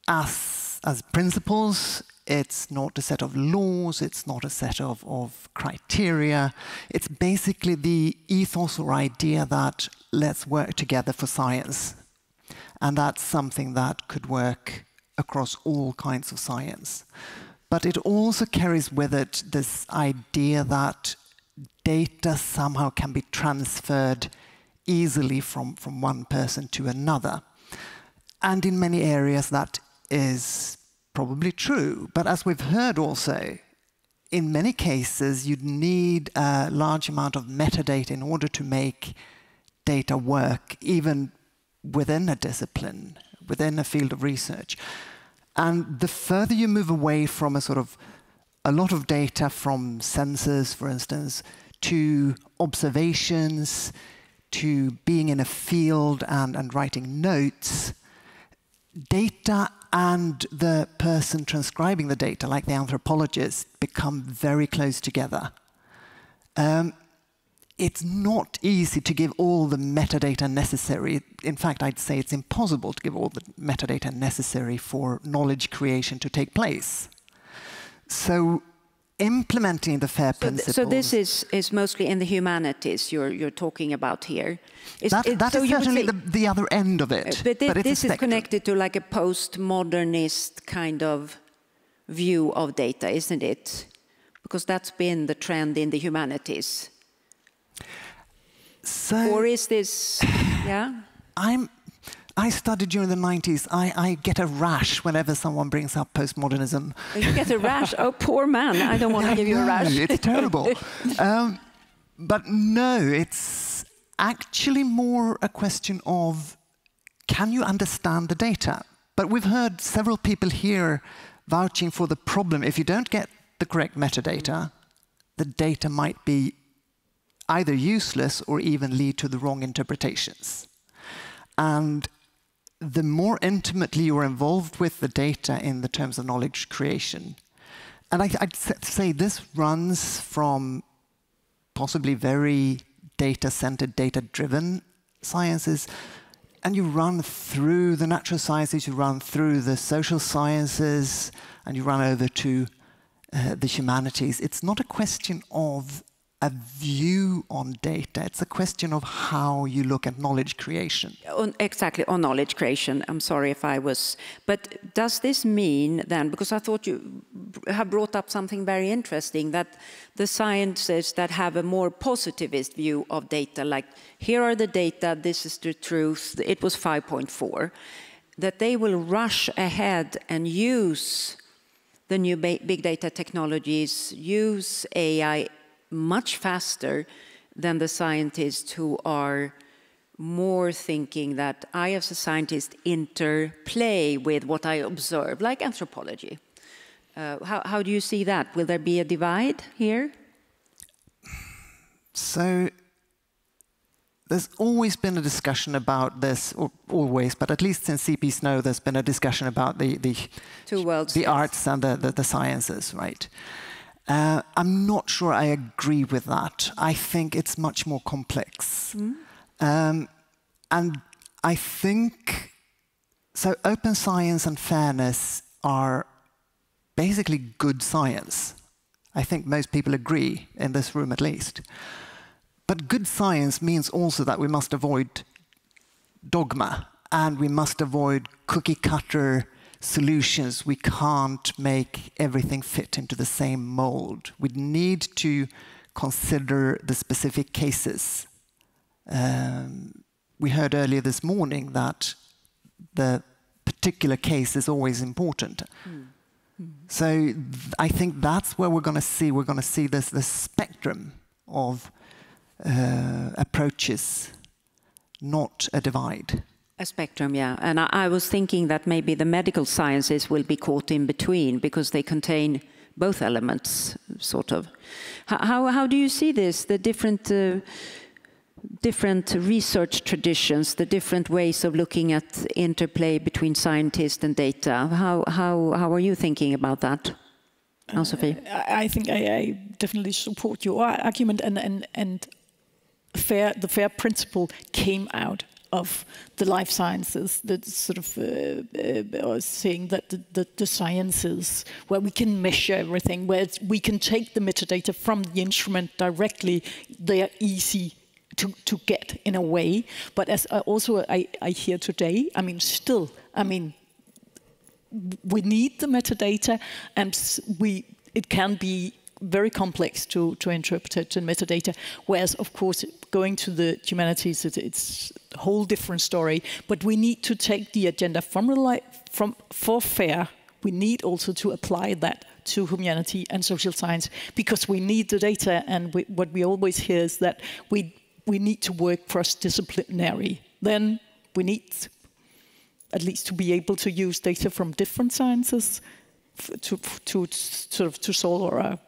as principles. It's not a set of laws, it's not a set of criteria. It's basically the ethos or idea that let's work together for science. And that's something that could work across all kinds of science. But it also carries with it this idea that data somehow can be transferred easily from one person to another. And in many areas that is probably true. But as we've heard also, in many cases you'd need a large amount of metadata in order to make data work, even within a discipline, within a field of research. And the further you move away from a lot of data from sensors, for instance, to observations, to being in a field and writing notes, data and the person transcribing the data, like the anthropologist, become very close together. It's not easy to give all the metadata necessary. In fact, I'd say it's impossible to give all the metadata necessary for knowledge creation to take place. So implementing the FAIR principles... So this is mostly in the humanities you're talking about here. That is certainly the other end of it. But this is connected to like a postmodernist kind of view of data, isn't it? Because that's been the trend in the humanities. Or is this, yeah? I studied during the 90s. I get a rash whenever someone brings up postmodernism. Oh, you get a rash? Oh, poor man. I don't want to give you a rash. It's terrible. But no, it's actually more a question of, can you understand the data? But we've heard several people here vouching for the problem. If you don't get the correct metadata, the data might be either useless or even lead to the wrong interpretations. And the more intimately you're involved with the data in the terms of knowledge creation, and I'd say this runs from possibly very data-centered, data-driven sciences, and you run through the natural sciences, you run through the social sciences, and you run over to the humanities. It's not a question of a view on data. It's a question of how you look at knowledge creation. Exactly, on knowledge creation. I'm sorry if I was... But does this mean then, because I thought you have brought up something very interesting, that the scientists that have a more positivist view of data, like here are the data, this is the truth, it was 5.4, that they will rush ahead and use the new big data technologies, use AI much faster than the scientists who are more thinking that I as a scientist interplay with what I observe, like anthropology. How do you see that? Will there be a divide here? So there's always been a discussion about this, or always, but at least since CP Snow, there's been a discussion about the two worlds, the arts and the sciences, right? I'm not sure I agree with that. I think it's much more complex. And I think, so open science and fairness are basically good science. I think most people agree, in this room at least. But good science means also that we must avoid dogma, and we must avoid cookie-cutter solutions. We can't make everything fit into the same mold. We need to consider the specific cases. We heard earlier this morning that the particular case is always important. So I think that's where we're going to see this spectrum of approaches, not a divide. A spectrum, yeah. And I was thinking that maybe the medical sciences will be caught in between because they contain both elements, sort of. How do you see this, the different research traditions, the different ways of looking at interplay between scientists and data? How are you thinking about that, Ann-Sophie? I think I definitely support your argument, and the FAIR principle came out of the life sciences, that sort of saying that the sciences, where we can measure everything, where we can take the metadata from the instrument directly, they are easy to get in a way. But as I hear today, I mean, still, I mean, we need the metadata, and it can be very complex to interpret it in metadata, whereas, of course, going to the humanities, it's a whole different story. But we need to take the agenda for FAIR. We need also to apply that to humanity and social science, because we need the data, and what we always hear is that we need to work cross-disciplinary. Then we need at least to be able to use data from different sciences to solve our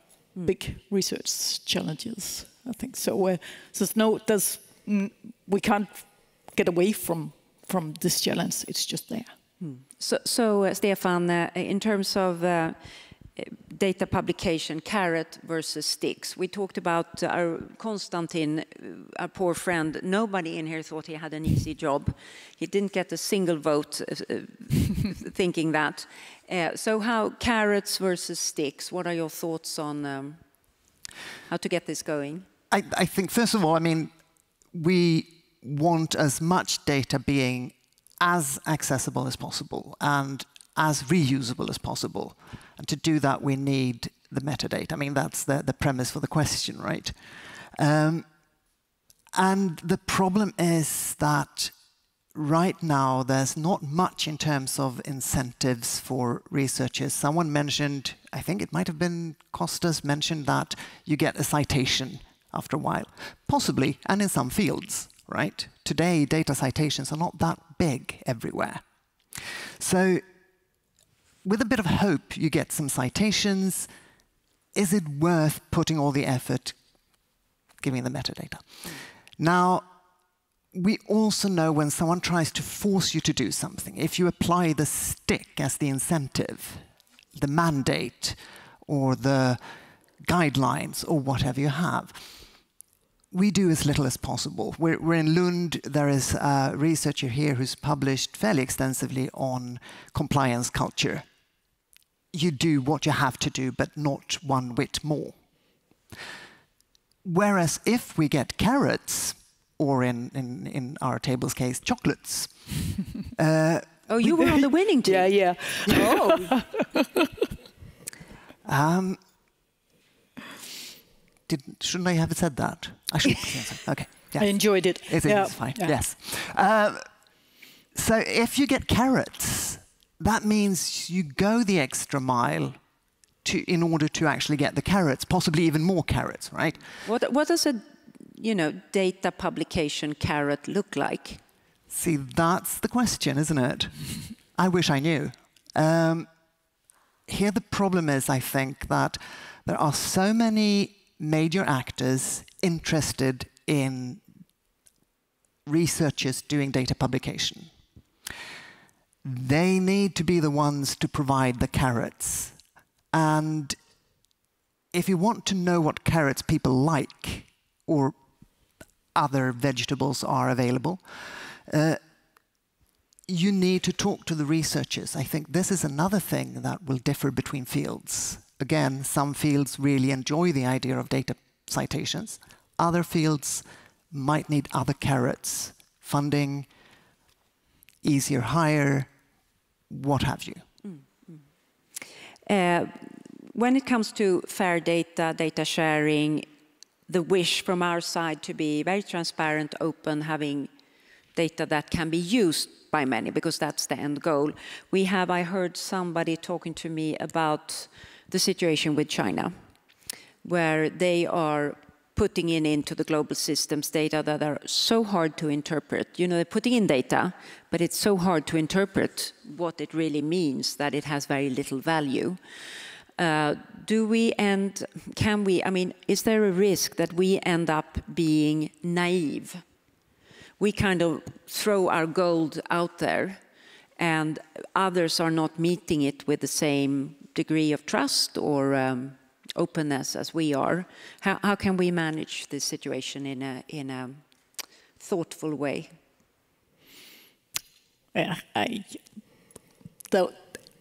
big research challenges, I think. So we can't get away from this challenge. It's just there. So Stefan, in terms of data publication, carrot versus sticks, we talked about our Konstantin, our poor friend. Nobody in here thought he had an easy job. He didn't get a single vote thinking that. So how carrots versus sticks, what are your thoughts on how to get this going? I think, first of all, I mean, we want as much data being as accessible as possible and as reusable as possible. And to do that, we need the metadata. I mean, that's the premise for the question, right? And the problem is that right now, there's not much in terms of incentives for researchers. Someone mentioned, I think it might have been Costas, mentioned that you get a citation after a while. Possibly, and in some fields, right? Today, data citations are not that big everywhere. So with a bit of hope, you get some citations. Is it worth putting all the effort giving the metadata? Now, we also know when someone tries to force you to do something, if you apply the stick as the incentive, the mandate, or the guidelines, or whatever you have, we do as little as possible. We're in Lund. There is a researcher here who's published fairly extensively on compliance culture. You do what you have to do, but not one whit more. Whereas if we get carrots, or in our table's case, chocolates. Oh, you were on the winning team. Yeah. Oh. Shouldn't I have said that? I should. Okay. Yes. I enjoyed it. It's fine. Yeah. Yes. So if you get carrots, that means you go the extra mile in order to actually get the carrots, possibly even more carrots, right? What does a data publication carrot look like? See, that's the question, isn't it? I wish I knew. Here the problem is, I think, that there are so many major actors interested in researchers doing data publication. They need to be the ones to provide the carrots. And if you want to know what carrots people like, or other vegetables are available, you need to talk to the researchers. I think this is another thing that will differ between fields. Again, some fields really enjoy the idea of data citations. Other fields might need other carrots, funding, easier hire, what have you. When it comes to fair data sharing, the wish from our side to be very transparent, open, having data that can be used by many, because that's the end goal. I heard somebody talking to me about the situation with China, where they are putting into the global systems data that are so hard to interpret. They're putting in data, but it's so hard to interpret what it really means that it has very little value. Is there a risk that we end up being naive? We kind of throw our gold out there and others are not meeting it with the same degree of trust or openness as we are. How can we manage this situation in a thoughtful way?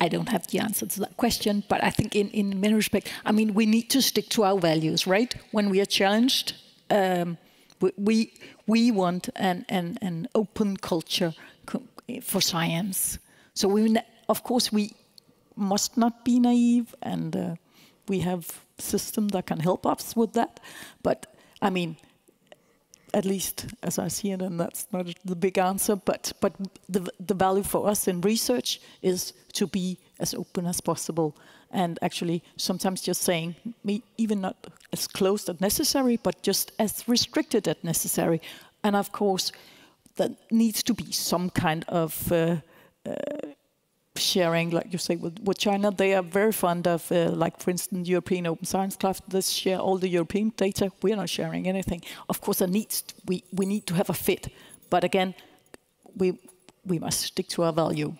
I don't have the answer to that question, but I think in many respects, we need to stick to our values, right? When we are challenged, we want an open culture for science. So of course we must not be naive, and we have systems that can help us with that. But at least as I see it, and that's not the big answer, but the value for us in research is to be as open as possible, and actually sometimes just saying, even not as closed as necessary, but just as restricted as necessary. And of course, there needs to be some kind of sharing, like you say, with China. They are very fond of, like for instance, European Open Science Club. They share all the European data. We are not sharing anything. Of course, we need to have a fit. But again, we must stick to our value.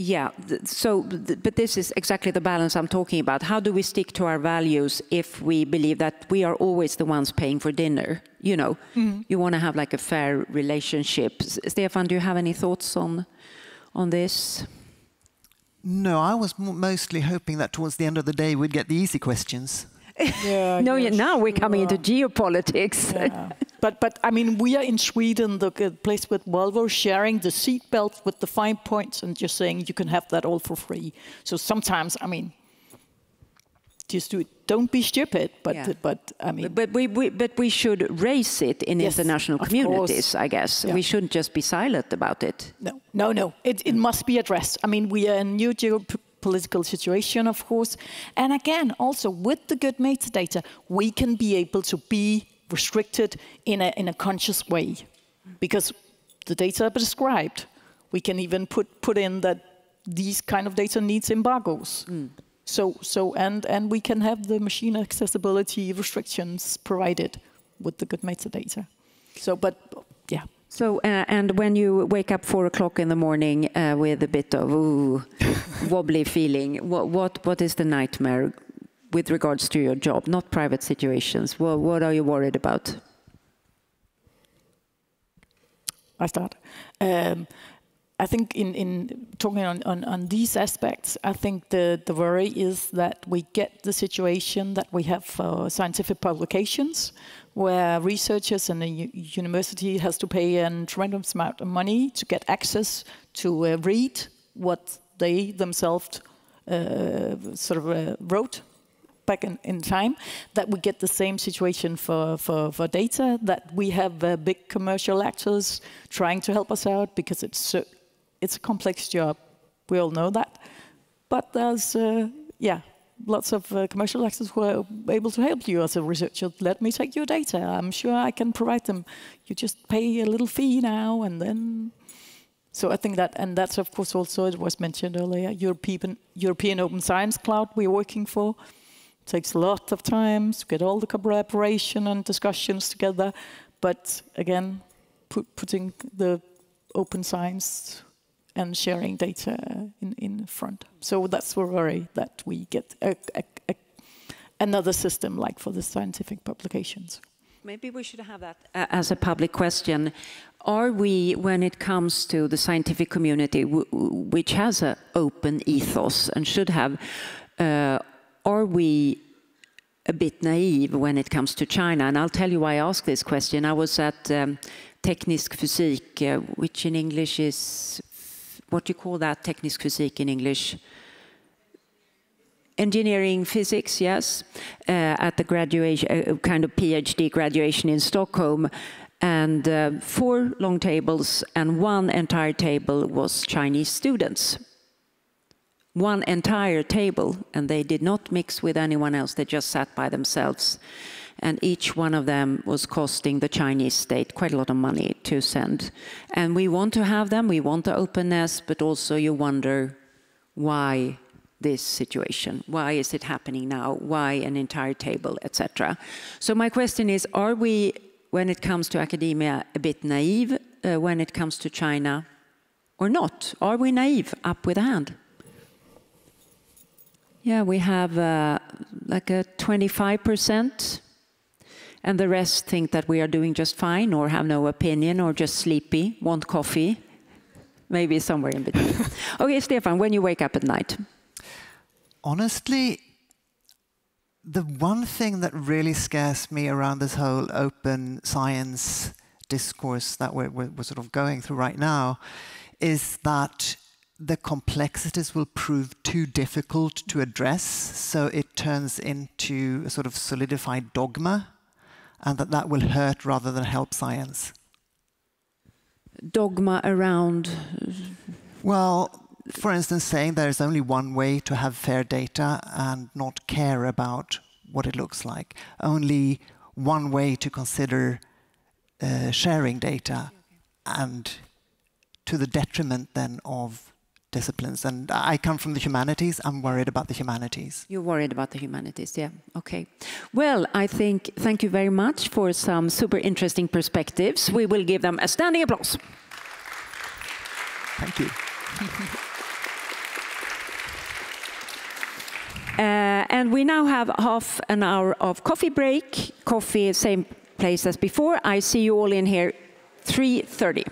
Yeah, but this is exactly the balance I'm talking about. How do we stick to our values if we believe that we are always the ones paying for dinner? You want to have like a fair relationship. Stefan, do you have any thoughts on this? No, I was mostly hoping that towards the end of the day we'd get the easy questions. Now we're coming into geopolitics. Yeah. But we are in Sweden, the place with Volvo, sharing the seat belt with the 5 points and just saying you can have that all for free. So sometimes, just do it. Don't be stupid, but we should raise it in international communities, I guess. Yeah. We shouldn't just be silent about it. No. It must be addressed. We are in a new geopolitical situation, of course. And again, also with the good metadata, we can be able to be restricted in a conscious way, because the data are prescribed. We can even put in that these kind of data needs embargoes. And we can have the machine accessibility restrictions provided with the good metadata. So, and when you wake up 4 o'clock in the morning with a bit of wobbly feeling, what is the nightmare with regards to your job, not private situations? What are you worried about? I start. I think in talking on these aspects, I think the worry is that we get the situation that we have for scientific publications, where researchers and a university has to pay a tremendous amount of money to get access to read what they themselves wrote back in time, that we get the same situation for data, that we have big commercial actors trying to help us out because it's a complex job. We all know that. But there's, lots of commercial actors who are able to help you as a researcher. Let me take your data. I'm sure I can provide them. You just pay a little fee now and then. So I think that, and that's of course also, it was mentioned earlier, European Open Science Cloud we're working for. It takes a lot of time to get all the collaboration and discussions together. But again, putting the open science and sharing data in front. So that's the worry, that we get another system like for the scientific publications. Maybe we should have that as a public question. Are we, when it comes to the scientific community, which has an open ethos and should have, are we a bit naive when it comes to China? And I'll tell you why I ask this question. I was at Teknisk Fysik, which in English is, what do you call that, Teknisk Fysik in English? Engineering physics, yes, at the graduation, kind of PhD graduation in Stockholm. And 4 long tables and 1 entire table was Chinese students. 1 entire table, and they did not mix with anyone else, they just sat by themselves. And each one of them was costing the Chinese state quite a lot of money to send. And we want to have them, we want the openness, but also you wonder why this situation? Why is it happening now? Why an entire table, etc.? So my question is, are we, when it comes to academia, a bit naive when it comes to China or not? Are we naive? Up with a hand. Yeah, we have like a 25%. And the rest think that we are doing just fine, or have no opinion, or just sleepy, want coffee. Maybe somewhere in between. Okay, Stefan, when you wake up at night? Honestly, the one thing that really scares me around this whole open science discourse that we're sort of going through right now is that the complexities will prove too difficult to address, so it turns into a sort of solidified dogma, and that will hurt rather than help science. Dogma around? Well, for instance, saying there is only one way to have fair data and not care about what it looks like. Only one way to consider sharing data, and to the detriment then of disciplines. And I come from the humanities. I'm worried about the humanities. You're worried about the humanities, yeah. Okay. Well, I think, thank you very much for some super interesting perspectives. We will give them a standing applause. Thank you. And we now have half an hour of coffee break. Coffee, same place as before. I see you all in here 3:30.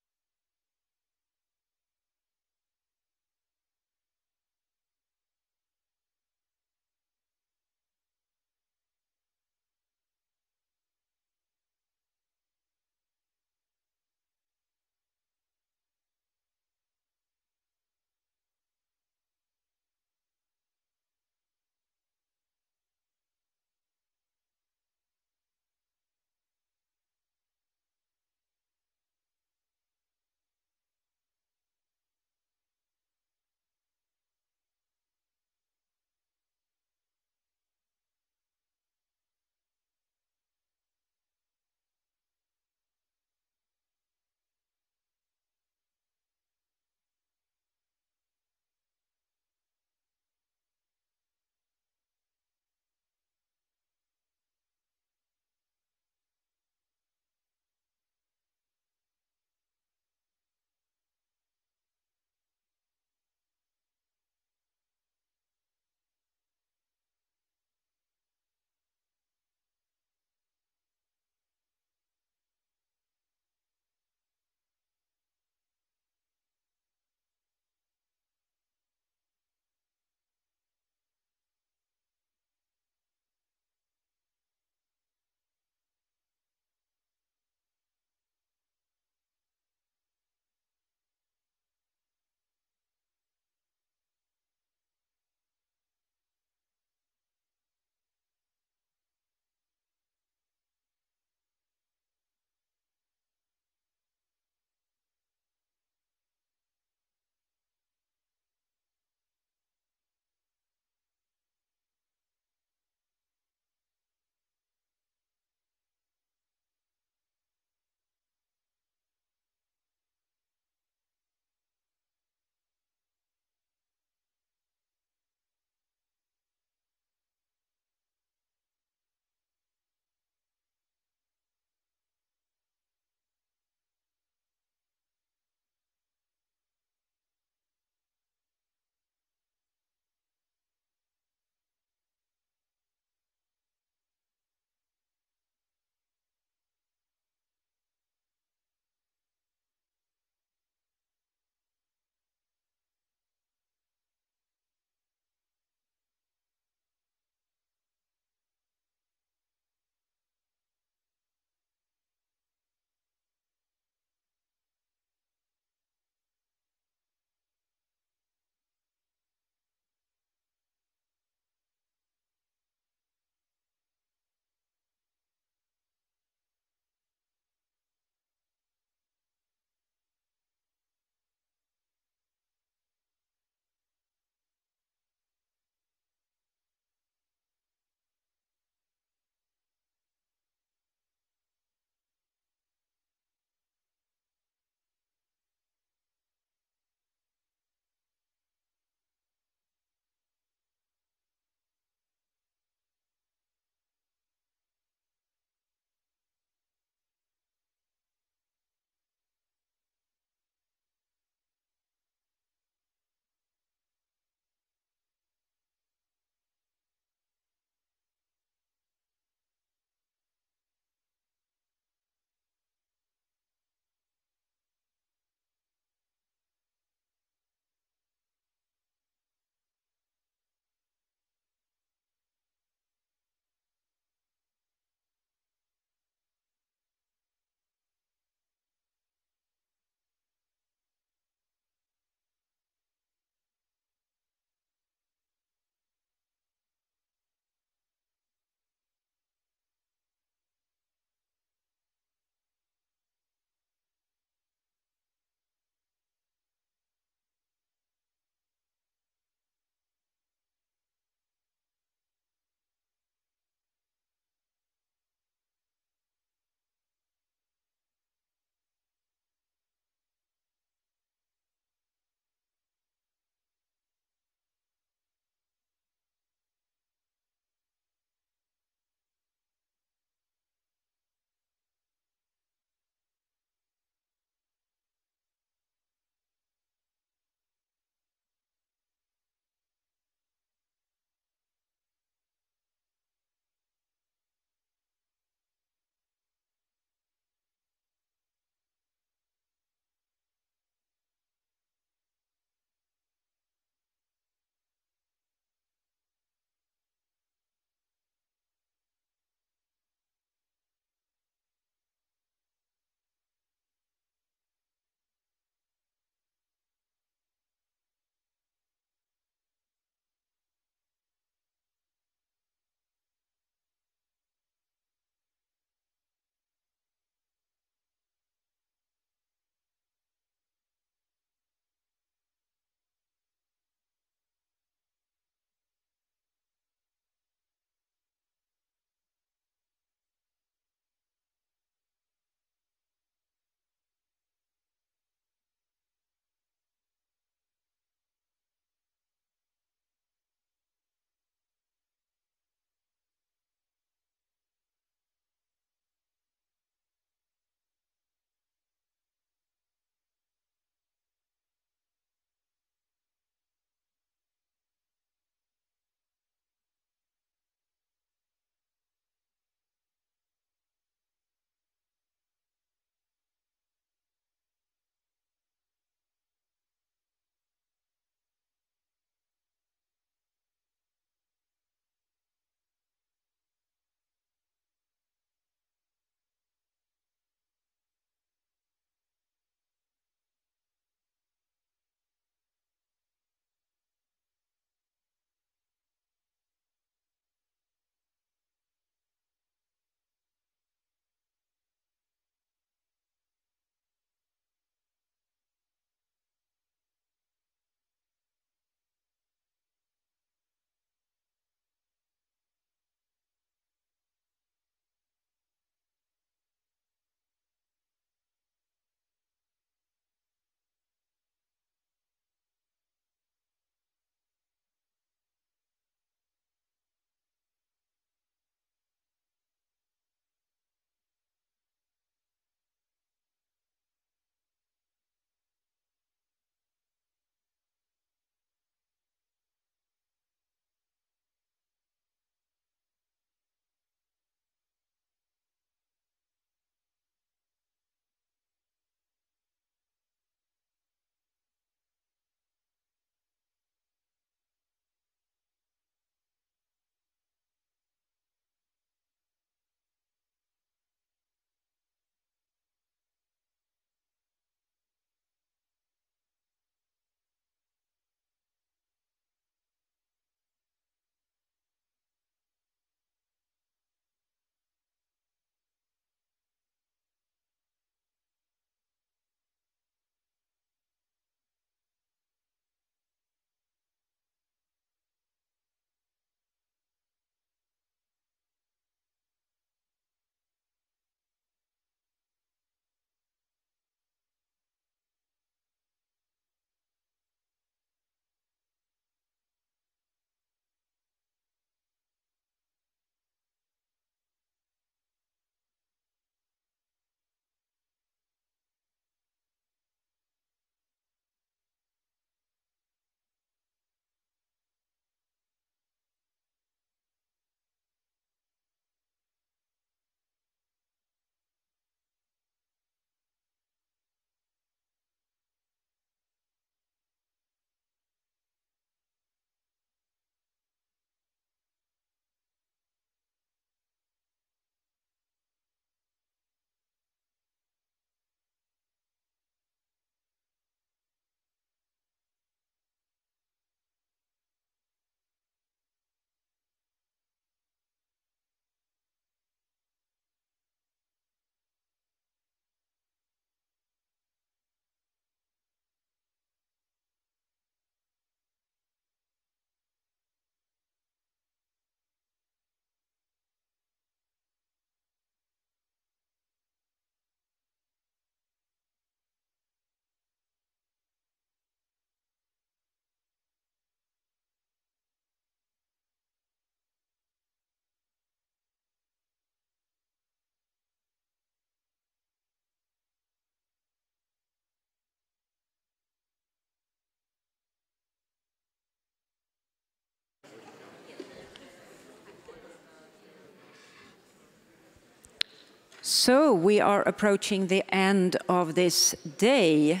So we are approaching the end of this day,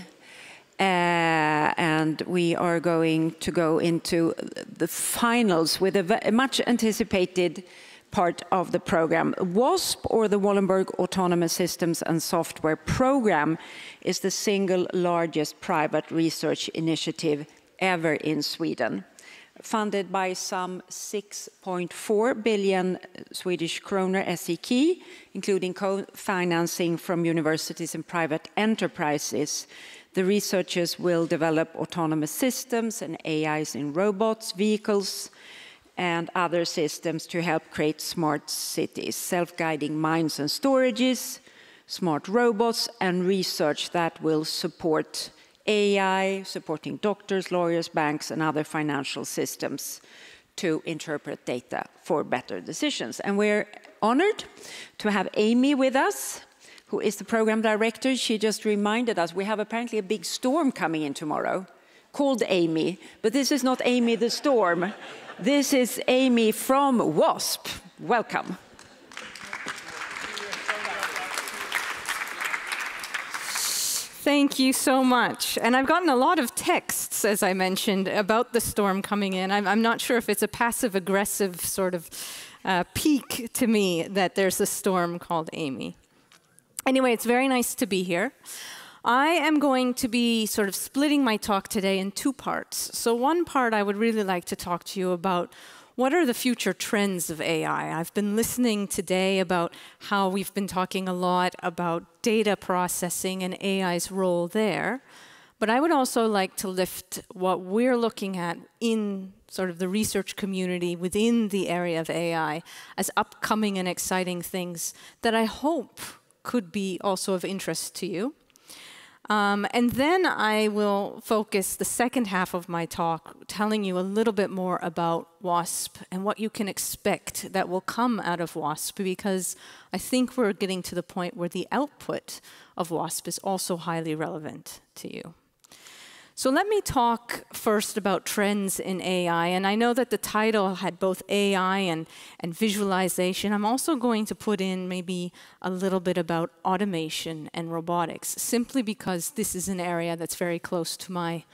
and we are going to go into the finals with a much anticipated part of the program. WASP, or the Wallenberg Autonomous Systems and Software Program, is the single largest private research initiative ever in Sweden, funded by some 6.4 billion Swedish kronor SEK, including co-financing from universities and private enterprises. The researchers will develop autonomous systems and AIs in robots, vehicles, and other systems to help create smart cities, self-guiding mines and storages, smart robots, and research that will support AI, supporting doctors, lawyers, banks, and other financial systems to interpret data for better decisions. And we're honored to have Amy with us, who is the program director. She just reminded us we have apparently a big storm coming in tomorrow called Amy, but this is not Amy the storm. This is Amy from WASP. Welcome. Thank you so much. And I've gotten a lot of texts, as I mentioned, about the storm coming in. I'm not sure if it's a passive-aggressive sort of peak to me that there's a storm called Amy. Anyway, it's very nice to be here. I am going to be sort of splitting my talk today in two parts. So one part I would really like to talk to you about what are the future trends of AI. I've been listening today about how we've been talking a lot about data processing and AI's role there. But I would also like to lift what we're looking at in sort of the research community within the area of AI as upcoming and exciting things that I hope could be also of interest to you. And then I will focus the second half of my talk telling you a little bit more about WASP and what you can expect that will come out of WASP, because I think we're getting to the point where the output of WASP is also highly relevant to you. So let me talk first about trends in AI. And I know that the title had both AI and visualization. I'm also going to put in maybe a little bit about automation and robotics, simply because this is an area that's very close to my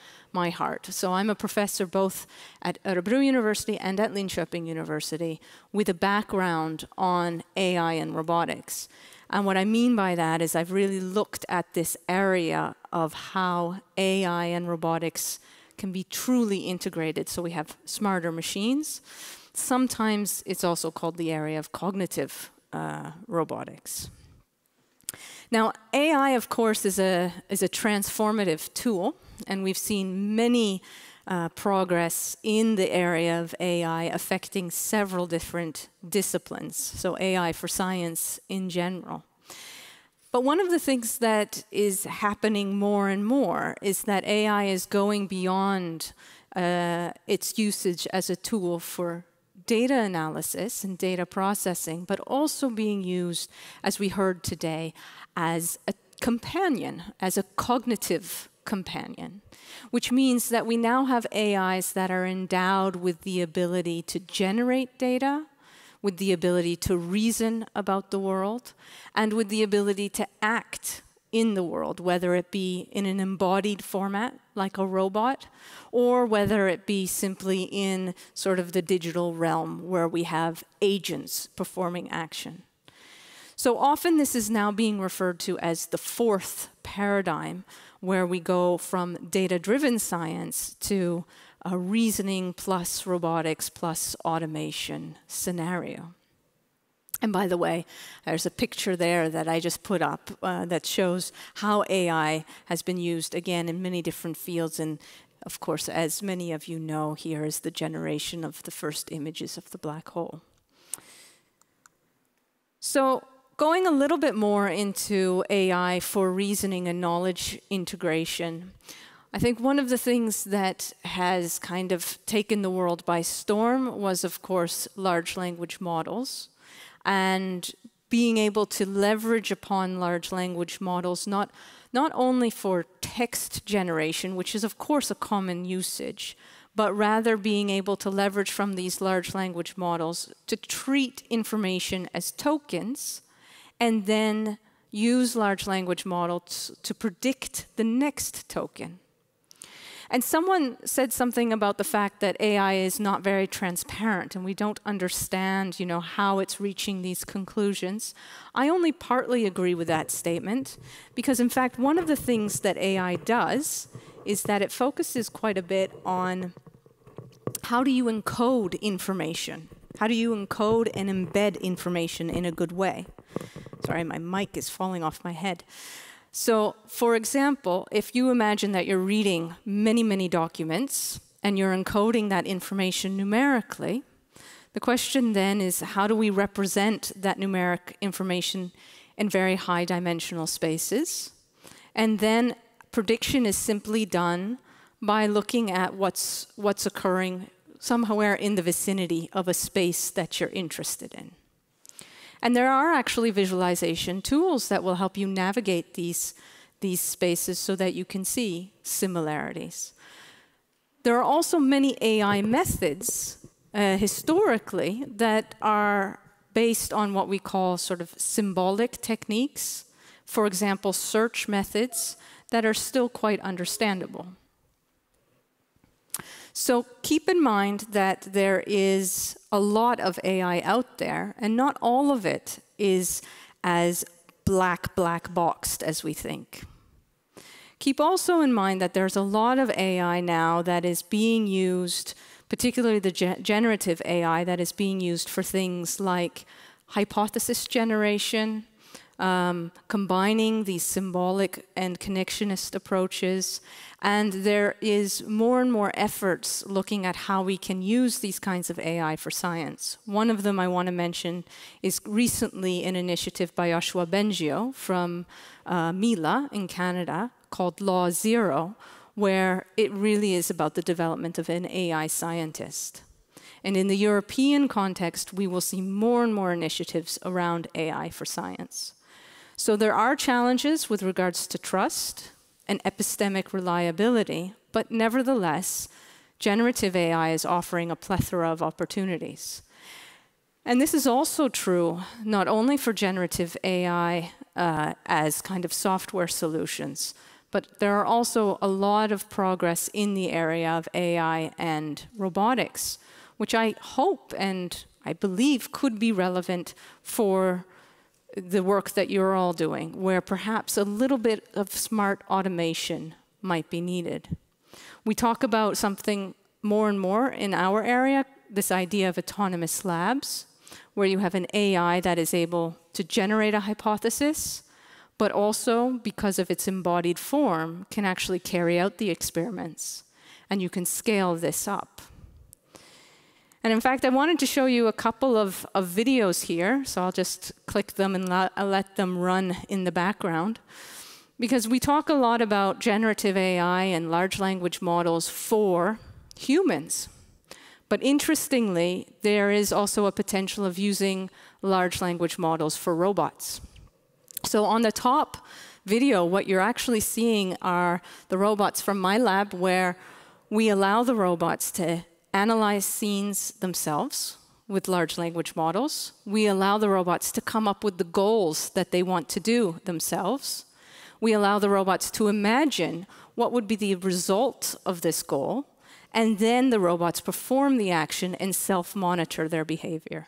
heart. So I'm a professor both at Örebro University and at Linköping University with a background on AI and robotics. And what I mean by that is I've really looked at this area of how AI and robotics can be truly integrated. So we have smarter machines. Sometimes it's also called the area of cognitive robotics. Now, AI, of course, is a transformative tool, and we've seen many progress in the area of AI affecting several different disciplines, so AI for science in general. But one of the things that is happening more and more is that AI is going beyond its usage as a tool for data analysis and data processing, but also being used, as we heard today, as a companion, as a cognitive companion, which means that we now have AIs that are endowed with the ability to generate data, with the ability to reason about the world, and with the ability to act in the world, whether it be in an embodied format, like a robot, or whether it be simply in sort of the digital realm, where we have agents performing action. So often this is now being referred to as the fourth paradigm, where we go from data-driven science to a reasoning plus robotics plus automation scenario. And by the way, there's a picture there that I just put up that shows how AI has been used, again, in many different fields. And of course, as many of you know, here is the generation of the first images of the black hole. So, going a little bit more into AI for reasoning and knowledge integration, I think one of the things that has kind of taken the world by storm was, of course, large language models, and being able to leverage upon large language models, not only for text generation, which is, of course, a common usage, but rather being able to leverage from these large language models to treat information as tokens and then use large language models to predict the next token. And someone said something about the fact that AI is not very transparent and we don't understand, how it's reaching these conclusions. I only partly agree with that statement because, in fact, one of the things that AI does is that it focuses quite a bit on how do you encode information? How do you encode and embed information in a good way? Sorry, my mic is falling off my head. So, for example, if you imagine that you're reading many, many documents and you're encoding that information numerically, the question then is how do we represent that numeric information in very high dimensional spaces? And then prediction is simply done by looking at what's occurring somewhere in the vicinity of a space that you're interested in. And there are actually visualization tools that will help you navigate these spaces so that you can see similarities. There are also many AI methods historically that are based on what we call sort of symbolic techniques. For example, search methods that are still quite understandable. So keep in mind that there is a lot of AI out there, and not all of it is as black boxed as we think. Keep also in mind that there's a lot of AI now that is being used, particularly the generative AI, that is being used for things like hypothesis generation, combining these symbolic and connectionist approaches. And there is more and more efforts looking at how we can use these kinds of AI for science. One of them I want to mention is recently an initiative by Joshua Bengio from Mila in Canada called Law Zero, where it really is about the development of an AI scientist. And in the European context, we will see more and more initiatives around AI for science. So there are challenges with regards to trust and epistemic reliability, but nevertheless, generative AI is offering a plethora of opportunities. And this is also true not only for generative AI as kind of software solutions, but there are also a lot of progress in the area of AI and robotics, which I hope and I believe could be relevant for the work that you're all doing, where perhaps a little bit of smart automation might be needed. We talk about something more and more in our area, this idea of autonomous labs, where you have an AI that is able to generate a hypothesis, but also, because of its embodied form, can actually carry out the experiments. And you can scale this up. And in fact, I wanted to show you a couple of videos here, so I'll just click them and I'll let them run in the background. Because we talk a lot about generative AI and large language models for humans. But interestingly, there is also a potential of using large language models for robots. So on the top video, what you're actually seeing are the robots from my lab, where we allow the robots to analyze scenes themselves with large language models. We allow the robots to come up with the goals that they want to do themselves. We allow the robots to imagine what would be the result of this goal, and then the robots perform the action and self-monitor their behavior.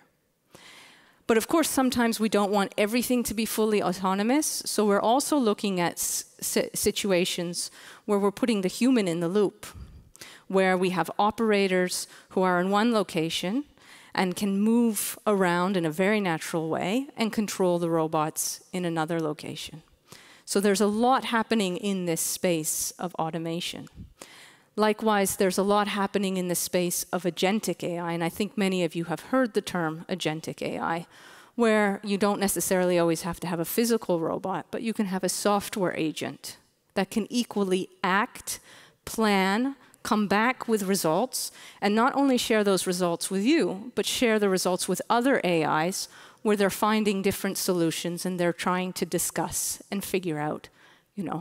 But of course, sometimes we don't want everything to be fully autonomous, so we're also looking at situations where we're putting the human in the loop, where we have operators who are in one location and can move around in a very natural way and control the robots in another location. So there's a lot happening in this space of automation. Likewise, there's a lot happening in the space of agentic AI, and I think many of you have heard the term agentic AI, where you don't necessarily always have to have a physical robot, but you can have a software agent that can equally act, plan, come back with results, and not only share those results with you, but share the results with other AIs where they're finding different solutions and they're trying to discuss and figure out,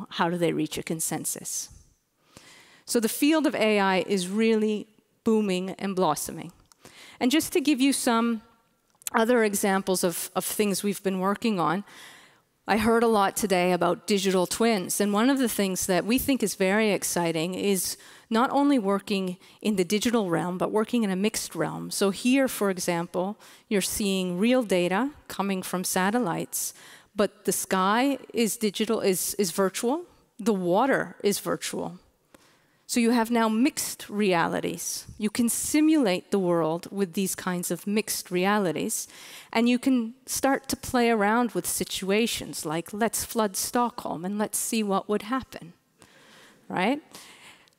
how do they reach a consensus. So the field of AI is really booming and blossoming. And just to give you some other examples of things we've been working on, I heard a lot today about digital twins. And one of the things that we think is very exciting is not only working in the digital realm, but working in a mixed realm. So here, for example, you're seeing real data coming from satellites, but the sky is digital, is virtual. The water is virtual. So you have now mixed realities. You can simulate the world with these kinds of mixed realities, and you can start to play around with situations like, let's flood Stockholm and let's see what would happen, right?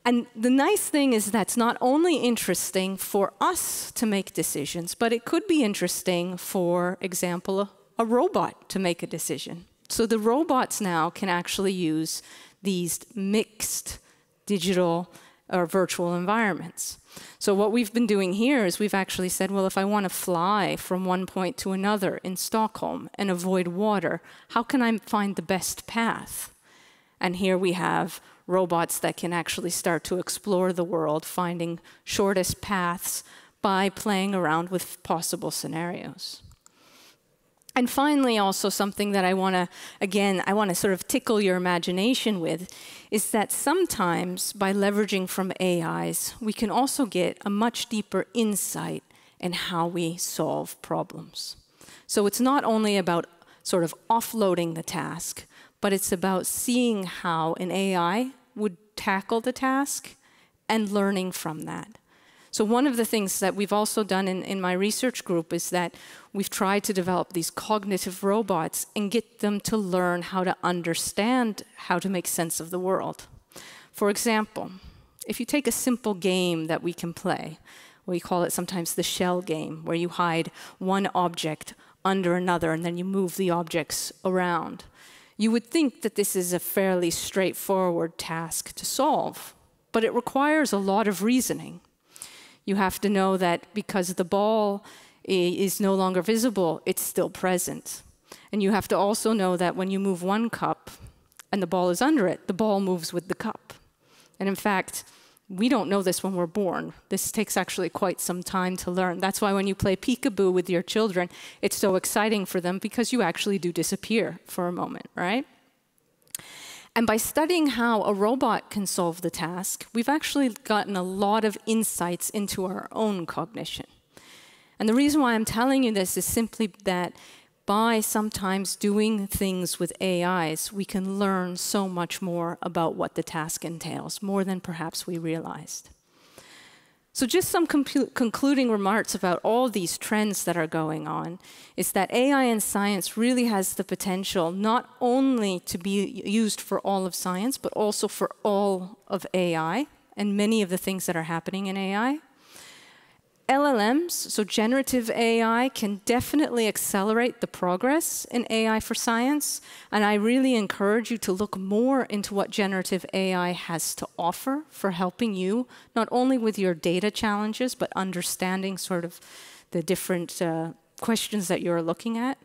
And the nice thing is that's not only interesting for us to make decisions, but it could be interesting, for example, a robot to make a decision. So the robots now can actually use these mixed digital or virtual environments. So what we've been doing here is we've actually said, well, if I want to fly from one point to another in Stockholm and avoid water, how can I find the best path? And here we have robots that can actually start to explore the world, finding shortest paths by playing around with possible scenarios. And finally, also something that I want to sort of tickle your imagination with, is that sometimes by leveraging from AIs, we can also get a much deeper insight in how we solve problems. So it's not only about sort of offloading the task, but it's about seeing how an AI would tackle the task and learning from that. So one of the things that we've also done in my research group is that we've tried to develop these cognitive robots and get them to learn how to understand how to make sense of the world. For example, if you take a simple game that we can play, we call it sometimes the shell game, where you hide one object under another and then you move the objects around. You would think that this is a fairly straightforward task to solve, but it requires a lot of reasoning. You have to know that because the ball is no longer visible, it's still present. And you have to also know that when you move one cup and the ball is under it, the ball moves with the cup. And in fact, we don't know this when we're born. This takes actually quite some time to learn. That's why when you play peekaboo with your children, it's so exciting for them, because you actually do disappear for a moment, right? And by studying how a robot can solve the task, we've actually gotten a lot of insights into our own cognition. And the reason why I'm telling you this is simply that by sometimes doing things with AIs, we can learn so much more about what the task entails, more than perhaps we realized. So just some concluding remarks about all these trends that are going on is that AI in science really has the potential not only to be used for all of science, but also for all of AI and many of the things that are happening in AI. LLMs, so generative AI, can definitely accelerate the progress in AI for science, and I really encourage you to look more into what generative AI has to offer for helping you, not only with your data challenges, but understanding sort of the different questions that you're looking at.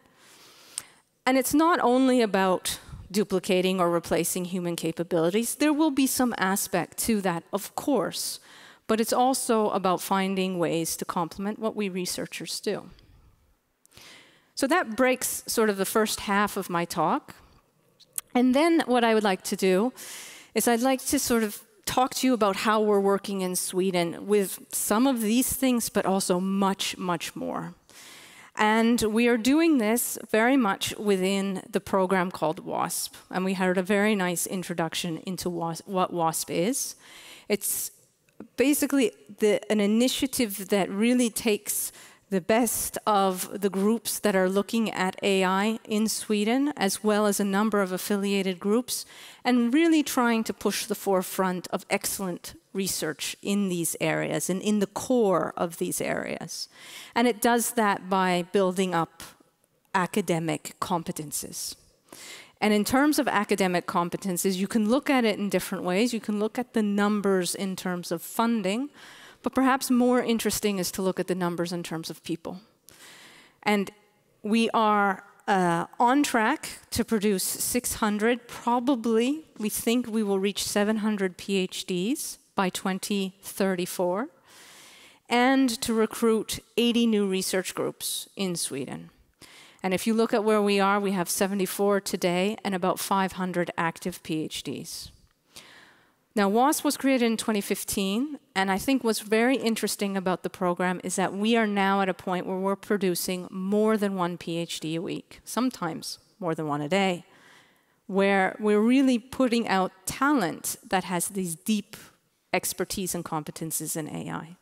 And it's not only about duplicating or replacing human capabilities. There will be some aspect to that, of course, but it's also about finding ways to complement what we researchers do. So that breaks sort of the first half of my talk. And then what I would like to do is I'd like to sort of talk to you about how we're working in Sweden with some of these things, but also much, much more. And we are doing this very much within the program called WASP. And we heard a very nice introduction into what WASP is. It's basically an initiative that really takes the best of the groups that are looking at AI in Sweden, as well as a number of affiliated groups, and really trying to push the forefront of excellent research in these areas and in the core of these areas. And it does that by building up academic competences. And in terms of academic competences, you can look at it in different ways. You can look at the numbers in terms of funding, but perhaps more interesting is to look at the numbers in terms of people. And we are on track to produce 600, probably, we think we will reach 700 PhDs by 2034. and to recruit 80 new research groups in Sweden. And if you look at where we are, we have 74 today and about 500 active PhDs. Now, WASP was created in 2015, and I think what's very interesting about the program is that we are now at a point where we're producing more than one PhD a week, sometimes more than one a day, where we're really putting out talent that has these deep expertise and competences in AI.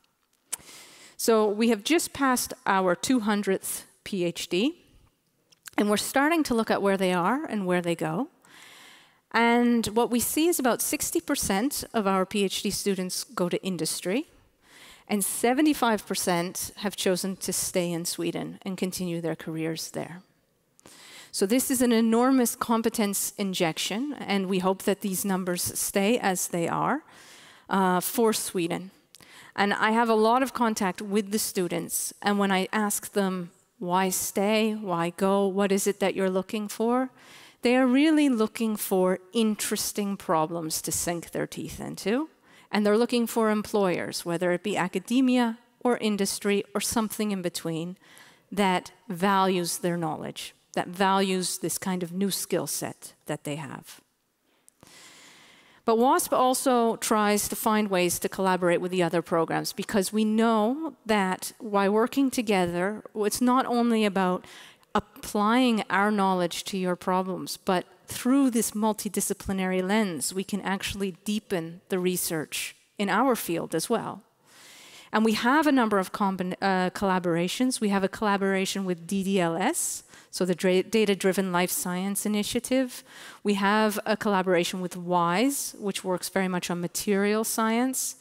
So we have just passed our 200th PhD, and we're starting to look at where they are and where they go. And what we see is about 60% of our PhD students go to industry, and 75% have chosen to stay in Sweden and continue their careers there. So this is an enormous competence injection, and we hope that these numbers stay as they are for Sweden. And I have a lot of contact with the students, and when I ask them, why stay, why go, what is it that you're looking for? They are really looking for interesting problems to sink their teeth into, and they're looking for employers, whether it be academia or industry or something in between, that values their knowledge, that values this kind of new skill set that they have. But WASP also tries to find ways to collaborate with the other programs, because we know that by working together, it's not only about applying our knowledge to your problems, but through this multidisciplinary lens, we can actually deepen the research in our field as well. And we have a number of collaborations. We have a collaboration with DDLS, so the Data-Driven Life Science Initiative. We have a collaboration with WISE, which works very much on material science.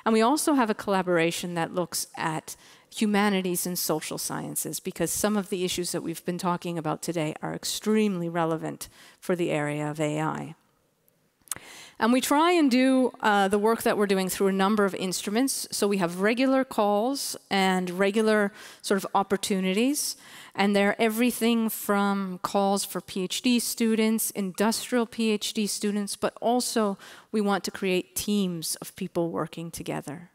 And we also have a collaboration that looks at humanities and social sciences, because some of the issues that we've been talking about today are extremely relevant for the area of AI. And we try and do the work that we're doing through a number of instruments. So we have regular calls and regular sort of opportunities. And they're everything from calls for PhD students, industrial PhD students, but also we want to create teams of people working together.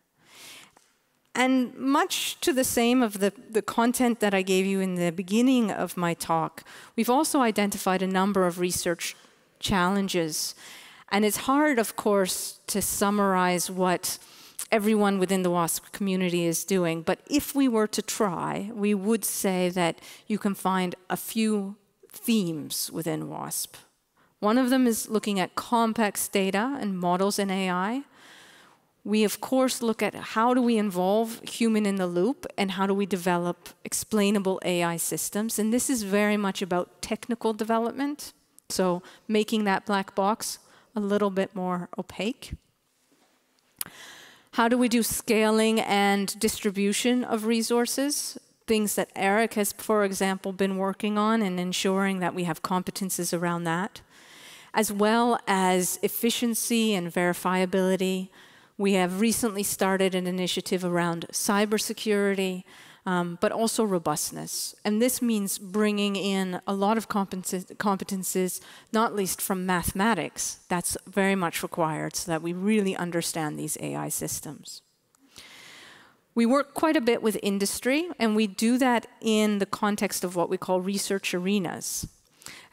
And much to the same of the content that I gave you in the beginning of my talk, we've also identified a number of research challenges. And it's hard, of course, to summarize what everyone within the WASP community is doing. But if we were to try, we would say that you can find a few themes within WASP. One of them is looking at complex data and models in AI. We, of course, look at how do we involve human in the loop and how do we develop explainable AI systems. And this is very much about technical development, so making that black box a little bit more opaque. How do we do scaling and distribution of resources? Things that Eric has, for example, been working on and ensuring that we have competences around that, as well as efficiency and verifiability. We have recently started an initiative around cybersecurity, but also robustness. And this means bringing in a lot of competences, not least from mathematics. That's very much required so that we really understand these AI systems. We work quite a bit with industry, and we do that in the context of what we call research arenas.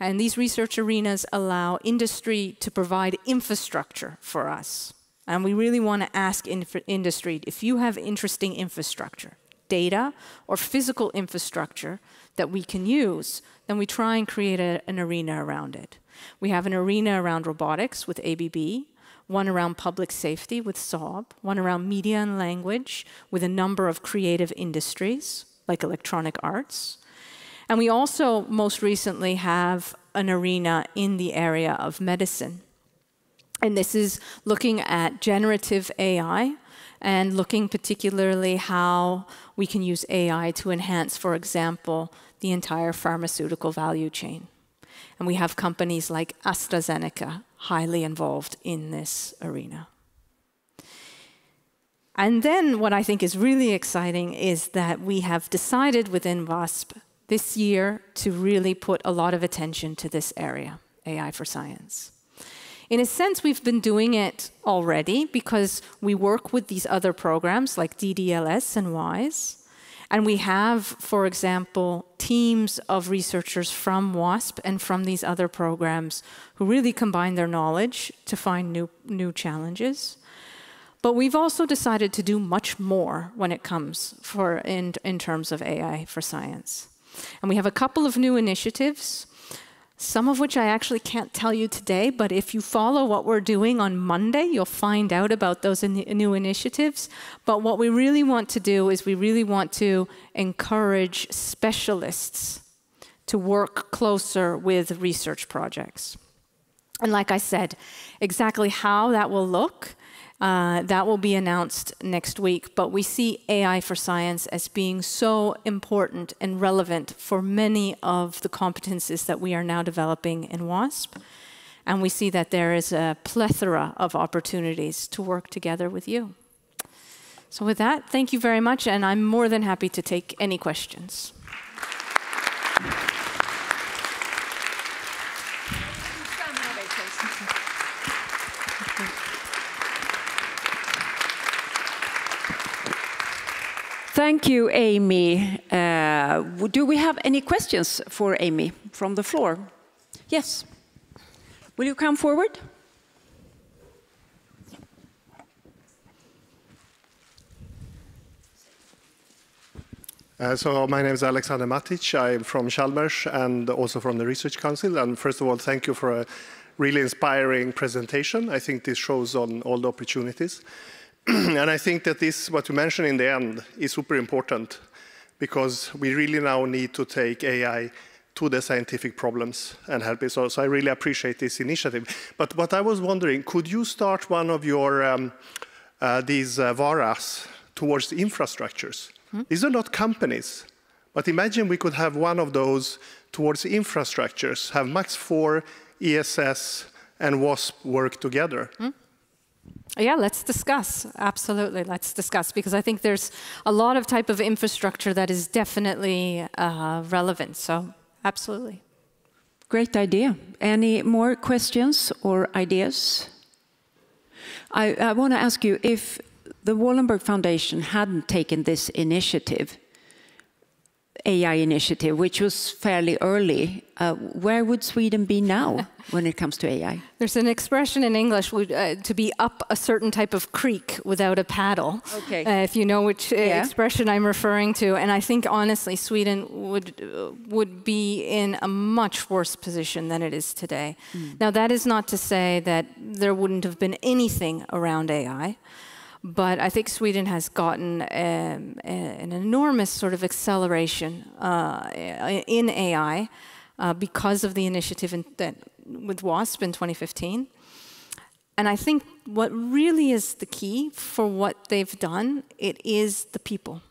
And these research arenas allow industry to provide infrastructure for us. And we really want to ask industry, if you have interesting infrastructure, data or physical infrastructure that we can use, then we try and create an arena around it. We have an arena around robotics with ABB, one around public safety with Saab, one around media and language with a number of creative industries like electronic arts. And we also most recently have an arena in the area of medicine. And this is looking at generative AI and looking particularly how we can use AI to enhance, for example, the entire pharmaceutical value chain. And we have companies like AstraZeneca highly involved in this arena. And then what I think is really exciting is that we have decided within WASP this year to really put a lot of attention to this area, AI for science. In a sense, we've been doing it already because we work with these other programs like DDLS and WISE. And we have, for example, teams of researchers from WASP and from these other programs who really combine their knowledge to find new challenges. But we've also decided to do much more when it comes in terms of AI for science. And we have a couple of new initiatives, some of which I actually can't tell you today, but if you follow what we're doing on Monday, you'll find out about those new initiatives. But what we really want to do is we really want to encourage specialists to work closer with research projects. And like I said, exactly how that will look, that will be announced next week, but we see AI for science as being so important and relevant for many of the competencies that we are now developing in WASP. And we see that there is a plethora of opportunities to work together with you. So with that, thank you very much, and I'm more than happy to take any questions. Thank you, Amy. Do we have any questions for Amy from the floor? Yes. Will you come forward? So my name is Alexander Matic. I'm from Chalmers and also from the Research Council. And first of all, thank you for a really inspiring presentation. I think this shows on all the opportunities. And I think that this, what you mentioned in the end, is super important because we really now need to take AI to the scientific problems and help it. So I really appreciate this initiative. But what I was wondering, could you start one of your these VARAs towards the infrastructures? These are not companies, but imagine we could have one of those towards the infrastructures, have Max IV, ESS, and WASP work together. Yeah, let's discuss. Absolutely, let's discuss, because I think there's a lot of type of infrastructure that is definitely relevant, so absolutely. Great idea. Any more questions or ideas? I want to ask you, if the Wallenberg Foundation hadn't taken this initiative, AI initiative, which was fairly early, where would Sweden be now when it comes to AI? There's an expression in English, to be up a certain type of creek without a paddle, if you know which expression I'm referring to. And I think, honestly, Sweden would be in a much worse position than it is today. Now, that is not to say that there wouldn't have been anything around AI. But I think Sweden has gotten an enormous sort of acceleration in AI because of the initiative with WASP in 2015. And I think what really is the key for what they've done, it is the people.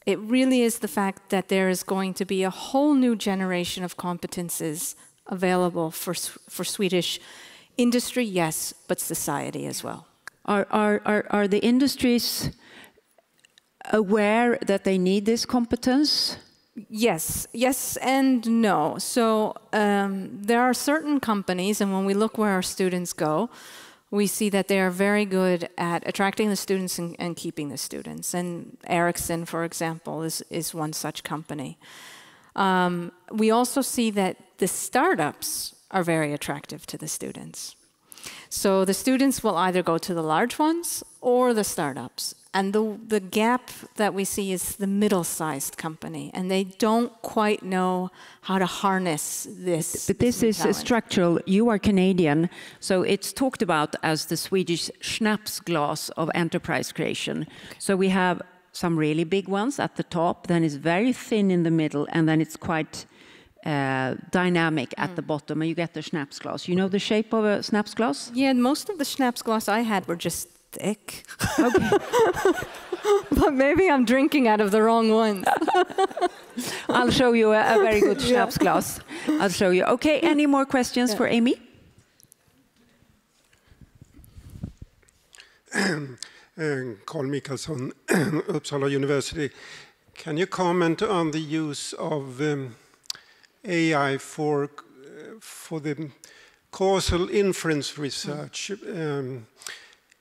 It really is the fact that there is going to be a whole new generation of competences available for Swedish industry, yes, but society as well. Are the industries aware that they need this competence? Yes, yes and no. So there are certain companies, and when we look where our students go, we see that they are very good at attracting the students and keeping the students. And Ericsson, for example, is one such company. We also see that the startups are very attractive to the students. So the students will either go to the large ones or the startups. And the gap that we see is the middle-sized company. And they don't quite know how to harness this. But this is structural. You are Canadian, so it's talked about as the Swedish Schnapsglas of enterprise creation. Okay. So we have some really big ones at the top, then it's very thin in the middle, and then it's quite dynamic at the bottom, and you get the Schnapsglas. You know the shape of a Schnapsglas? Yeah, most of the Schnapsglas I had were just thick. Okay. But maybe I'm drinking out of the wrong one. I'll show you a very good Schnapsglas. I'll show you. Okay, any more questions for Amy? Carl Mikaelsson, Uppsala University. Can you comment on the use of AI for the causal inference research.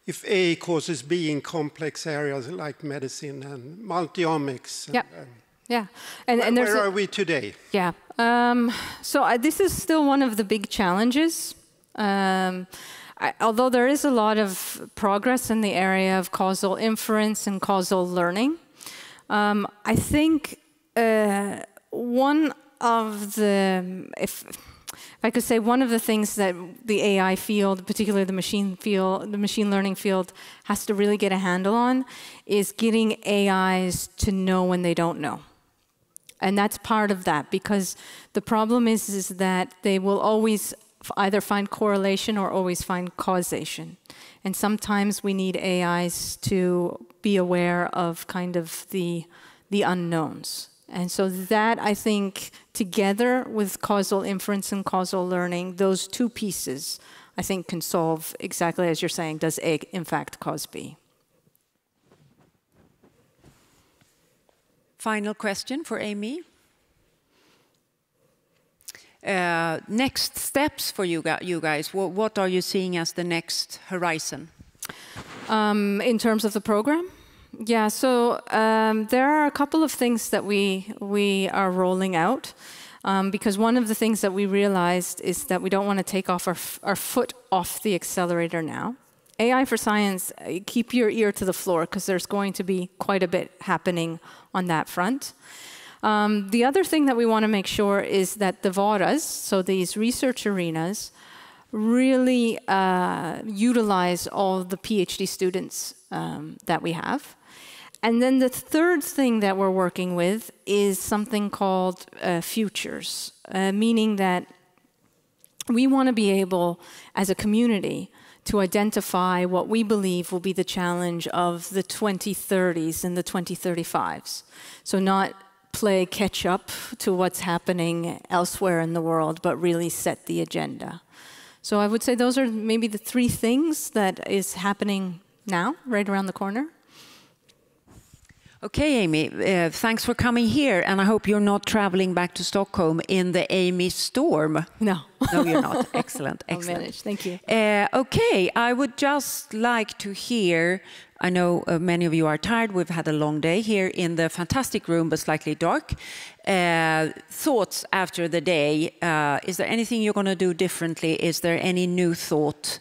If A causes B in complex areas like medicine and multiomics. Yeah. Yeah, and where are we today? Yeah, so this is still one of the big challenges. Although there is a lot of progress in the area of causal inference and causal learning, I think one of the, if I could say, one of the things that the AI field, particularly the machine learning field, has to really get a handle on is getting AIs to know when they don't know. And that's part of that, because the problem is that they will always either find correlation or always find causation. And sometimes we need AIs to be aware of kind of the unknowns. And so that, I think, together with causal inference and causal learning, those two pieces, I think, can solve exactly as you're saying, does A in fact cause B? Final question for Amy. Next steps for you guys. What are you seeing as the next horizon? In terms of the program? Yeah, so there are a couple of things that we are rolling out. Because one of the things that we realized is that we don't want to take off our foot off the accelerator now. AI for Science, keep your ear to the floor, because there's going to be quite a bit happening on that front. The other thing that we want to make sure is that the VARAs, so these research arenas, really utilize all the PhD students that we have. And then the third thing that we're working with is something called futures, meaning that we want to be able, as a community, to identify what we believe will be the challenge of the 2030s and the 2035s. So not play catch up to what's happening elsewhere in the world, but really set the agenda. So I would say those are maybe the three things that is happening now, right around the corner. Okay, Amy, thanks for coming here, and I hope you're not traveling back to Stockholm in the Amy storm. No. No, you're not. Excellent, excellent. I'll manage. Thank you. Okay, I would just like to hear, I know many of you are tired, we've had a long day here in the fantastic room, but slightly dark. Thoughts after the day. Is there anything you're going to do differently? Is there any new thought?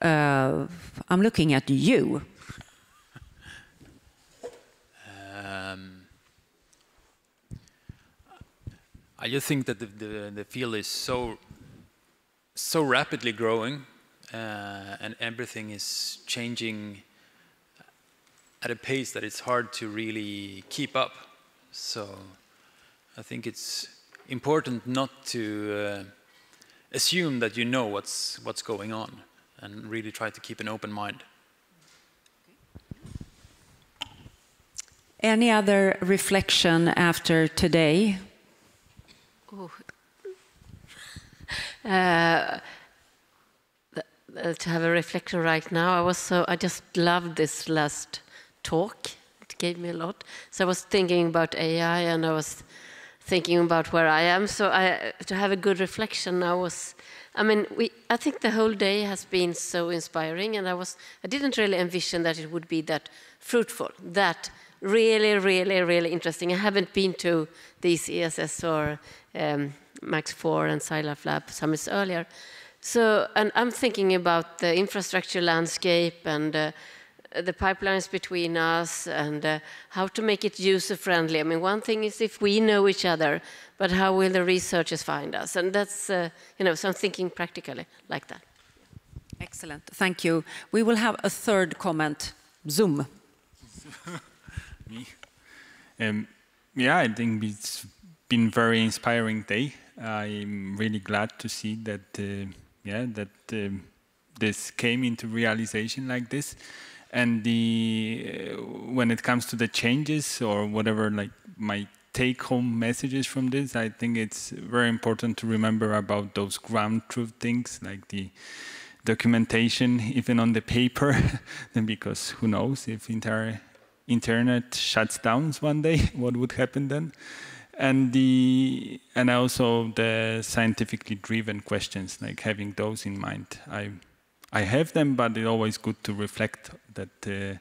I'm looking at you. I just think that the field is so rapidly growing, and everything is changing at a pace that it's hard to really keep up. So I think it's important not to assume that you know what's going on, and really try to keep an open mind. Any other reflection after today? To have a reflection right now, I just loved this last talk. It gave me a lot. So I was thinking about AI, and I was thinking about where I am. So to have a good reflection, I think the whole day has been so inspiring, and I didn't really envision that it would be that fruitful, that really, really, really interesting. I haven't been to these ESS or Max IV and SciLifeLab Summits earlier. So, and I'm thinking about the infrastructure landscape and the pipelines between us, and how to make it user-friendly. I mean, one thing is if we know each other, but how will the researchers find us? And that's, so I'm thinking practically like that. Excellent, thank you. We will have a third comment. Zoom. Me? Yeah, I think it's been a very inspiring day. I'm really glad to see that, this came into realization like this. And when it comes to the changes or whatever, like my take-home messages from this, I think it's very important to remember about those ground truth things, like the documentation, even on the paper, because who knows if internet shuts down one day, what would happen then? and also the scientifically driven questions, like having those in mind. I have them, but it's always good to reflect that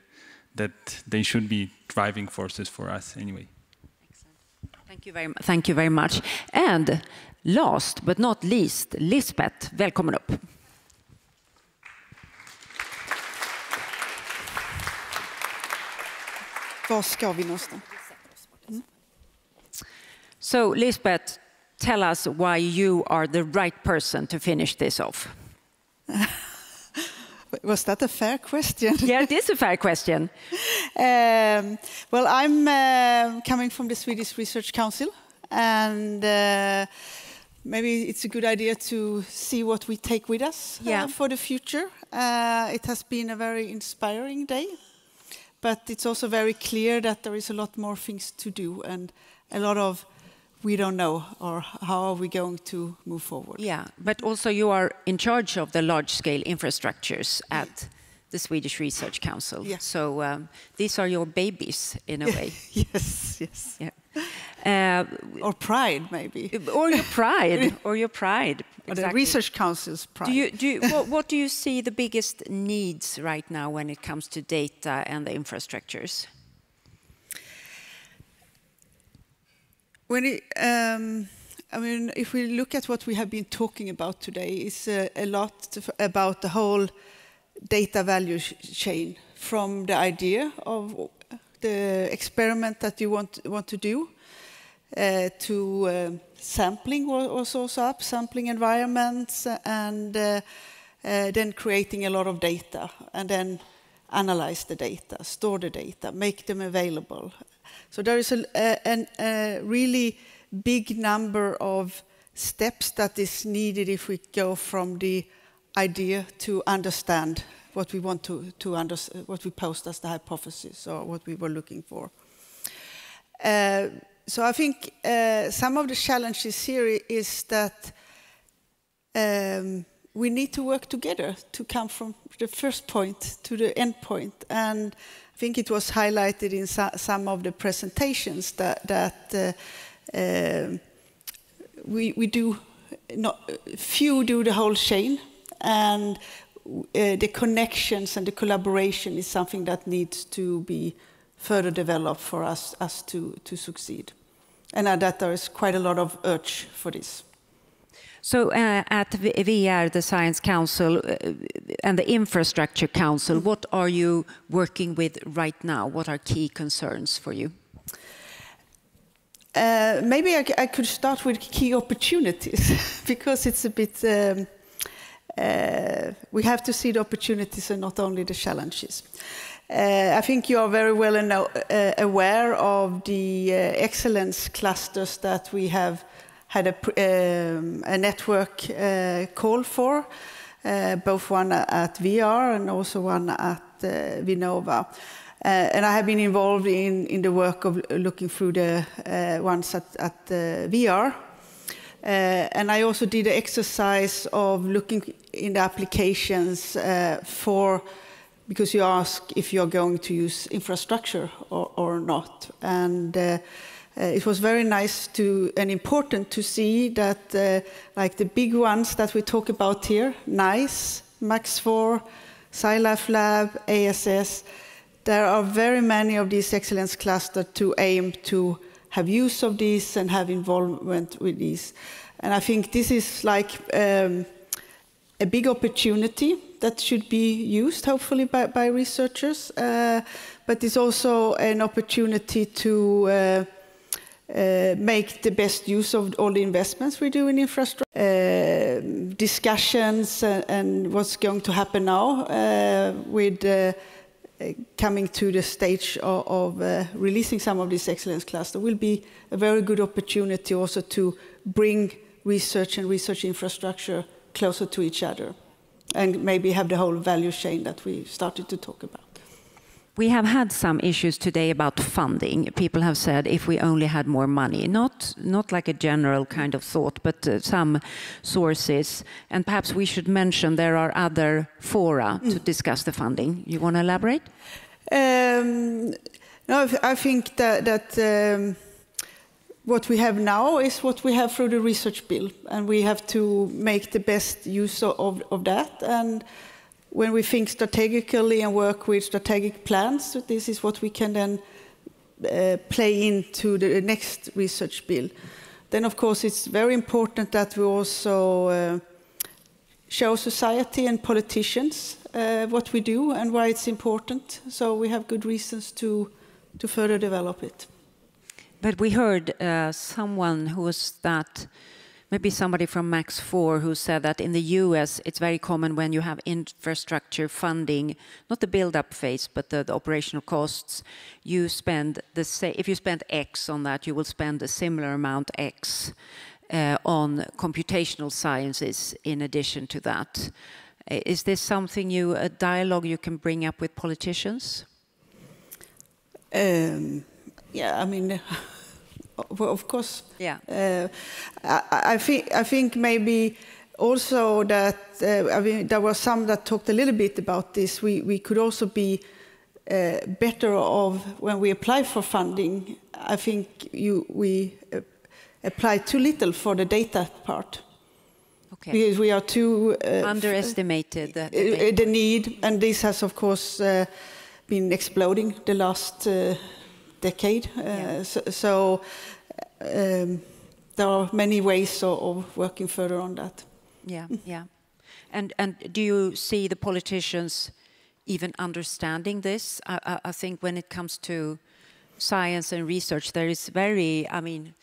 they should be driving forces for us anyway. Thank you very much. And last but not least, Lisbeth, välkommen upp. Var ska vi någonstans? So, Lisbeth, tell us why you are the right person to finish this off. Was that a fair question? Yeah, it is a fair question. Well, I'm coming from the Swedish Research Council, and maybe it's a good idea to see what we take with us for the future. It has been a very inspiring day, but it's also very clear that there is a lot more things to do and a lot of we don't know, or how are we going to move forward? Yeah, but also you are in charge of the large-scale infrastructures at the Swedish Research Council. Yeah. So these are your babies, in a way. Yes, yes. Yeah. Or pride, maybe. Or your pride, or your pride. Or exactly. the Research Council's pride. What do you see the biggest needs right now when it comes to data and the infrastructures? I mean, if we look at what we have been talking about today, it's a lot about the whole data value chain, from the idea of the experiment that you want to do, to sampling was also up, sampling environments, and then creating a lot of data, and then analyze the data, store the data, make them available. So there is a really big number of steps that is needed if we go from the idea to understand what we want to understand, what we posed as the hypothesis or what we were looking for. So I think some of the challenges here is that we need to work together to come from the first point to the end point. And I think it was highlighted in some of the presentations that we do not, few do the whole chain, and the connections and the collaboration is something that needs to be further developed for us to succeed, and that there is quite a lot of urge for this. So at VR, the Science Council and the Infrastructure Council, what are you working with right now? What are key concerns for you? Maybe I could start with key opportunities, because it's a bit, we have to see the opportunities and not only the challenges. I think you are very well aware of the excellence clusters that we have had a network call for, both one at VR and also one at Vinnova. And I have been involved in the work of looking through the ones at VR. And I also did the exercise of looking in the applications because you ask if you're going to use infrastructure or not. And it was very nice and important to see that like the big ones that we talk about here, NICE, Max IV, SciLifeLab, ESS, there are very many of these excellence clusters to aim to have use of these and have involvement with these. And I think this is like a big opportunity that should be used, hopefully, by researchers. But it's also an opportunity to make the best use of all the investments we do in infrastructure. Discussions and what's going to happen now with coming to the stage of releasing some of these excellence clusters will be a very good opportunity also to bring research and research infrastructure closer to each other, and maybe have the whole value chain that we started to talk about. We have had some issues today about funding. People have said if we only had more money, not like a general kind of thought, but some sources. And perhaps we should mention there are other fora to discuss the funding. You want to elaborate? No, I think that what we have now is what we have through the research bill, and we have to make the best use of that. And when we think strategically and work with strategic plans, this is what we can then play into the next research bill. Then, of course, it's very important that we also show society and politicians what we do and why it's important. So we have good reasons to further develop it. But we heard someone who was that, maybe somebody from Max IV, who said that in the US it's very common when you have infrastructure funding, not the build-up phase, but the operational costs, you spend if you spend X on that, you will spend a similar amount X on computational sciences in addition to that. Is this something a dialogue you can bring up with politicians? Yeah, I mean, well, of course. Yeah. I think maybe also that I mean there were some that talked a little bit about this. We could also be better off when we apply for funding. I think we apply too little for the data part. Okay. Because we are too underestimated the need, and this has of course been exploding the last decade. So there are many ways of working further on that. Yeah, yeah. And do you see the politicians even understanding this? I think when it comes to science and research, there is very, I mean,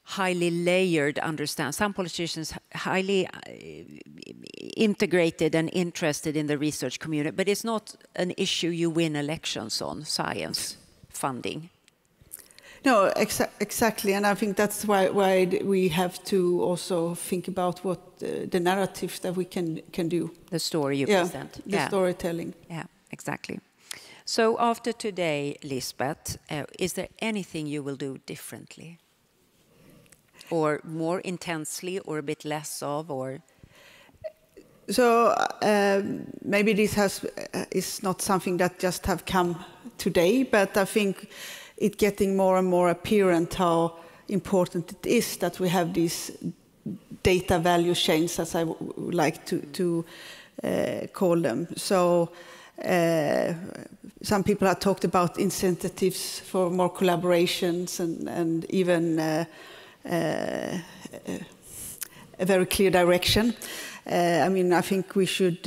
highly layered understand. Some politicians highly integrated and interested in the research community, but it's not an issue you win elections on, science funding. No, exactly, and I think that's why we have to also think about what the narrative that we can do. The story you present. The storytelling. Yeah, exactly. So after today, Lisbeth, is there anything you will do differently? Or more intensely, or a bit less of, or? So maybe this is not something that just have come today, but I think it's getting more and more apparent how important it is that we have these data value chains, as I would like to call them. So some people have talked about incentives for more collaborations and even a very clear direction. I mean, I think we should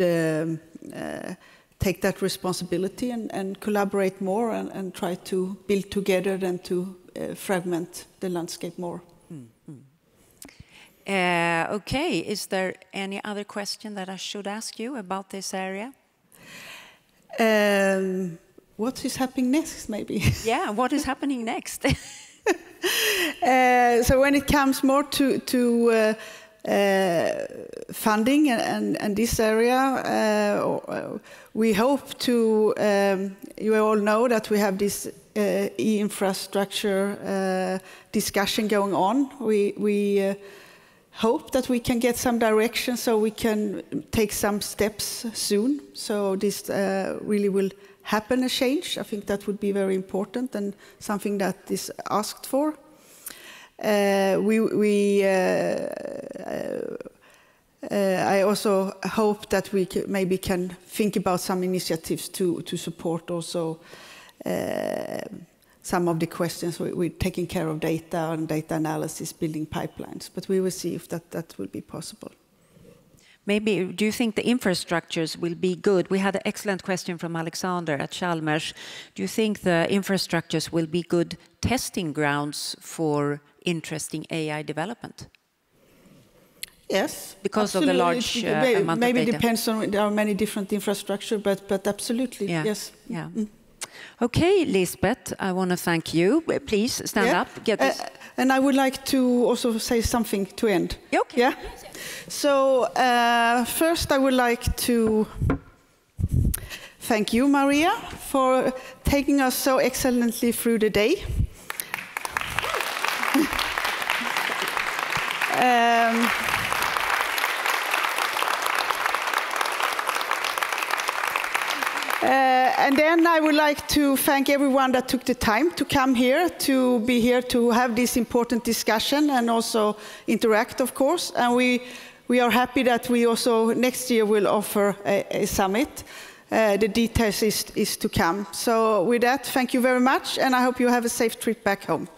take that responsibility and collaborate more and try to build together than to fragment the landscape more. Okay, is there any other question that I should ask you about this area? What is happening next, maybe? Yeah, what is happening next? So when it comes more to funding and this area, we hope to, you all know that we have this e-infrastructure discussion going on. We hope that we can get some direction so we can take some steps soon. So this really will happen, a change. I think that would be very important and something that is asked for. I also hope that we maybe can think about some initiatives to support also some of the questions. We're taking care of data and data analysis, building pipelines, but we will see if that will be possible. Maybe, do you think the infrastructures will be good? We had an excellent question from Alexander at Chalmers. Do you think the infrastructures will be good testing grounds for interesting AI development? Yes, because absolutely. Of the large amount maybe of data. Depends on, there are many different infrastructure, but absolutely, yeah. Yes. Yeah. Okay, Lisbeth, I want to thank you. Please stand up. Get this. And I would like to also say something to end. Okay. Yeah. So first, I would like to thank you, Maria, for taking us so excellently through the day. And then I would like to thank everyone that took the time to come here, to be here to have this important discussion and also interact, of course. And we are happy that we also next year will offer a summit. The details is to come. So with that, thank you very much, and I hope you have a safe trip back home.